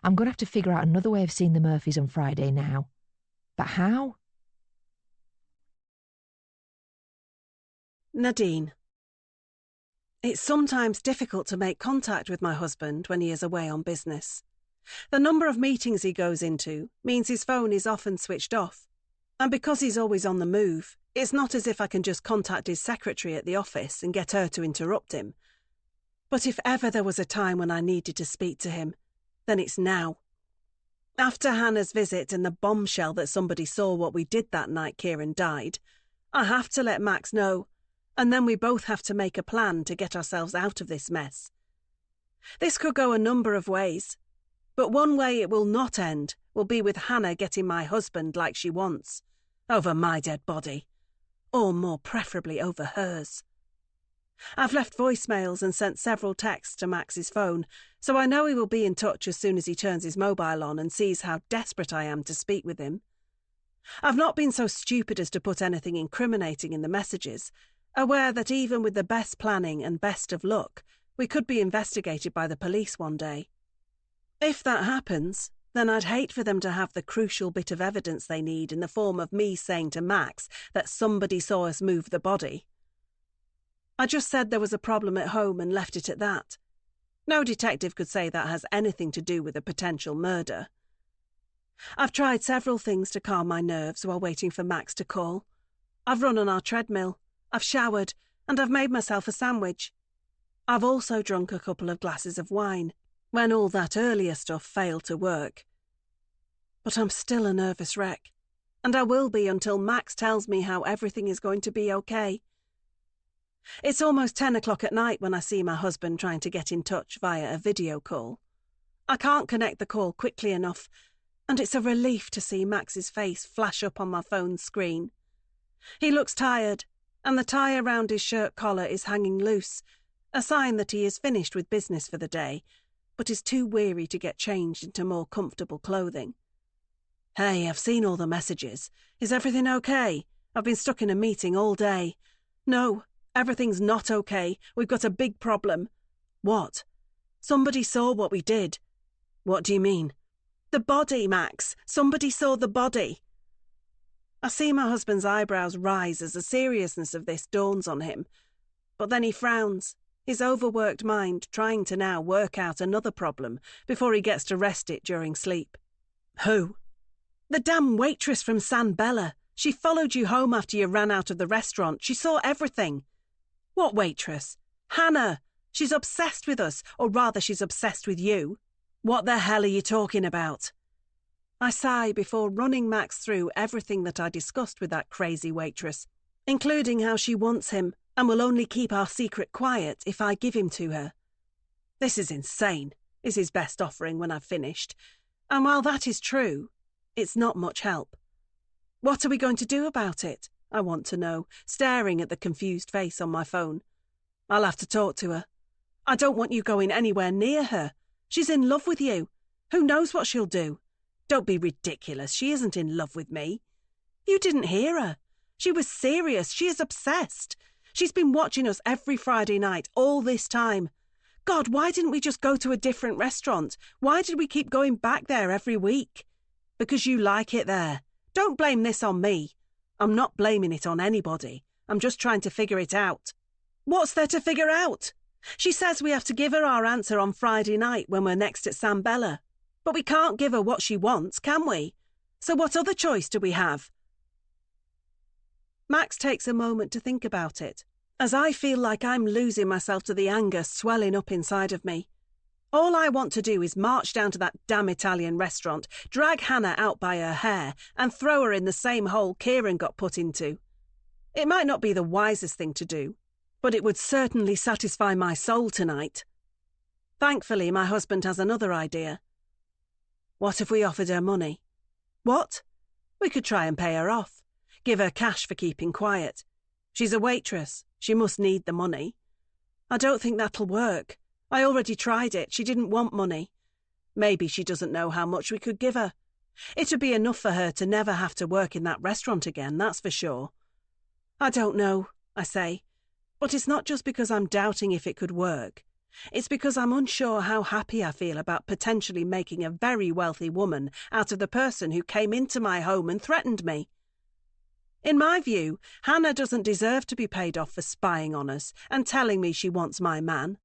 I'm going to have to figure out another way of seeing the Murphys on Friday now. But how? Nadine. It's sometimes difficult to make contact with my husband when he is away on business. The number of meetings he goes into means his phone is often switched off. And because he's always on the move, it's not as if I can just contact his secretary at the office and get her to interrupt him. But if ever there was a time when I needed to speak to him, then it's now. After Hannah's visit and the bombshell that somebody saw what we did that night Kieran died, I have to let Max know, and then we both have to make a plan to get ourselves out of this mess. This could go a number of ways, but one way it will not end will be with Hannah getting my husband like she wants, over my dead body, or more preferably over hers. I've left voicemails and sent several texts to Max's phone, so I know he will be in touch as soon as he turns his mobile on and sees how desperate I am to speak with him. I've not been so stupid as to put anything incriminating in the messages, aware that even with the best planning and best of luck, we could be investigated by the police one day. If that happens, then I'd hate for them to have the crucial bit of evidence they need in the form of me saying to Max that somebody saw us move the body. I just said there was a problem at home and left it at that. No detective could say that has anything to do with a potential murder. I've tried several things to calm my nerves while waiting for Max to call. I've run on our treadmill, I've showered, and I've made myself a sandwich. I've also drunk a couple of glasses of wine, when all that earlier stuff failed to work. But I'm still a nervous wreck, and I will be until Max tells me how everything is going to be okay. It's almost 10 o'clock at night when I see my husband trying to get in touch via a video call. I can't connect the call quickly enough, and it's a relief to see Max's face flash up on my phone's screen. He looks tired, and the tie around his shirt collar is hanging loose, a sign that he is finished with business for the day, but is too weary to get changed into more comfortable clothing. "Hey, I've seen all the messages. Is everything okay? I've been stuck in a meeting all day." "No, everything's not okay. We've got a big problem." "What?" "Somebody saw what we did." "What do you mean?" "The body, Max. Somebody saw the body." I see my husband's eyebrows rise as the seriousness of this dawns on him, but then he frowns, his overworked mind trying to now work out another problem before he gets to rest it during sleep. "Who?" "The damn waitress from San Bella. She followed you home after you ran out of the restaurant. She saw everything." "What waitress?" "Hannah. She's obsessed with us, or rather she's obsessed with you." "What the hell are you talking about?" I sigh before running Max through everything that I discussed with that crazy waitress, including how she wants him and will only keep our secret quiet if I give him to her. "This is insane," is his best offering when I've finished, and while that is true, it's not much help. "What are we going to do about it?" I want to know, staring at the confused face on my phone. "I'll have to talk to her. I don't want you going anywhere near her. She's in love with you. Who knows what she'll do? Don't be ridiculous. She isn't in love with me. You didn't hear her. She was serious. She is obsessed. She's been watching us every Friday night all this time. God, why didn't we just go to a different restaurant? Why did we keep going back there every week? Because you like it there. Don't blame this on me. I'm not blaming it on anybody. I'm just trying to figure it out." "What's there to figure out? She says we have to give her our answer on Friday night when we're next at San Bella. But we can't give her what she wants, can we? So what other choice do we have?" Max takes a moment to think about it, as I feel like I'm losing myself to the anger swelling up inside of me. All I want to do is march down to that damn Italian restaurant, drag Hannah out by her hair, and throw her in the same hole Kieran got put into. It might not be the wisest thing to do, but it would certainly satisfy my soul tonight. Thankfully, my husband has another idea. What if we offered her money? What? We could try and pay her off. Give her cash for keeping quiet. She's a waitress. She must need the money. I don't think that'll work. I already tried it. She didn't want money. Maybe she doesn't know how much we could give her. It'd be enough for her to never have to work in that restaurant again, that's for sure. I don't know, I say. But it's not just because I'm doubting if it could work. It's because I'm unsure how happy I feel about potentially making a very wealthy woman out of the person who came into my home and threatened me. In my view, Hannah doesn't deserve to be paid off for spying on us and telling me she wants my man.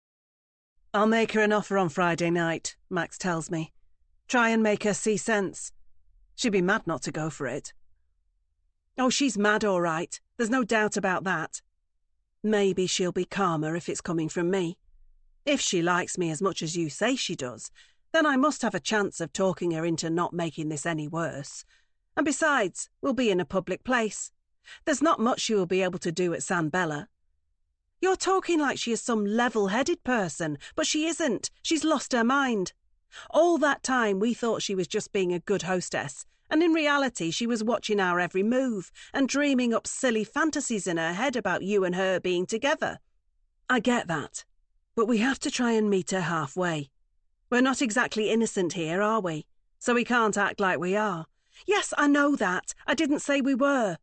I'll make her an offer on Friday night, Max tells me. Try and make her see sense. She'd be mad not to go for it. Oh, she's mad all right. There's no doubt about that. Maybe she'll be calmer if it's coming from me. If she likes me as much as you say she does, then I must have a chance of talking her into not making this any worse. And besides, we'll be in a public place. There's not much she will be able to do at San Bella. You're talking like she is some level-headed person, but she isn't. She's lost her mind. All that time we thought she was just being a good hostess, and in reality she was watching our every move and dreaming up silly fantasies in her head about you and her being together. I get that, but we have to try and meet her halfway. We're not exactly innocent here, are we? So we can't act like we are. Yes, I know that. I didn't say we were.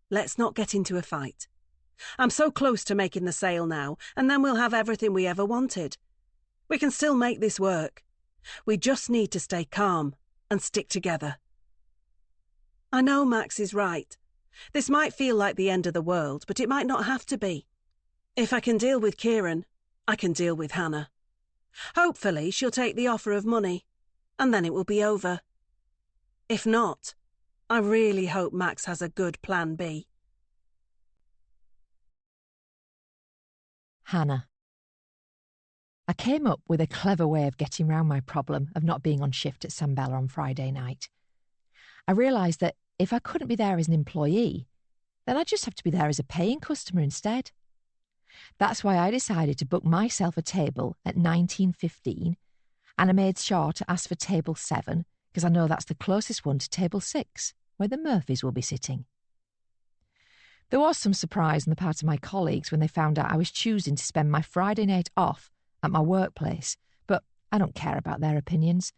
Let's not get into a fight. I'm so close to making the sale now, and then we'll have everything we ever wanted. We can still make this work. We just need to stay calm and stick together. I know Max is right. This might feel like the end of the world, but it might not have to be. If I can deal with Kieran, I can deal with Hannah. Hopefully she'll take the offer of money, and then it will be over. If not, I really hope Max has a good plan B. Hannah. I came up with a clever way of getting round my problem of not being on shift at San Bella on Friday night. I realised that if I couldn't be there as an employee, then I'd just have to be there as a paying customer instead. That's why I decided to book myself a table at 19:15, and I made sure to ask for table 7, because I know that's the closest one to table 6, where the Murphys will be sitting. There was some surprise on the part of my colleagues when they found out I was choosing to spend my Friday night off at my workplace, but I don't care about their opinions.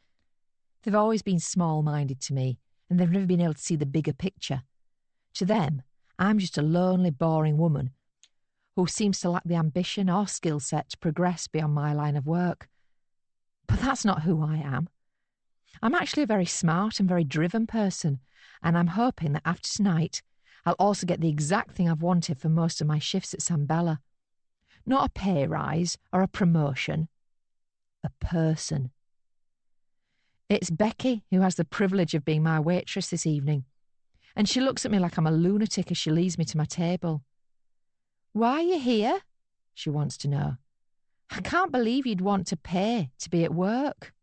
They've always been small-minded to me, and they've never been able to see the bigger picture. To them, I'm just a lonely, boring woman who seems to lack the ambition or skill set to progress beyond my line of work. But that's not who I am. I'm actually a very smart and very driven person, and I'm hoping that after tonight, I'll also get the exact thing I've wanted for most of my shifts at San Bella. Not a pay rise or a promotion. A person. It's Becky who has the privilege of being my waitress this evening, and she looks at me like I'm a lunatic as she leads me to my table. "Why are you here?" she wants to know. "I can't believe you'd want to pay to be at work."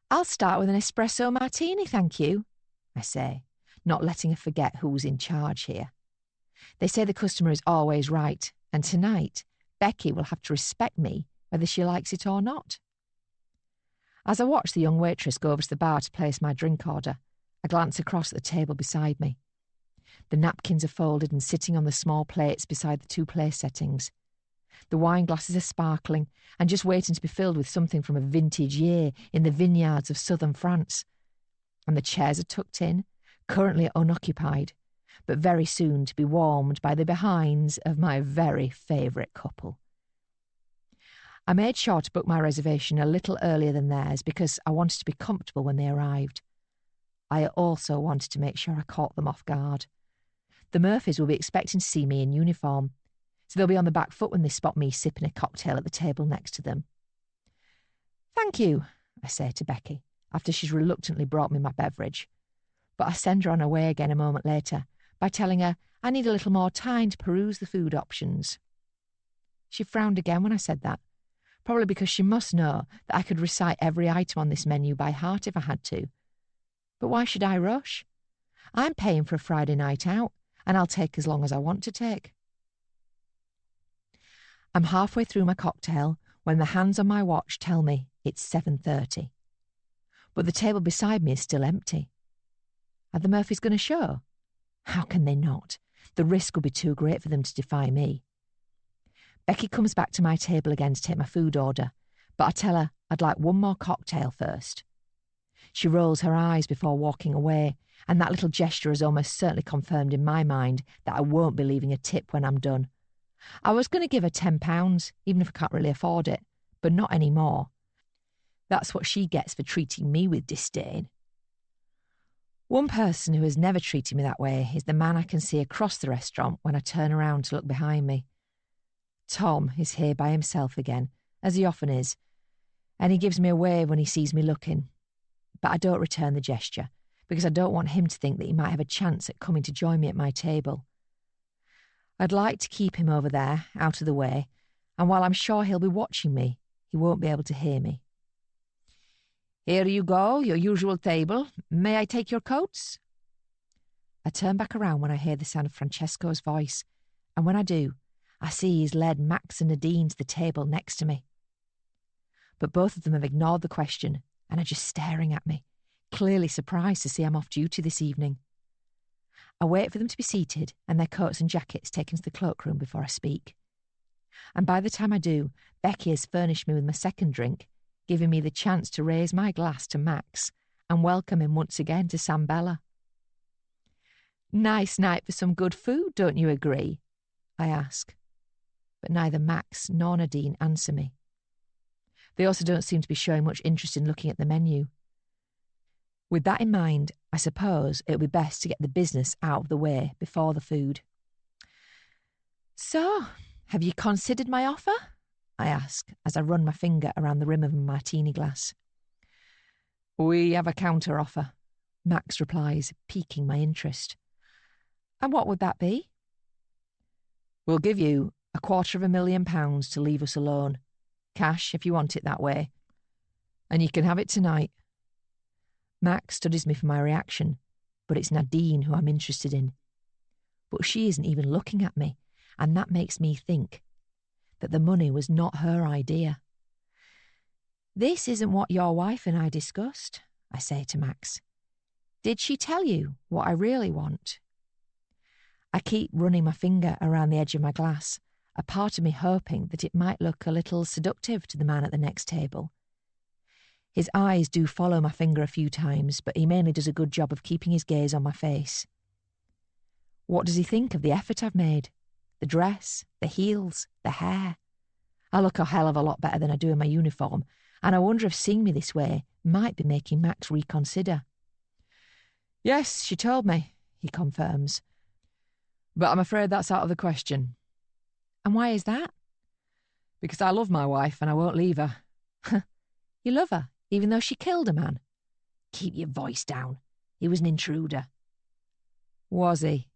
"I'll start with an espresso martini, thank you," I say, not letting her forget who's in charge here. They say the customer is always right, and tonight Becky will have to respect me whether she likes it or not. As I watch the young waitress go over to the bar to place my drink order, I glance across at the table beside me. The napkins are folded and sitting on the small plates beside the 2 place settings. The wine glasses are sparkling and just waiting to be filled with something from a vintage year in the vineyards of southern France. And the chairs are tucked in, currently unoccupied, but very soon to be warmed by the behinds of my very favourite couple. I made sure to book my reservation a little earlier than theirs because I wanted to be comfortable when they arrived. I also wanted to make sure I caught them off guard. The Murphys will be expecting to see me in uniform, so they'll be on the back foot when they spot me sipping a cocktail at the table next to them. "Thank you," I say to Becky, after she's reluctantly brought me my beverage. But I send her on her way again a moment later by telling her I need a little more time to peruse the food options. She frowned again when I said that, probably because she must know that I could recite every item on this menu by heart if I had to. But why should I rush? I'm paying for a Friday night out, and I'll take as long as I want to take. I'm halfway through my cocktail when the hands on my watch tell me it's 7:30. But the table beside me is still empty. Are the Murphys going to show? How can they not? The risk would be too great for them to defy me. Becky comes back to my table again to take my food order, but I tell her I'd like one more cocktail first. She rolls her eyes before walking away, and that little gesture has almost certainly confirmed in my mind that I won't be leaving a tip when I'm done. I was going to give her £10, even if I can't really afford it, but not any more. That's what she gets for treating me with disdain. One person who has never treated me that way is the man I can see across the restaurant when I turn around to look behind me. Tom is here by himself again, as he often is, and he gives me a wave when he sees me looking. But I don't return the gesture, because I don't want him to think that he might have a chance at coming to join me at my table. I'd like to keep him over there, out of the way, and while I'm sure he'll be watching me, he won't be able to hear me. "Here you go, your usual table. May I take your coats?" I turn back around when I hear the sound of Francesco's voice, and when I do, I see he's led Max and Nadine to the table next to me. But both of them have ignored the question and are just staring at me, clearly surprised to see I'm off duty this evening. I wait for them to be seated and their coats and jackets taken to the cloakroom before I speak. And by the time I do, Becky has furnished me with my second drink, giving me the chance to raise my glass to Max and welcome him once again to San Bella. "Nice night for some good food, don't you agree?" I ask. But neither Max nor Nadine answer me. They also don't seem to be showing much interest in looking at the menu. With that in mind, I suppose it would be best to get the business out of the way before the food. "So, have you considered my offer?" I ask as I run my finger around the rim of a martini glass. "We have a counter offer," Max replies, piquing my interest. "And what would that be?" "We'll give you £250,000 to leave us alone. Cash, if you want it that way. And you can have it tonight." Max studies me for my reaction, but it's Nadine who I'm interested in. But she isn't even looking at me, and that makes me think that the money was not her idea. "This isn't what your wife and I discussed," I say to Max. "Did she tell you what I really want?" I keep running my finger around the edge of my glass, a part of me hoping that it might look a little seductive to the man at the next table. His eyes do follow my finger a few times, but he mainly does a good job of keeping his gaze on my face. What does he think of the effort I've made? The dress, the heels, the hair. I look a hell of a lot better than I do in my uniform, and I wonder if seeing me this way might be making Max reconsider. "Yes, she told me," he confirms. "But I'm afraid that's out of the question." "And why is that?" "Because I love my wife and I won't leave her." "You love her, even though she killed a man?" "Keep your voice down. He was an intruder." "Was he?"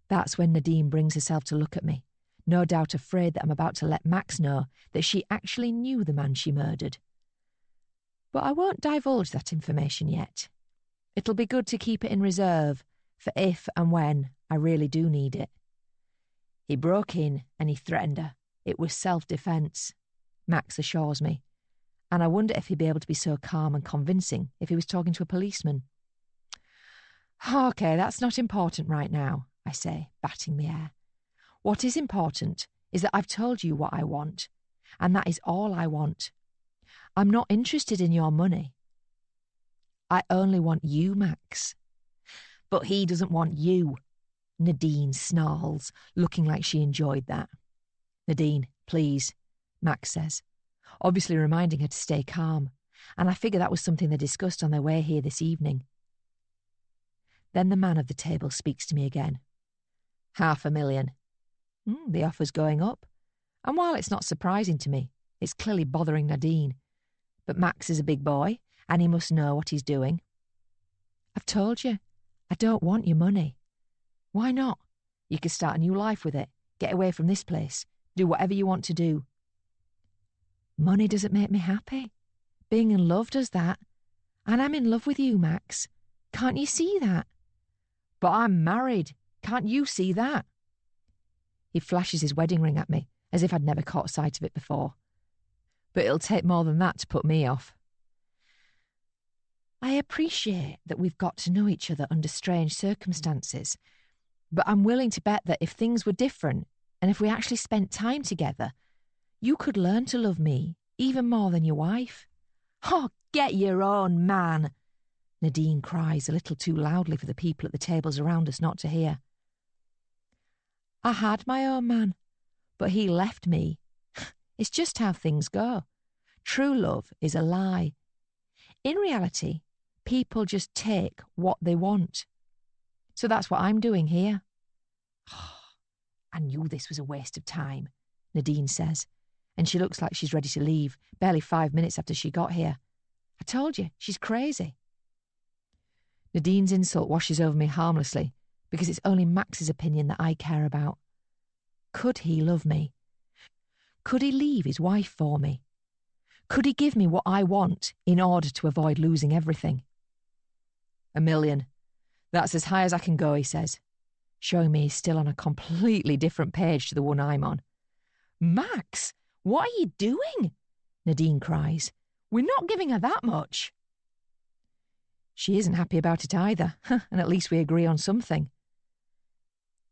That's when Nadine brings herself to look at me, no doubt afraid that I'm about to let Max know that she actually knew the man she murdered. But I won't divulge that information yet. It'll be good to keep it in reserve for if and when I really do need it. "He broke in and he threatened her. It was self-defence," Max assures me, and I wonder if he'd be able to be so calm and convincing if he was talking to a policeman. "OK, that's not important right now," I say, batting the air. "What is important is that I've told you what I want, and that is all I want. I'm not interested in your money. I only want you, Max." "But he doesn't want you," Nadine snarls, looking like she enjoyed that. "Nadine, please," Max says, obviously reminding her to stay calm, and I figure that was something they discussed on their way here this evening. Then the man of the table speaks to me again. $500,000. The offer's going up, and while it's not surprising to me, it's clearly bothering Nadine. But Max is a big boy, and he must know what he's doing. "I've told you, I don't want your money." "Why not? You could start a new life with it, get away from this place, do whatever you want to do." "Money doesn't make me happy. Being in love does that. And I'm in love with you, Max. Can't you see that?" "But I'm married. Can't you see that?" He flashes his wedding ring at me, as if I'd never caught sight of it before, but it'll take more than that to put me off. I appreciate that we've got to know each other under strange circumstances, but I'm willing to bet that if things were different, and if we actually spent time together, you could learn to love me even more than your wife. Oh, get your own man, Nadine cries a little too loudly for the people at the tables around us not to hear. I had my own man, but he left me. It's just how things go. True love is a lie. In reality, people just take what they want. So that's what I'm doing here. I knew this was a waste of time, Nadine says, and she looks like she's ready to leave, barely 5 minutes after she got here. I told you, she's crazy. Nadine's insult washes over me harmlessly, because it's only Max's opinion that I care about. Could he love me? Could he leave his wife for me? Could he give me what I want in order to avoid losing everything? $1 million. That's as high as I can go, he says, showing me he's still on a completely different page to the one I'm on. Max, what are you doing? Nadine cries. We're not giving her that much. She isn't happy about it either, and at least we agree on something.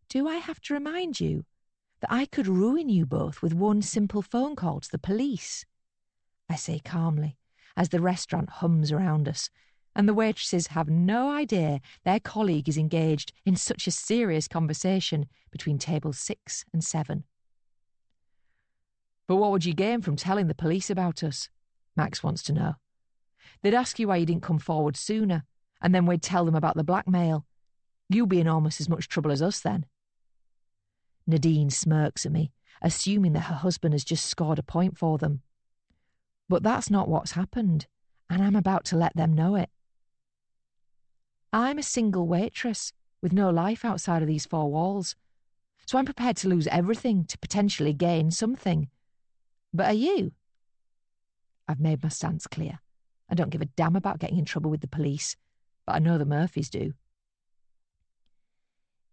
Do I have to remind you that I could ruin you both with one simple phone call to the police? I say calmly, as the restaurant hums around us, and the waitresses have no idea their colleague is engaged in such a serious conversation between tables 6 and 7. But what would you gain from telling the police about us? Max wants to know. They'd ask you why you didn't come forward sooner, and then we'd tell them about the blackmail. You'll be in almost as much trouble as us then. Nadine smirks at me, assuming that her husband has just scored a point for them. But that's not what's happened, and I'm about to let them know it. I'm a single waitress with no life outside of these 4 walls, so I'm prepared to lose everything to potentially gain something. But are you? I've made my stance clear. I don't give a damn about getting in trouble with the police, but I know the Murphys do.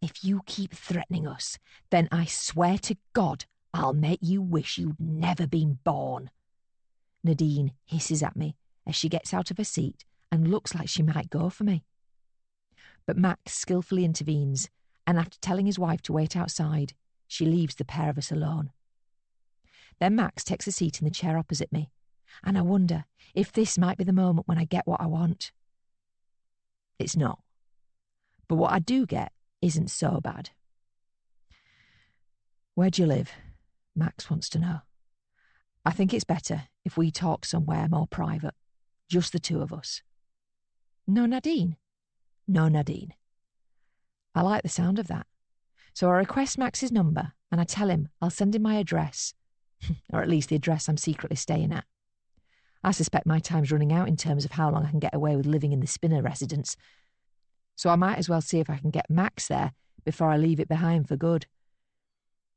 If you keep threatening us, then I swear to God I'll make you wish you'd never been born. Nadine hisses at me as she gets out of her seat and looks like she might go for me. But Max skillfully intervenes, and after telling his wife to wait outside, she leaves the pair of us alone. Then Max takes a seat in the chair opposite me, and I wonder if this might be the moment when I get what I want. It's not. But what I do get isn't so bad. Where do you live? Max wants to know. I think it's better if we talk somewhere more private, just the 2 of us. No Nadine? No Nadine. I like the sound of that. So I request Max's number and I tell him I'll send him my address, or at least the address I'm secretly staying at. I suspect my time's running out in terms of how long I can get away with living in the Spinner residence, so I might as well see if I can get Max there before I leave it behind for good.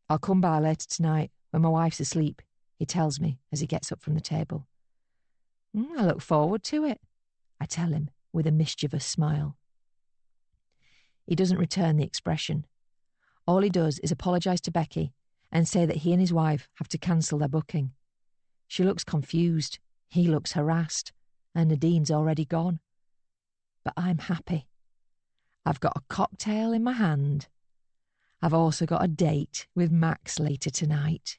I'll come by later tonight when my wife's asleep, he tells me as he gets up from the table. I look forward to it, I tell him with a mischievous smile. He doesn't return the expression. All he does is apologise to Becky and say that he and his wife have to cancel their booking. She looks confused, he looks harassed, and Nadine's already gone. But I'm happy. I've got a cocktail in my hand. I've also got a date with Max later tonight.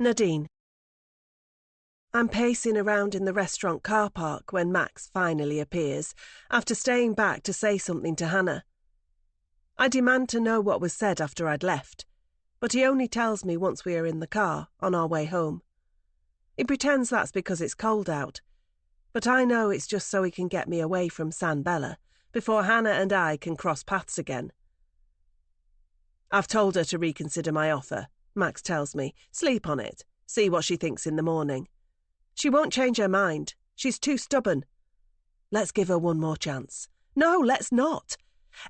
Nadine. I'm pacing around in the restaurant car park when Max finally appears, after staying back to say something to Hannah. I demand to know what was said after I'd left, but he only tells me once we are in the car, on our way home. He pretends that's because it's cold out, but I know it's just so he can get me away from San Bella before Hannah and I can cross paths again. I've told her to reconsider my offer, Max tells me. Sleep on it, see what she thinks in the morning. She won't change her mind. She's too stubborn. Let's give her one more chance. No, let's not.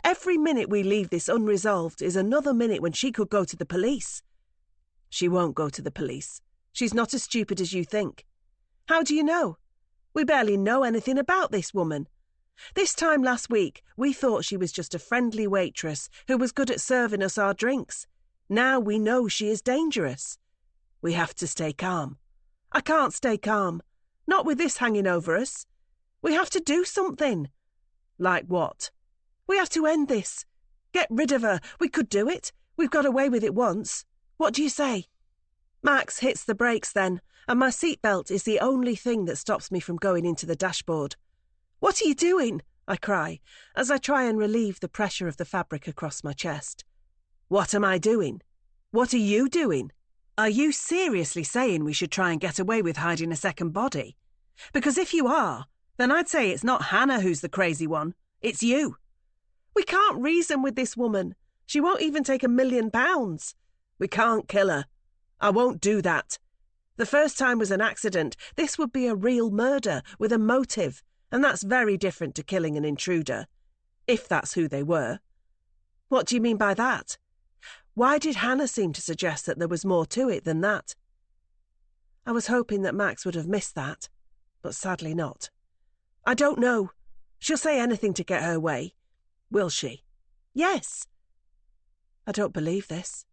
Every minute we leave this unresolved is another minute when she could go to the police. She won't go to the police. She's not as stupid as you think. How do you know? We barely know anything about this woman. This time last week, we thought she was just a friendly waitress who was good at serving us our drinks. Now we know she is dangerous. We have to stay calm. I can't stay calm. Not with this hanging over us. We have to do something. Like what? We have to end this. Get rid of her. We could do it. We've got away with it once. What do you say? Max hits the brakes then, and my seatbelt is the only thing that stops me from going into the dashboard. What are you doing? I cry, as I try and relieve the pressure of the fabric across my chest. What am I doing? What are you doing? Are you seriously saying we should try and get away with hiding a second body? Because if you are, then I'd say it's not Hannah who's the crazy one. It's you. We can't reason with this woman. She won't even take £1 million. We can't kill her. I won't do that. The first time was an accident. This would be a real murder with a motive, and that's very different to killing an intruder, if that's who they were. What do you mean by that? Why did Hannah seem to suggest that there was more to it than that? I was hoping that Max would have missed that, but sadly not. I don't know. She'll say anything to get her way. Will she? Yes. I don't believe this.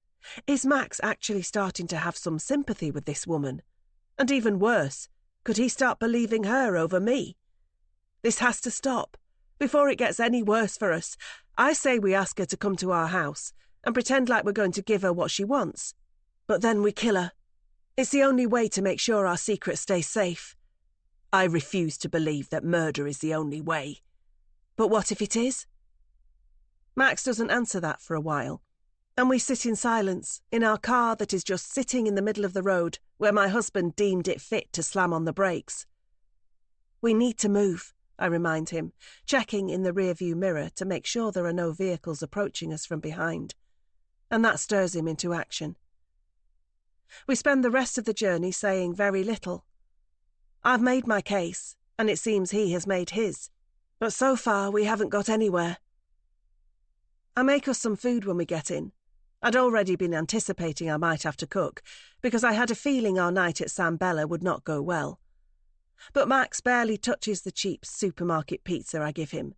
Is Max actually starting to have some sympathy with this woman? And even worse, could he start believing her over me? This has to stop, before it gets any worse for us. I say we ask her to come to our house and pretend like we're going to give her what she wants. But then we kill her. It's the only way to make sure our secret stays safe. I refuse to believe that murder is the only way. But what if it is? Max doesn't answer that for a while, and we sit in silence in our car that is just sitting in the middle of the road where my husband deemed it fit to slam on the brakes. We need to move, I remind him, checking in the rearview mirror to make sure there are no vehicles approaching us from behind. And that stirs him into action. We spend the rest of the journey saying very little. I've made my case, and it seems he has made his, but so far we haven't got anywhere. I make us some food when we get in. I'd already been anticipating I might have to cook, because I had a feeling our night at San Bella would not go well. But Max barely touches the cheap supermarket pizza I give him,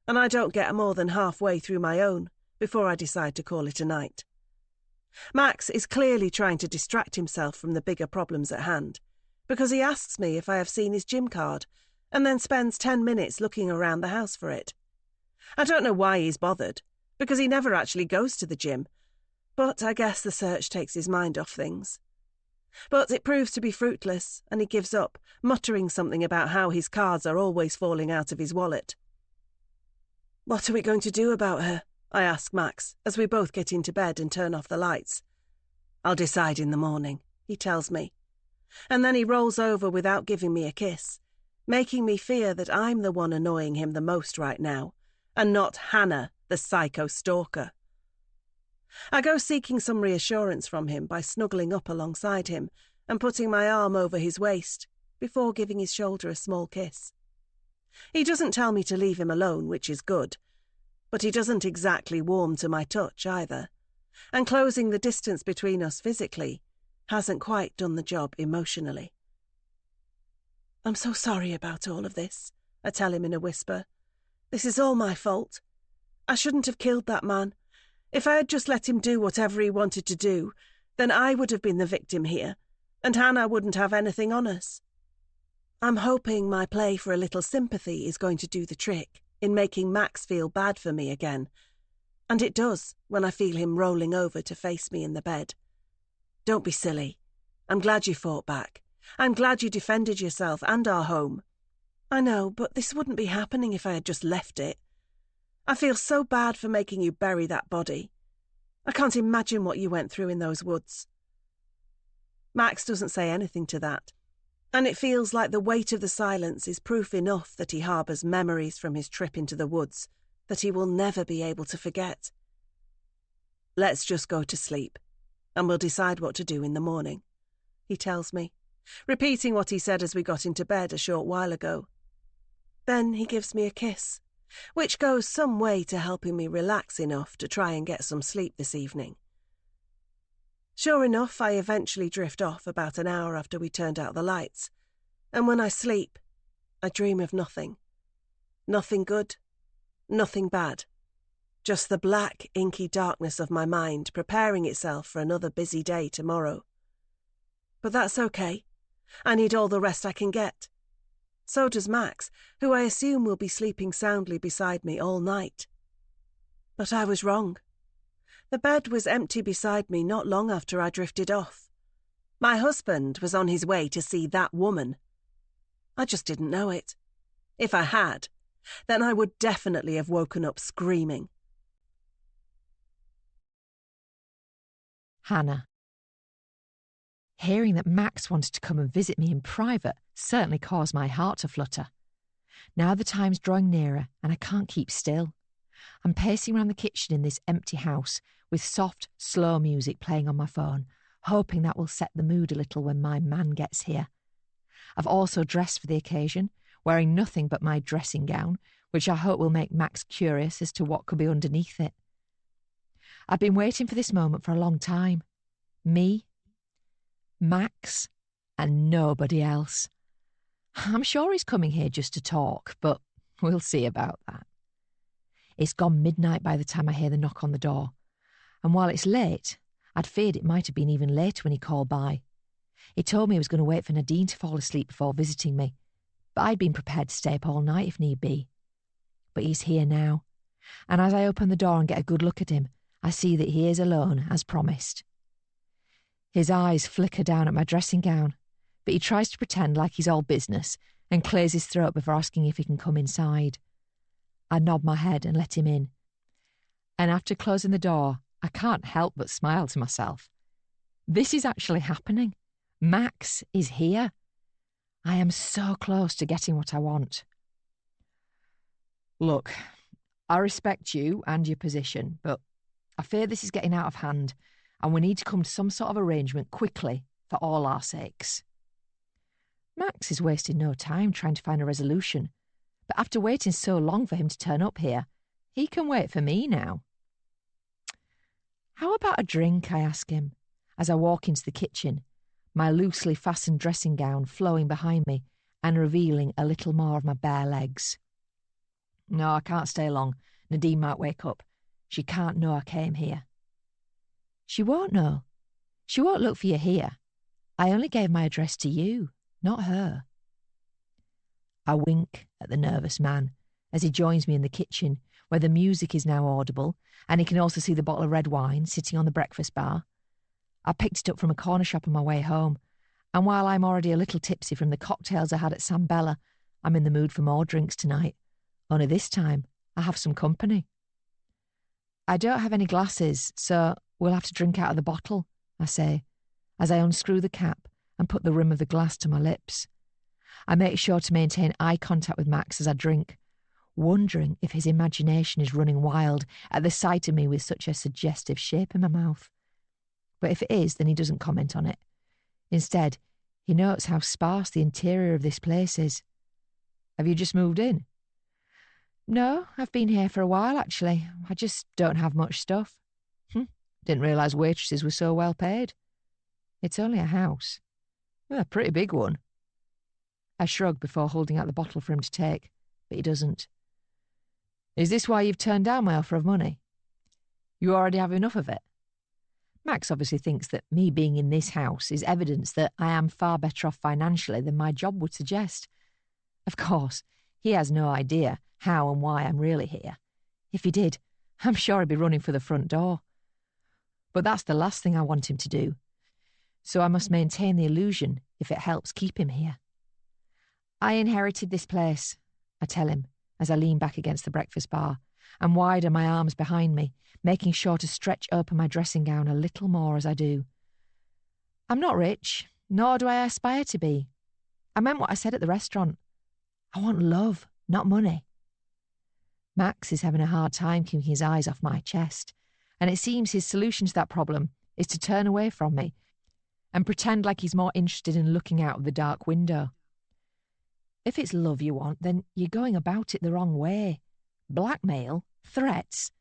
and I don't get more than halfway through my own before I decide to call it a night. Max is clearly trying to distract himself from the bigger problems at hand, because he asks me if I have seen his gym card, and then spends 10 minutes looking around the house for it. I don't know why he's bothered, because he never actually goes to the gym, but I guess the search takes his mind off things. But it proves to be fruitless, and he gives up, muttering something about how his cards are always falling out of his wallet. What are we going to do about her? I ask Max, as we both get into bed and turn off the lights. I'll decide in the morning, he tells me. And then he rolls over without giving me a kiss, making me fear that I'm the one annoying him the most right now, and not Hannah, the psycho stalker. I go seeking some reassurance from him by snuggling up alongside him and putting my arm over his waist before giving his shoulder a small kiss. He doesn't tell me to leave him alone, which is good, but he doesn't exactly warm to my touch either, and closing the distance between us physically hasn't quite done the job emotionally. I'm so sorry about all of this, I tell him in a whisper. This is all my fault. I shouldn't have killed that man. If I had just let him do whatever he wanted to do, then I would have been the victim here, and Hannah wouldn't have anything on us. I'm hoping my play for a little sympathy is going to do the trick in making Max feel bad for me again, and it does when I feel him rolling over to face me in the bed. Don't be silly. I'm glad you fought back. I'm glad you defended yourself and our home. I know, but this wouldn't be happening if I had just left it. I feel so bad for making you bury that body. I can't imagine what you went through in those woods. Max doesn't say anything to that, and it feels like the weight of the silence is proof enough that he harbours memories from his trip into the woods that he will never be able to forget. Let's just go to sleep, and we'll decide what to do in the morning, he tells me, repeating what he said as we got into bed a short while ago. Then he gives me a kiss, which goes some way to helping me relax enough to try and get some sleep this evening. Sure enough, I eventually drift off about an hour after we turned out the lights, and when I sleep, I dream of nothing. Nothing good, nothing bad, just the black, inky darkness of my mind preparing itself for another busy day tomorrow. But that's okay. I need all the rest I can get. So does Max, who I assume will be sleeping soundly beside me all night. But I was wrong. The bed was empty beside me not long after I drifted off. My husband was on his way to see that woman. I just didn't know it. If I had, then I would definitely have woken up screaming. Hannah. Hearing that Max wanted to come and visit me in private certainly caused my heart to flutter. Now the time's drawing nearer and I can't keep still. I'm pacing around the kitchen in this empty house with soft, slow music playing on my phone, hoping that will set the mood a little when my man gets here. I've also dressed for the occasion, wearing nothing but my dressing gown, which I hope will make Max curious as to what could be underneath it. I've been waiting for this moment for a long time. Me, Max, and nobody else. I'm sure he's coming here just to talk, but we'll see about that. It's gone midnight by the time I hear the knock on the door, and while it's late, I'd feared it might have been even later when he called by. He told me he was going to wait for Nadine to fall asleep before visiting me, but I'd been prepared to stay up all night if need be. But he's here now, and as I open the door and get a good look at him, I see that he is alone, as promised. His eyes flicker down at my dressing gown, but he tries to pretend like he's all business and clears his throat before asking if he can come inside. I nod my head and let him in. And after closing the door, I can't help but smile to myself. This is actually happening. Max is here. I am so close to getting what I want. Look, I respect you and your position, but I fear this is getting out of hand, and we need to come to some sort of arrangement quickly for all our sakes. Max is wasting no time trying to find a resolution, but after waiting so long for him to turn up here, he can wait for me now. How about a drink, I ask him, as I walk into the kitchen, my loosely fastened dressing gown flowing behind me and revealing a little more of my bare legs. No, I can't stay long. Nadine might wake up. She can't know I came here. She won't know. She won't look for you here. I only gave my address to you, not her. I wink at the nervous man as he joins me in the kitchen, where the music is now audible, and he can also see the bottle of red wine sitting on the breakfast bar. I picked it up from a corner shop on my way home, and while I'm already a little tipsy from the cocktails I had at San Bella, I'm in the mood for more drinks tonight. Only this time, I have some company. I don't have any glasses, so we'll have to drink out of the bottle, I say, as I unscrew the cap and put the rim of the glass to my lips. I make sure to maintain eye contact with Max as I drink, wondering if his imagination is running wild at the sight of me with such a suggestive shape in my mouth. But if it is, then he doesn't comment on it. Instead, he notes how sparse the interior of this place is. Have you just moved in? No, I've been here for a while, actually. I just don't have much stuff. Didn't realise waitresses were so well paid. It's only a house. A pretty big one. I shrug before holding out the bottle for him to take, but he doesn't. Is this why you've turned down my offer of money? You already have enough of it? Max obviously thinks that me being in this house is evidence that I am far better off financially than my job would suggest. Of course, he has no idea how and why I'm really here. If he did, I'm sure he'd be running for the front door. But that's the last thing I want him to do. So I must maintain the illusion if it helps keep him here. I inherited this place, I tell him, as I lean back against the breakfast bar and widen my arms behind me, making sure to stretch open my dressing gown a little more as I do. I'm not rich, nor do I aspire to be. I meant what I said at the restaurant. I want love, not money. Max is having a hard time keeping his eyes off my chest, and it seems his solution to that problem is to turn away from me and pretend like he's more interested in looking out of the dark window. If it's love you want, then you're going about it the wrong way. Blackmail, threats,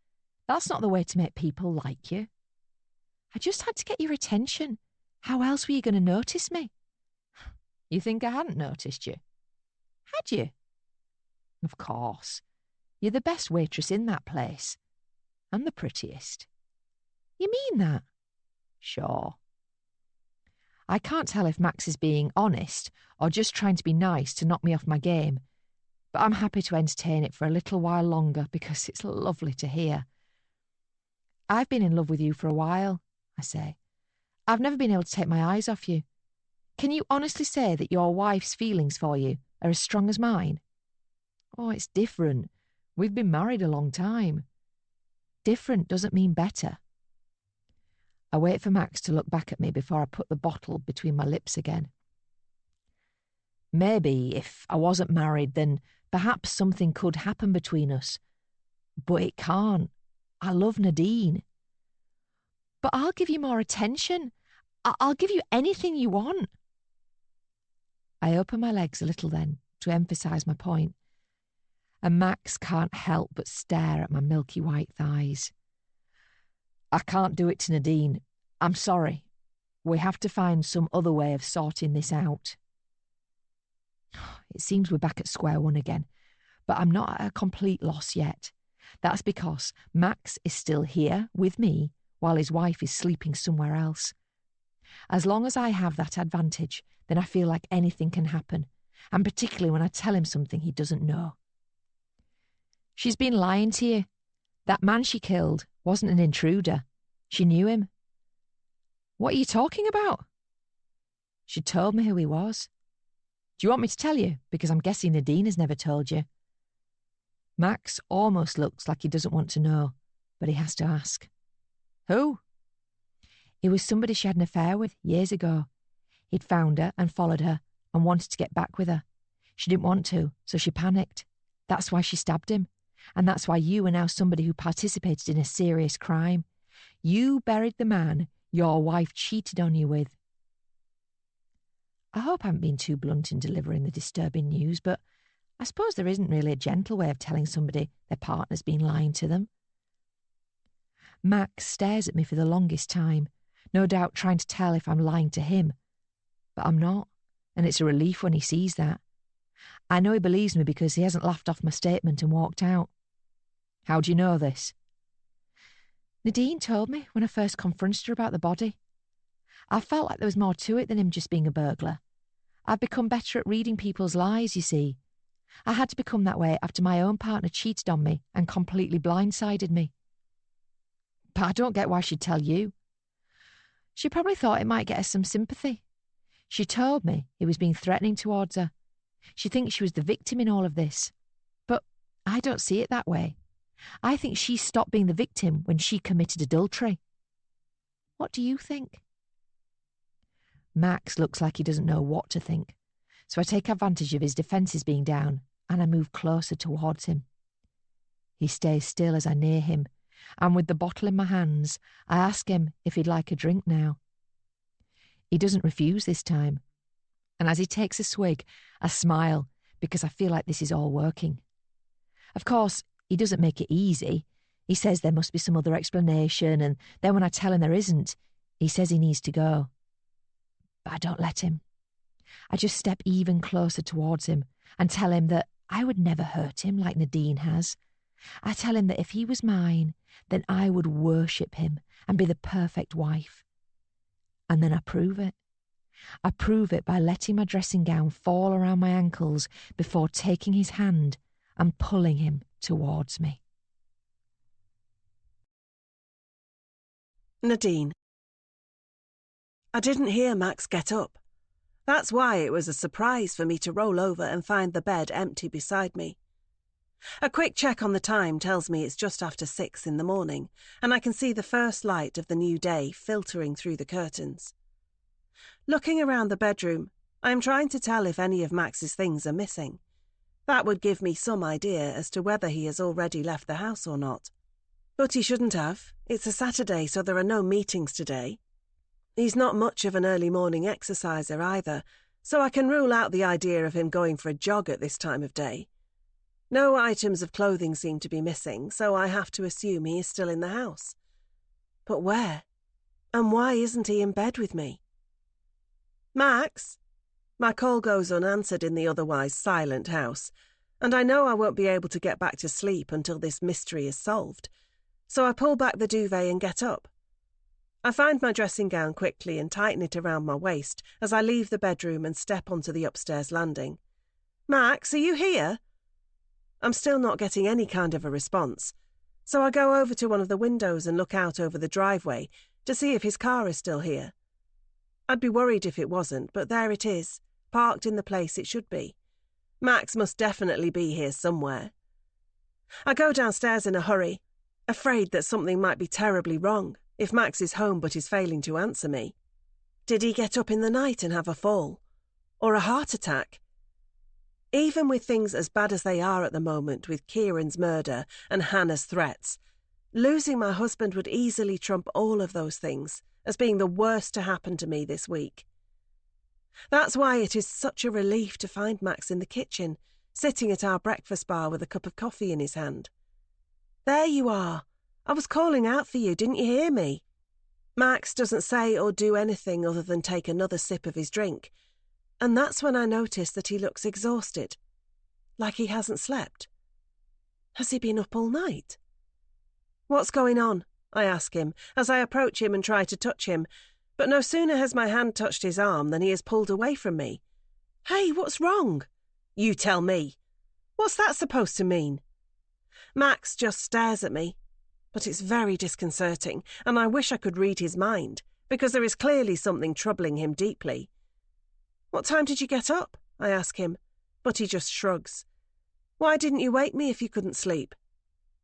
that's not the way to make people like you. I just had to get your attention. How else were you going to notice me? You think I hadn't noticed you? Had you? Of course. You're the best waitress in that place. and the prettiest. You mean that? Sure. I can't tell if Max is being honest or just trying to be nice to knock me off my game, but I'm happy to entertain it for a little while longer because it's lovely to hear. I've been in love with you for a while, I say. I've never been able to take my eyes off you. Can you honestly say that your wife's feelings for you are as strong as mine? Oh, it's different. We've been married a long time. Different doesn't mean better. I wait for Max to look back at me before I put the bottle between my lips again. Maybe if I wasn't married, then perhaps something could happen between us. But it can't. I love Nadine. But I'll give you more attention. I'll give you anything you want. I open my legs a little then, to emphasise my point, and Max can't help but stare at my milky white thighs. I can't do it to Nadine. I'm sorry. We have to find some other way of sorting this out. It seems we're back at square one again, but I'm not at a complete loss yet. That's because Max is still here with me while his wife is sleeping somewhere else. As long as I have that advantage, then I feel like anything can happen, and particularly when I tell him something he doesn't know. She's been lying to you. That man she killed wasn't an intruder. She knew him. What are you talking about? She told me who he was. Do you want me to tell you? Because I'm guessing Nadine has never told you. Max almost looks like he doesn't want to know, but he has to ask. Who? He was somebody she had an affair with years ago. He'd found her and followed her and wanted to get back with her. She didn't want to, so she panicked. That's why she stabbed him. And that's why you are now somebody who participated in a serious crime. You buried the man your wife cheated on you with. I hope I haven't been too blunt in delivering the disturbing news, but I suppose there isn't really a gentle way of telling somebody their partner's been lying to them. Max stares at me for the longest time, no doubt trying to tell if I'm lying to him. But I'm not, and it's a relief when he sees that. I know he believes me because he hasn't laughed off my statement and walked out. How do you know this? Nadine told me when I first confronted her about the body. I felt like there was more to it than him just being a burglar. I've become better at reading people's lies, you see. I had to become that way after my own partner cheated on me and completely blindsided me. But I don't get why she'd tell you. She probably thought it might get us some sympathy. She told me he was being threatening towards her. She thinks she was the victim in all of this. But I don't see it that way. I think she stopped being the victim when she committed adultery. What do you think? Max looks like he doesn't know what to think, so I take advantage of his defences being down and I move closer towards him. He stays still as I near him, and with the bottle in my hands, I ask him if he'd like a drink now. He doesn't refuse this time, and as he takes a swig, I smile because I feel like this is all working. Of course, he doesn't make it easy. He says there must be some other explanation, and then when I tell him there isn't, he says he needs to go. But I don't let him. I just step even closer towards him and tell him that I would never hurt him like Nadine has. I tell him that if he was mine, then I would worship him and be the perfect wife. And then I prove it. I prove it by letting my dressing gown fall around my ankles before taking his hand and pulling him towards me. Nadine. I didn't hear Max get up. That's why it was a surprise for me to roll over and find the bed empty beside me. A quick check on the time tells me it's just after 6 in the morning, and I can see the first light of the new day filtering through the curtains. Looking around the bedroom, I am trying to tell if any of Max's things are missing. That would give me some idea as to whether he has already left the house or not. But he shouldn't have. It's a Saturday, so there are no meetings today. He's not much of an early morning exerciser either, so I can rule out the idea of him going for a jog at this time of day. No items of clothing seem to be missing, so I have to assume he is still in the house. But where? And why isn't he in bed with me? Max? My call goes unanswered in the otherwise silent house, and I know I won't be able to get back to sleep until this mystery is solved. So I pull back the duvet and get up. I find my dressing gown quickly and tighten it around my waist as I leave the bedroom and step onto the upstairs landing. Max, are you here? I'm still not getting any kind of a response, so I go over to one of the windows and look out over the driveway to see if his car is still here. I'd be worried if it wasn't, but there it is, parked in the place it should be. Max must definitely be here somewhere. I go downstairs in a hurry, afraid that something might be terribly wrong if Max is home but is failing to answer me. Did he get up in the night and have a fall? Or a heart attack? Even with things as bad as they are at the moment with Kieran's murder and Hannah's threats, losing my husband would easily trump all of those things as being the worst to happen to me this week. That's why it is such a relief to find Max in the kitchen, sitting at our breakfast bar with a cup of coffee in his hand. There you are. I was calling out for you, didn't you hear me? Max doesn't say or do anything other than take another sip of his drink, and that's when I notice that he looks exhausted, like he hasn't slept. Has he been up all night? What's going on? I ask him as I approach him and try to touch him, but no sooner has my hand touched his arm than he is pulled away from me. Hey, what's wrong? You tell me. What's that supposed to mean? Max just stares at me, but it's very disconcerting, and I wish I could read his mind, because there is clearly something troubling him deeply. What time did you get up? I ask him, but he just shrugs. Why didn't you wake me if you couldn't sleep?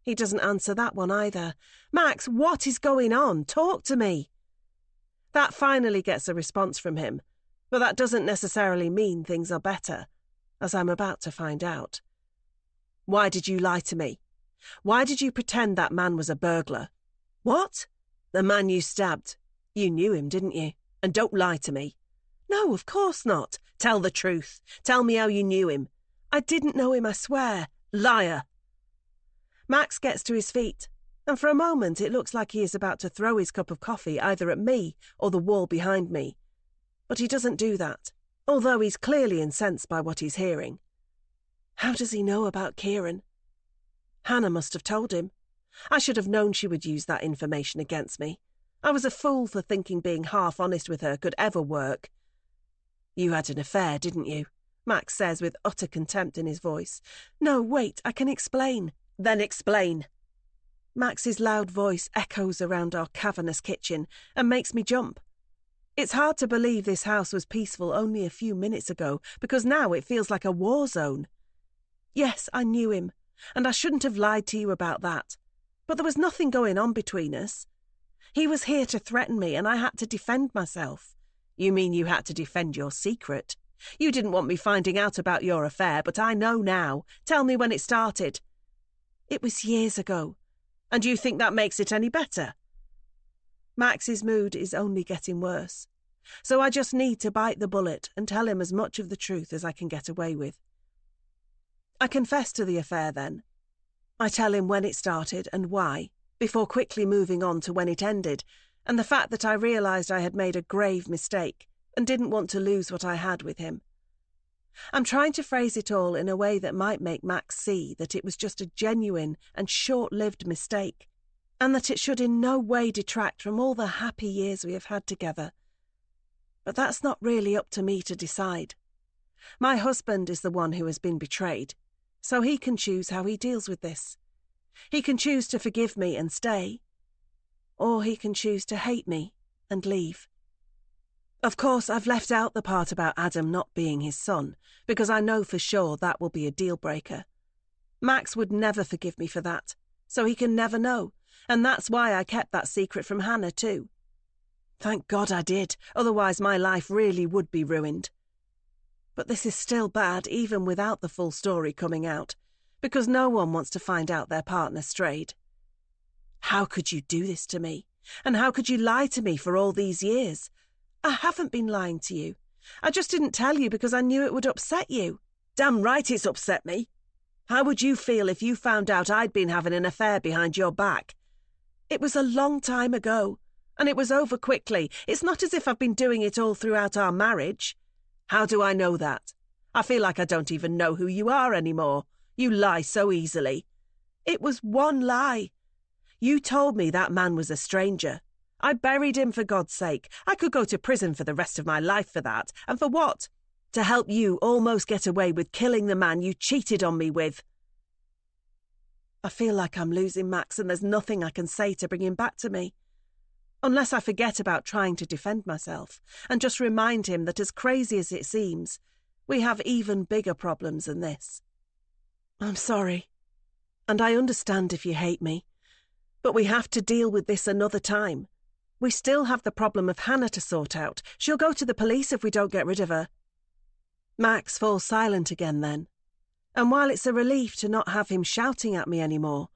He doesn't answer that one either. Max, what is going on? Talk to me. That finally gets a response from him, but that doesn't necessarily mean things are better, as I'm about to find out. Why did you lie to me? Why did you pretend that man was a burglar? What? The man you stabbed. You knew him, didn't you? And don't lie to me. No, of course not. Tell the truth. Tell me how you knew him. I didn't know him, I swear. Liar. Max gets to his feet, and for a moment it looks like he is about to throw his cup of coffee either at me or the wall behind me. But he doesn't do that, although he's clearly incensed by what he's hearing. How does he know about Kieran? Hannah must have told him. I should have known she would use that information against me. I was a fool for thinking being half honest with her could ever work. You had an affair, didn't you? Max says with utter contempt in his voice. No, wait, I can explain. Then explain. Max's loud voice echoes around our cavernous kitchen and makes me jump. It's hard to believe this house was peaceful only a few minutes ago, because now it feels like a war zone. Yes, I knew him, and I shouldn't have lied to you about that. But there was nothing going on between us. He was here to threaten me, and I had to defend myself. You mean you had to defend your secret? You didn't want me finding out about your affair, but I know now. Tell me when it started. It was years ago. And you think that makes it any better? Max's mood is only getting worse, so I just need to bite the bullet and tell him as much of the truth as I can get away with. I confess to the affair then. I tell him when it started and why, before quickly moving on to when it ended, and the fact that I realised I had made a grave mistake and didn't want to lose what I had with him. I'm trying to phrase it all in a way that might make Max see that it was just a genuine and short-lived mistake, and that it should in no way detract from all the happy years we have had together. But that's not really up to me to decide. My husband is the one who has been betrayed, so he can choose how he deals with this. He can choose to forgive me and stay, or he can choose to hate me and leave. Of course, I've left out the part about Adam not being his son, because I know for sure that will be a deal-breaker. Max would never forgive me for that, so he can never know, and that's why I kept that secret from Hannah too. Thank God I did, otherwise my life really would be ruined. But this is still bad even without the full story coming out, because no one wants to find out their partner strayed. How could you do this to me? And how could you lie to me for all these years? I haven't been lying to you. I just didn't tell you because I knew it would upset you. Damn right it's upset me. How would you feel if you found out I'd been having an affair behind your back? It was a long time ago, and it was over quickly. It's not as if I've been doing it all throughout our marriage. How do I know that? I feel like I don't even know who you are anymore. You lie so easily. It was one lie. You told me that man was a stranger. I buried him, for God's sake. I could go to prison for the rest of my life for that. And for what? To help you almost get away with killing the man you cheated on me with. I feel like I'm losing Max and there's nothing I can say to bring him back to me. Unless I forget about trying to defend myself and just remind him that, as crazy as it seems, we have even bigger problems than this. I'm sorry. And I understand if you hate me. But we have to deal with this another time. We still have the problem of Hannah to sort out. She'll go to the police if we don't get rid of her. Max falls silent again then. And while it's a relief to not have him shouting at me anymore,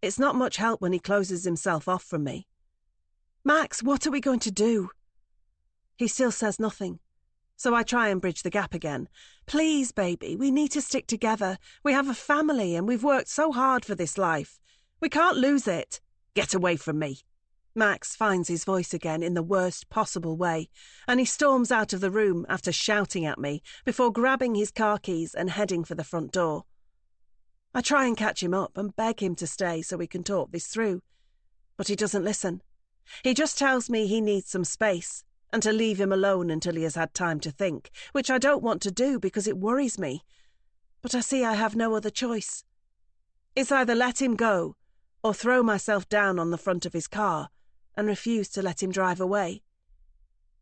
it's not much help when he closes himself off from me. Max, what are we going to do? He still says nothing. So I try and bridge the gap again. Please, baby, we need to stick together. We have a family and we've worked so hard for this life. We can't lose it. Get away from me. Max finds his voice again in the worst possible way, and he storms out of the room after shouting at me before grabbing his car keys and heading for the front door. I try and catch him up and beg him to stay so we can talk this through, but he doesn't listen. He just tells me he needs some space and to leave him alone until he has had time to think, which I don't want to do because it worries me. But I see I have no other choice. It's either let him go or throw myself down on the front of his car and refuse to let him drive away.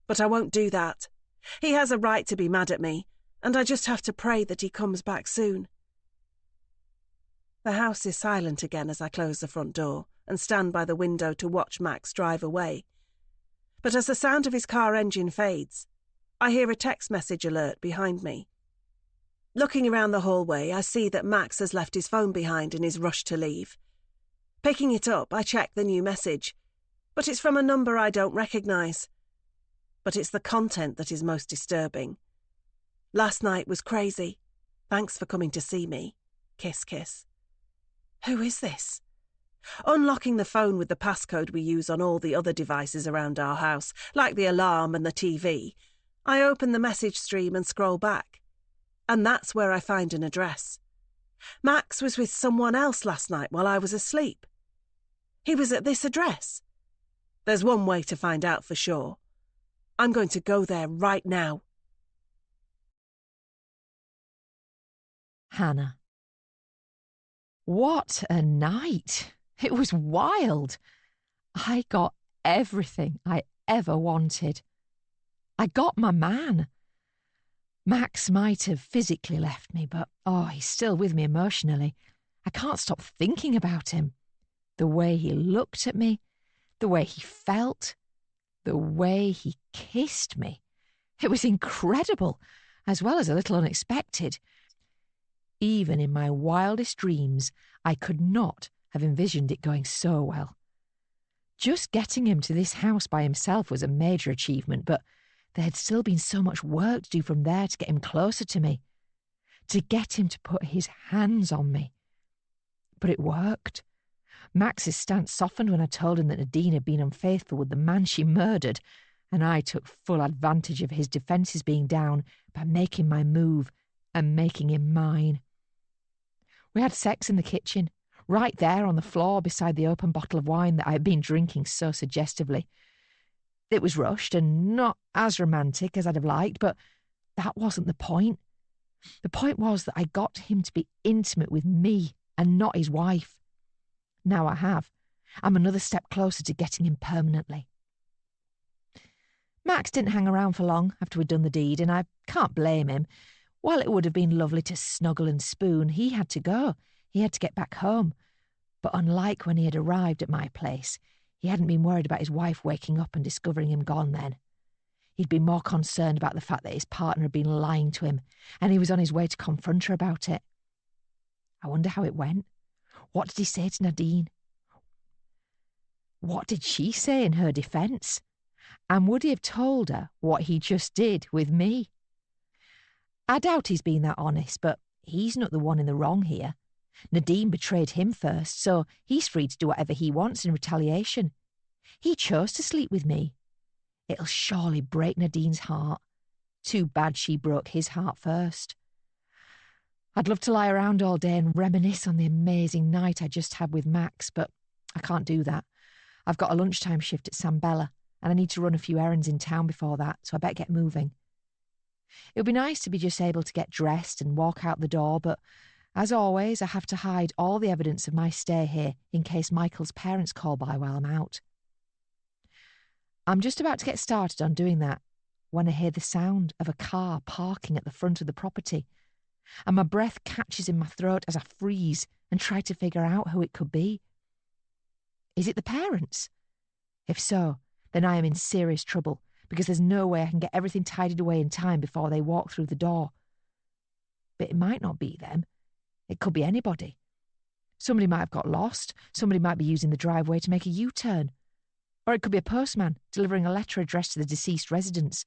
But I won't do that. He has a right to be mad at me, and I just have to pray that he comes back soon. The house is silent again as I close the front door and stand by the window to watch Max drive away. But as the sound of his car engine fades, I hear a text message alert behind me. Looking around the hallway, I see that Max has left his phone behind in his rush to leave. Picking it up, I check the new message, but it's from a number I don't recognise. But it's the content that is most disturbing. Last night was crazy. Thanks for coming to see me. Kiss, kiss. Who is this? Unlocking the phone with the passcode we use on all the other devices around our house, like the alarm and the TV, I open the message stream and scroll back. And that's where I find an address. Max was with someone else last night while I was asleep. He was at this address. There's one way to find out for sure. I'm going to go there right now. Hannah. What a night! It was wild. I got everything I ever wanted. I got my man. Max might have physically left me, but he's still with me emotionally. I can't stop thinking about him. The way he looked at me, the way he felt, the way he kissed me. It was incredible, as well as a little unexpected. Even in my wildest dreams, I could not have envisioned it going so well. Just getting him to this house by himself was a major achievement, but there had still been so much work to do from there to get him closer to me, to get him to put his hands on me. But it worked. Max's stance softened when I told him that Nadine had been unfaithful with the man she murdered, and I took full advantage of his defences being down by making my move and making him mine. We had sex in the kitchen, right there on the floor beside the open bottle of wine that I had been drinking so suggestively. It was rushed and not as romantic as I'd have liked, but that wasn't the point. The point was that I got him to be intimate with me and not his wife. Now I have. I'm another step closer to getting him permanently. Max didn't hang around for long after we'd done the deed, and I can't blame him. While it would have been lovely to snuggle and spoon, he had to go. He had to get back home. But unlike when he had arrived at my place, he hadn't been worried about his wife waking up and discovering him gone then. He'd been more concerned about the fact that his partner had been lying to him, and he was on his way to confront her about it. I wonder how it went. What did he say to Nadine? What did she say in her defence? And would he have told her what he just did with me? I doubt he's been that honest, but he's not the one in the wrong here. Nadine betrayed him first, so he's free to do whatever he wants in retaliation. He chose to sleep with me. It'll surely break Nadine's heart. Too bad she broke his heart first. I'd love to lie around all day and reminisce on the amazing night I just had with Max, but I can't do that. I've got a lunchtime shift at San Bella, and I need to run a few errands in town before that, so I better get moving. It would be nice to be just able to get dressed and walk out the door, but as always, I have to hide all the evidence of my stay here in case Michael's parents call by while I'm out. I'm just about to get started on doing that when I hear the sound of a car parking at the front of the property, and my breath catches in my throat as I freeze and try to figure out who it could be. Is it the parents? If so, then I am in serious trouble, because there's no way I can get everything tidied away in time before they walk through the door. But it might not be them. It could be anybody. Somebody might have got lost. Somebody might be using the driveway to make a U-turn. Or it could be a postman delivering a letter addressed to the deceased residents,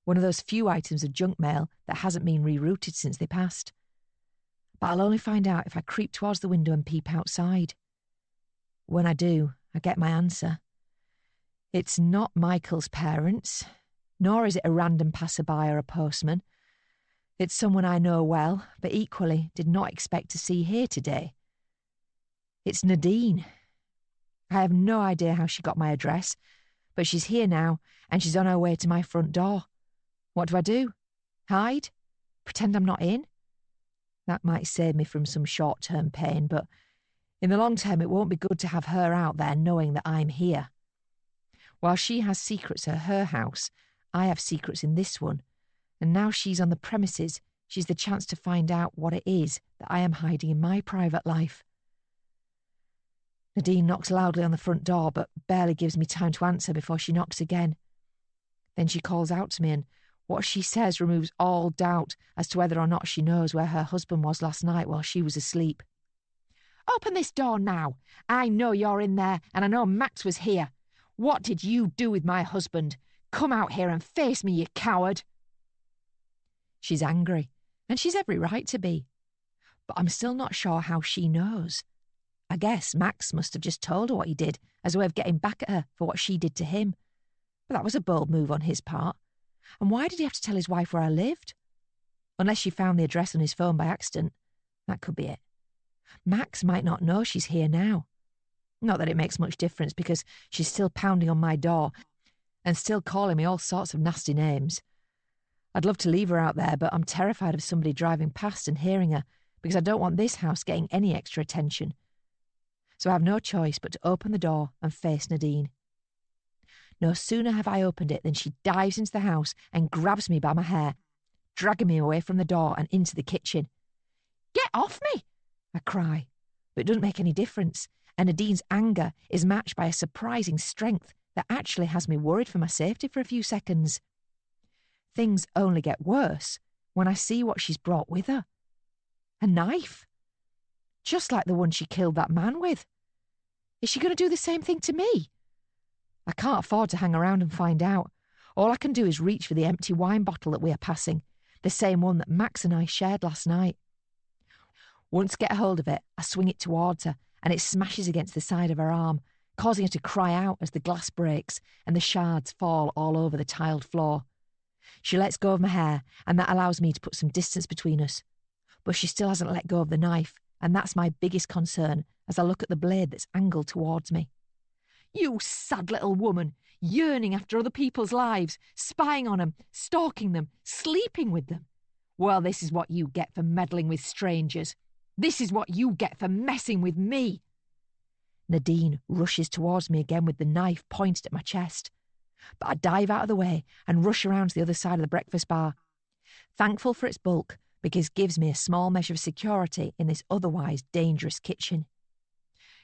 one of those few items of junk mail that hasn't been rerouted since they passed. But I'll only find out if I creep towards the window and peep outside. When I do, I get my answer. It's not Michael's parents, nor is it a random passerby or a postman. It's someone I know well, but equally did not expect to see here today. It's Nadine. I have no idea how she got my address, but she's here now, and she's on her way to my front door. What do? Hide? Pretend I'm not in? That might save me from some short-term pain, but in the long term it won't be good to have her out there knowing that I'm here. While she has secrets at her house, I have secrets in this one, and now she's on the premises, she's the chance to find out what it is that I am hiding in my private life. Nadine knocks loudly on the front door, but barely gives me time to answer before she knocks again. Then she calls out to me, and what she says removes all doubt as to whether or not she knows where her husband was last night while she was asleep. "Open this door now. I know you're in there, and I know Max was here. What did you do with my husband? Come out here and face me, you coward." She's angry, and she's every right to be. But I'm still not sure how she knows. I guess Max must have just told her what he did as a way of getting back at her for what she did to him. But that was a bold move on his part. And why did he have to tell his wife where I lived? Unless she found the address on his phone by accident. That could be it. Max might not know she's here now. Not that it makes much difference, because she's still pounding on my door and still calling me all sorts of nasty names. I'd love to leave her out there, but I'm terrified of somebody driving past and hearing her, because I don't want this house getting any extra attention. So I have no choice but to open the door and face Nadine. No sooner have I opened it than she dives into the house and grabs me by my hair, dragging me away from the door and into the kitchen. "Get off me!" I cry, but it doesn't make any difference, and Nadine's anger is matched by a surprising strength that actually has me worried for my safety for a few seconds. Things only get worse when I see what she's brought with her. A knife. Just like the one she killed that man with. Is she going to do the same thing to me? I can't afford to hang around and find out. All I can do is reach for the empty wine bottle that we are passing, the same one that Max and I shared last night. Once I get a hold of it, I swing it towards her, and it smashes against the side of her arm, causing her to cry out as the glass breaks and the shards fall all over the tiled floor. She lets go of my hair, and that allows me to put some distance between us. But she still hasn't let go of the knife, and that's my biggest concern as I look at the blade that's angled towards me. "You sad little woman, yearning after other people's lives, spying on them, stalking them, sleeping with them. Well, this is what you get for meddling with strangers. This is what you get for messing with me." Nadine rushes towards me again with the knife pointed at my chest. But I dive out of the way and rush around to the other side of the breakfast bar, thankful for its bulk because it gives me a small measure of security in this otherwise dangerous kitchen.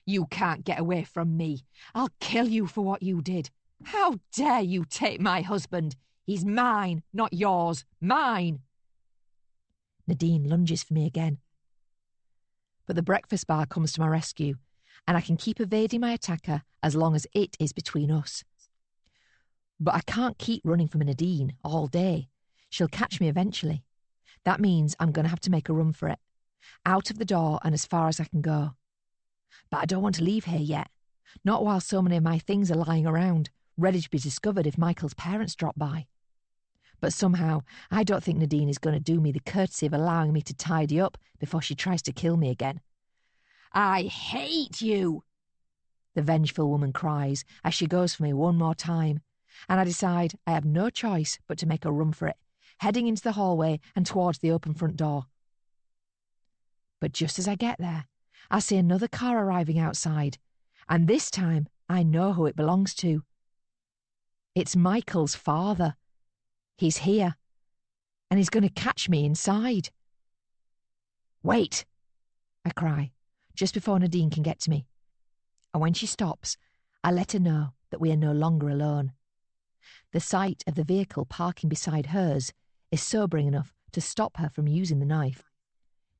"You can't get away from me. I'll kill you for what you did. How dare you take my husband? He's mine, not yours. Mine." Nadine lunges for me again. But the breakfast bar comes to my rescue, and I can keep evading my attacker as long as it is between us. But I can't keep running from Nadine all day. She'll catch me eventually. That means I'm going to have to make a run for it, out of the door and as far as I can go. But I don't want to leave here yet, not while so many of my things are lying around, ready to be discovered if Michael's parents drop by. But somehow, I don't think Nadine is going to do me the courtesy of allowing me to tidy up before she tries to kill me again. "I hate you!" the vengeful woman cries as she goes for me one more time, and I decide I have no choice but to make a run for it, heading into the hallway and towards the open front door. But just as I get there, I see another car arriving outside, and this time I know who it belongs to. It's Michael's father. He's here, and he's going to catch me inside. "Wait!" I cry, just before Nadine can get to me. And when she stops, I let her know that we are no longer alone. The sight of the vehicle parking beside hers is sobering enough to stop her from using the knife.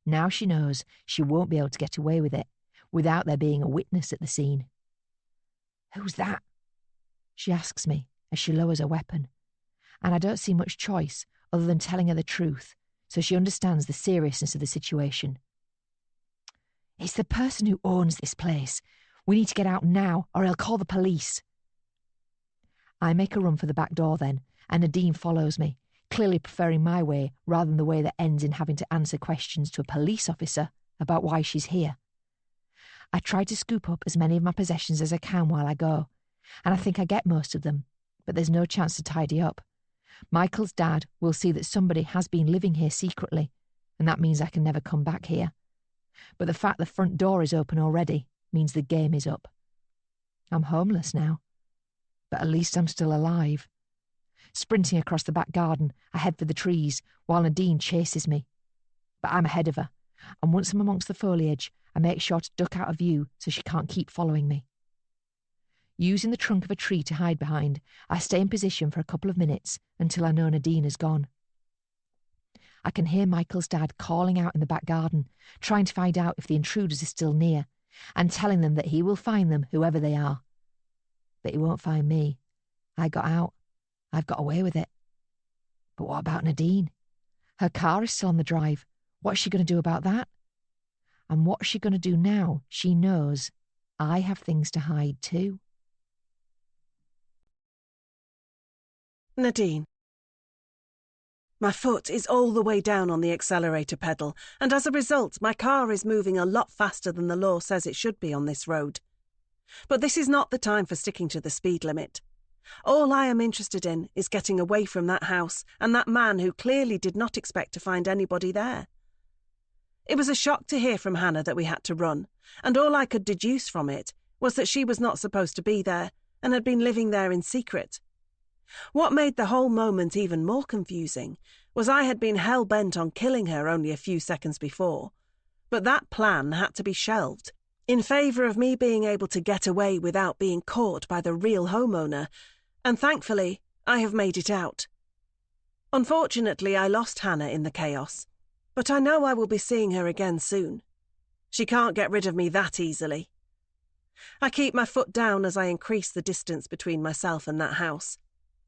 Now she knows she won't be able to get away with it without there being a witness at the scene. "Who's that?" she asks me as she lowers her weapon, and I don't see much choice other than telling her the truth so she understands the seriousness of the situation. "It's the person who owns this place. We need to get out now or he'll call the police." I make a run for the back door then, and Nadine follows me, clearly preferring my way rather than the way that ends in having to answer questions to a police officer about why she's here. I try to scoop up as many of my possessions as I can while I go, and I think I get most of them, but there's no chance to tidy up. Michael's dad will see that somebody has been living here secretly, and that means I can never come back here. But the fact the front door is open already means the game is up. I'm homeless now, but at least I'm still alive. Sprinting across the back garden, I head for the trees, while Nadine chases me. But I'm ahead of her, and once I'm amongst the foliage, I make sure to duck out of view so she can't keep following me. Using the trunk of a tree to hide behind, I stay in position for a couple of minutes until I know Nadine is gone. I can hear Michael's dad calling out in the back garden, trying to find out if the intruders are still near, and telling them that he will find them, whoever they are. But he won't find me. I got out. I've got away with it. But what about Nadine? Her car is still on the drive. What's she going to do about that? And what's she going to do now she knows I have things to hide too? Nadine. My foot is all the way down on the accelerator pedal, and as a result, my car is moving a lot faster than the law says it should be on this road. But this is not the time for sticking to the speed limit. All I am interested in is getting away from that house and that man who clearly did not expect to find anybody there. It was a shock to hear from Hannah that we had to run, and all I could deduce from it was that she was not supposed to be there and had been living there in secret. What made the whole moment even more confusing was I had been hell-bent on killing her only a few seconds before, but that plan had to be shelved in favour of me being able to get away without being caught by the real homeowner, and thankfully I have made it out. Unfortunately, I lost Hannah in the chaos, but I know I will be seeing her again soon. She can't get rid of me that easily. I keep my foot down as I increase the distance between myself and that house.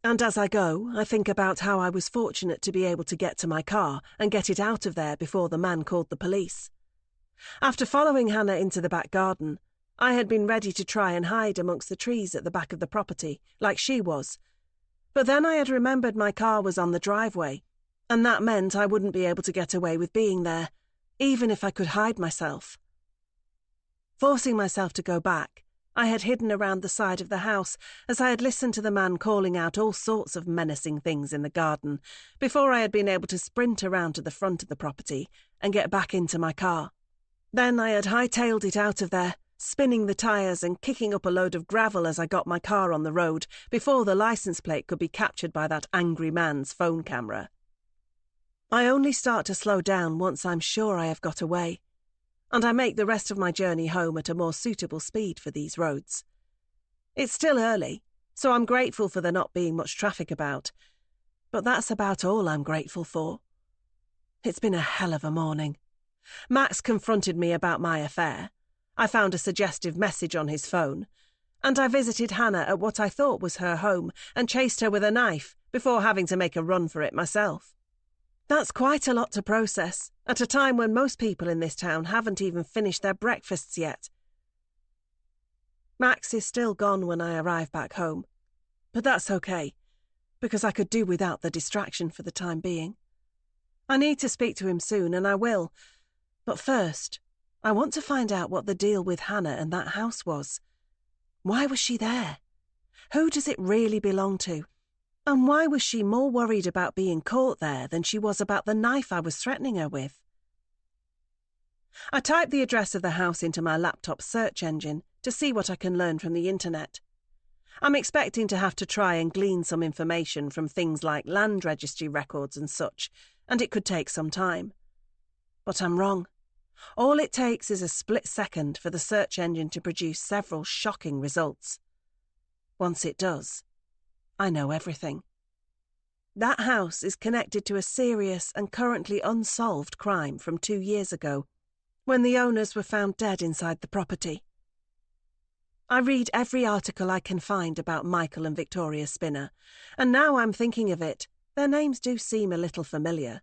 And as I go, I think about how I was fortunate to be able to get to my car and get it out of there before the man called the police. After following Hannah into the back garden, I had been ready to try and hide amongst the trees at the back of the property, like she was. But then I had remembered my car was on the driveway, and that meant I wouldn't be able to get away with being there, even if I could hide myself. Forcing myself to go back, I had hidden around the side of the house as I had listened to the man calling out all sorts of menacing things in the garden before I had been able to sprint around to the front of the property and get back into my car. Then I had hightailed it out of there, spinning the tyres and kicking up a load of gravel as I got my car on the road before the licence plate could be captured by that angry man's phone camera. I only start to slow down once I'm sure I have got away, and I make the rest of my journey home at a more suitable speed for these roads. It's still early, so I'm grateful for there not being much traffic about, but that's about all I'm grateful for. It's been a hell of a morning. Max confronted me about my affair. I found a suggestive message on his phone, and I visited Hannah at what I thought was her home and chased her with a knife before having to make a run for it myself. That's quite a lot to process, at a time when most people in this town haven't even finished their breakfasts yet. Max is still gone when I arrive back home, but that's okay, because I could do without the distraction for the time being. I need to speak to him soon, and I will, but first, I want to find out what the deal with Hannah and that house was. Why was she there? Who does it really belong to? And why was she more worried about being caught there than she was about the knife I was threatening her with? I typed the address of the house into my laptop's search engine to see what I can learn from the internet. I'm expecting to have to try and glean some information from things like land registry records and such, and it could take some time. But I'm wrong. All it takes is a split second for the search engine to produce several shocking results. Once it does, I know everything. That house is connected to a serious and currently unsolved crime from 2 years ago, when the owners were found dead inside the property. I read every article I can find about Michael and Victoria Spinner, and now I'm thinking of it, their names do seem a little familiar.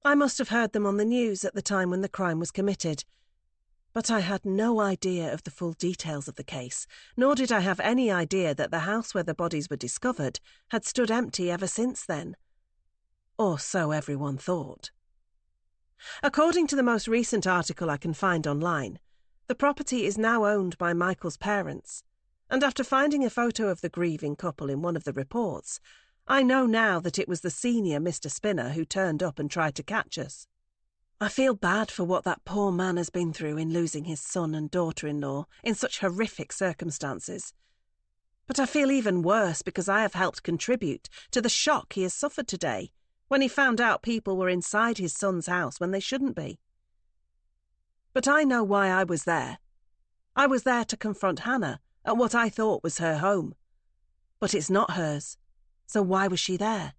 I must have heard them on the news at the time when the crime was committed, but I had no idea of the full details of the case, nor did I have any idea that the house where the bodies were discovered had stood empty ever since then. Or so everyone thought. According to the most recent article I can find online, the property is now owned by Michael's parents, and after finding a photo of the grieving couple in one of the reports, I know now that it was the senior Mr. Spinner who turned up and tried to catch us. I feel bad for what that poor man has been through in losing his son and daughter-in-law in such horrific circumstances. But I feel even worse because I have helped contribute to the shock he has suffered today when he found out people were inside his son's house when they shouldn't be. But I know why I was there. I was there to confront Hannah at what I thought was her home. But it's not hers. So why was she there?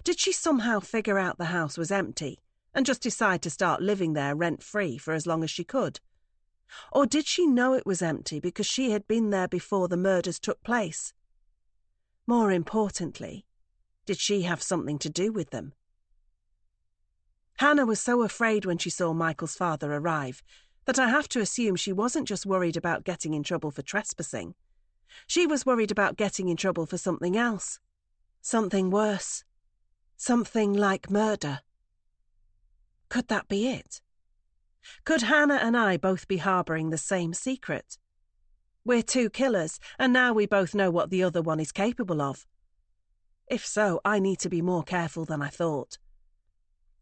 Did she somehow figure out the house was empty and just decide to start living there rent-free for as long as she could? Or did she know it was empty because she had been there before the murders took place? More importantly, did she have something to do with them? Hannah was so afraid when she saw Michael's father arrive that I have to assume she wasn't just worried about getting in trouble for trespassing. She was worried about getting in trouble for something else. Something worse. Something like murder. Could that be it? Could Hannah and I both be harbouring the same secret? We're two killers, and now we both know what the other one is capable of. If so, I need to be more careful than I thought.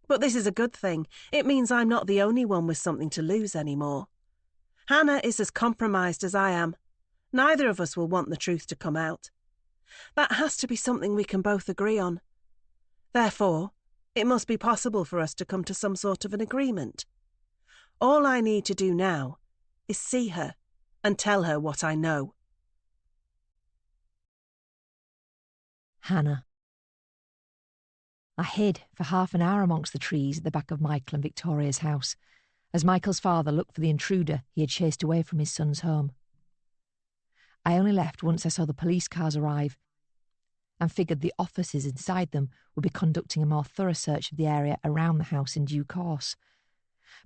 But this is a good thing. It means I'm not the only one with something to lose anymore. Hannah is as compromised as I am. Neither of us will want the truth to come out. That has to be something we can both agree on. Therefore, it must be possible for us to come to some sort of an agreement. All I need to do now is see her and tell her what I know. Hannah. I hid for half an hour amongst the trees at the back of Michael and Victoria's house, as Michael's father looked for the intruder he had chased away from his son's home. I only left once I saw the police cars arrive and figured the officers inside them would be conducting a more thorough search of the area around the house in due course.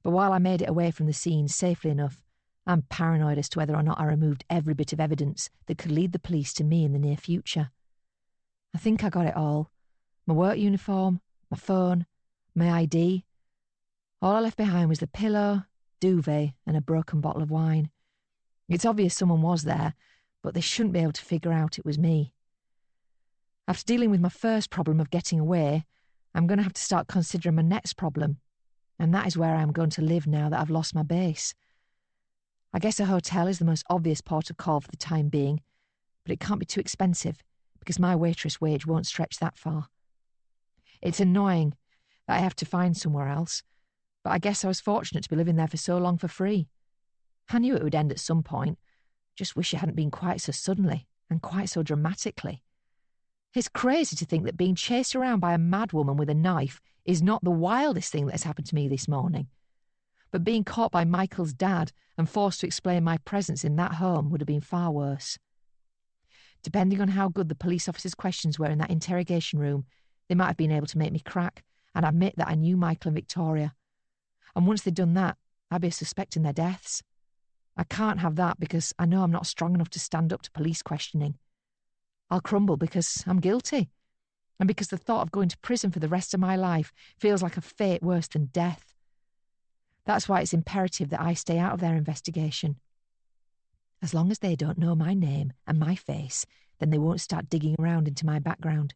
But while I made it away from the scene safely enough, I'm paranoid as to whether or not I removed every bit of evidence that could lead the police to me in the near future. I think I got it all. My work uniform, my phone, my ID. All I left behind was the pillow, duvet, and a broken bottle of wine. It's obvious someone was there, but they shouldn't be able to figure out it was me. After dealing with my first problem of getting away, I'm going to have to start considering my next problem, and that is where I am going to live now that I've lost my base. I guess a hotel is the most obvious port of call for the time being, but it can't be too expensive because my waitress wage won't stretch that far. It's annoying that I have to find somewhere else, but I guess I was fortunate to be living there for so long for free. I knew it would end at some point. Just wish it hadn't been quite so suddenly and quite so dramatically. It's crazy to think that being chased around by a madwoman with a knife is not the wildest thing that has happened to me this morning. But being caught by Michael's dad and forced to explain my presence in that home would have been far worse. Depending on how good the police officers' questions were in that interrogation room, they might have been able to make me crack and admit that I knew Michael and Victoria. And once they'd done that, I'd be suspecting their deaths. I can't have that because I know I'm not strong enough to stand up to police questioning. I'll crumble because I'm guilty, and because the thought of going to prison for the rest of my life feels like a fate worse than death. That's why it's imperative that I stay out of their investigation. As long as they don't know my name and my face, then they won't start digging around into my background.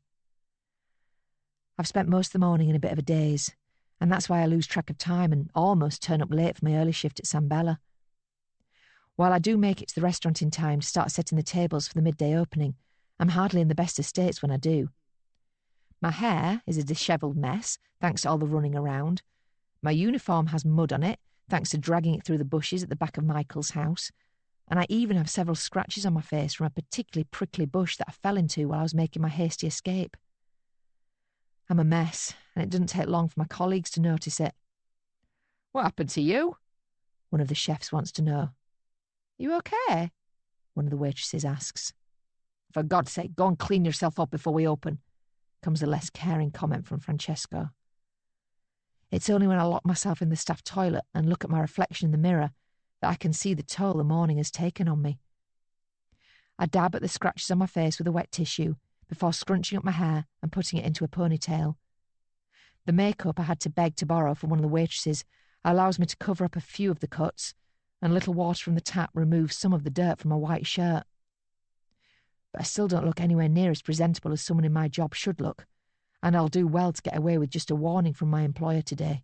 I've spent most of the morning in a bit of a daze, and that's why I lose track of time and almost turn up late for my early shift at San Bella. While I do make it to the restaurant in time to start setting the tables for the midday opening, I'm hardly in the best of states when I do. My hair is a dishevelled mess, thanks to all the running around. My uniform has mud on it, thanks to dragging it through the bushes at the back of Michael's house. And I even have several scratches on my face from a particularly prickly bush that I fell into while I was making my hasty escape. I'm a mess, and it doesn't take long for my colleagues to notice it. "What happened to you?" one of the chefs wants to know. "You okay?" one of the waitresses asks. "For God's sake, go and clean yourself up before we open," comes a less caring comment from Francesco. It's only when I lock myself in the staff toilet and look at my reflection in the mirror that I can see the toll the morning has taken on me. I dab at the scratches on my face with a wet tissue before scrunching up my hair and putting it into a ponytail. The makeup I had to beg to borrow from one of the waitresses allows me to cover up a few of the cuts, and a little water from the tap removes some of the dirt from my white shirt. But I still don't look anywhere near as presentable as someone in my job should look, and I'll do well to get away with just a warning from my employer today.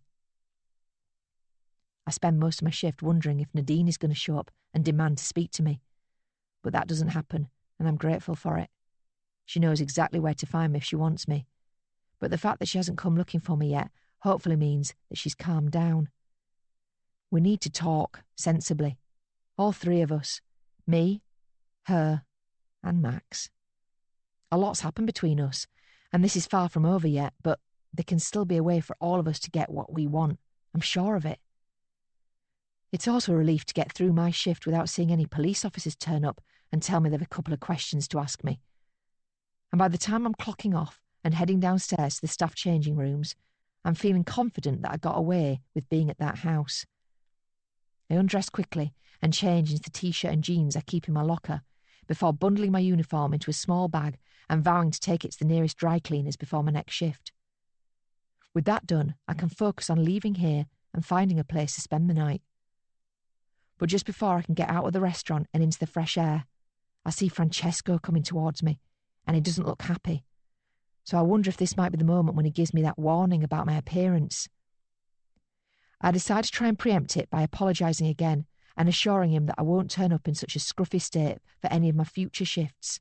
I spend most of my shift wondering if Nadine is going to show up and demand to speak to me. But that doesn't happen, and I'm grateful for it. She knows exactly where to find me if she wants me. But the fact that she hasn't come looking for me yet hopefully means that she's calmed down. We need to talk, sensibly. All three of us. Me, her, and Max. A lot's happened between us, and this is far from over yet, but there can still be a way for all of us to get what we want. I'm sure of it. It's also a relief to get through my shift without seeing any police officers turn up and tell me they've a couple of questions to ask me. And by the time I'm clocking off and heading downstairs to the staff changing rooms, I'm feeling confident that I got away with being at that house. I undress quickly and change into the t-shirt and jeans I keep in my locker before bundling my uniform into a small bag and vowing to take it to the nearest dry cleaners before my next shift. With that done, I can focus on leaving here and finding a place to spend the night. But just before I can get out of the restaurant and into the fresh air, I see Francesco coming towards me, and he doesn't look happy. So I wonder if this might be the moment when he gives me that warning about my appearance. I decide to try and preempt it by apologising again and assuring him that I won't turn up in such a scruffy state for any of my future shifts.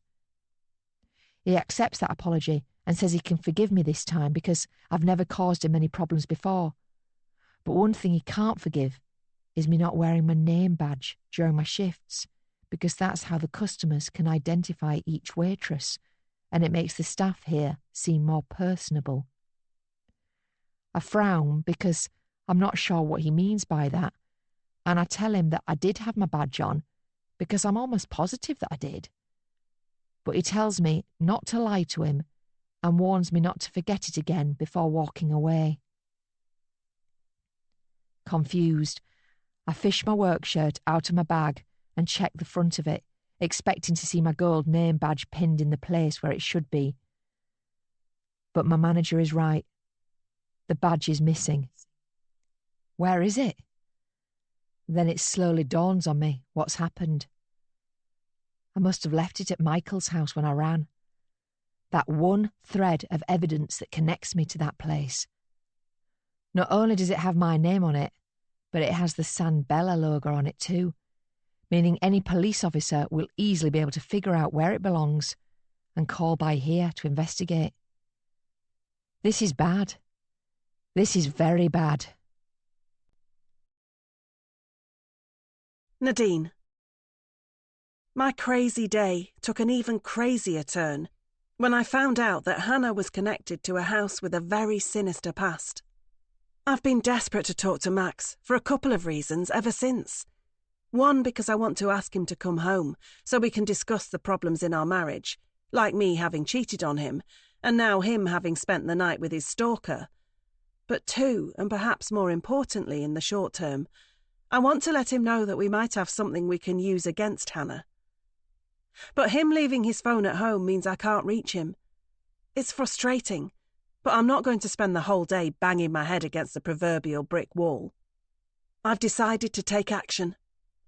He accepts that apology and says he can forgive me this time because I've never caused him any problems before. But one thing he can't forgive is me not wearing my name badge during my shifts, because that's how the customers can identify each waitress, and it makes the staff here seem more personable. I frown because I'm not sure what he means by that, and I tell him that I did have my badge on because I'm almost positive that I did. But he tells me not to lie to him and warns me not to forget it again before walking away. Confused, I fish my work shirt out of my bag and check the front of it, expecting to see my gold name badge pinned in the place where it should be. But my manager is right. The badge is missing. Where is it? Then it slowly dawns on me what's happened. I must have left it at Michael's house when I ran. That one thread of evidence that connects me to that place. Not only does it have my name on it, but it has the San Bella logo on it too, meaning any police officer will easily be able to figure out where it belongs and call by here to investigate. This is bad. This is very bad. Nadine. My crazy day took an even crazier turn when I found out that Hannah was connected to a house with a very sinister past. I've been desperate to talk to Max for a couple of reasons ever since. One, because I want to ask him to come home so we can discuss the problems in our marriage, like me having cheated on him, and now him having spent the night with his stalker. But two, and perhaps more importantly in the short term, I want to let him know that we might have something we can use against Hannah. But him leaving his phone at home means I can't reach him. It's frustrating, but I'm not going to spend the whole day banging my head against the proverbial brick wall. I've decided to take action.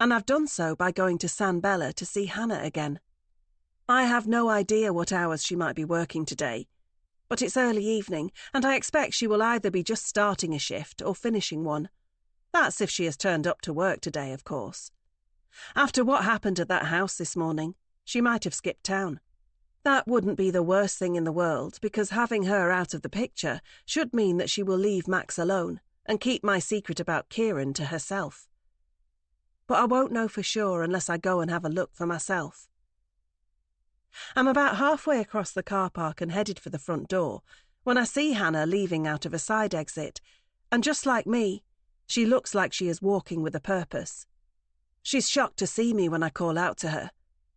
and I've done so by going to San Bella to see Hannah again. I have no idea what hours she might be working today, but it's early evening, and I expect she will either be just starting a shift or finishing one. That's if she has turned up to work today, of course. After what happened at that house this morning, she might have skipped town. That wouldn't be the worst thing in the world, because having her out of the picture should mean that she will leave Max alone and keep my secret about Kieran to herself. But I won't know for sure unless I go and have a look for myself. I'm about halfway across the car park and headed for the front door when I see Hannah leaving out of a side exit, and just like me, she looks like she is walking with a purpose. She's shocked to see me when I call out to her,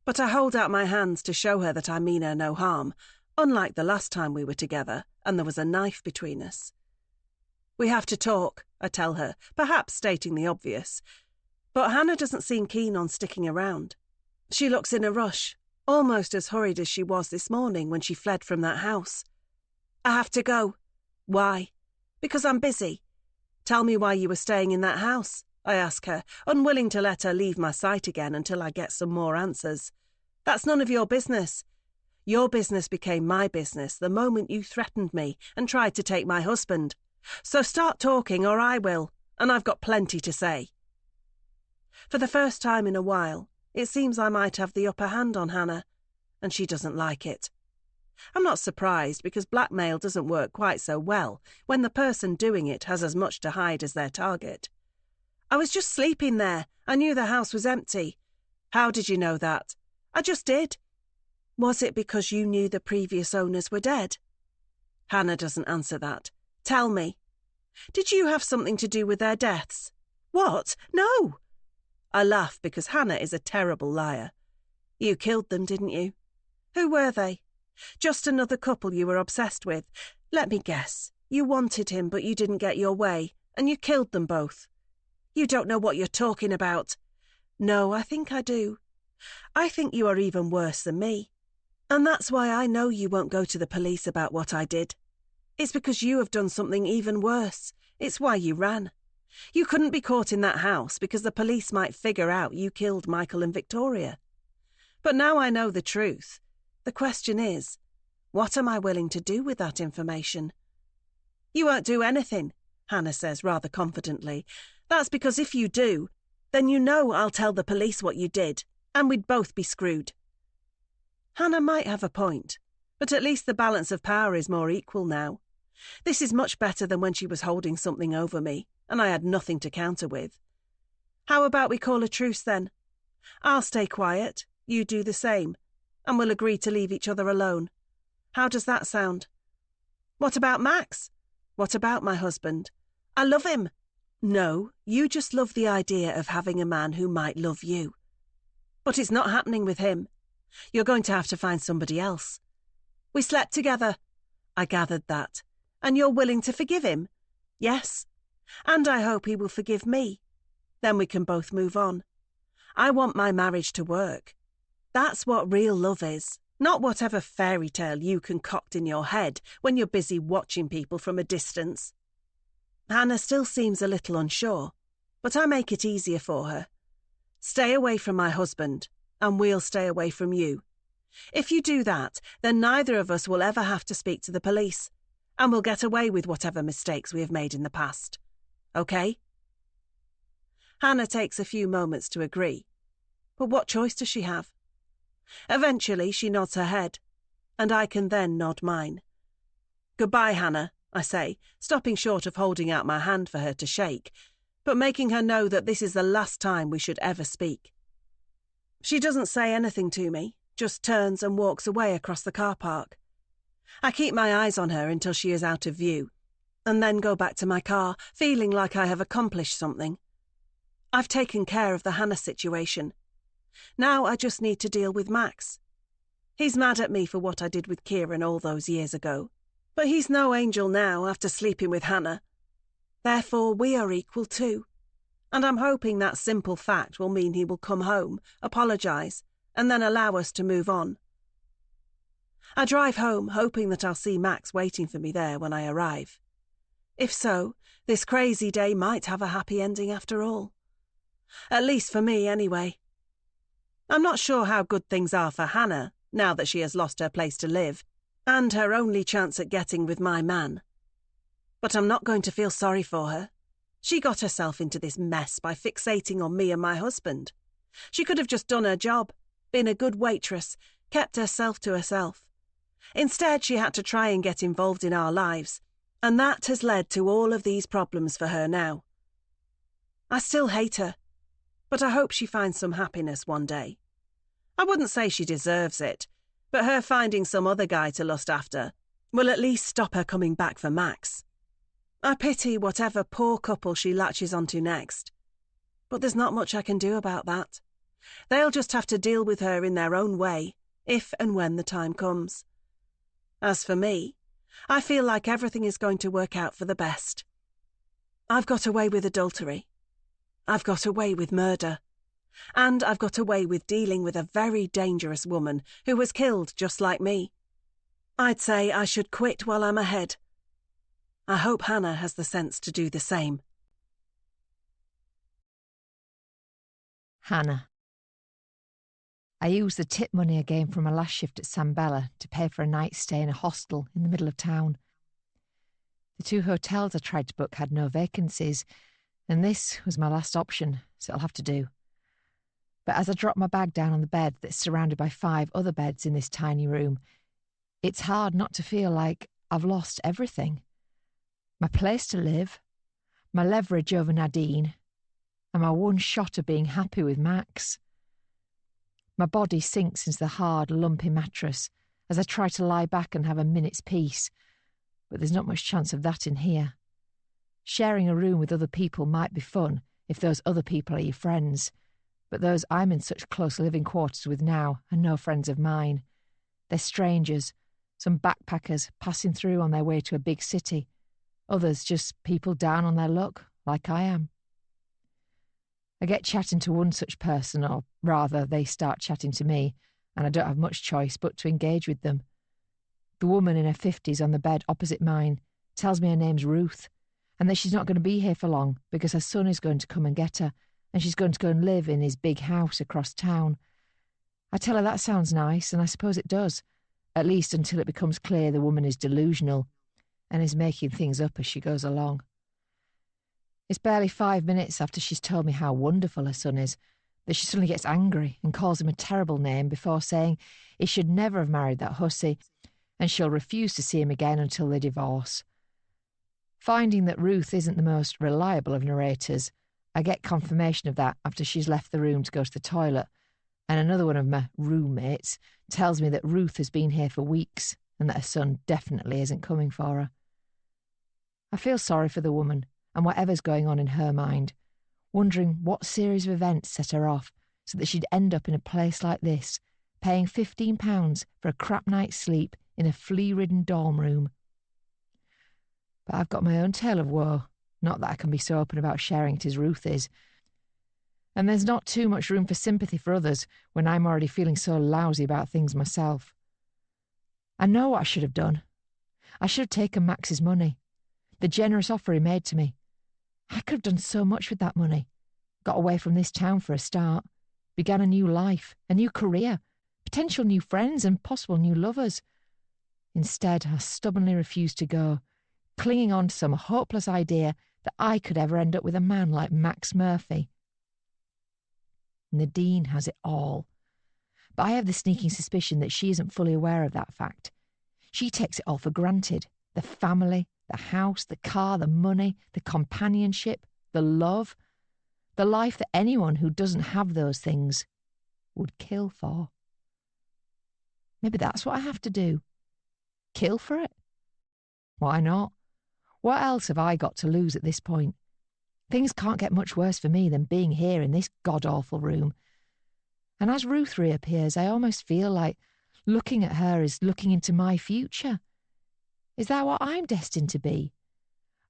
but I hold out my hands to show her that I mean her no harm, unlike the last time we were together and there was a knife between us. We have to talk, I tell her, perhaps stating the obvious, but Hannah doesn't seem keen on sticking around. She looks in a rush, almost as hurried as she was this morning when she fled from that house. I have to go. Why? Because I'm busy. Tell me why you were staying in that house, I ask her, unwilling to let her leave my sight again until I get some more answers. That's none of your business. Your business became my business the moment you threatened me and tried to take my husband. So start talking or I will, and I've got plenty to say. For the first time in a while, it seems I might have the upper hand on Hannah, and she doesn't like it. I'm not surprised, because blackmail doesn't work quite so well when the person doing it has as much to hide as their target. I was just sleeping there. I knew the house was empty. How did you know that? I just did. Was it because you knew the previous owners were dead? Hannah doesn't answer that. Tell me. Did you have something to do with their deaths? What? No! I laugh because Hannah is a terrible liar. You killed them, didn't you? Who were they? Just another couple you were obsessed with. Let me guess. You wanted him, but you didn't get your way, and you killed them both. You don't know what you're talking about. No, I think I do. I think you are even worse than me. And that's why I know you won't go to the police about what I did. It's because you have done something even worse. It's why you ran. You couldn't be caught in that house because the police might figure out you killed Michael and Victoria. But now I know the truth. The question is, what am I willing to do with that information? You won't do anything, Hannah says rather confidently. That's because if you do, then you know I'll tell the police what you did, and we'd both be screwed. Hannah might have a point, but at least the balance of power is more equal now. This is much better than when she was holding something over me, and I had nothing to counter with. How about we call a truce then? I'll stay quiet, you do the same, and we'll agree to leave each other alone. How does that sound? What about Max? What about my husband? I love him. No, you just love the idea of having a man who might love you. But it's not happening with him. You're going to have to find somebody else. We slept together. I gathered that. And you're willing to forgive him? Yes. And I hope he will forgive me. Then we can both move on. I want my marriage to work. That's what real love is, not whatever fairy tale you concoct in your head when you're busy watching people from a distance. Hannah still seems a little unsure, but I make it easier for her. Stay away from my husband, and we'll stay away from you. If you do that, then neither of us will ever have to speak to the police, and we'll get away with whatever mistakes we have made in the past. Okay? Hannah takes a few moments to agree, but what choice does she have? Eventually she nods her head, and I can then nod mine. Goodbye, Hannah, I say, stopping short of holding out my hand for her to shake, but making her know that this is the last time we should ever speak. She doesn't say anything to me, just turns and walks away across the car park. I keep my eyes on her until she is out of view, and then go back to my car, feeling like I have accomplished something. I've taken care of the Hannah situation. Now I just need to deal with Max. He's mad at me for what I did with Kieran all those years ago, but he's no angel now after sleeping with Hannah. Therefore, we are equal too, and I'm hoping that simple fact will mean he will come home, apologise, and then allow us to move on. I drive home, hoping that I'll see Max waiting for me there when I arrive. If so, this crazy day might have a happy ending after all. At least for me, anyway. I'm not sure how good things are for Hannah, now that she has lost her place to live, and her only chance at getting with my man. But I'm not going to feel sorry for her. She got herself into this mess by fixating on me and my husband. She could have just done her job, been a good waitress, kept herself to herself. Instead, she had to try and get involved in our lives, and that has led to all of these problems for her now. I still hate her, but I hope she finds some happiness one day. I wouldn't say she deserves it, but her finding some other guy to lust after will at least stop her coming back for Max. I pity whatever poor couple she latches onto next. But there's not much I can do about that. They'll just have to deal with her in their own way, if and when the time comes. As for me, I feel like everything is going to work out for the best. I've got away with adultery. I've got away with murder. And I've got away with dealing with a very dangerous woman who was killed just like me. I'd say I should quit while I'm ahead. I hope Hannah has the sense to do the same. Hannah. I used the tip money I gained from my last shift at San Bella to pay for a night's stay in a hostel in the middle of town. The 2 hotels I tried to book had no vacancies, and this was my last option, so it'll have to do. But as I dropped my bag down on the bed that's surrounded by 5 other beds in this tiny room, it's hard not to feel like I've lost everything. My place to live, my leverage over Nadine, and my one shot of being happy with Max. My body sinks into the hard, lumpy mattress as I try to lie back and have a minute's peace, but there's not much chance of that in here. Sharing a room with other people might be fun if those other people are your friends, but those I'm in such close living quarters with now are no friends of mine. They're strangers, some backpackers passing through on their way to a big city, others just people down on their luck, like I am. I get chatting to one such person, or rather, they start chatting to me, and I don't have much choice but to engage with them. The woman in her 50s on the bed opposite mine tells me her name's Ruth, and that she's not going to be here for long because her son is going to come and get her, and she's going to go and live in his big house across town. I tell her that sounds nice, and I suppose it does, at least until it becomes clear the woman is delusional and is making things up as she goes along. It's barely 5 minutes after she's told me how wonderful her son is that she suddenly gets angry and calls him a terrible name before saying he should never have married that hussy, and she'll refuse to see him again until they divorce. Finding that Ruth isn't the most reliable of narrators, I get confirmation of that after she's left the room to go to the toilet, and another one of my roommates tells me that Ruth has been here for weeks and that her son definitely isn't coming for her. I feel sorry for the woman and whatever's going on in her mind, wondering what series of events set her off so that she'd end up in a place like this, paying £15 for a crap night's sleep in a flea-ridden dorm room. But I've got my own tale of woe, not that I can be so open about sharing it as Ruth is. And there's not too much room for sympathy for others when I'm already feeling so lousy about things myself. I know what I should have done. I should have taken Max's money, the generous offer he made to me. I could have done so much with that money. Got away from this town for a start, began a new life, a new career, potential new friends and possible new lovers. Instead, I stubbornly refused to go, clinging on to some hopeless idea that I could ever end up with a man like Max Murphy. Nadine has it all, but I have the sneaking suspicion that she isn't fully aware of that fact. She takes it all for granted, the family, the house, the car, the money, the companionship, the love, the life that anyone who doesn't have those things would kill for. Maybe that's what I have to do. Kill for it? Why not? What else have I got to lose at this point? Things can't get much worse for me than being here in this god-awful room. And as Ruth reappears, I almost feel like looking at her is looking into my future. Is that what I'm destined to be?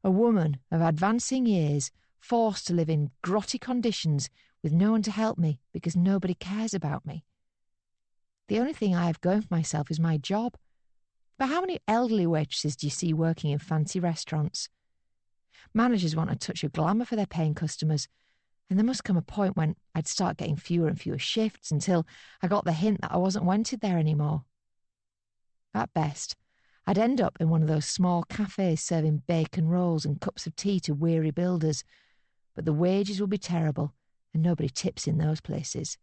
A woman of advancing years, forced to live in grotty conditions with no one to help me because nobody cares about me. The only thing I have going for myself is my job. But how many elderly waitresses do you see working in fancy restaurants? Managers want a touch of glamour for their paying customers, And there must come a point when I'd start getting fewer and fewer shifts until I got the hint that I wasn't wanted there anymore. At best, I'd end up in one of those small cafes serving bacon rolls and cups of tea to weary builders, but the wages will be terrible and nobody tips in those places.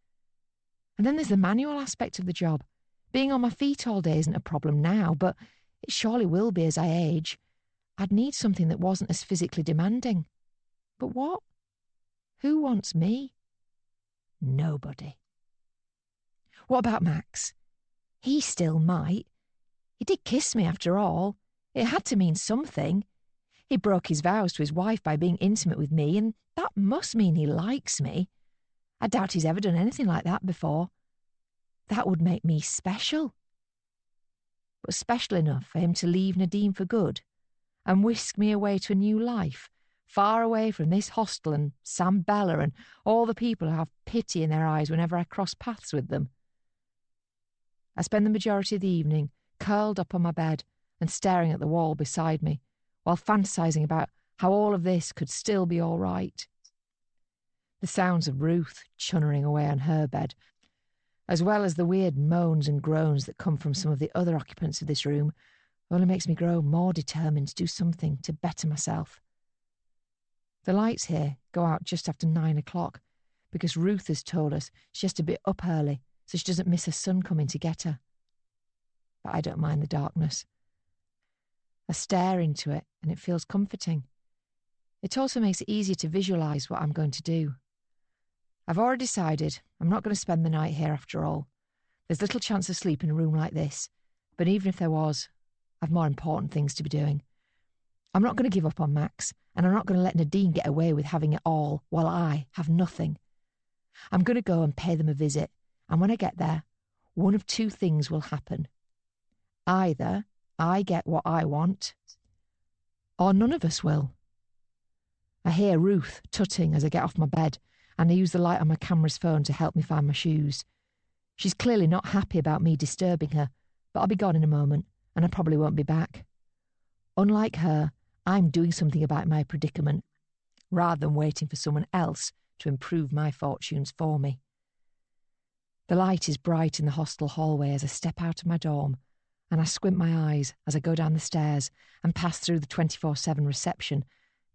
And then there's the manual aspect of the job. Being on my feet all day isn't a problem now, but it surely will be as I age. I'd need something that wasn't as physically demanding. But what? Who wants me? Nobody. What about Max? He still might. He did kiss me after all. It had to mean something. He broke his vows to his wife by being intimate with me, and that must mean he likes me. I doubt he's ever done anything like that before. That would make me special. But special enough for him to leave Nadine for good and whisk me away to a new life, far away from this hostel and Sam Bella and all the people who have pity in their eyes whenever I cross paths with them. I spend the majority of the evening curled up on my bed and staring at the wall beside me, while fantasising about how all of this could still be all right. The sounds of Ruth chunnering away on her bed, as well as the weird moans and groans that come from some of the other occupants of this room, only makes me grow more determined to do something to better myself. The lights here go out just after 9 o'clock, because Ruth has told us she has to be up early so she doesn't miss her son coming to get her. But I don't mind the darkness. I stare into it and it feels comforting. It also makes it easier to visualise what I'm going to do. I've already decided I'm not going to spend the night here after all. There's little chance of sleep in a room like this, but even if there was, I've more important things to be doing. I'm not going to give up on Max, and I'm not going to let Nadine get away with having it all while I have nothing. I'm going to go and pay them a visit, and when I get there, one of two things will happen. Either I get what I want, or none of us will. I hear Ruth tutting as I get off my bed, and I use the light on my camera's phone to help me find my shoes. She's clearly not happy about me disturbing her, but I'll be gone in a moment, and I probably won't be back. Unlike her, I'm doing something about my predicament, rather than waiting for someone else to improve my fortunes for me. The light is bright in the hostel hallway as I step out of my dorm, and I squint my eyes as I go down the stairs and pass through the 24/7 reception,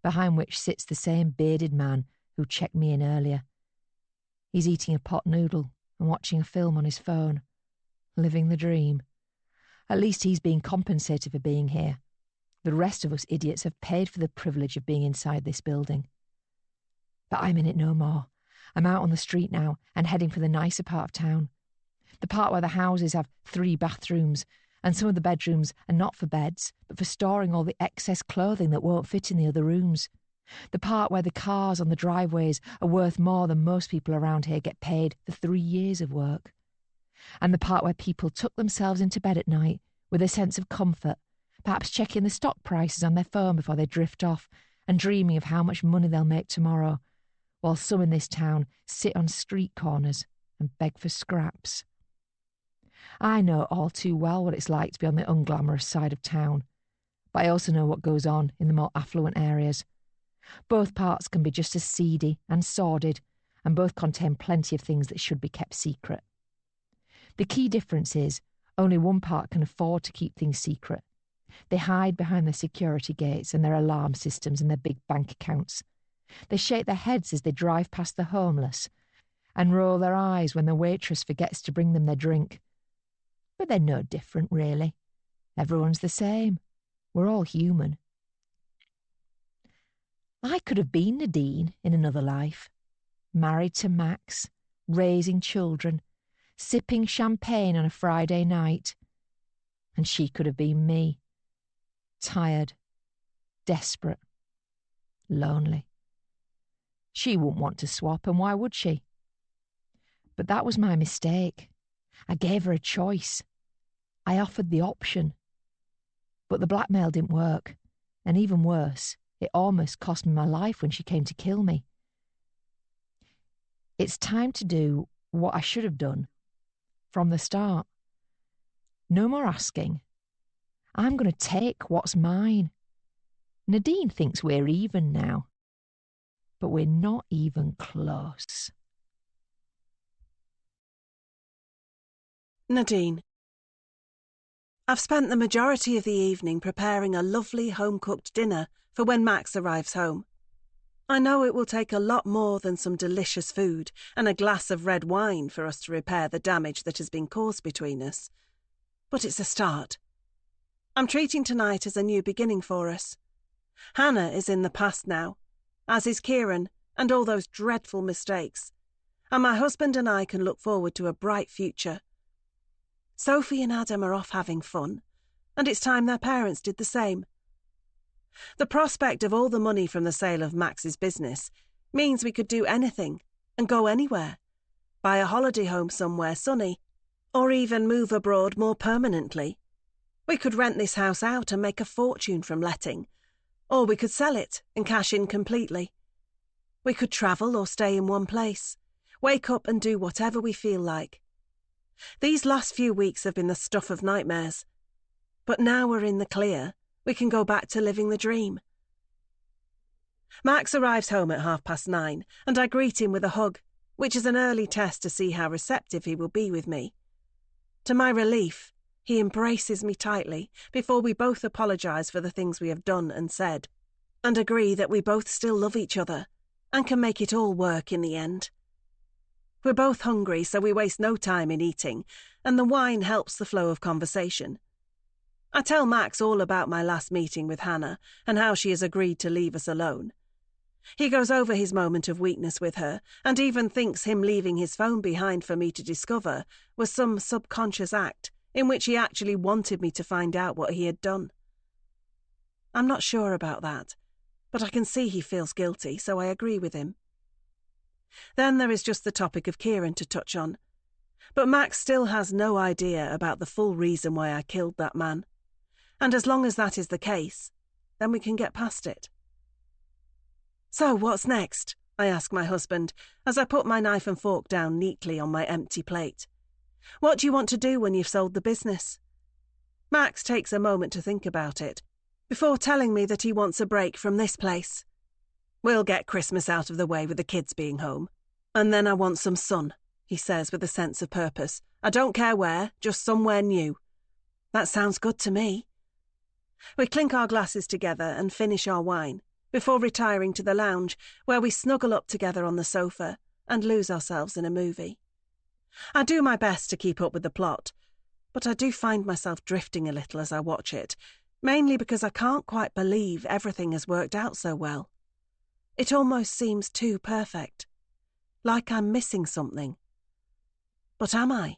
behind which sits the same bearded man who checked me in earlier. He's eating a pot noodle and watching a film on his phone, living the dream. At least he's being compensated for being here. The rest of us idiots have paid for the privilege of being inside this building. But I'm in it no more. I'm out on the street now and heading for the nicer part of town. The part where the houses have 3 bathrooms, and some of the bedrooms are not for beds, but for storing all the excess clothing that won't fit in the other rooms. The part where the cars on the driveways are worth more than most people around here get paid for 3 years of work. And the part where people tuck themselves into bed at night with a sense of comfort, perhaps checking the stock prices on their phone before they drift off and dreaming of how much money they'll make tomorrow, while some in this town sit on street corners and beg for scraps. I know all too well what it's like to be on the unglamorous side of town, but I also know what goes on in the more affluent areas. Both parts can be just as seedy and sordid, and both contain plenty of things that should be kept secret. The key difference is only one part can afford to keep things secret. They hide behind their security gates and their alarm systems and their big bank accounts. They shake their heads as they drive past the homeless and roll their eyes when the waitress forgets to bring them their drink. But they're no different, really. Everyone's the same. We're all human. I could have been Nadine in another life, married to Max, raising children, sipping champagne on a Friday night. And she could have been me, tired, desperate, lonely. She wouldn't want to swap, and why would she? But that was my mistake. I gave her a choice. I offered the option. But the blackmail didn't work, and even worse, it almost cost me my life when she came to kill me. It's time to do what I should have done from the start. No more asking. I'm going to take what's mine. Nadine thinks we're even now. but we're not even close. Nadine. I've spent the majority of the evening preparing a lovely home-cooked dinner for when Max arrives home. I know it will take a lot more than some delicious food and a glass of red wine for us to repair the damage that has been caused between us. But it's a start. I'm treating tonight as a new beginning for us. Hannah is in the past now, as is Kieran and all those dreadful mistakes, and my husband and I can look forward to a bright future. Sophie and Adam are off having fun, and it's time their parents did the same. The prospect of all the money from the sale of Max's business means we could do anything and go anywhere, buy a holiday home somewhere sunny, or even move abroad more permanently. We could rent this house out and make a fortune from letting, or we could sell it and cash in completely. We could travel or stay in one place, wake up and do whatever we feel like. These last few weeks have been the stuff of nightmares, but now we're in the clear. We can go back to living the dream. Max arrives home at 9:30, and I greet him with a hug, which is an early test to see how receptive he will be with me. To my relief, he embraces me tightly before we both apologise for the things we have done and said, and agree that we both still love each other and can make it all work in the end. We're both hungry, so we waste no time in eating, and the wine helps the flow of conversation. I tell Max all about my last meeting with Hannah and how she has agreed to leave us alone. He goes over his moment of weakness with her and even thinks him leaving his phone behind for me to discover was some subconscious act in which he actually wanted me to find out what he had done. I'm not sure about that, but I can see he feels guilty, so I agree with him. Then there is just the topic of Kieran to touch on. But Max still has no idea about the full reason why I killed that man. And as long as that is the case, then we can get past it. So what's next? I ask my husband as I put my knife and fork down neatly on my empty plate. What do you want to do when you've sold the business? Max takes a moment to think about it, before telling me that he wants a break from this place. We'll get Christmas out of the way with the kids being home. And then I want some sun, he says with a sense of purpose. I don't care where, just somewhere new. That sounds good to me. We clink our glasses together and finish our wine, before retiring to the lounge, where we snuggle up together on the sofa and lose ourselves in a movie. I do my best to keep up with the plot, but I do find myself drifting a little as I watch it, mainly because I can't quite believe everything has worked out so well. It almost seems too perfect, like I'm missing something. But am I?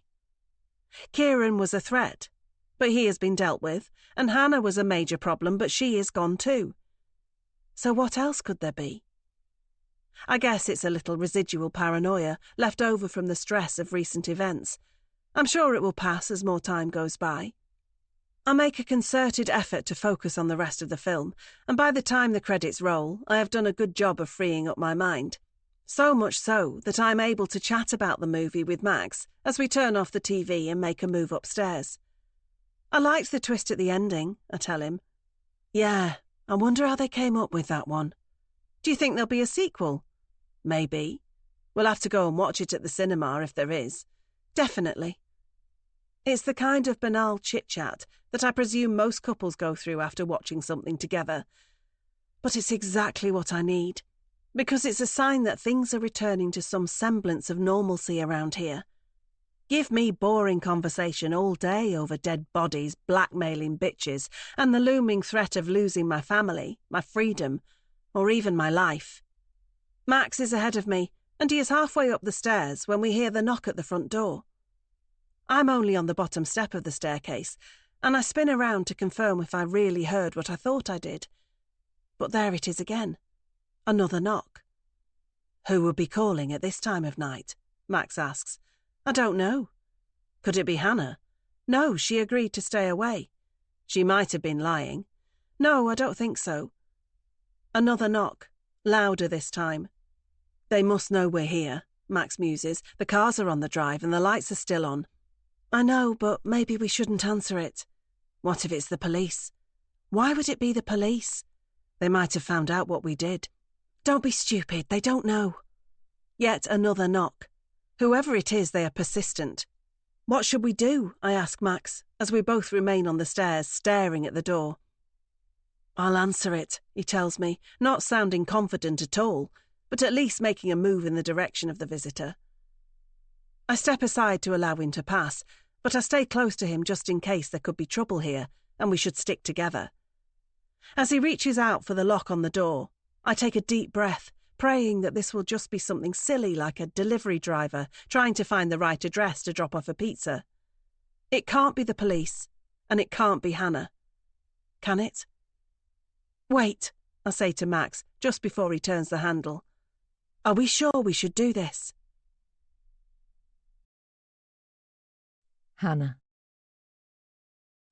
Kieran was a threat, but he has been dealt with, and Hannah was a major problem, but she is gone too. So what else could there be? I guess it's a little residual paranoia left over from the stress of recent events. I'm sure it will pass as more time goes by. I make a concerted effort to focus on the rest of the film, and by the time the credits roll, I have done a good job of freeing up my mind. So much so that I'm able to chat about the movie with Max as we turn off the TV and make a move upstairs. I liked the twist at the ending, I tell him. Yeah, I wonder how they came up with that one. Do you think there'll be a sequel? Maybe. We'll have to go and watch it at the cinema if there is. Definitely. It's the kind of banal chit-chat that I presume most couples go through after watching something together. But it's exactly what I need, because it's a sign that things are returning to some semblance of normalcy around here. Give me boring conversation all day over dead bodies, blackmailing bitches, and the looming threat of losing my family, my freedom, or even my life. Max is ahead of me, and he is halfway up the stairs when we hear the knock at the front door. I'm only on the bottom step of the staircase, and I spin around to confirm if I really heard what I thought I did. But there it is again. Another knock. Who would be calling at this time of night? Max asks. I don't know. Could it be Hannah? No, she agreed to stay away. She might have been lying. No, I don't think so. Another knock, louder this time. They must know we're here, Max muses. The cars are on the drive and the lights are still on. I know, but maybe we shouldn't answer it. What if it's the police? Why would it be the police? They might have found out what we did. Don't be stupid, they don't know. Yet another knock. Whoever it is, they are persistent. What should we do? I ask Max, as we both remain on the stairs, staring at the door. I'll answer it, he tells me, not sounding confident at all, but at least making a move in the direction of the visitor. I step aside to allow him to pass, but I stay close to him just in case there could be trouble here, and we should stick together. As he reaches out for the lock on the door, I take a deep breath, praying that this will just be something silly like a delivery driver trying to find the right address to drop off a pizza. It can't be the police, and it can't be Hannah. Can it? Wait, I say to Max, just before he turns the handle. Are we sure we should do this? Hannah.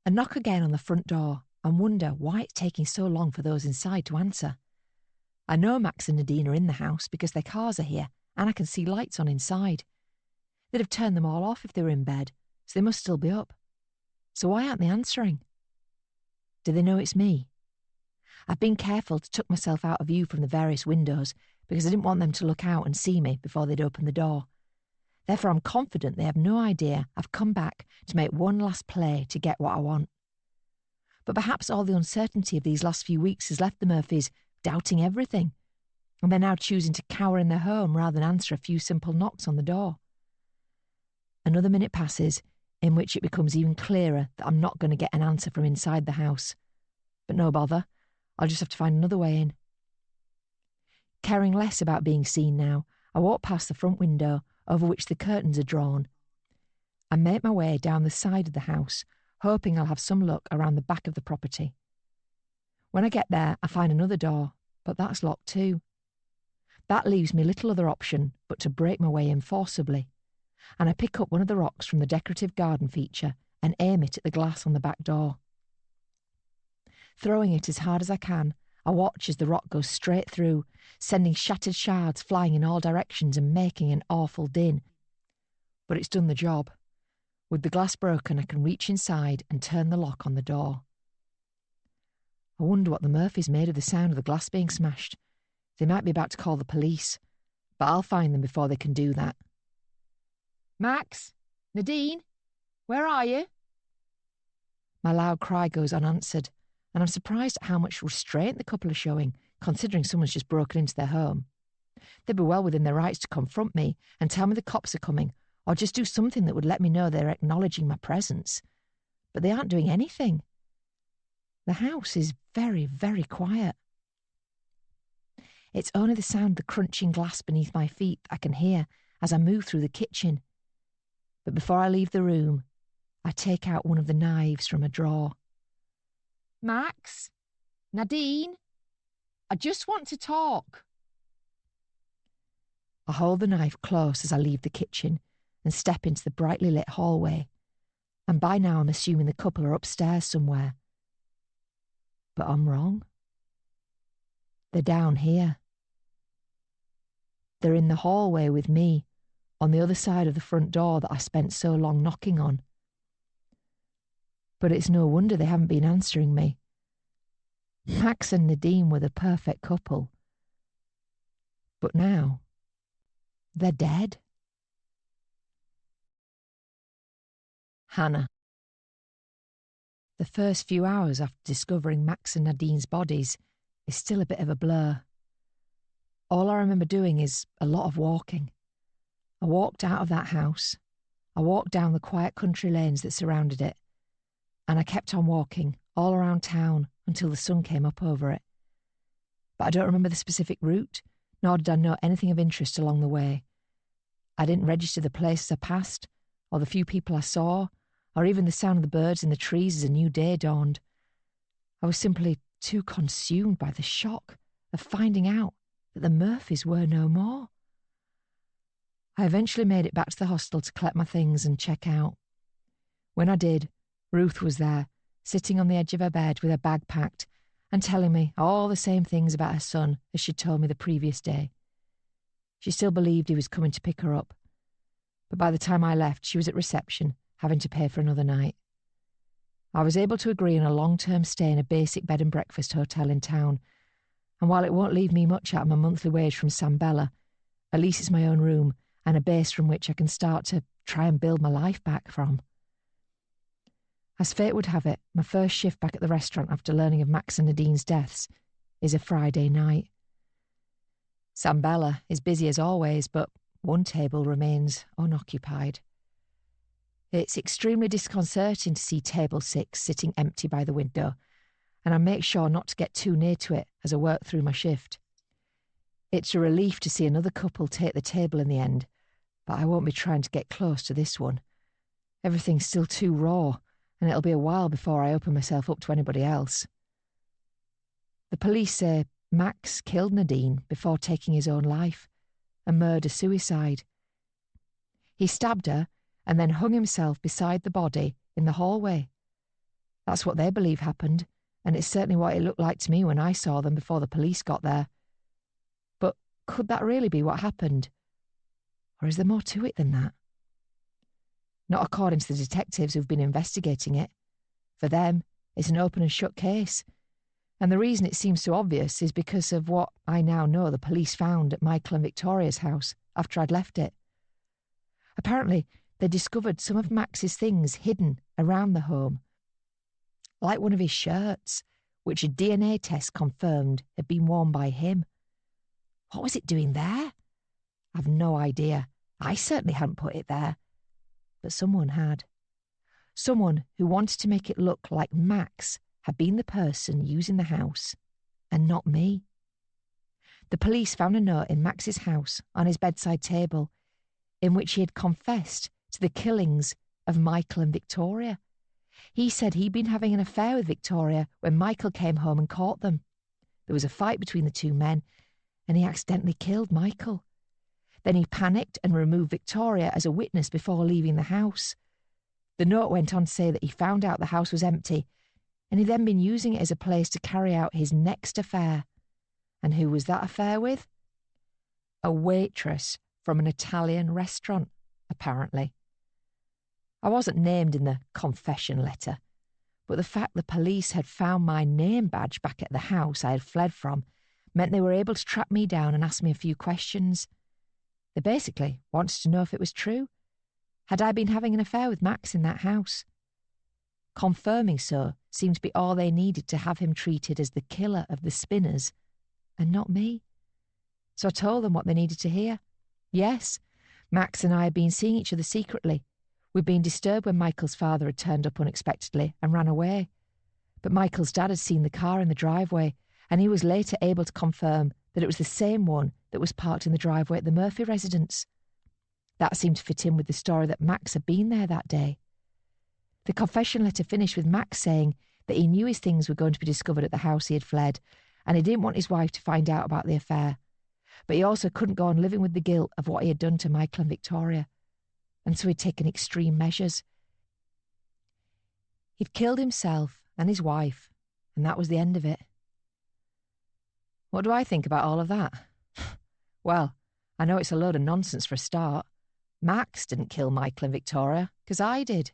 I knock again on the front door and wonder why it's taking so long for those inside to answer. I know Max and Nadine are in the house because their cars are here and I can see lights on inside. They'd have turned them all off if they were in bed, so they must still be up. So why aren't they answering? Do they know it's me? I've been careful to tuck myself out of view from the various windows because I didn't want them to look out and see me before they'd open the door. Therefore, I'm confident they have no idea I've come back to make one last play to get what I want. But perhaps all the uncertainty of these last few weeks has left the Murphys doubting everything, and they're now choosing to cower in their home rather than answer a few simple knocks on the door. Another minute passes, in which it becomes even clearer that I'm not going to get an answer from inside the house. But no bother, I'll just have to find another way in. Caring less about being seen now, I walk past the front window, over which the curtains are drawn. I make my way down the side of the house, hoping I'll have some luck around the back of the property. When I get there, I find another door, but that's locked too. That leaves me little other option but to break my way in forcibly, and I pick up one of the rocks from the decorative garden feature and aim it at the glass on the back door. Throwing it as hard as I can, I watch as the rock goes straight through, sending shattered shards flying in all directions and making an awful din. But it's done the job. With the glass broken, I can reach inside and turn the lock on the door. I wonder what the Murphys made of the sound of the glass being smashed. They might be about to call the police, but I'll find them before they can do that. Max? Nadine? Where are you? My loud cry goes unanswered, and I'm surprised at how much restraint the couple are showing, considering someone's just broken into their home. They'd be well within their rights to confront me and tell me the cops are coming, or just do something that would let me know they're acknowledging my presence. But they aren't doing anything. The house is very, very quiet. It's only the sound of the crunching glass beneath my feet I can hear as I move through the kitchen. But before I leave the room, I take out one of the knives from a drawer. Max? Nadine? I just want to talk. I hold the knife close as I leave the kitchen and step into the brightly lit hallway, and by now I'm assuming the couple are upstairs somewhere. But I'm wrong. They're down here. They're in the hallway with me, on the other side of the front door that I spent so long knocking on. But it's no wonder they haven't been answering me. Max and Nadine were the perfect couple. But now, they're dead. Hannah. The first few hours after discovering Max and Nadine's bodies is still a bit of a blur. All I remember doing is a lot of walking. I walked out of that house. I walked down the quiet country lanes that surrounded it, and I kept on walking all around town until the sun came up over it. But I don't remember the specific route, nor did I know anything of interest along the way. I didn't register the places I passed, or the few people I saw, or even the sound of the birds in the trees as a new day dawned. I was simply too consumed by the shock of finding out that the Murphys were no more. I eventually made it back to the hostel to collect my things and check out. When I did, Ruth was there, sitting on the edge of her bed with her bag packed and telling me all the same things about her son as she'd told me the previous day. She still believed he was coming to pick her up, but by the time I left, she was at reception, having to pay for another night. I was able to agree on a long-term stay in a basic bed and breakfast hotel in town, And while it won't leave me much out of my monthly wage from Sam Bella, at least it's my own room and a base from which I can start to try and build my life back from. As fate would have it, my first shift back at the restaurant after learning of Max and Nadine's deaths is a Friday night. Sam Bella is busy as always, but one table remains unoccupied. It's extremely disconcerting to see table 6 sitting empty by the window, and I make sure not to get too near to it as I work through my shift. It's a relief to see another couple take the table in the end, but I won't be trying to get close to this one. Everything's still too raw, and it'll be a while before I open myself up to anybody else. The police say Max killed Nadine before taking his own life, a murder-suicide. He stabbed her and then hung himself beside the body in the hallway. That's what they believe happened, and it's certainly what it looked like to me when I saw them before the police got there. But could that really be what happened? Or is there more to it than that? Not according to the detectives who've been investigating it. For them, it's an open and shut case. And the reason it seems so obvious is because of what I now know the police found at Michael and Victoria's house after I'd left it. Apparently, they discovered some of Max's things hidden around the home, like one of his shirts, which a DNA test confirmed had been worn by him. What was it doing there? I've no idea. I certainly hadn't put it there. But someone had. Someone who wanted to make it look like Max had been the person using the house, and not me. The police found a note in Max's house on his bedside table in which he had confessed to the killings of Michael and Victoria. He said he'd been having an affair with Victoria when Michael came home and caught them. There was a fight between the two men, and he accidentally killed Michael. Then he panicked and removed Victoria as a witness before leaving the house. The note went on to say that he found out the house was empty, and he'd then been using it as a place to carry out his next affair. And who was that affair with? A waitress from an Italian restaurant, apparently. I wasn't named in the confession letter, but the fact the police had found my name badge back at the house I had fled from meant they were able to track me down and ask me a few questions. They basically wanted to know if it was true. Had I been having an affair with Max in that house? Confirming so seemed to be all they needed to have him treated as the killer of the Spinners, and not me. So I told them what they needed to hear. Yes, Max and I had been seeing each other secretly. We'd been disturbed when Michael's father had turned up unexpectedly and ran away. But Michael's dad had seen the car in the driveway, and he was later able to confirm that it was the same one that was parked in the driveway at the Murphy residence. That seemed to fit in with the story that Max had been there that day. The confession letter finished with Max saying that he knew his things were going to be discovered at the house he had fled, and he didn't want his wife to find out about the affair. But he also couldn't go on living with the guilt of what he had done to Michael and Victoria, and so he'd taken extreme measures. He'd killed himself and his wife, and that was the end of it. What do I think about all of that? Well, I know it's a load of nonsense for a start. Max didn't kill Michael and Victoria, because I did.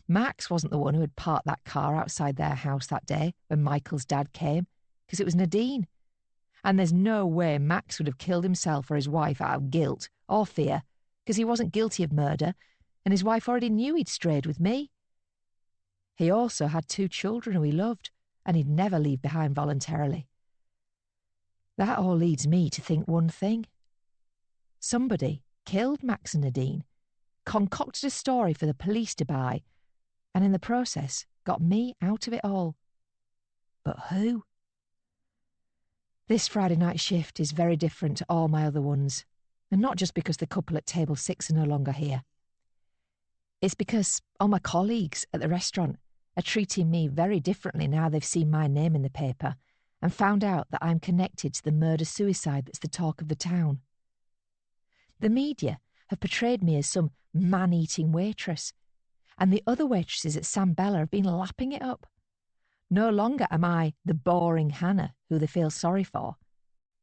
Max wasn't the one who had parked that car outside their house that day when Michael's dad came, because it was Nadine. And there's no way Max would have killed himself or his wife out of guilt or fear, because he wasn't guilty of murder, and his wife already knew he'd strayed with me. He also had 2 children who he loved, and he'd never leave behind voluntarily. That all leads me to think one thing. Somebody killed Max and Nadine, concocted a story for the police to buy, and in the process got me out of it all. But who? This Friday night shift is very different to all my other ones, and not just because the couple at table 6 are no longer here. It's because all my colleagues at the restaurant are treating me very differently now they've seen my name in the paper and found out that I'm connected to the murder-suicide that's the talk of the town. The media have portrayed me as some man-eating waitress, and the other waitresses at Sam Bella have been lapping it up. No longer am I the boring Hannah who they feel sorry for.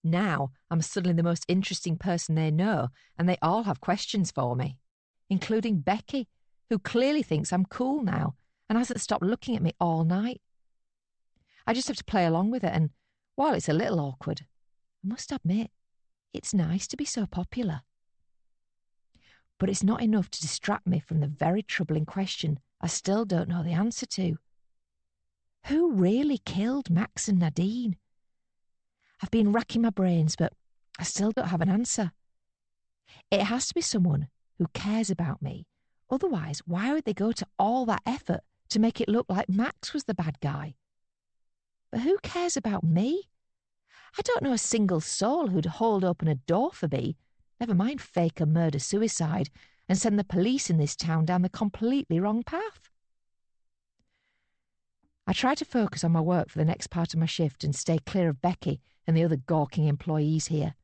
Now I'm suddenly the most interesting person they know, and they all have questions for me, including Becky, who clearly thinks I'm cool now and hasn't stopped looking at me all night. I just have to play along with it and While it's a little awkward, I must admit, it's nice to be so popular. But it's not enough to distract me from the very troubling question I still don't know the answer to. Who really killed Max and Nadine? I've been racking my brains, but I still don't have an answer. It has to be someone who cares about me. Otherwise, why would they go to all that effort to make it look like Max was the bad guy? But who cares about me? I don't know a single soul who'd hold open a door for me, never mind fake a murder-suicide, and send the police in this town down the completely wrong path. I try to focus on my work for the next part of my shift and stay clear of Becky and the other gawking employees here.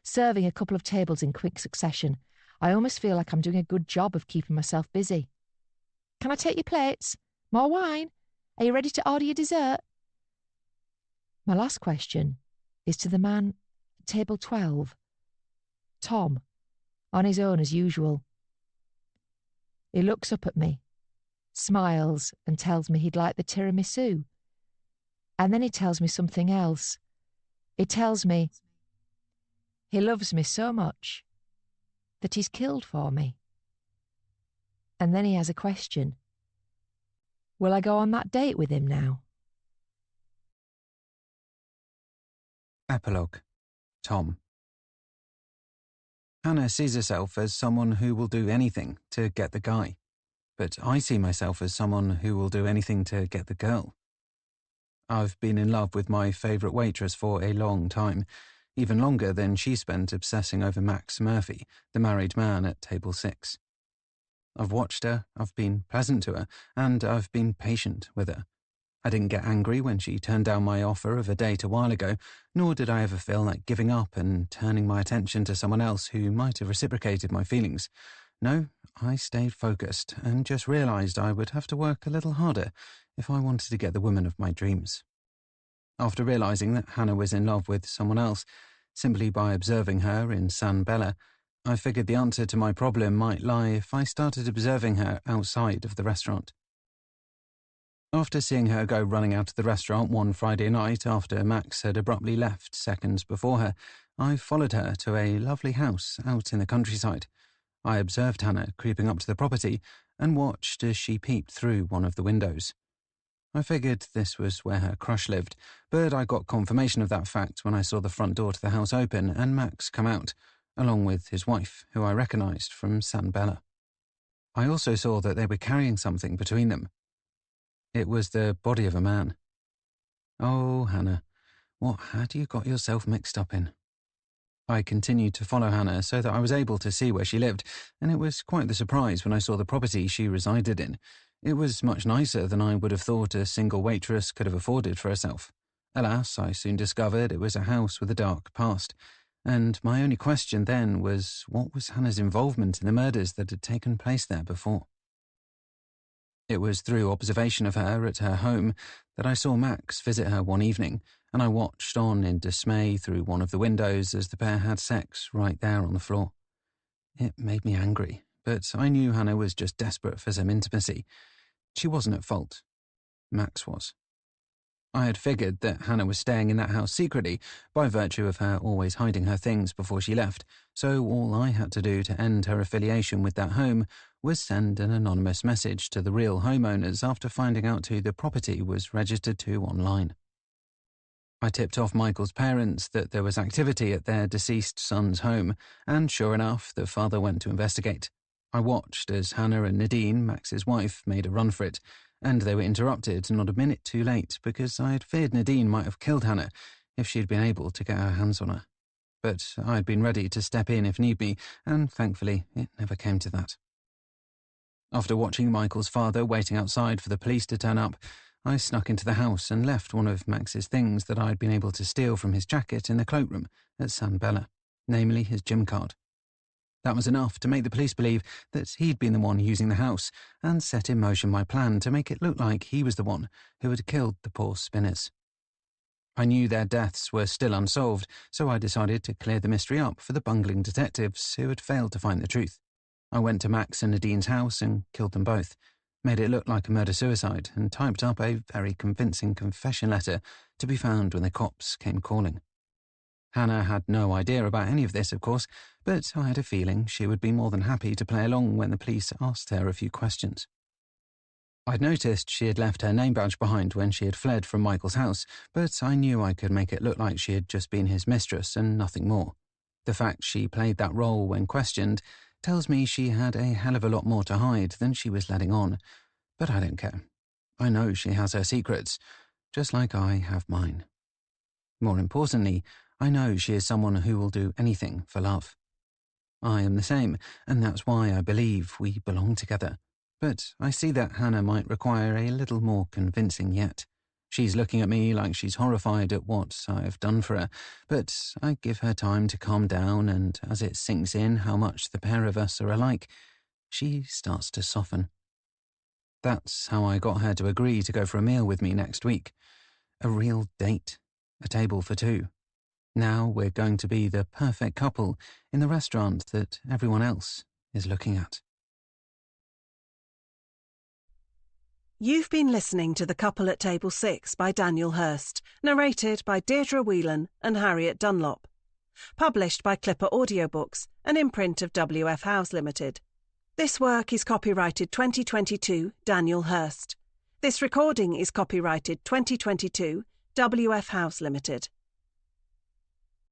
Serving a couple of tables in quick succession, I almost feel like I'm doing a good job of keeping myself busy. Can I take your plates? More wine? Are you ready to order your dessert? My last question is to the man at table 12, Tom, on his own as usual. He looks up at me, smiles and tells me he'd like the tiramisu. And then he tells me something else. He tells me he loves me so much that he's killed for me. And then he has a question. Will I go on that date with him now? Epilogue. Tom. Hannah sees herself as someone who will do anything to get the guy, but I see myself as someone who will do anything to get the girl. I've been in love with my favourite waitress for a long time, even longer than she spent obsessing over Max Murphy, the married man at table 6. I've watched her, I've been pleasant to her, and I've been patient with her. I didn't get angry when she turned down my offer of a date a while ago, nor did I ever feel like giving up and turning my attention to someone else who might have reciprocated my feelings. No, I stayed focused and just realised I would have to work a little harder if I wanted to get the woman of my dreams. After realising that Hannah was in love with someone else, simply by observing her in San Bella, I figured the answer to my problem might lie if I started observing her outside of the restaurant. After seeing her go running out of the restaurant one Friday night after Max had abruptly left seconds before her, I followed her to a lovely house out in the countryside. I observed Hannah creeping up to the property and watched as she peeped through one of the windows. I figured this was where her crush lived, but I got confirmation of that fact when I saw the front door to the house open and Max come out, along with his wife, who I recognised from San Bella. I also saw that they were carrying something between them. It was the body of a man. Oh, Hannah, what had you got yourself mixed up in? I continued to follow Hannah so that I was able to see where she lived, and it was quite the surprise when I saw the property she resided in. It was much nicer than I would have thought a single waitress could have afforded for herself. Alas, I soon discovered it was a house with a dark past, and my only question then was what was Hannah's involvement in the murders that had taken place there before? It was through observation of her at her home that I saw Max visit her one evening, and I watched on in dismay through one of the windows as the pair had sex right there on the floor. It made me angry, but I knew Hannah was just desperate for some intimacy. She wasn't at fault. Max was. I had figured that Hannah was staying in that house secretly by virtue of her always hiding her things before she left, so all I had to do to end her affiliation with that home was send an anonymous message to the real homeowners after finding out who the property was registered to online. I tipped off Michael's parents that there was activity at their deceased son's home, and sure enough, the father went to investigate. I watched as Hannah and Nadine, Max's wife, made a run for it, and they were interrupted not a minute too late because I had feared Nadine might have killed Hannah if she had been able to get her hands on her. But I had been ready to step in if need be, and thankfully it never came to that. After watching Michael's father waiting outside for the police to turn up, I snuck into the house and left one of Max's things that I had been able to steal from his jacket in the cloakroom at San Bella, namely his gym card. That was enough to make the police believe that he'd been the one using the house and set in motion my plan to make it look like he was the one who had killed the poor Spinners. I knew their deaths were still unsolved, so I decided to clear the mystery up for the bungling detectives who had failed to find the truth. I went to Max and Nadine's house and killed them both. made it look like a murder-suicide, and typed up a very convincing confession letter to be found when the cops came calling. Hannah had no idea about any of this, of course, but I had a feeling she would be more than happy to play along when the police asked her a few questions. I'd noticed she had left her name badge behind when she had fled from Michael's house, but I knew I could make it look like she had just been his mistress and nothing more. The fact she played that role when questioned tells me she had a hell of a lot more to hide than she was letting on, but I don't care. I know she has her secrets, just like I have mine. More importantly, I know she is someone who will do anything for love. I am the same, and that's why I believe we belong together. But I see that Hannah might require a little more convincing yet. She's looking at me like she's horrified at what I have done for her, but I give her time to calm down, and as it sinks in how much the pair of us are alike, she starts to soften. That's how I got her to agree to go for a meal with me next week. A real date. A table for two. Now we're going to be the perfect couple in the restaurant that everyone else is looking at. You've been listening to The Couple at Table 6 by Daniel Hurst, narrated by Deirdre Whelan and Harriet Dunlop. Published by Clipper Audiobooks, an imprint of WF House Limited. This work is copyrighted 2022 Daniel Hurst. This recording is copyrighted 2022 WF House Limited.